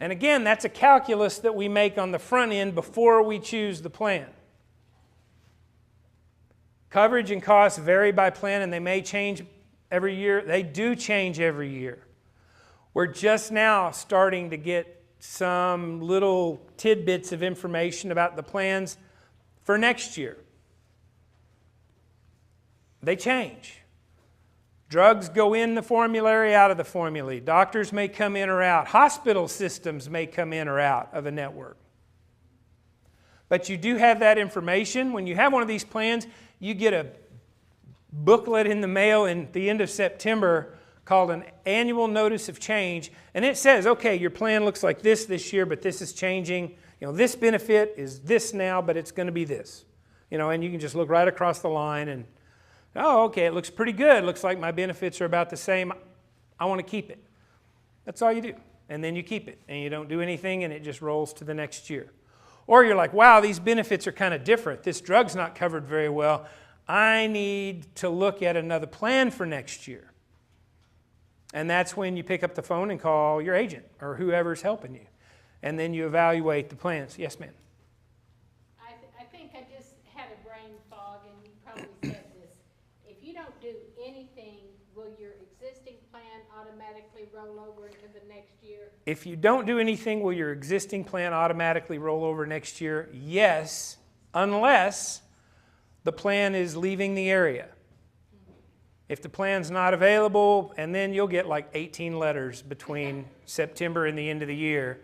And again, that's a calculus that we make on the front end before we choose the plan. Coverage and costs vary by plan, and they may change every year. They do change every year. We're just now starting to get some little tidbits of information about the plans for next year. They change. Drugs go in the formulary, out of the formulary. Doctors may come in or out. Hospital systems may come in or out of a network. But you do have that information. When you have one of these plans, you get a booklet in the mail in the end of September called an annual notice of change. And it says, okay, your plan looks like this year, but this is changing. You know, this benefit is this now, but it's going to be this. You know, and you can just look right across the line and, oh, okay, it looks pretty good. Looks like my benefits are about the same. I want to keep it. That's all you do. And then you keep it. And you don't do anything, and it just rolls to the next year. Or you're like, wow, these benefits are kind of different. This drug's not covered very well. I need to look at another plan for next year. And that's when you pick up the phone and call your agent or whoever's helping you. And then you evaluate the plans. Yes, ma'am. I think I just had a brain fog, and you probably said this. If you don't do anything, will your existing plan automatically roll over into the next year? If you don't do anything, will your existing plan automatically roll over next year? Yes, unless the plan is leaving the area. If the plan's not available, and then you'll get like 18 letters between September and the end of the year.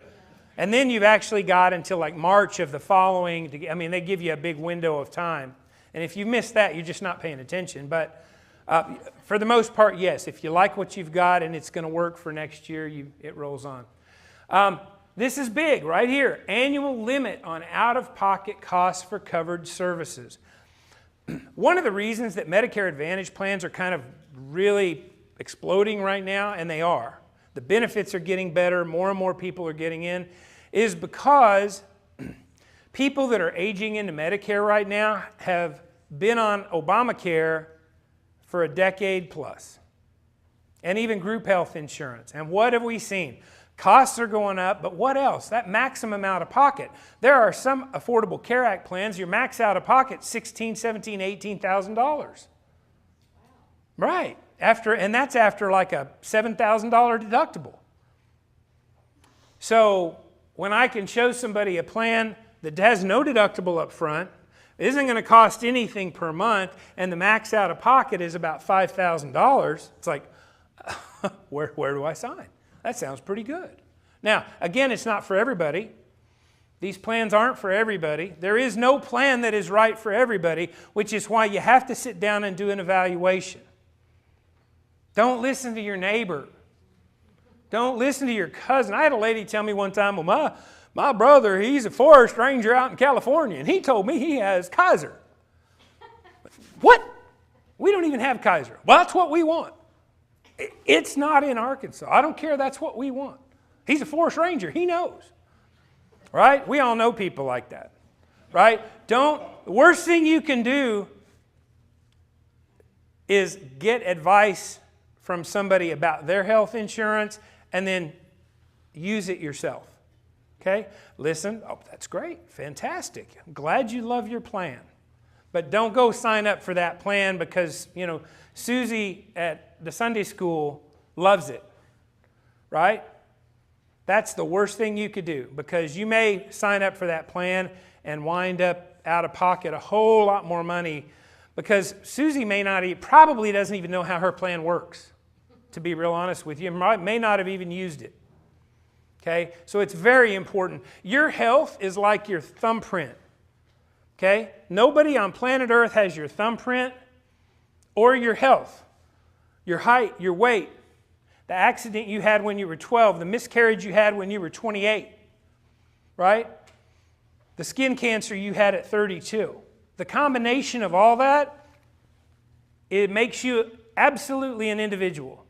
And then you've actually got until like March of the following, I mean, they give you a big window of time. And if you miss that, you're just not paying attention. But for the most part, yes, if you like what you've got and it's going to work for next year, it rolls on. This is big right here. Annual limit on out-of-pocket costs for covered services. One of the reasons that Medicare Advantage plans are kind of really exploding right now, and they are, the benefits are getting better, more and more people are getting in, is because people that are aging into Medicare right now have been on Obamacare for a decade plus, and even group health insurance. And what have we seen? Costs are going up, but what else? That maximum out of pocket. There are some Affordable Care Act plans, your max out of pocket, $16,000, $17,000, $18,000. Right. And that's after like a $7,000 deductible. So when I can show somebody a plan that has no deductible up front, It isn't going to cost anything per month, and the max out of pocket is about $5,000. It's like, where do I sign? That sounds pretty good. Now, again, it's not for everybody. These plans aren't for everybody. There is no plan that is right for everybody, which is why you have to sit down and do an evaluation. Don't listen to your neighbor. Don't listen to your cousin. I had a lady tell me one time, well, my brother, he's a forest ranger out in California, and he told me he has Kaiser. What? We don't even have Kaiser. Well, that's what we want. It's not in Arkansas. I don't care. That's what we want. He's a forest ranger. He knows. Right? We all know people like that. Right? The worst thing you can do is get advice from somebody about their health insurance and then use it yourself. Okay? Listen, oh, that's great. Fantastic. I'm glad you love your plan. But don't go sign up for that plan because, Susie at the Sunday school loves it. Right? That's the worst thing you could do, because you may sign up for that plan and wind up out of pocket a whole lot more money, because Susie probably doesn't even know how her plan works, to be real honest with you. May not have even used it. Okay? So it's very important. Your health is like your thumbprint. Okay? Nobody on planet Earth has your thumbprint or your health, your height, your weight, the accident you had when you were 12, the miscarriage you had when you were 28, right? The skin cancer you had at 32. The combination of all that, it makes you absolutely an individual.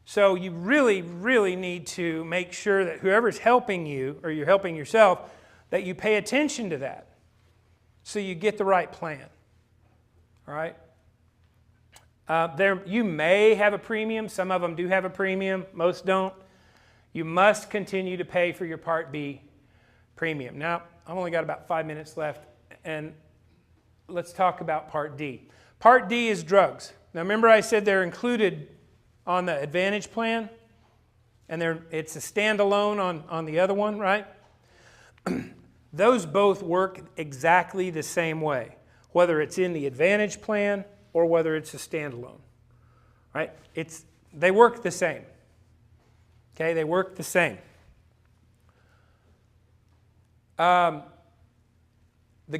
So you really, really need to make sure that whoever's helping you, or you're helping yourself, that you pay attention to that so you get the right plan. All right? You may have a premium. Some of them do have a premium. Most don't. You must continue to pay for your Part B premium. Now, I've only got about 5 minutes left, and let's talk about Part D. Part D is drugs. Now, remember I said they're included on the Advantage plan, and it's a standalone on the other one, right? Those both work exactly the same way, whether it's in the Advantage plan or whether it's a standalone, right? They work the same. Okay, they work the same. The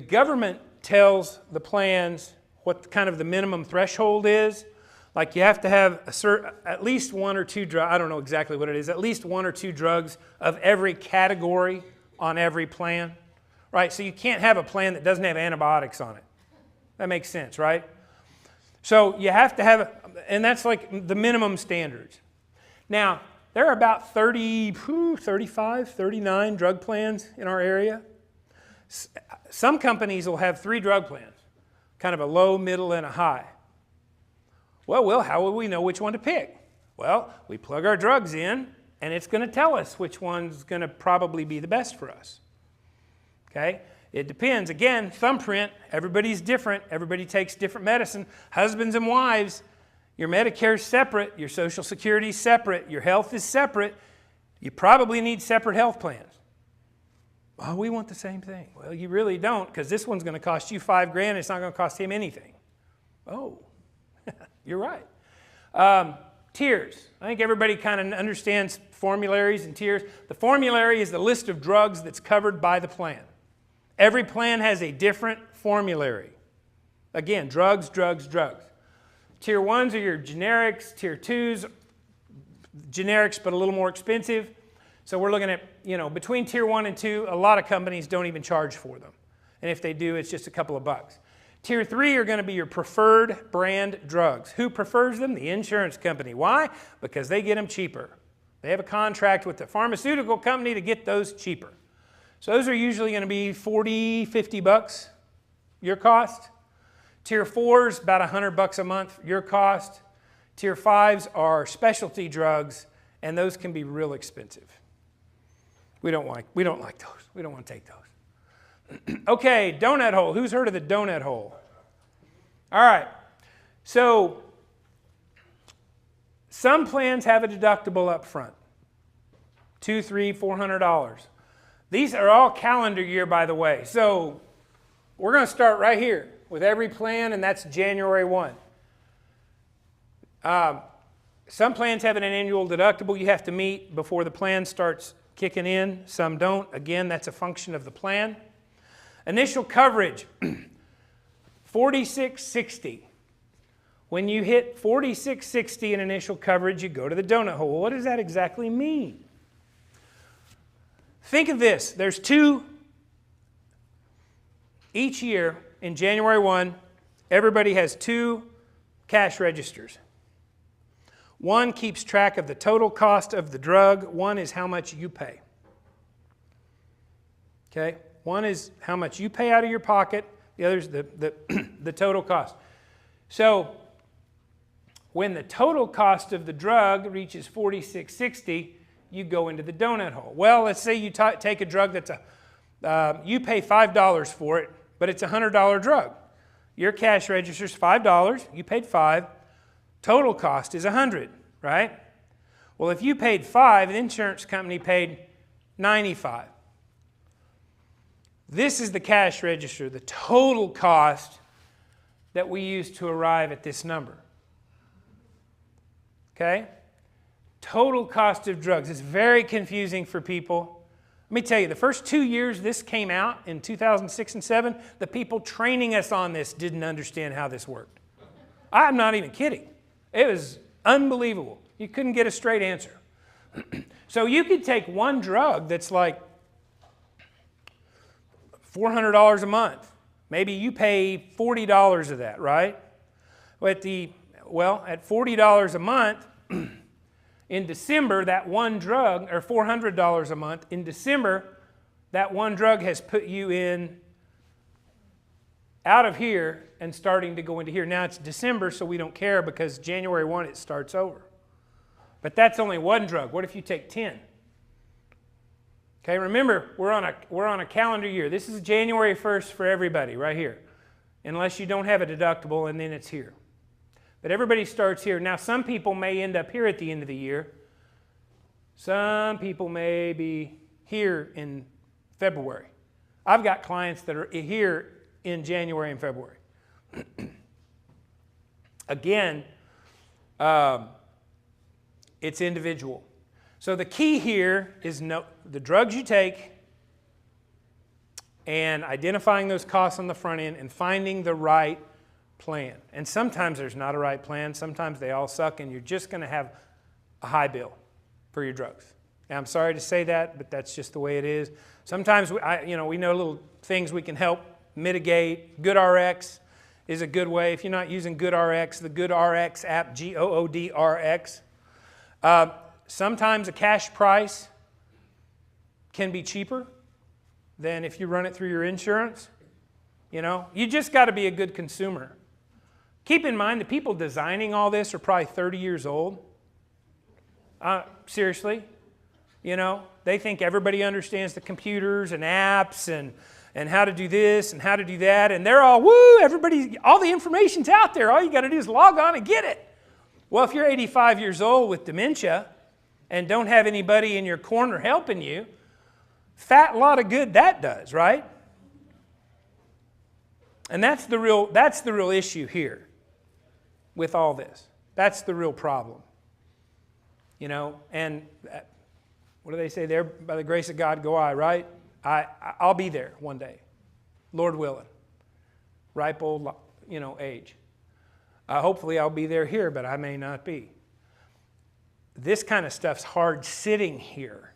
government tells the plans what kind of the minimum threshold is. Like you have to have at least one or two drugs, I don't know exactly what it is, at least one or two drugs of every category on every plan, right? So you can't have a plan that doesn't have antibiotics on it. That makes sense, right? So you have to have, and that's like the minimum standards. Now, there are about 35, 39 drug plans in our area. Some companies will have 3 drug plans, kind of a low, middle, and a high. Well, how will we know which one to pick? Well, we plug our drugs in, and it's going to tell us which one's going to probably be the best for us. Okay? It depends. Again, thumbprint, everybody's different. Everybody takes different medicine. Husbands and wives, your Medicare's separate, your Social Security's separate, your health is separate. You probably need separate health plans. Well, we want the same thing. Well, you really don't, because this one's going to cost you $5,000. It's not going to cost him anything. Oh, you're right. Tiers. I think everybody kind of understands formularies and tiers. The formulary is the list of drugs that's covered by the plan. Every plan has a different formulary. Again, drugs, drugs, drugs. Tier 1s are your generics. Tier 2s, generics but a little more expensive. So we're looking at, between Tier 1 and 2, a lot of companies don't even charge for them. And if they do, it's just a couple of bucks. Tier 3 are going to be your preferred brand drugs. Who prefers them? The insurance company. Why? Because they get them cheaper. They have a contract with the pharmaceutical company to get those cheaper. So those are usually going to be $40, $50 your cost. Tier 4s, about $100 a month your cost. Tier 5s are specialty drugs, and those can be real expensive. We don't like those. We don't want to take those. Okay, donut hole. Who's heard of the donut hole? All right. So some plans have a deductible up front. $200, $300, $400. These are all calendar year, by the way. So We're going to start right here with every plan, and that's January 1. Some plans have an annual deductible you have to meet before the plan starts kicking in. Some don't. Again, that's a function of the plan. Initial coverage, $46.60. When you hit $46.60 in initial coverage, you go to the donut hole. Well, what does that exactly mean? Think of this. There's two, each year in January 1, everybody has two cash registers. One keeps track of the total cost of the drug. One is how much you pay. Okay? One is how much you pay out of your pocket. The other is the total cost. So when the total cost of the drug reaches $46.60, you go into the donut hole. Well, let's say you take a drug that's you pay $5 for it, but it's a $100 drug. Your cash register's $5. You paid $5. Total cost is $100, right? Well, if you paid $5, the insurance company paid $95. This is the cash register, the total cost that we use to arrive at this number. Okay? Total cost of drugs. It's very confusing for people. Let me tell you, the first 2 years this came out, in 2006 and 2007, the people training us on this didn't understand how this worked. I'm not even kidding. It was unbelievable. You couldn't get a straight answer. So you could take one drug that's like $400 a month. Maybe you pay $40 of that, right? At $40 a month, in December, that one drug, or $400 a month, in December, that one drug has put you in out of here and starting to go into here. Now it's December, so we don't care because January 1 it starts over. But that's only one drug. What if you take 10? Okay, remember, we're on a calendar year. This is January 1st for everybody right here, unless you don't have a deductible, and then it's here. But everybody starts here. Now, some people may end up here at the end of the year. Some people may be here in February. I've got clients that are here in January and February. Again, it's individual. So the key here is the drugs you take and identifying those costs on the front end and finding the right plan. And sometimes there's not a right plan. Sometimes they all suck and you're just going to have a high bill for your drugs. And I'm sorry to say that, but that's just the way it is. Sometimes we know little things we can help mitigate. GoodRx is a good way. If you're not using GoodRx, the GoodRx app, GOODRX. Sometimes a cash price can be cheaper than if you run it through your insurance. You just got to be a good consumer. Keep in mind the people designing all this are probably 30 years old. Seriously. They think everybody understands the computers and apps and how to do this and how to do that. And they're all, woo, all the information's out there. All you got to do is log on and get it. Well, if you're 85 years old with dementia and don't have anybody in your corner helping you, fat lot of good that does, right? And that's the real issue here with all this. That's the real problem. And what do they say there? By the grace of God go I, right? I'll be there one day, Lord willing. Ripe old, age. Hopefully I'll be there here, but I may not be. This kind of stuff's hard sitting here,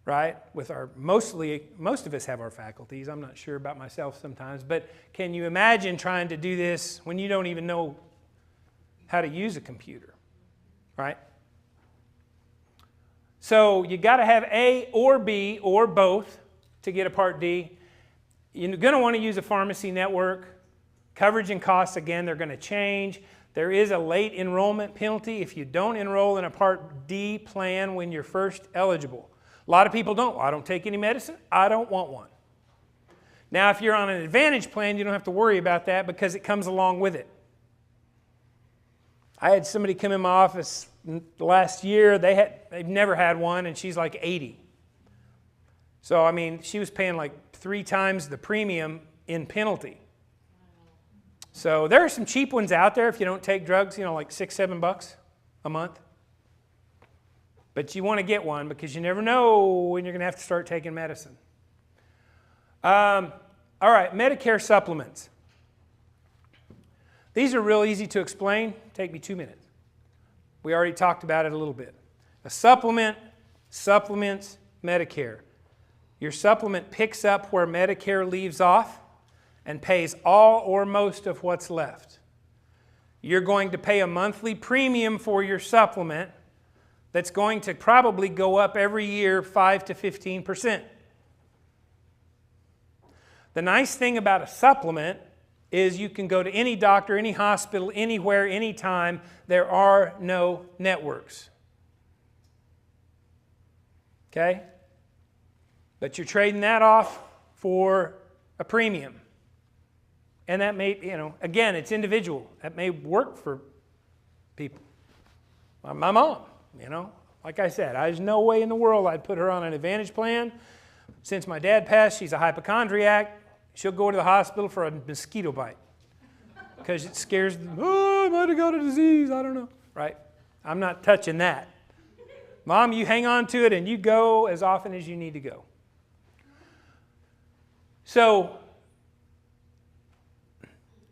right? Most of us have our faculties. I'm not sure about myself sometimes, but can you imagine trying to do this when you don't even know how to use a computer, right? So you got to have A or B or both to get a Part D. You're going to want to use a pharmacy network. Coverage and costs, again, they're going to change. There is a late enrollment penalty if you don't enroll in a Part D plan when you're first eligible. A lot of people don't. I don't take any medicine. I don't want one. Now, if you're on an Advantage plan, you don't have to worry about that because it comes along with it. I had somebody come in my office last year. They've never had one, and she's like 80. So, she was paying like 3 times the premium in penalty. So there are some cheap ones out there if you don't take drugs, like $6, $7 a month. But you want to get one because you never know when you're going to have to start taking medicine. All right, Medicare supplements. These are real easy to explain. Take me 2 minutes. We already talked about it a little bit. A supplement supplements Medicare. Your supplement picks up where Medicare leaves off and pays all or most of what's left. You're going to pay a monthly premium for your supplement that's going to probably go up every year 5 to 15%. The nice thing about a supplement is you can go to any doctor, any hospital, anywhere, anytime. There are no networks. Okay? But you're trading that off for a premium. And that may, again, it's individual. That may work for people. My mom, like I said, there's no way in the world I'd put her on an Advantage plan. Since my dad passed, she's a hypochondriac. She'll go to the hospital for a mosquito bite because it scares them. Oh, I might have got a disease. I don't know. Right? I'm not touching that. Mom, you hang on to it and you go as often as you need to go. So,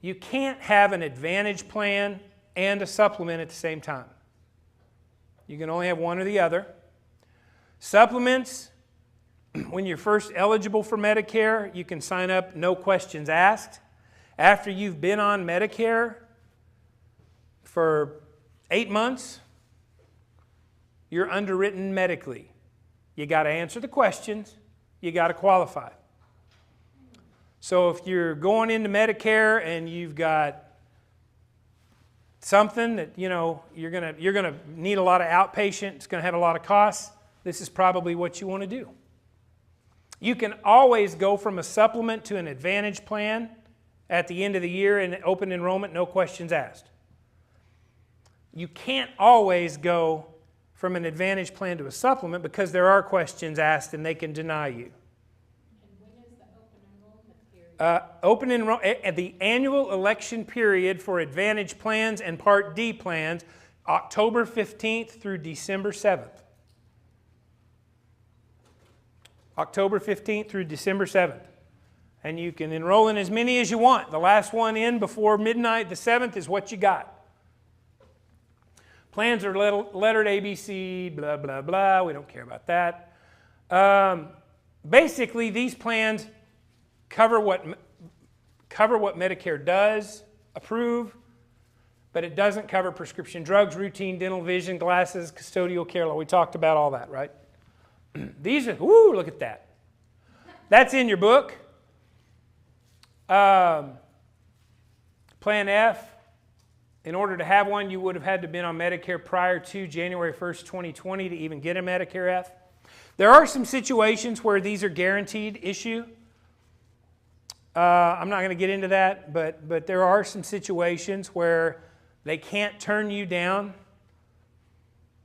you can't have an Advantage plan and a supplement at the same time. You can only have one or the other. Supplements, when you're first eligible for Medicare, you can sign up, no questions asked. After you've been on Medicare for 8 months, you're underwritten medically. You got to answer the questions. You got to qualify. So if you're going into Medicare and you've got something that you're gonna need a lot of outpatient, it's going to have a lot of costs, this is probably what you want to do. You can always go from a supplement to an Advantage plan at the end of the year in open enrollment, no questions asked. You can't always go from an Advantage plan to a supplement because there are questions asked and they can deny you. The annual election period for Advantage plans and Part D plans, October 15th through December 7th. October 15th through December 7th. And you can enroll in as many as you want. The last one in before midnight, the 7th, is what you got. Plans are lettered ABC, blah, blah, blah. We don't care about that. Basically, these plans cover what Medicare does approve, but it doesn't cover prescription drugs, routine dental, vision, glasses, custodial care. We talked about all that, right? These are, ooh, look at that. That's in your book. Plan F, in order to have one, you would have had to have been on Medicare prior to January 1st, 2020 to even get a Medicare F. There are some situations where these are guaranteed issue. I'm not going to get into that, but there are some situations where they can't turn you down.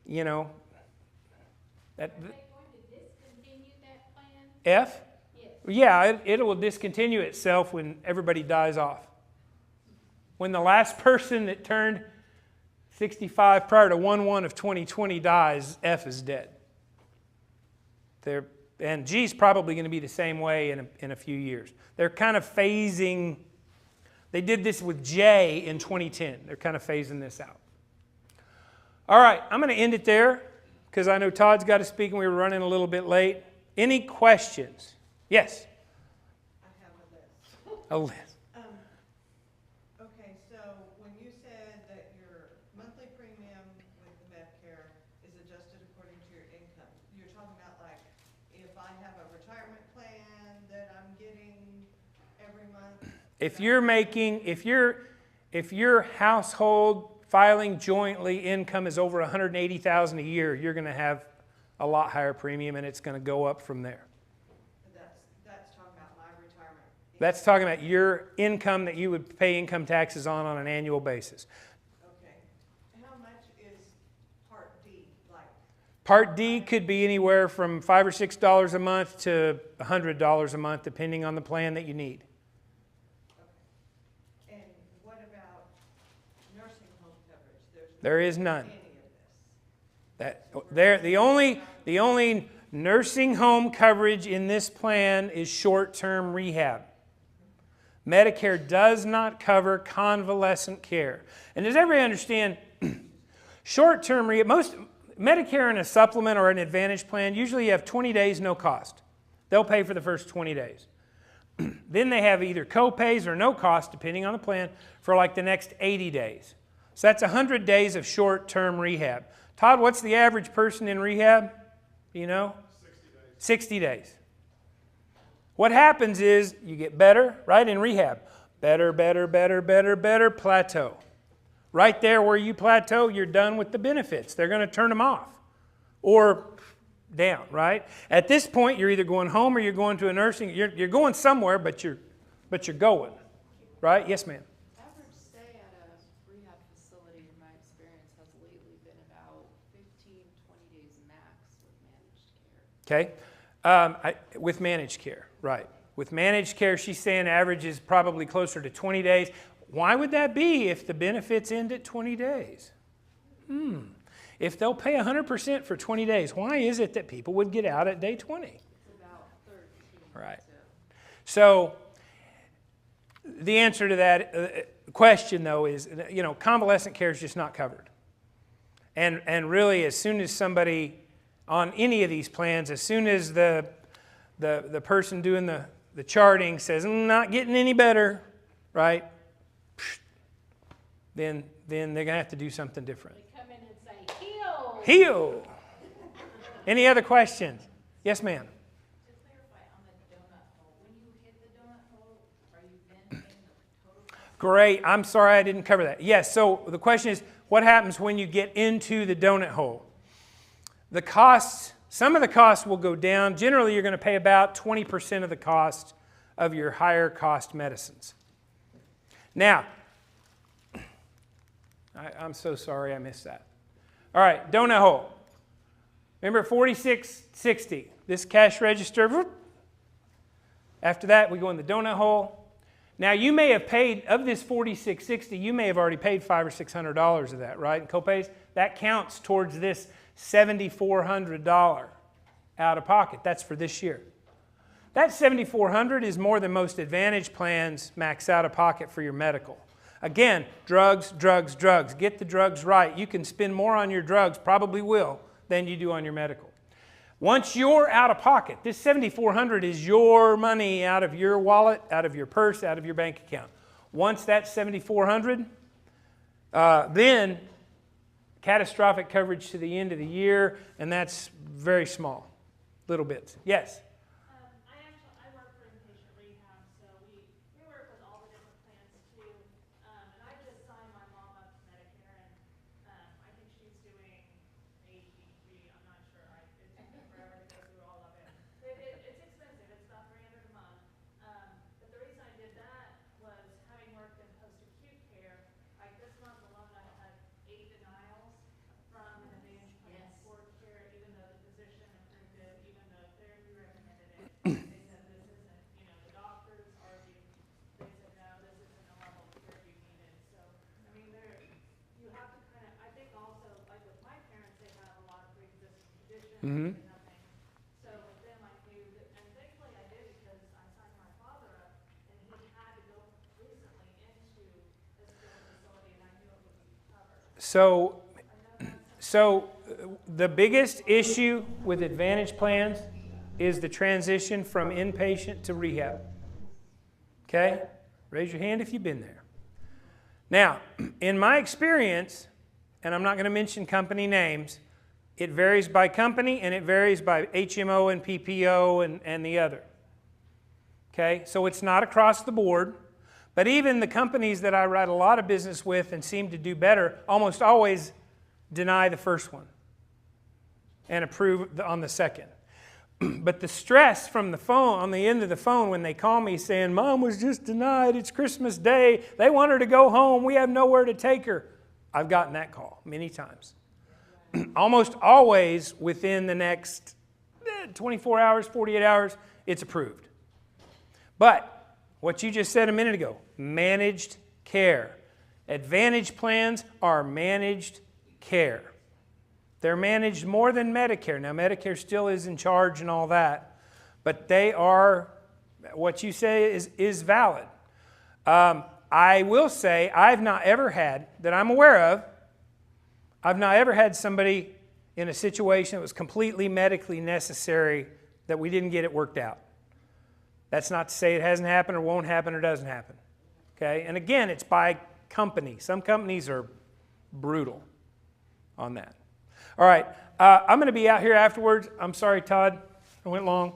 Are they going to discontinue that plan? F? Yes. Yeah, it will discontinue itself when everybody dies off. When the last person that turned 65 prior to 1/1 of 2020 dies, F is dead. And G is probably going to be the same way in a few years. They're kind of phasing. They did this with J in 2010. They're kind of phasing this out. All right, I'm going to end it there because I know Todd's got to speak and we were running a little bit late. Any questions? Yes? I have a list. A list. Okay, so when you said that your monthly premium with the Medicare is adjusted according to your income, you're talking about like if I have a retirement plan that I'm getting every month? If your household filing jointly income is over $180,000 a year, you're going to have a lot higher premium and it's going to go up from there. That's talking about my retirement. That's talking about your income that you would pay income taxes on an annual basis. Okay. How much is Part D like? Part D could be anywhere from $5 or $6 a month to $100 a month, depending on the plan that you need. And what about nursing home coverage? There is none. The only nursing home coverage in this plan is short-term rehab. Medicare does not cover convalescent care. And does everybody understand, short-term rehab, most Medicare in a supplement or an Advantage plan, usually you have 20 days no cost. They'll pay for the first 20 days. Then they have either co-pays or no cost, depending on the plan, for like the next 80 days. So that's 100 days of short-term rehab. Todd, what's the average person in rehab? Do you know? 60 days. What happens is you get better, right, in rehab. Better, plateau. Right there where you plateau, you're done with the benefits. They're going to turn them off or down, right? At this point, you're either going home or you're going to a nursing. You're going somewhere, but you're going, right? Yes, ma'am. Average stay at a rehab facility, in my experience, has lately been about 15, 20 days max with managed care. Okay. With managed care, right. With managed care, she's saying average is probably closer to 20 days. Why would that be if the benefits end at 20 days? If they'll pay 100% for 20 days, why is it that people would get out at day 20? It's about 13. Right. So the answer to that question, though, is, convalescent care is just not covered. And really, as soon as somebody on any of these plans, as soon as the person doing the charting says, not getting any better, right? Then they're going to have to do something different. They come in and say, heal. Heal. Any other questions? Yes, ma'am. To clarify on the donut hole, when you hit the donut hole, are you then paying the total cost? Great. I'm sorry I didn't cover that. Yes, so the question is, what happens when you get into the donut hole? The costs, some of the costs will go down. Generally, you're going to pay about 20% of the cost of your higher cost medicines. Now, I'm so sorry I missed that. All right, donut hole. Remember $46.60, this cash register. After that, we go in the donut hole. Now, you may have paid, of this $46.60, you may have already paid $500 or $600 of that, right, in copays. That counts towards this $7,400 out of pocket. That's for this year. That $7,400 is more than most Advantage plans max out of pocket for your medical. Again, drugs. Get the drugs right. You can spend more on your drugs, probably will, than you do on your medical. Once you're out of pocket, this $7,400 is your money out of your wallet, out of your purse, out of your bank account. Once that's $7,400, then catastrophic coverage to the end of the year, and that's very small, little bits. Yes? I work for inpatient rehab, so we work with all the different plans too. And I just signed my mom up to Medicare, and I think she's doing ADP. I'm not sure. It took me forever to go through all of it. It's expensive. It's about $300 a month. But the reason I did that was having worked in post-acute care. Like this month alone, I had 8 denials from an Advantage plan for care, even though the physician approved it, even though therapy recommended it. They said this isn't, the doctors argued. They said no, this isn't the level of care you needed. So, I mean, you have to kind of, I think also, like with my parents, they have a lot of pre-existing conditions and nothing. So with them, I knew that, and thankfully I did because I signed my father up, and he had to go recently into a skilled facility, and I knew it would be covered. So the biggest issue with Advantage plans is the transition from inpatient to rehab. Okay? Raise your hand if you've been there. Now, in my experience, and I'm not going to mention company names, it varies by company and it varies by HMO and PPO and the other. Okay? So it's not across the board. But even the companies that I write a lot of business with and seem to do better almost always deny the first one and approve on the second. But the stress from the phone, on the end of the phone when they call me saying, Mom was just denied, it's Christmas Day, they want her to go home, we have nowhere to take her. I've gotten that call many times. almost always within the next 24 hours, 48 hours, it's approved. But what you just said a minute ago, managed care. Advantage plans are managed care. They're managed more than Medicare. Now, Medicare still is in charge and all that, but they are, what you say is valid. I will say I've not ever had, that I'm aware of, I've not ever had somebody in a situation that was completely medically necessary that we didn't get it worked out. That's not to say it hasn't happened or won't happen or doesn't happen. Okay? And again, it's by company. Some companies are brutal on that. All right, I'm going to be out here afterwards. I'm sorry, Todd, I went long.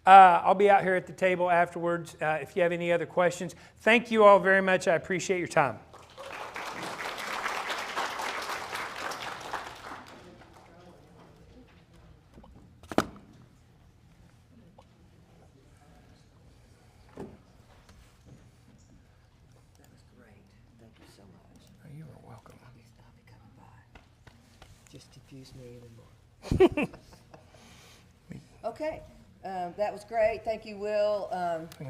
I'll be out here at the table afterwards if you have any other questions. Thank you all very much. I appreciate your time. Just me anymore. Okay, that was great. Thank you, Will.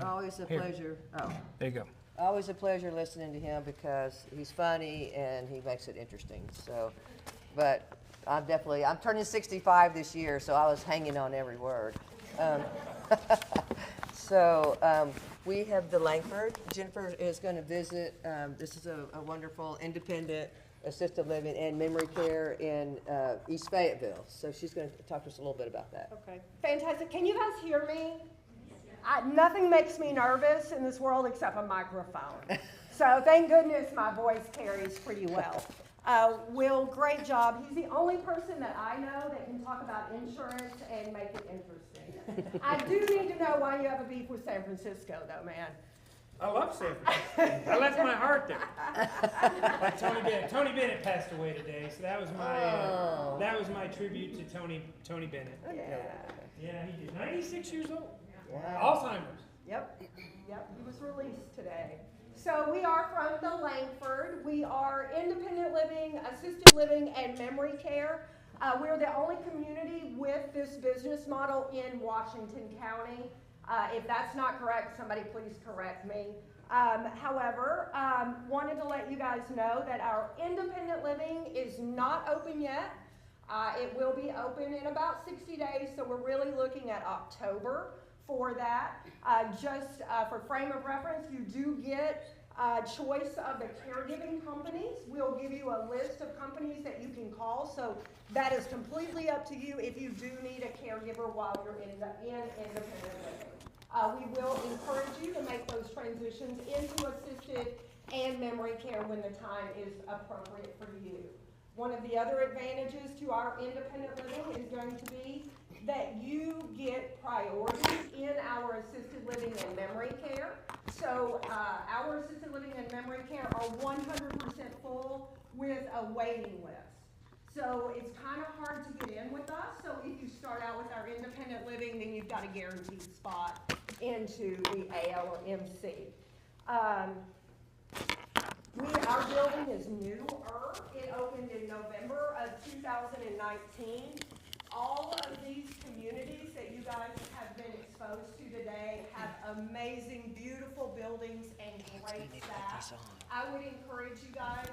Always a pleasure. Oh, there you go. Always a pleasure listening to him because he's funny and he makes it interesting. So, but I'm turning 65 this year, so I was hanging on every word. We have the Langford. Jennifer is going to visit. This is a wonderful independent assisted living and memory care in East Fayetteville. So she's going to talk to us a little bit about that. Okay, fantastic. Can you guys hear me? Nothing makes me nervous in this world except a microphone. So thank goodness my voice carries pretty well. Will, great job. He's the only person that I know that can talk about insurance and make it interesting. I do need to know why you have a beef with San Francisco, though, man. I love San Francisco. I left my heart there. Like Tony Bennett passed away today, so that was my tribute to Tony Bennett. Yeah, he did. 96 years old. Wow. Alzheimer's. Yep, he was released today. So we are from the Langford. We are independent living, assisted living, and memory care. We're the only community with this business model in Washington County. If that's not correct, somebody please correct me. However, wanted to let you guys know that our independent living is not open yet. It will be open in about 60 days, so we're really looking at October for that. Just for frame of reference, you do get choice of the caregiving companies. We'll give you a list of companies that you can call, so that is completely up to you if you do need a caregiver while you're in independent living. We will encourage you to make those transitions into assisted and memory care when the time is appropriate for you. One of the other advantages to our independent living is going to be that you get priority in our assisted living and memory care. So our assisted living and memory care are 100% full with a waiting list. So it's kind of hard to get in with us. So if you start out with our independent living, then you've got a guaranteed spot into the AL or MC. Our building is newer. It opened in November of 2019. All of these communities that you guys have been exposed to today have amazing, beautiful buildings and great staff. I would encourage you guys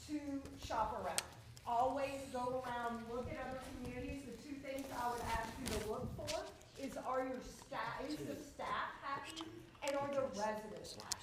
to shop around. Always go around, look at other communities. The two things I would ask you to look for is the staff happy and are the residents happy?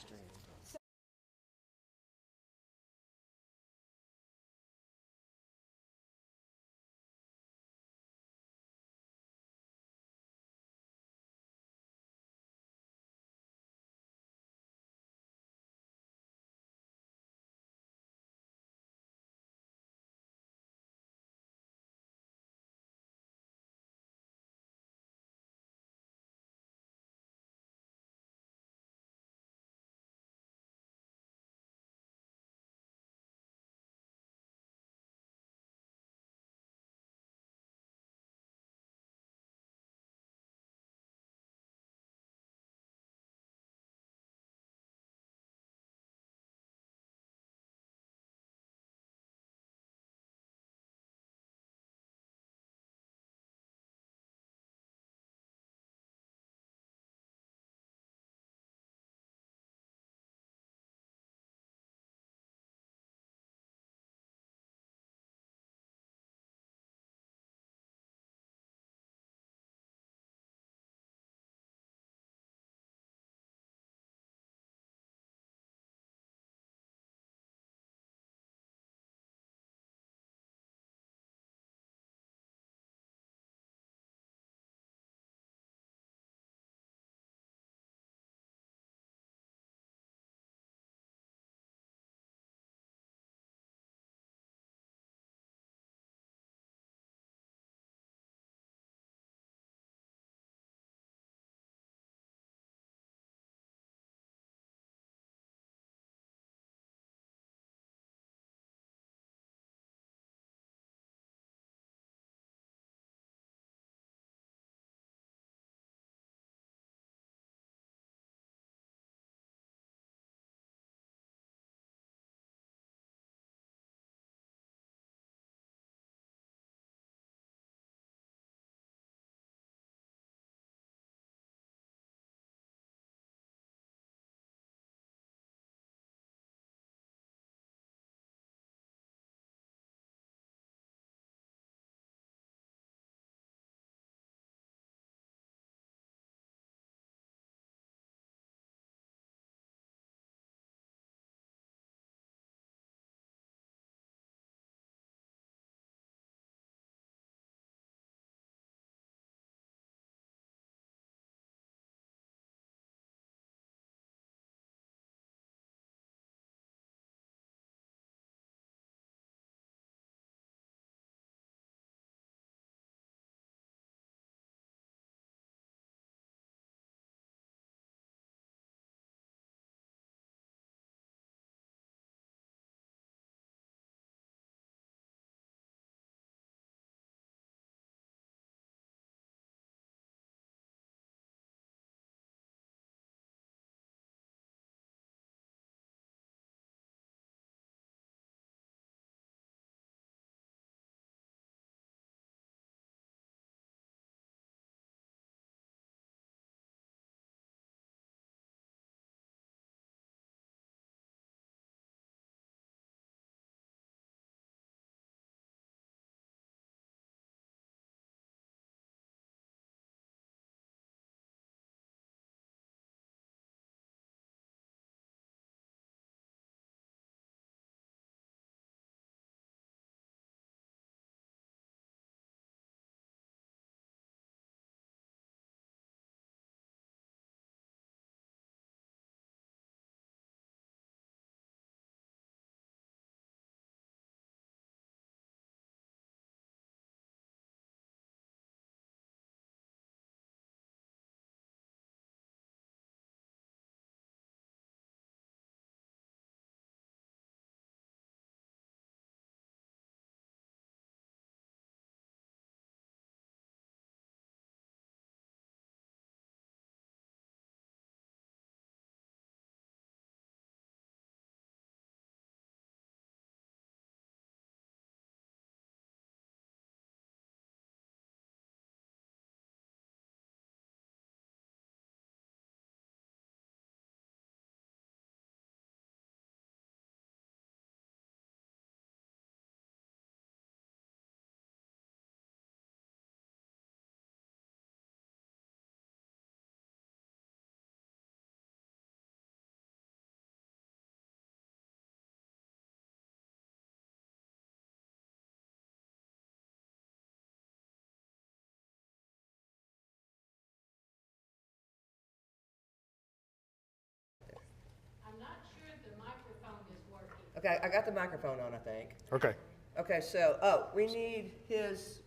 Okay, I got the microphone on, I think. Okay. Okay, so, we need his.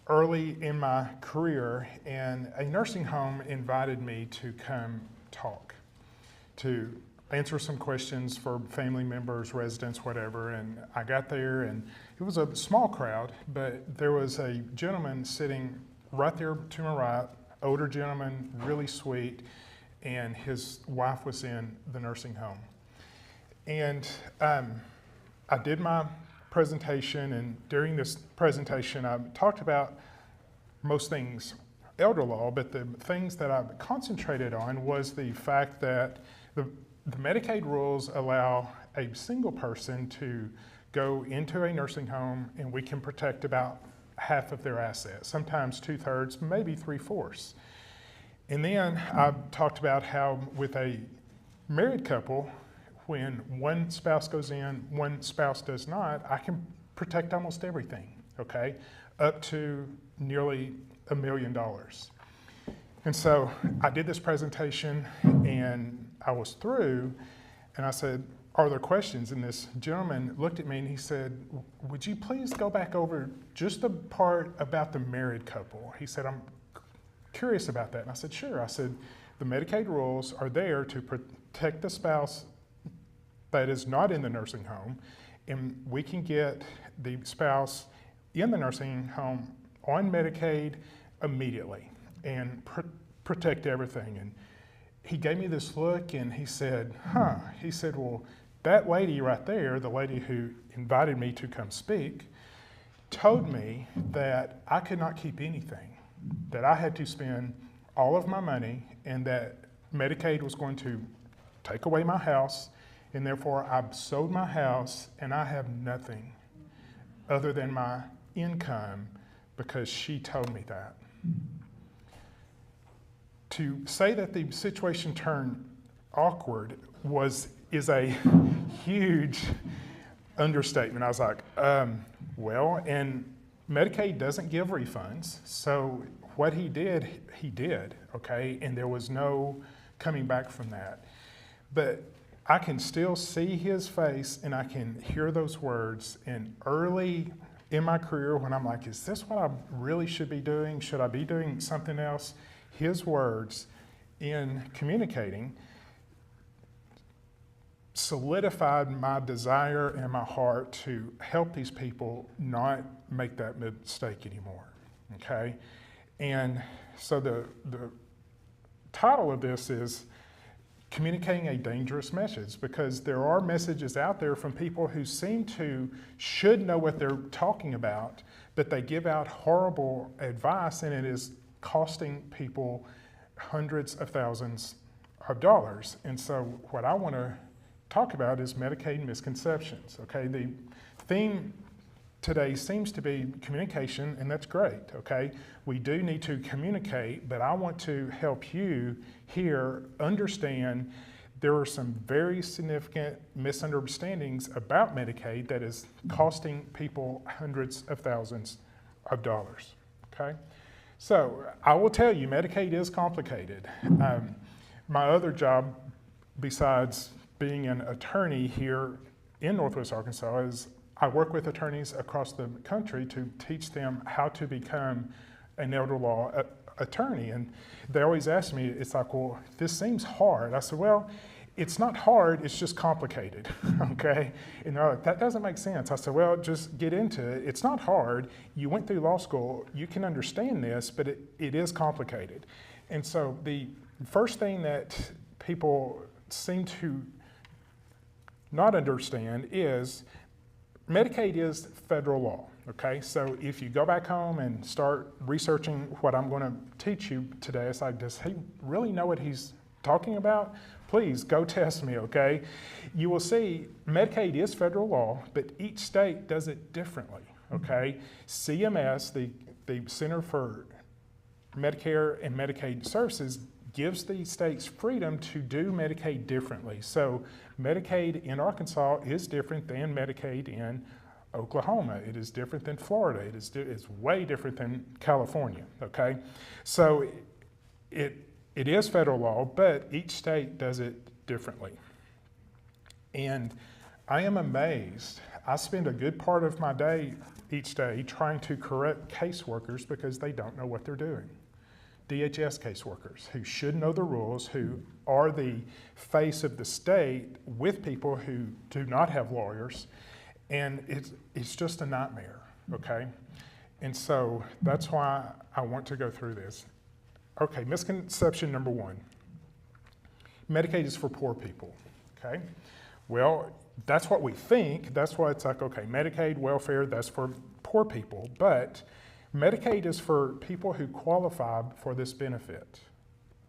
Early in my career, and a nursing home invited me to come talk, to answer some questions for family members, residents, whatever. And I got there, and it was a small crowd, but there was a gentleman sitting right there to my right, older gentleman, really sweet, and his wife was in the nursing home. And I did my presentation, and during this presentation I talked about most things elder law, but the things that I concentrated on was the fact that the Medicaid rules allow a single person to go into a nursing home and we can protect about half of their assets, sometimes 2/3, maybe 3/4. And then I talked about how with a married couple, when one spouse goes in, one spouse does not, I can protect almost everything, okay? Up to nearly $1 million. And so I did this presentation and I was through, and I said, are there questions? And this gentleman looked at me and he said, would you please go back over just the part about the married couple? He said, I'm curious about that. And I said, sure. I said, the Medicaid rules are there to protect the spouse that is not in the nursing home, and we can get the spouse in the nursing home on Medicaid immediately and protect everything. And he gave me this look and he said, he said, well, that lady right there, the lady who invited me to come speak, told me that I could not keep anything, that I had to spend all of my money, and that Medicaid was going to take away my house, and therefore I've sold my house and I have nothing other than my income because she told me that. To say that the situation turned awkward is a huge understatement. I was like, well, and Medicaid doesn't give refunds, so what he did, okay, and there was no coming back from that. But I can still see his face and I can hear those words. And early in my career, when I'm like, is this what I really should be doing? Should I be doing something else? His words in communicating solidified my desire and my heart to help these people not make that mistake anymore, okay? And so the title of this is Communicating a Dangerous Message, because there are messages out there from people who should know what they're talking about, but they give out horrible advice, and it is costing people hundreds of thousands of dollars. And so what I want to talk about is Medicaid misconceptions, okay? The theme today seems to be communication, and that's great, okay? We do need to communicate, but I want to help you here understand there are some very significant misunderstandings about Medicaid that is costing people hundreds of thousands of dollars, okay? So I will tell you, Medicaid is complicated. My other job, besides being an attorney here in Northwest Arkansas, is I work with attorneys across the country to teach them how to become an elder law attorney, and they always ask me, it's like, well, this seems hard. I said, well, it's not hard, it's just complicated, okay? And they're like, that doesn't make sense. I said, well, just get into it. It's not hard. You went through law school, you can understand this, but it is complicated. And so the first thing that people seem to not understand is Medicaid is federal law, okay? So if you go back home and start researching what I'm going to teach you today, it's like, does he really know what he's talking about? Please go test me, okay? You will see Medicaid is federal law, but each state does it differently, okay? CMS, the Center for Medicare and Medicaid Services, gives the states freedom to do Medicaid differently. So Medicaid in Arkansas is different than Medicaid in Oklahoma. It is different than Florida. It's way different than California, okay? So it is federal law, but each state does it differently. And I am amazed. I spend a good part of my day each day trying to correct caseworkers because they don't know what they're doing. DHS caseworkers who should know the rules, who are the face of the state with people who do not have lawyers, and it's just a nightmare, okay? And so that's why I want to go through this. Okay, misconception number one. Medicaid is for poor people, okay? Well, that's what we think. That's why it's like, okay, Medicaid, welfare, that's for poor people, but Medicaid is for people who qualify for this benefit,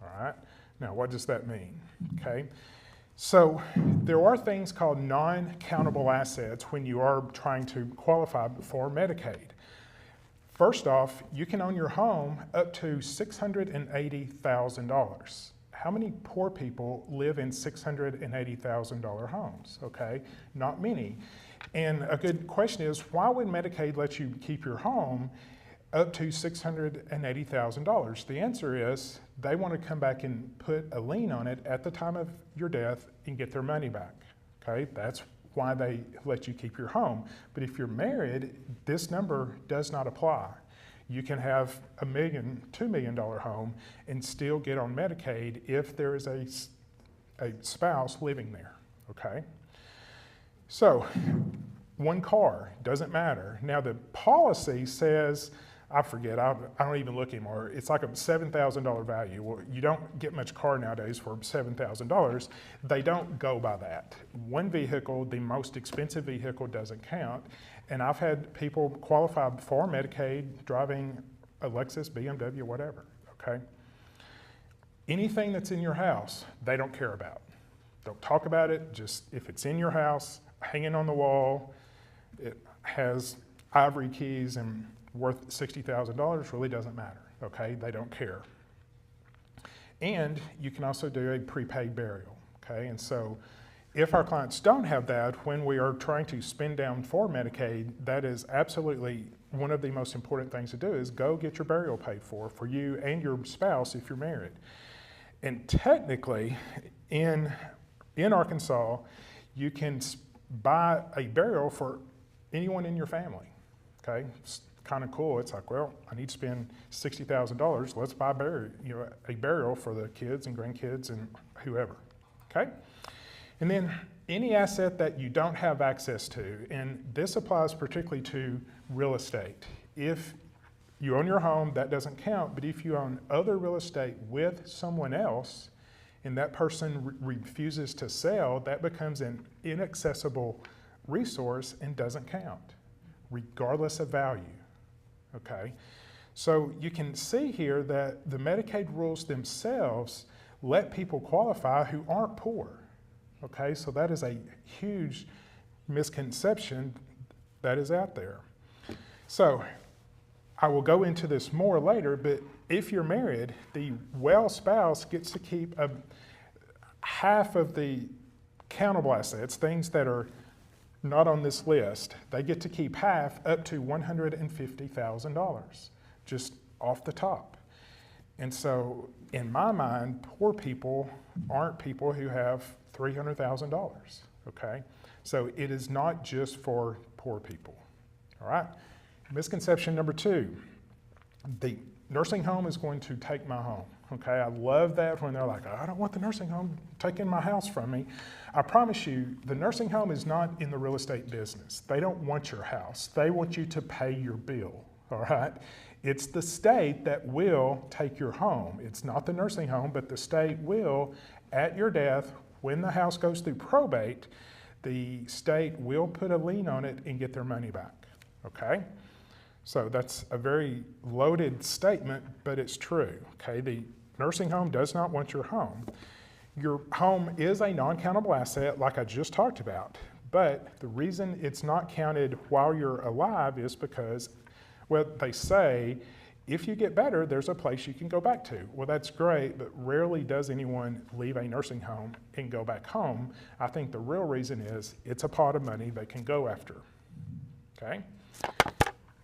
all right? Now, what does that mean, okay? So there are things called non-countable assets when you are trying to qualify for Medicaid. First off, you can own your home up to $680,000. How many poor people live in $680,000 homes, okay? Not many. And a good question is, why would Medicaid let you keep your home up to $680,000? The answer is they want to come back and put a lien on it at the time of your death and get their money back, okay? That's why they let you keep your home. But if you're married, this number does not apply. You can have a $1 million, $2 million home and still get on Medicaid if there is a spouse living there, okay? So, one car, doesn't matter. Now the policy says, I forget, I don't even look anymore. It's like a $7,000 value. Well, you don't get much car nowadays for $7,000. They don't go by that. One vehicle, the most expensive vehicle, doesn't count. And I've had people qualify for Medicaid driving a Lexus, BMW, whatever, okay? Anything that's in your house, they don't care about. Don't talk about it, just if it's in your house, hanging on the wall, it has ivory keys and worth $60,000, really doesn't matter, okay? They don't care. And you can also do a prepaid burial, okay? And so if our clients don't have that, when we are trying to spend down for Medicaid, that is absolutely one of the most important things to do is go get your burial paid for you and your spouse if you're married. And technically, in Arkansas, you can buy a burial for anyone in your family, okay? It's kind of cool. It's like, well, I need to spend $60,000. Let's buy a burial for the kids and grandkids and whoever, okay? And then any asset that you don't have access to, and this applies particularly to real estate. If you own your home, that doesn't count, but if you own other real estate with someone else, and that person refuses to sell, that becomes an inaccessible resource and doesn't count, regardless of value, okay? So you can see here that the Medicaid rules themselves let people qualify who aren't poor, okay? So that is a huge misconception that is out there. So I will go into this more later, but if you're married, the well spouse gets to keep half of the countable assets, things that are not on this list. They get to keep half up to $150,000, just off the top. And so in my mind, poor people aren't people who have $300,000, okay? So it is not just for poor people, all right? Misconception number two, the nursing home is going to take my home. Okay, I love that when they're like, I don't want the nursing home taking my house from me. I promise you, the nursing home is not in the real estate business. They don't want your house. They want you to pay your bill, all right? It's the state that will take your home. It's not the nursing home, but the state will, at your death, when the house goes through probate, the state will put a lien on it and get their money back, okay? So that's a very loaded statement, but it's true, okay? The nursing home does not want your home. Your home is a non-countable asset, like I just talked about, but the reason it's not counted while you're alive is because, well, they say, if you get better, there's a place you can go back to. Well, that's great, but rarely does anyone leave a nursing home and go back home. I think the real reason is it's a pot of money they can go after, okay?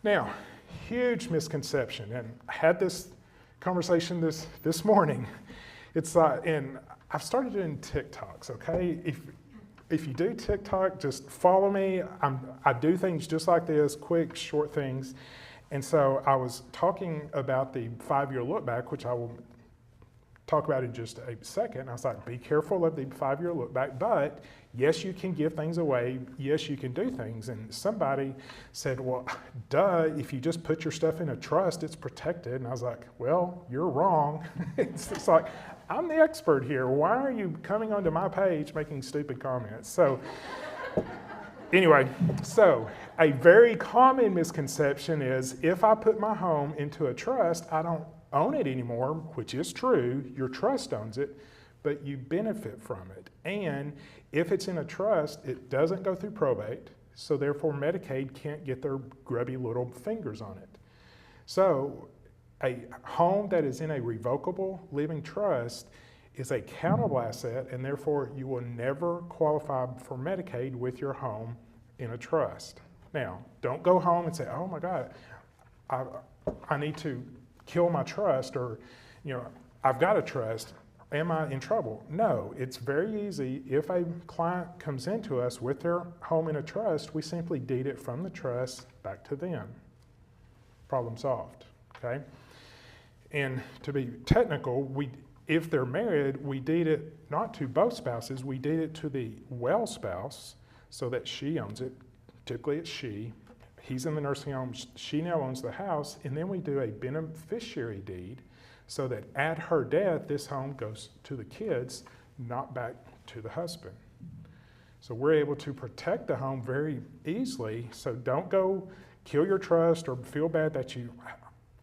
Now, huge misconception, and I had this conversation this morning. It's and I've started doing TikToks, okay? If you do TikTok, just follow me. I do things just like this, quick, short things. And so I was talking about the 5-year look back, which I will talk about in just a second. I was like, be careful of the 5-year look back, but yes, you can give things away. Yes, you can do things. And somebody said, well, duh, if you just put your stuff in a trust, it's protected. And I was like, well, you're wrong. It's like, I'm the expert here. Why are you coming onto my page making stupid comments? So anyway, so a very common misconception is if I put my home into a trust, I don't own it anymore, which is true. Your trust owns it, but you benefit from it. And if it's in a trust, it doesn't go through probate, so therefore Medicaid can't get their grubby little fingers on it. So a home that is in a revocable living trust is a countable asset, and therefore you will never qualify for Medicaid with your home in a trust. Now, don't go home and say, oh my God, I need to kill my trust, or, you know, I've got a trust. Am I in trouble? No, it's very easy. If a client comes into us with their home in a trust, we simply deed it from the trust back to them. Problem solved, okay? And to be technical, if they're married, we deed it not to both spouses, we deed it to the well spouse so that she owns it. Typically it's she. He's in the nursing home, she now owns the house, and then we do a beneficiary deed so that at her death, this home goes to the kids, not back to the husband. So we're able to protect the home very easily, so don't go kill your trust or feel bad that you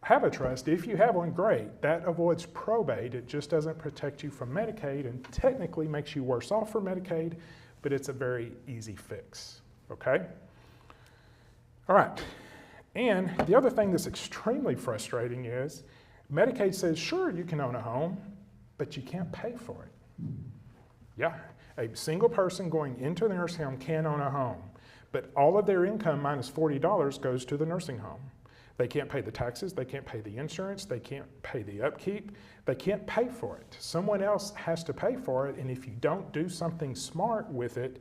have a trust. If you have one, great. That avoids probate. It just doesn't protect you from Medicaid and technically makes you worse off for Medicaid, but it's a very easy fix, okay? All right, and the other thing that's extremely frustrating is Medicaid says, sure, you can own a home, but you can't pay for it. Yeah, a single person going into the nursing home can own a home, but all of their income minus $40 goes to the nursing home. They can't pay the taxes, they can't pay the insurance, they can't pay the upkeep, they can't pay for it. Someone else has to pay for it, and if you don't do something smart with it,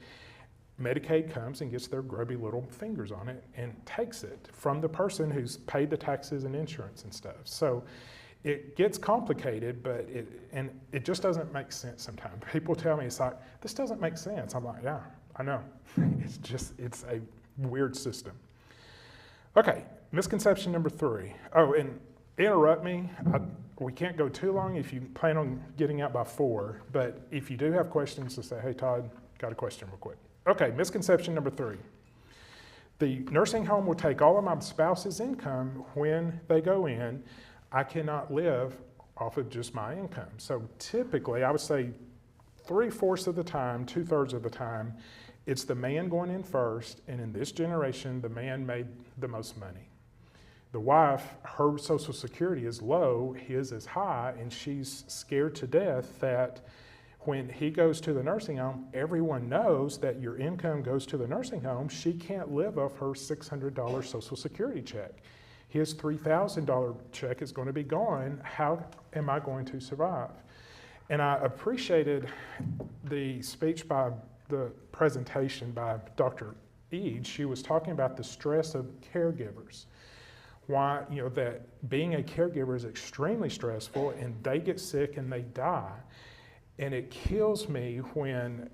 Medicaid comes and gets their grubby little fingers on it and takes it from the person who's paid the taxes and insurance and stuff. So it gets complicated, but it just doesn't make sense sometimes. People tell me, it's like, this doesn't make sense. I'm like, yeah, I know. It's a weird system. Okay, misconception number 3. Oh, and interrupt me. We can't go too long if you plan on getting out by 4, but if you do have questions, just say, hey, Todd, got a question real quick. Okay, misconception number 3. The nursing home will take all of my spouse's income when they go in. I cannot live off of just my income. So typically, I would say 3/4 of the time, 2/3 of the time, it's the man going in first, and in this generation, the man made the most money. The wife, her Social Security is low, his is high, and she's scared to death that when he goes to the nursing home, everyone knows that your income goes to the nursing home. She can't live off her $600 Social Security check. His $3,000 check is going to be gone. How am I going to survive? And I appreciated the speech the presentation by Dr. Eade. She was talking about the stress of caregivers. why, that being a caregiver is extremely stressful, and they get sick and they die. And it kills me when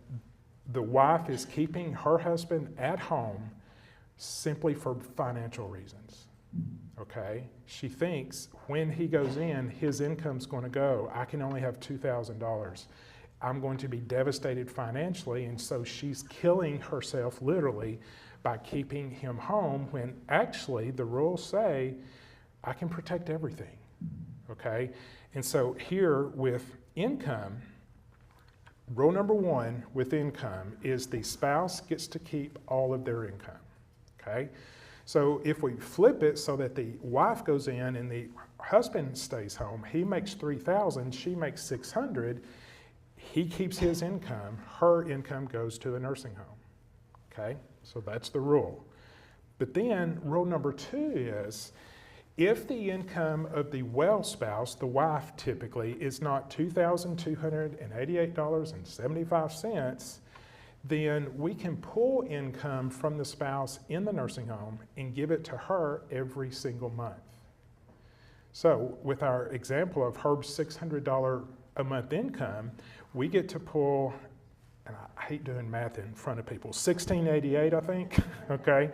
the wife is keeping her husband at home simply for financial reasons, okay? She thinks when he goes in, his income's going to go. I can only have $2,000. I'm going to be devastated financially, and so she's killing herself literally by keeping him home, when actually the rules say I can protect everything, okay? And so here with income, rule number one with income is the spouse gets to keep all of their income, okay? So if we flip it so that the wife goes in and the husband stays home, he makes $3,000, she makes $600, he keeps his income, her income goes to the nursing home, okay? So that's the rule. But then rule number two is, if the income of the well spouse, the wife typically, is not $2,288.75, then we can pull income from the spouse in the nursing home and give it to her every single month. So with our example of Herb's $600 a month income, we get to pull, and I hate doing math in front of people, $1,688, I think, okay?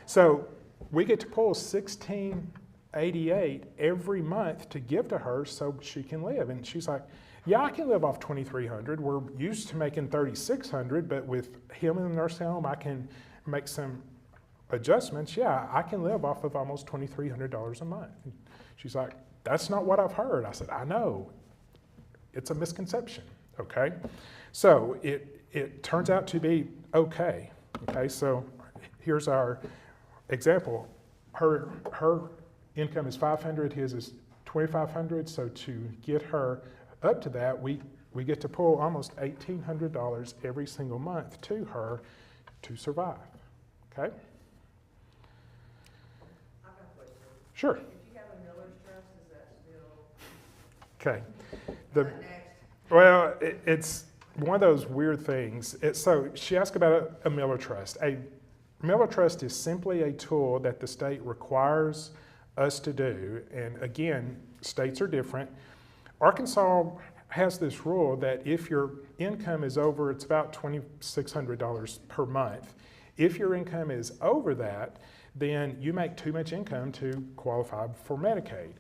So we get to pull $1,688 every month to give to her so she can live. And she's like, yeah, I can live off $2,300. We're used to making $3,600, but with him in the nursing home, I can make some adjustments. Yeah, I can live off of almost $2,300 a month. And she's like, that's not what I've heard. I said, I know. It's a misconception, okay? So it turns out to be okay, okay? So here's our example. Her income is $500, his is $2,500, so to get her up to that, we get to pull almost $1,800 every single month to her to survive, okay? I've got a question. Sure. If you have a Miller's Trust, is that still? Okay. Well, it's one of those weird things. So she asked about a Miller Trust. A Miller Trust is simply a tool that the state requires us to do. And again, states are different. Arkansas has this rule that if your income is over, it's about $2,600 per month. If your income is over that, then you make too much income to qualify for Medicaid.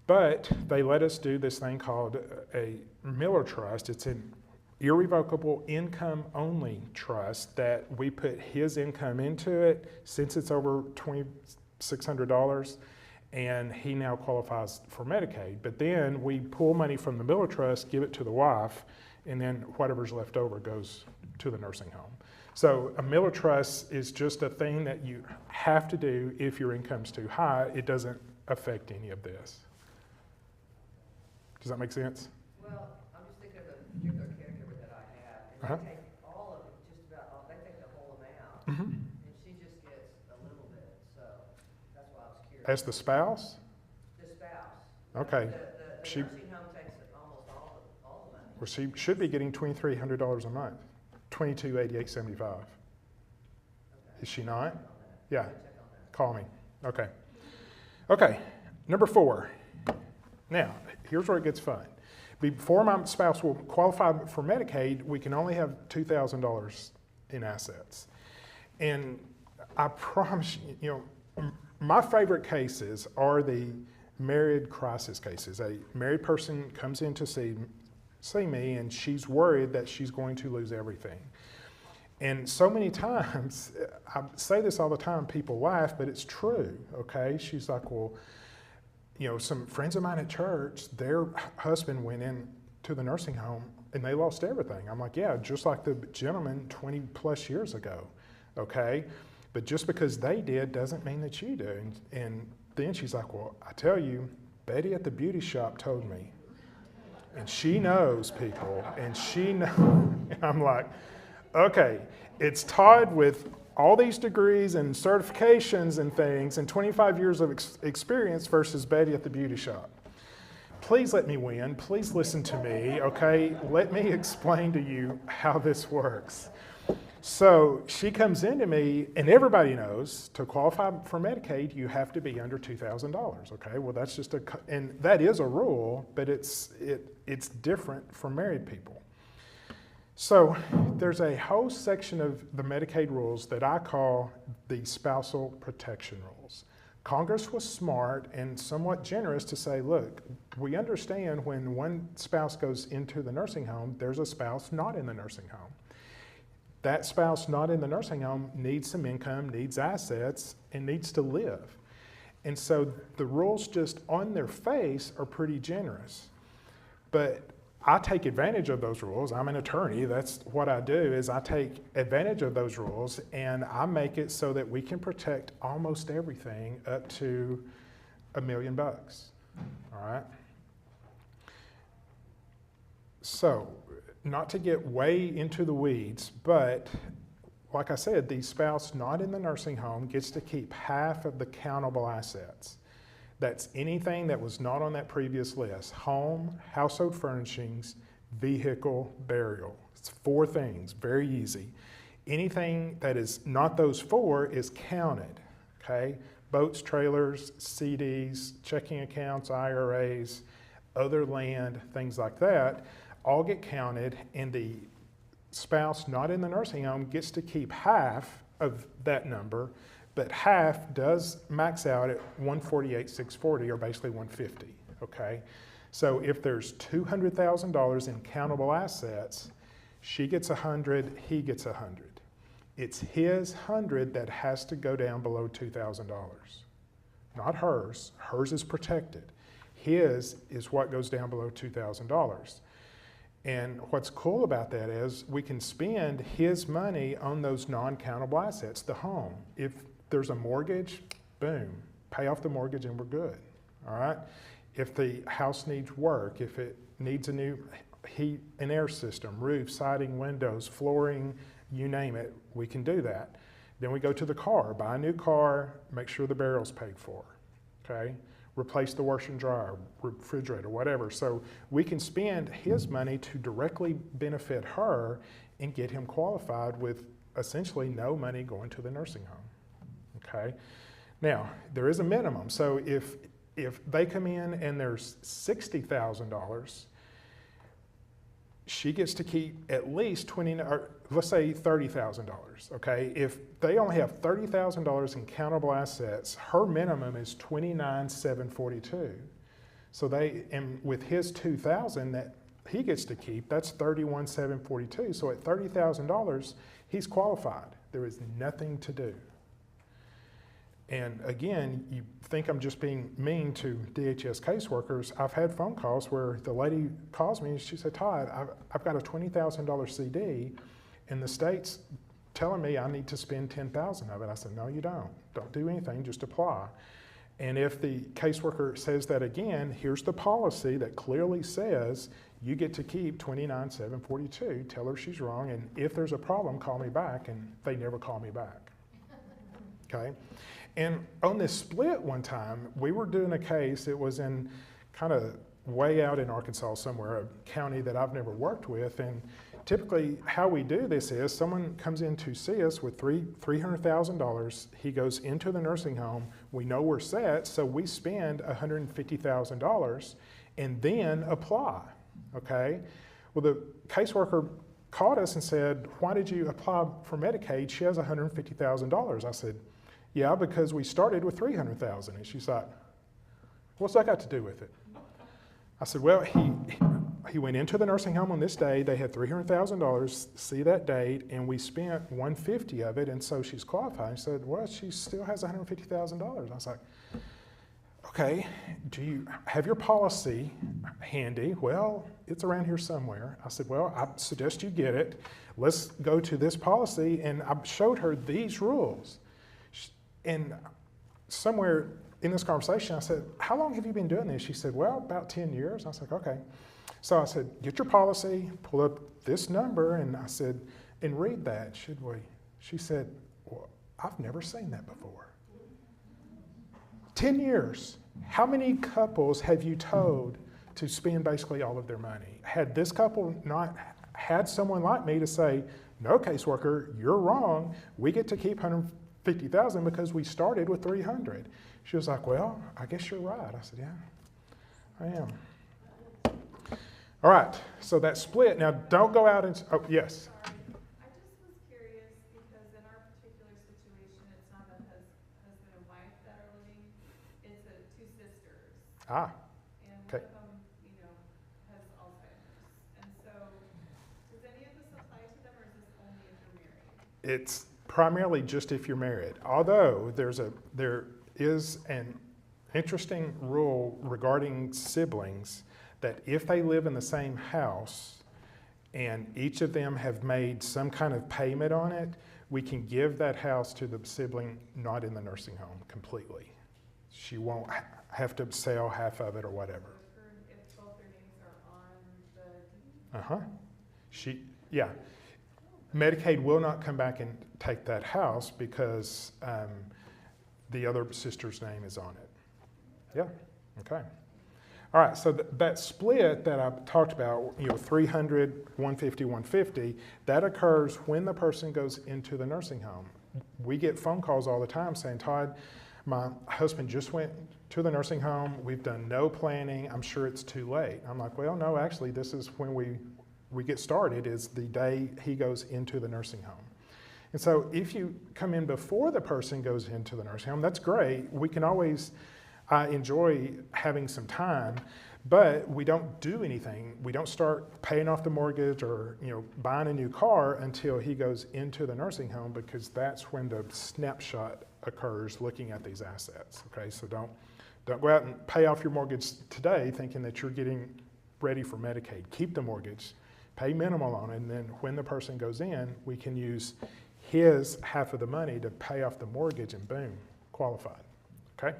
But they let us do this thing called a Miller Trust. It's an irrevocable income only trust that we put his income into it since it's over $2,600, and he now qualifies for Medicaid. But then we pull money from the Miller Trust, give it to the wife, and then whatever's left over goes to the nursing home. So a Miller Trust is just a thing that you have to do if your income's too high. It doesn't affect any of this. Does that make sense? Well, I'm just thinking of a particular caregiver that I have, and they take all of it, just about all, they take the whole amount, and she just gets a little bit, so that's why I was curious. As the spouse? The spouse. Okay. The nursing home takes almost all the money. Well, she should be getting $2,300 a month, $2,288.75. Okay. Is she not? Yeah. Call me. Okay. Okay. Number 4. Now, here's where it gets fun. Before my spouse will qualify for Medicaid, we can only have $2,000 in assets. And I promise you, my favorite cases are the married crisis cases. A married person comes in to see me, and she's worried that she's going to lose everything. And so many times, I say this all the time, people laugh, but it's true, okay? She's like, well, some friends of mine at church, their husband went in to the nursing home and they lost everything. I'm like, yeah, just like the gentleman 20 plus years ago, okay? But just because they did doesn't mean that you do. And then she's like, well, I tell you, Betty at the beauty shop told me. And she knows people, and she knows. And I'm like, okay, it's Todd with all these degrees and certifications and things and 25 years of experience versus Betty at the beauty shop. Please let me win. Please listen to me, okay? Let me explain to you how this works. So she comes into me, and everybody knows to qualify for Medicaid, you have to be under $2,000. Okay, well that's just and that is a rule, but it's different for married people. So there's a whole section of the Medicaid rules that I call the spousal protection rules. Congress was smart and somewhat generous to say, look, we understand when one spouse goes into the nursing home, there's a spouse not in the nursing home. That spouse not in the nursing home needs some income, needs assets, and needs to live. And so the rules just on their face are pretty generous. But I take advantage of those rules. I'm an attorney. That's what I do, is I take advantage of those rules and I make it so that we can protect almost everything up to $1 million. All right? So, not to get way into the weeds, but like I said, the spouse not in the nursing home gets to keep half of the countable assets. That's anything that was not on that previous list: home, household furnishings, vehicle, burial. It's 4 things, very easy. Anything that is not those 4 is counted, okay? Boats, trailers, CDs, checking accounts, IRAs, other land, things like that, all get counted, and the spouse not in the nursing home gets to keep half of that number, but half does max out at $148,640, or basically $150, okay? So if there's $200,000 in countable assets, she gets 100, he gets 100. It's his 100 that has to go down below $2,000, not hers. Hers is protected. His is what goes down below $2,000. And what's cool about that is we can spend his money on those non-countable assets, the home. If there's a mortgage, boom, pay off the mortgage and we're good, all right? If the house needs work, if it needs a new heat and air system, roof, siding, windows, flooring, you name it, we can do that. Then we go to the car, buy a new car, make sure the barrel's paid for, okay? Replace the washer and dryer, refrigerator, whatever. So we can spend his money to directly benefit her and get him qualified with essentially no money going to the nursing home, okay? Now, there is a minimum. So if they come in and there's $60,000, she gets to keep at least let's say $30,000, okay? If they only have $30,000 in countable assets, her minimum is $29,742. So and with his $2,000 that he gets to keep, that's $31,742. So at $30,000, he's qualified. There is nothing to do. And again, you think I'm just being mean to DHS caseworkers. I've had phone calls where the lady calls me and she said, Todd, I've got a $20,000 CD and the state's telling me I need to spend $10,000 of it. I said, no, you don't. Don't do anything, just apply. And if the caseworker says that again, here's the policy that clearly says you get to keep $29,742. Tell her she's wrong, and if there's a problem, call me back, and they never call me back, okay? And on this split one time, we were doing a case, it was in kind of way out in Arkansas somewhere, a county that I've never worked with, and typically how we do this is someone comes in to see us with $300,000, he goes into the nursing home, we know we're set, so we spend $150,000 and then apply, okay? Well, the caseworker called us and said, why did you apply for Medicaid? She has $150,000. I said, yeah, because we started with $300,000. And she's like, what's that got to do with it? I said, well, he went into the nursing home on this day. They had $300,000, see that date, and we spent $150 of it, and so she's qualified. She said, well, she still has $150,000. I was like, okay, do you have your policy handy? Well, it's around here somewhere. I said, well, I suggest you get it. Let's go to this policy, and I showed her these rules. And somewhere in this conversation, I said, how long have you been doing this? She said, well, about 10 years. I was like, okay. So I said, get your policy, pull up this number, and I said, and read that, should we? She said, well, I've never seen that before. 10 years. How many couples have you told to spend basically all of their money? Had this couple not had someone like me to say, no caseworker, you're wrong. We get to keep $150,000 because we started with $300. She was like, well, I guess you're right. I said, yeah, I am. All right, so that split. Now, don't go out and, oh, yes. I just was curious because in our particular situation, it's not a husband and wife that are living, it's two sisters. Ah, and okay. one of them, has Alzheimer's. And so, does any of this apply to them, or is this only if you're married? It's primarily just if you're married, although there is an interesting rule regarding siblings that if they live in the same house and each of them have made some kind of payment on it, we can give that house to the sibling not in the nursing home completely. She won't have to sell half of it or whatever. If both their names are on the deed? Yeah. Medicaid will not come back and take that house because the other sister's name is on it. Yeah, okay. All right, so that split that I talked about, 300, 150, 150, that occurs when the person goes into the nursing home. We get phone calls all the time saying, Todd, my husband just went to the nursing home. We've done no planning. I'm sure it's too late. I'm like, well, no, actually, this is when we get started, is the day he goes into the nursing home. And so if you come in before the person goes into the nursing home, that's great. We can always enjoy having some time, but we don't do anything. We don't start paying off the mortgage or buying a new car until he goes into the nursing home, because that's when the snapshot occurs looking at these assets. Okay, so don't go out and pay off your mortgage today thinking that you're getting ready for Medicaid. Keep the mortgage, pay minimal on it, and then when the person goes in, we can use his half of the money to pay off the mortgage, and boom, qualified. Okay?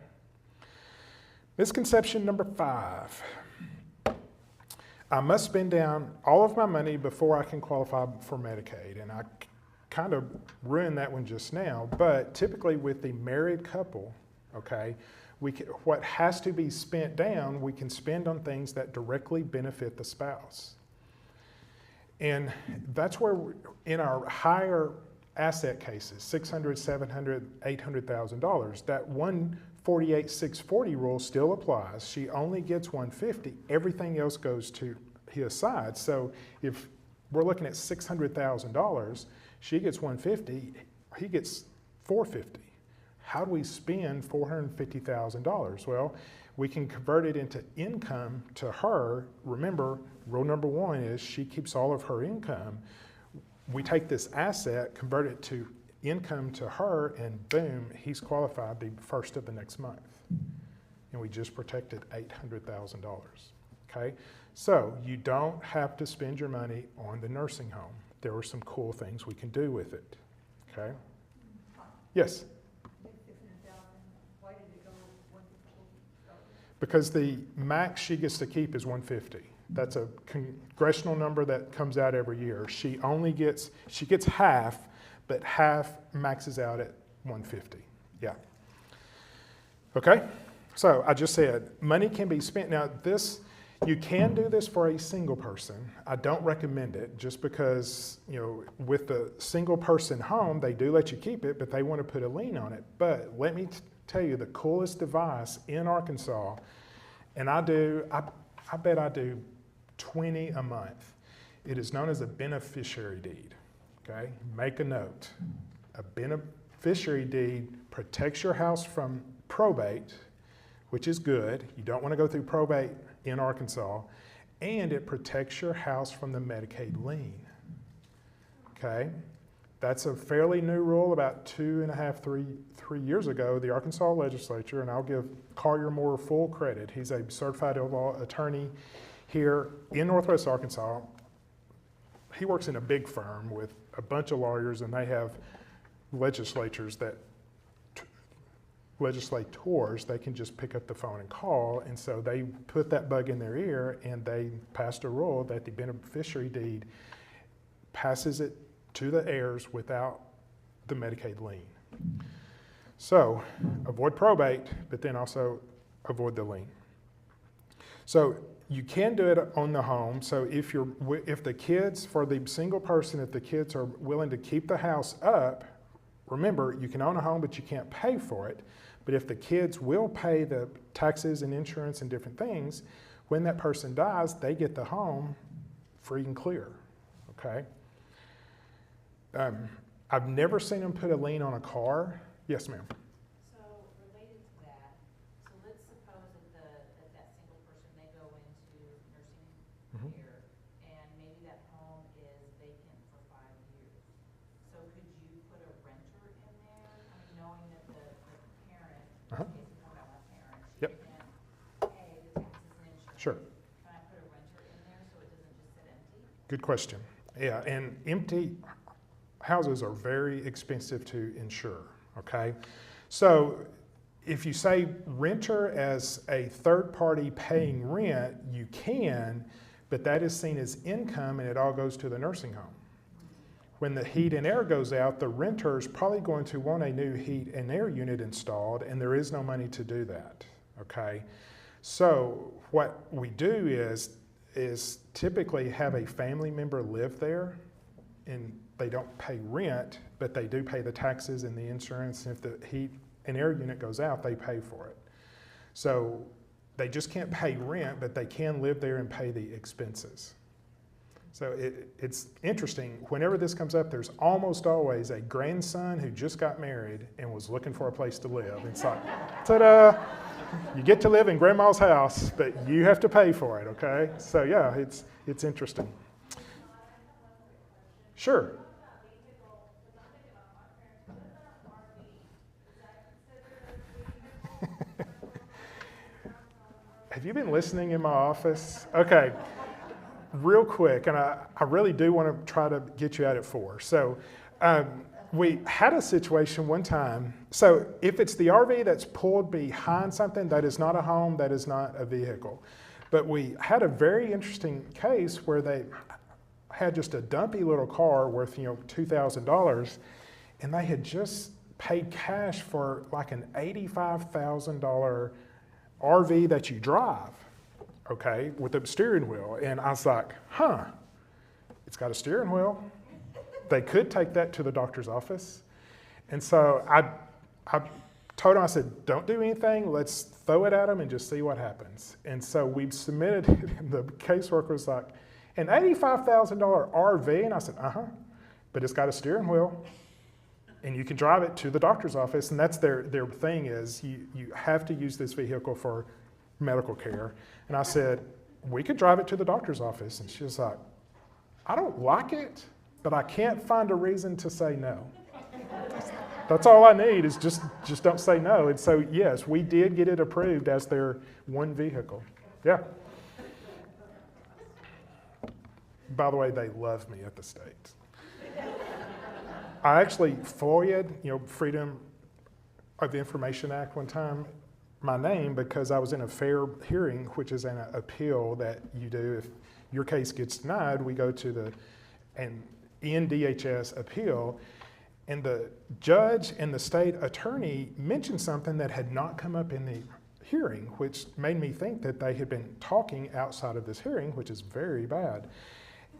Misconception number 5. I must spend down all of my money before I can qualify for Medicaid. And I kind of ruined that one just now, but typically with the married couple, okay, what has to be spent down, we can spend on things that directly benefit the spouse. And that's where, in our higher asset cases, $600,000, $700,000, $800,000, that 148,640 rule still applies. She only gets 150. Everything else goes to his side. So if we're looking at $600,000, she gets 150, he gets 450. How do we spend $450,000? Well, we can convert it into income to her. Remember, rule number 1 is she keeps all of her income. We take this asset, convert it to income to her, and boom, he's qualified the first of the next month. And we just protected $800,000. Okay? So you don't have to spend your money on the nursing home. There are some cool things we can do with it. Okay? Yes? Because the max she gets to keep is 150. That's a congressional number that comes out every year. She gets half, but half maxes out at 150. Yeah. Okay? So I just said, money can be spent. Now you can do this for a single person. I don't recommend it just because, with the single person home, they do let you keep it, but they want to put a lien on it. But let me tell you the coolest device in Arkansas, and I bet I do 20 a month. It is known as a beneficiary deed. Okay? Make a note. A beneficiary deed protects your house from probate, which is good. You don't want to go through probate in Arkansas, and it protects your house from the Medicaid lien. Okay? That's a fairly new rule. About 2.5, 3 years ago, the Arkansas legislature, and I'll give Collier Moore full credit. He's a certified law attorney here in Northwest Arkansas. He works in a big firm with a bunch of lawyers, and they have legislators they can just pick up the phone and call. And so they put that bug in their ear, and they passed a rule that the beneficiary deed passes it to the heirs without the Medicaid lien. So avoid probate, but then also avoid the lien. So You can do it on the home. So if the kids, for the single person, if the kids are willing to keep the house up, remember, you can own a home, but you can't pay for it. But if the kids will pay the taxes and insurance and different things, when that person dies, they get the home free and clear, okay? I've never seen them put a lien on a car. Yes, ma'am. So related to that, so let's suppose that that single person, they go into nursing care, and maybe that home is vacant for 5 years. So could you put a renter in there? I mean, knowing that the parent, in this case, we're talking about my parent, she can't pay the taxes and insurance. Sure. Can I put a renter in there so it doesn't just sit empty? Good question. Yeah, and empty houses are very expensive to insure, okay? So if you say renter as a third party paying rent, you can, but that is seen as income and it all goes to the nursing home. When the heat and air goes out, the renter is probably going to want a new heat and air unit installed, and there is no money to do that, okay? So what we do is typically have a family member live there, and they don't pay rent, but they do pay the taxes and the insurance, and if the heat and air unit goes out, they pay for it. So they just can't pay rent, but they can live there and pay the expenses. So it's interesting, whenever this comes up, there's almost always a grandson who just got married and was looking for a place to live. It's like, ta-da, you get to live in grandma's house, but you have to pay for it, okay? So yeah, it's interesting. Sure. Have you been listening in my office? Okay, real quick, and I really do want to try to get you out at 4. So we had a situation one time. So if it's the RV that's pulled behind something, that is not a home, that is not a vehicle. But we had a very interesting case where they had just a dumpy little car worth, $2,000, and they had just paid cash for like an $85,000 RV that you drive, okay, with a steering wheel. And I was like, it's got a steering wheel. They could take that to the doctor's office. And so I told him, I said, don't do anything. Let's throw it at them and just see what happens. And so we submitted it, and the caseworker was like, an $85,000 RV? And I said, but it's got a steering wheel. And you can drive it to the doctor's office, and that's their thing is you have to use this vehicle for medical care. And I said, we could drive it to the doctor's office. And she was like, I don't like it, but I can't find a reason to say no. That's all I need is just don't say no. And so yes, we did get it approved as their one vehicle. Yeah. By the way, they love me at the state. I actually FOIA'd, Freedom of Information Act one time, my name because I was in a fair hearing, which is an appeal that you do. If your case gets denied, we go to an NDHS appeal, and the judge and the state attorney mentioned something that had not come up in the hearing, which made me think that they had been talking outside of this hearing, which is very bad.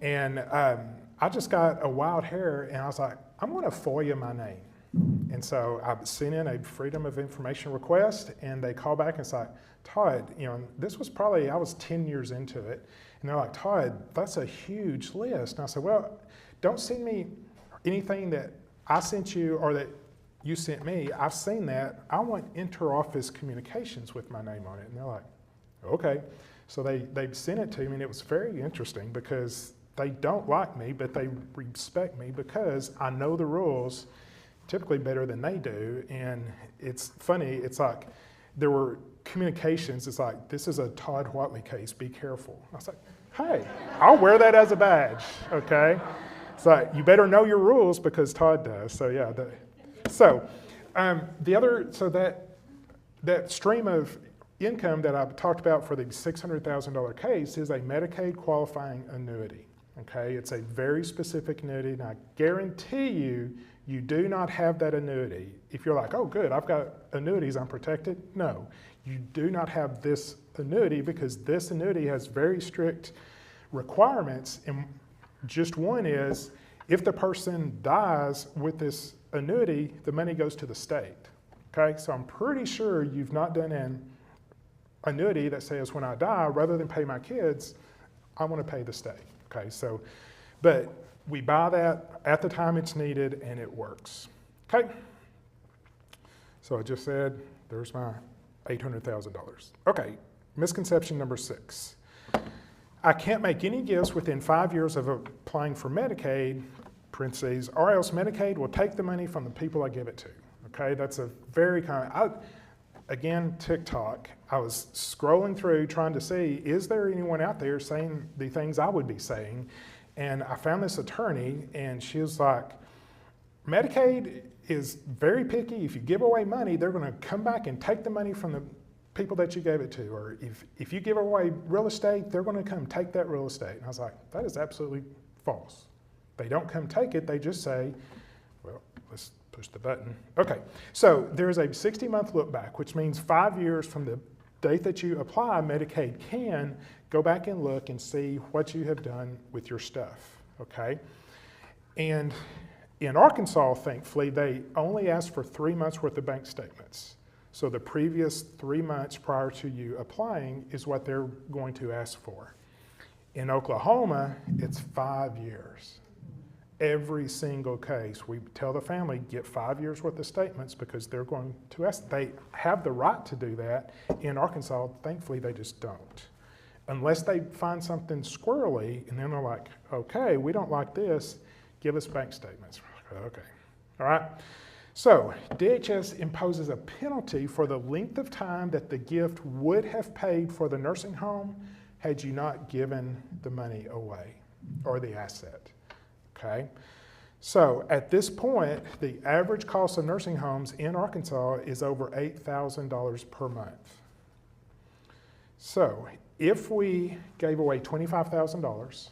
And I just got a wild hair, and I was like, I'm going to FOIA my name. And so I sent in a Freedom of Information request, and they called back and said, Todd, this was probably, I was 10 years into it. And they're like, Todd, that's a huge list. And I said, well, don't send me anything that I sent you or that you sent me. I've seen that. I want inter-office communications with my name on it. And they're like, okay. So they sent it to me, and it was very interesting because they don't like me, but they respect me because I know the rules typically better than they do. And it's funny, it's like there were communications, it's like, this is a Todd Whatley case, be careful. I was like, hey, I'll wear that as a badge, okay? It's like, you better know your rules because Todd does. So yeah, that stream of income that I've talked about for the $600,000 case is a Medicaid qualifying annuity. Okay, it's a very specific annuity, and I guarantee you, You do not have that annuity. If you're like, oh good, I've got annuities, I'm protected. No, you do not have this annuity because this annuity has very strict requirements. And just one is, if the person dies with this annuity, the money goes to the state. Okay, so I'm pretty sure you've not done an annuity that says when I die, rather than pay my kids, I want to pay the state. Okay, so, but we buy that at the time it's needed and it works. Okay, so I just said, there's my $800,000. Okay, misconception number 6. I can't make any gifts within 5 years of applying for Medicaid, parentheses, or else Medicaid will take the money from the people I give it to. Okay, that's a very common, again, TikTok, I was scrolling through trying to see, is there anyone out there saying the things I would be saying? And I found this attorney, and she was like, Medicaid is very picky. If you give away money, they're going to come back and take the money from the people that you gave it to. Or if you give away real estate, they're going to come take that real estate. And I was like, that is absolutely false. They don't come take it. They just say, well, let's push the button. Okay, so there's a 60-month look back, which means 5 years from the date that you apply, Medicaid can go back and look and see what you have done with your stuff, okay? And in Arkansas, thankfully, they only ask for 3 months worth of bank statements. So the previous 3 months prior to you applying is what they're going to ask for. In Oklahoma, it's 5 years. Every single case, we tell the family, get 5 years worth of statements because they're going to ask. They have the right to do that. In Arkansas, thankfully, they just don't. Unless they find something squirrely, and then they're like, okay, we don't like this, give us bank statements. Okay, all right? So DHS imposes a penalty for the length of time that the gift would have paid for the nursing home had you not given the money away or the asset. Okay, so at this point, the average cost of nursing homes in Arkansas is over $8,000 per month. So if we gave away $25,000,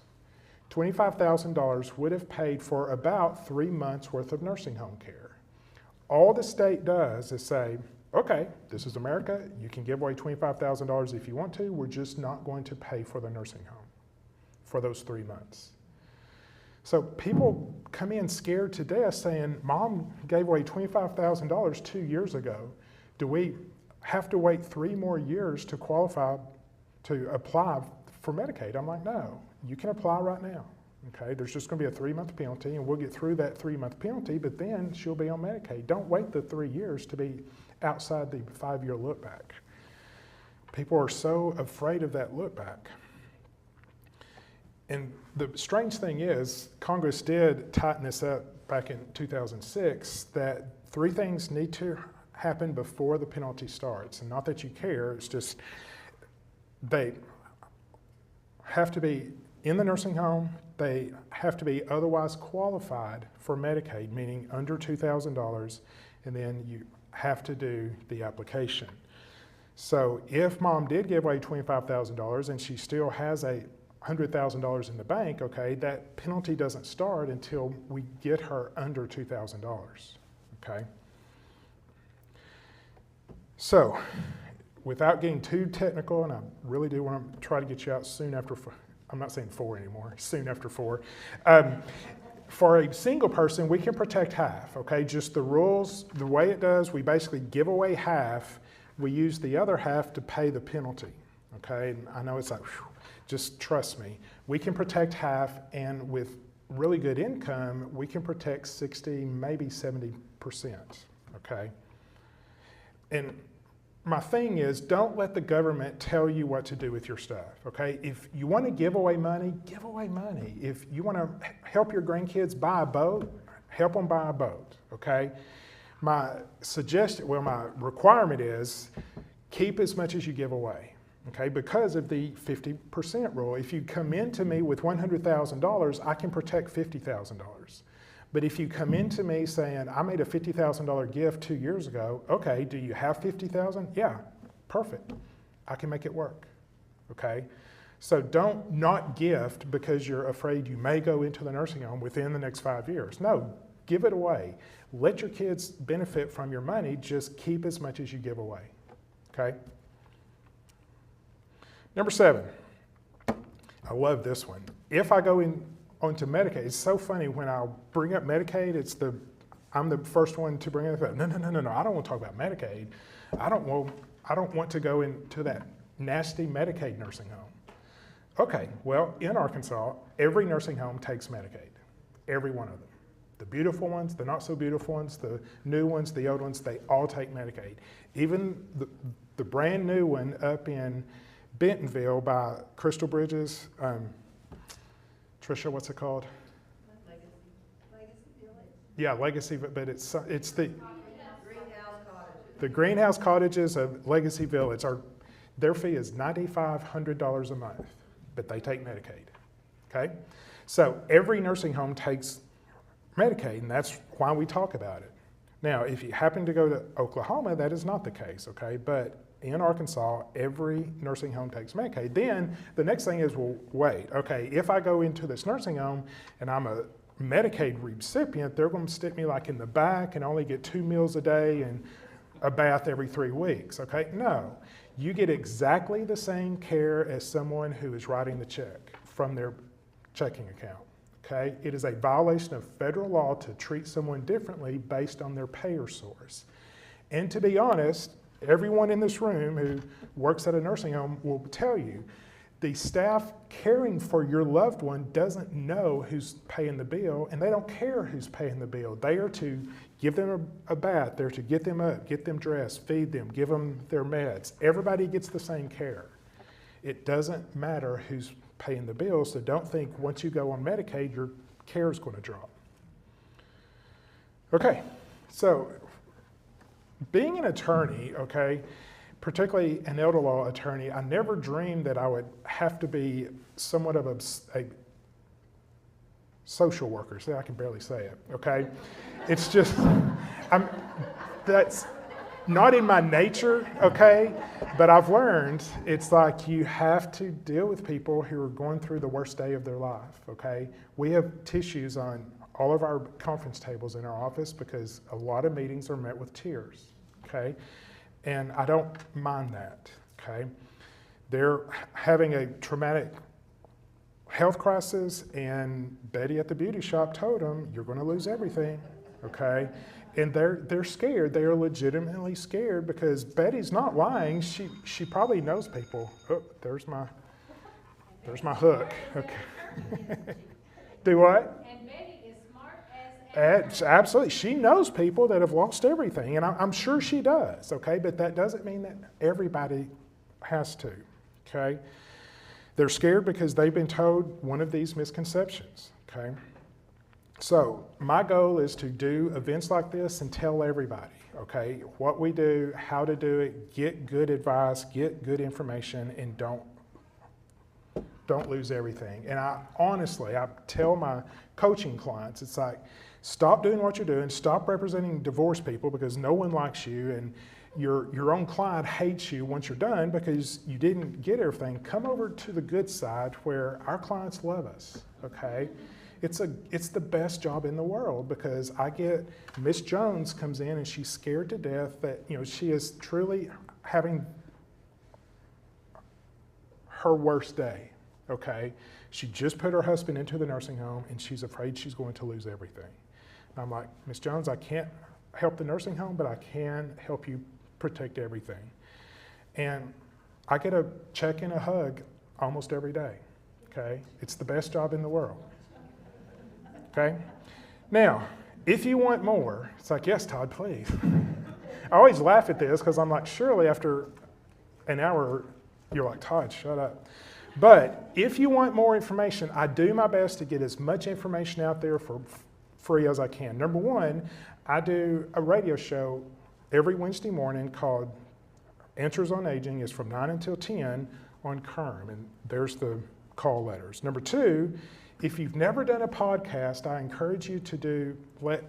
$25,000 would have paid for about 3 months worth of nursing home care. All the state does is say, okay, this is America, you can give away $25,000 if you want to, we're just not going to pay for the nursing home for those 3 months. So people come in scared to death saying, Mom gave away $25,000 2 years ago. Do we have to wait 3 more years to qualify to apply for Medicaid? I'm like, no, you can apply right now. Okay, there's just going to be a 3-month penalty, and we'll get through that 3-month penalty, but then she'll be on Medicaid. Don't wait the 3 years to be outside the 5-year look back. People are so afraid of that look back. And the strange thing is, Congress did tighten this up back in 2006, that 3 things need to happen before the penalty starts. And not that you care, it's just they have to be in the nursing home, they have to be otherwise qualified for Medicaid, meaning under $2,000, and then you have to do the application. So if Mom did give away $25,000 and she still has $100,000 in the bank, okay, that penalty doesn't start until we get her under $2,000, okay? So, without getting too technical, and I really do want to try to get you out soon after, I'm not saying 4 anymore, soon after 4. For a single person, we can protect half, okay? Just the rules, the way it does, we basically give away half, we use the other half to pay the penalty, okay? And I know it's like, whew, just trust me. We can protect half, and with really good income, we can protect 60, maybe 70%, okay? And my thing is, don't let the government tell you what to do with your stuff, okay? If you want to give away money, give away money. If you want to help your grandkids buy a boat, help them buy a boat, okay? My suggestion, well, my requirement is keep as much as you give away, okay? Because of the 50% rule. If you come into me with $100,000, I can protect $50,000. But if you come into me saying, I made a $50,000 gift 2 years ago, okay, do you have $50,000? Yeah, perfect. I can make it work, okay? So don't not gift because you're afraid you may go into the nursing home within the next 5 years. No, give it away. Let your kids benefit from your money, just keep as much as you give away, okay? Number 7, I love this one. If I go onto Medicaid, it's so funny when I bring up Medicaid, I'm the first one to bring it up. No, I don't want to talk about Medicaid. I don't want to go into that nasty Medicaid nursing home. Okay, well, in Arkansas, every nursing home takes Medicaid, every one of them. The beautiful ones, the not so beautiful ones, the new ones, the old ones, they all take Medicaid. Even the brand new one up in Bentonville by Crystal Bridges, Trisha, what's it called? Legacy Village? Yeah, Legacy, but it's the Greenhouse Cottages of Legacy Village. Their fee is $9,500 a month, but they take Medicaid, okay? So every nursing home takes Medicaid, and that's why we talk about it. Now, if you happen to go to Oklahoma, that is not the case, okay? But in Arkansas, every nursing home takes Medicaid. Then the next thing is, well, wait, okay, if I go into this nursing home and I'm a Medicaid recipient, they're going to stick me like in the back and only get 2 meals a day and a bath every 3 weeks, okay? No, you get exactly the same care as someone who is writing the check from their checking account, okay? It is a violation of federal law to treat someone differently based on their payer source. And to be honest, everyone in this room who works at a nursing home will tell you, the staff caring for your loved one doesn't know who's paying the bill, and they don't care who's paying the bill. They are to give them a bath, they're to get them up, get them dressed, feed them, give them their meds. Everybody gets the same care. It doesn't matter who's paying the bill, so don't think once you go on Medicaid, your care is going to drop. Okay, so being an attorney, okay, particularly an elder law attorney, I never dreamed that I would have to be somewhat of a social worker. See, I can barely say it, okay? It's just, that's not in my nature, okay? But I've learned it's like you have to deal with people who are going through the worst day of their life, okay? We have tissues on all of our conference tables in our office because a lot of meetings are met with tears, okay? And I don't mind that, okay? They're having a traumatic health crisis, and Betty at the beauty shop told them, you're going to lose everything, okay? And they're scared. They are legitimately scared because Betty's not lying. She probably knows people. Oh, there's my hook. Okay. Do what? And Betty is smart as Absolutely. She knows people that have lost everything, and I'm sure she does, okay? But that doesn't mean that everybody has to, okay? They're scared because they've been told one of these misconceptions, okay? So my goal is to do events like this and tell everybody, okay, what we do, how to do it, get good advice, get good information, and don't lose everything. And I tell my coaching clients, it's like, stop doing what you're doing, stop representing divorced people because no one likes you, and your own client hates you once you're done because you didn't get everything. Come over to the good side where our clients love us, okay? It's the best job in the world because Miss Jones comes in and she's scared to death that, she is truly having her worst day, okay? She just put her husband into the nursing home and she's afraid she's going to lose everything. And I'm like, Miss Jones, I can't help the nursing home, but I can help you protect everything. And I get a check and a hug almost every day, okay? It's the best job in the world, okay? Now, if you want more, it's like, yes, Todd, please. I always laugh at this because I'm like, surely after an hour, you're like, Todd, shut up. But if you want more information, I do my best to get as much information out there for free as I can. Number one, I do a radio show every Wednesday morning called Answers on Aging. It's from 9 until 10 on KERM, and there's the call letters. Number two, if you've never done a podcast, I encourage you to let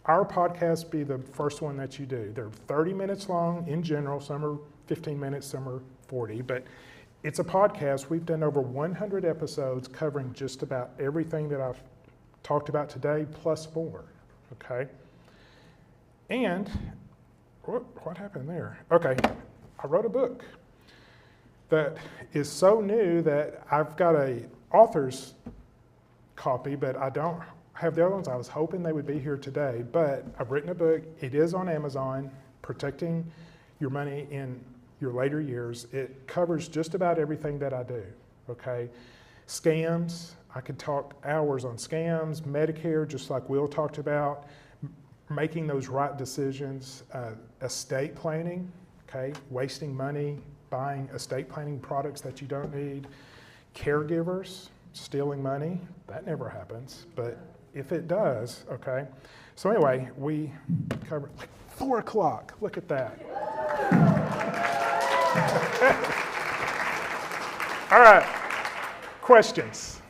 our podcast be the first one that you do. They're 30 minutes long in general. Some are 15 minutes, some are 40, but it's a podcast. We've done over 100 episodes covering just about everything that I've talked about today, plus more, okay? And what happened there? Okay, I wrote a book that is so new that I've got a author's copy, but I don't have the other ones. I was hoping they would be here today, but I've written a book. It is on Amazon, Protecting Your Money in Your Later Years. It covers just about everything that I do, okay? Scams, I could talk hours on scams, Medicare, just like Will talked about, making those right decisions, estate planning, okay? Wasting money, buying estate planning products that you don't need, caregivers, stealing money, that never happens, but if it does, okay? So anyway, we covered, like 4 o'clock, look at that. All right, questions?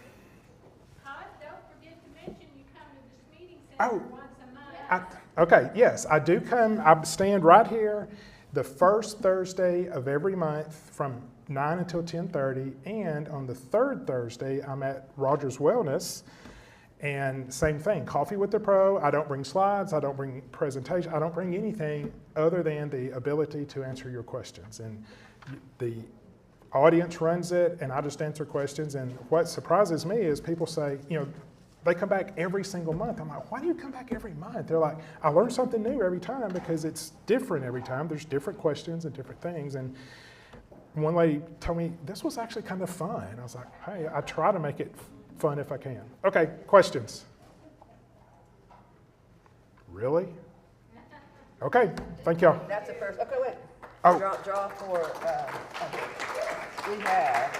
Don't forget to mention you come to the Schmieding Center once a month. Okay, yes, I do come, I stand right here the first Thursday of every month from 9 until 10:30, and on the third Thursday, I'm at Rogers Wellness, and same thing, coffee with the pro. I don't bring slides, I don't bring presentation, I don't bring anything other than the ability to answer your questions. And the audience runs it, and I just answer questions, and what surprises me is people say, you know, they come back every single month. I'm like, why do you come back every month? They're like, I learn something new every time because it's different every time. There's different questions and different things. And one lady told me, this was actually kind of fun. I was like, hey, I try to make it fun if I can. Okay, questions? Really? Okay, thank y'all. That's the first, okay, wait. Oh. Draw for, we have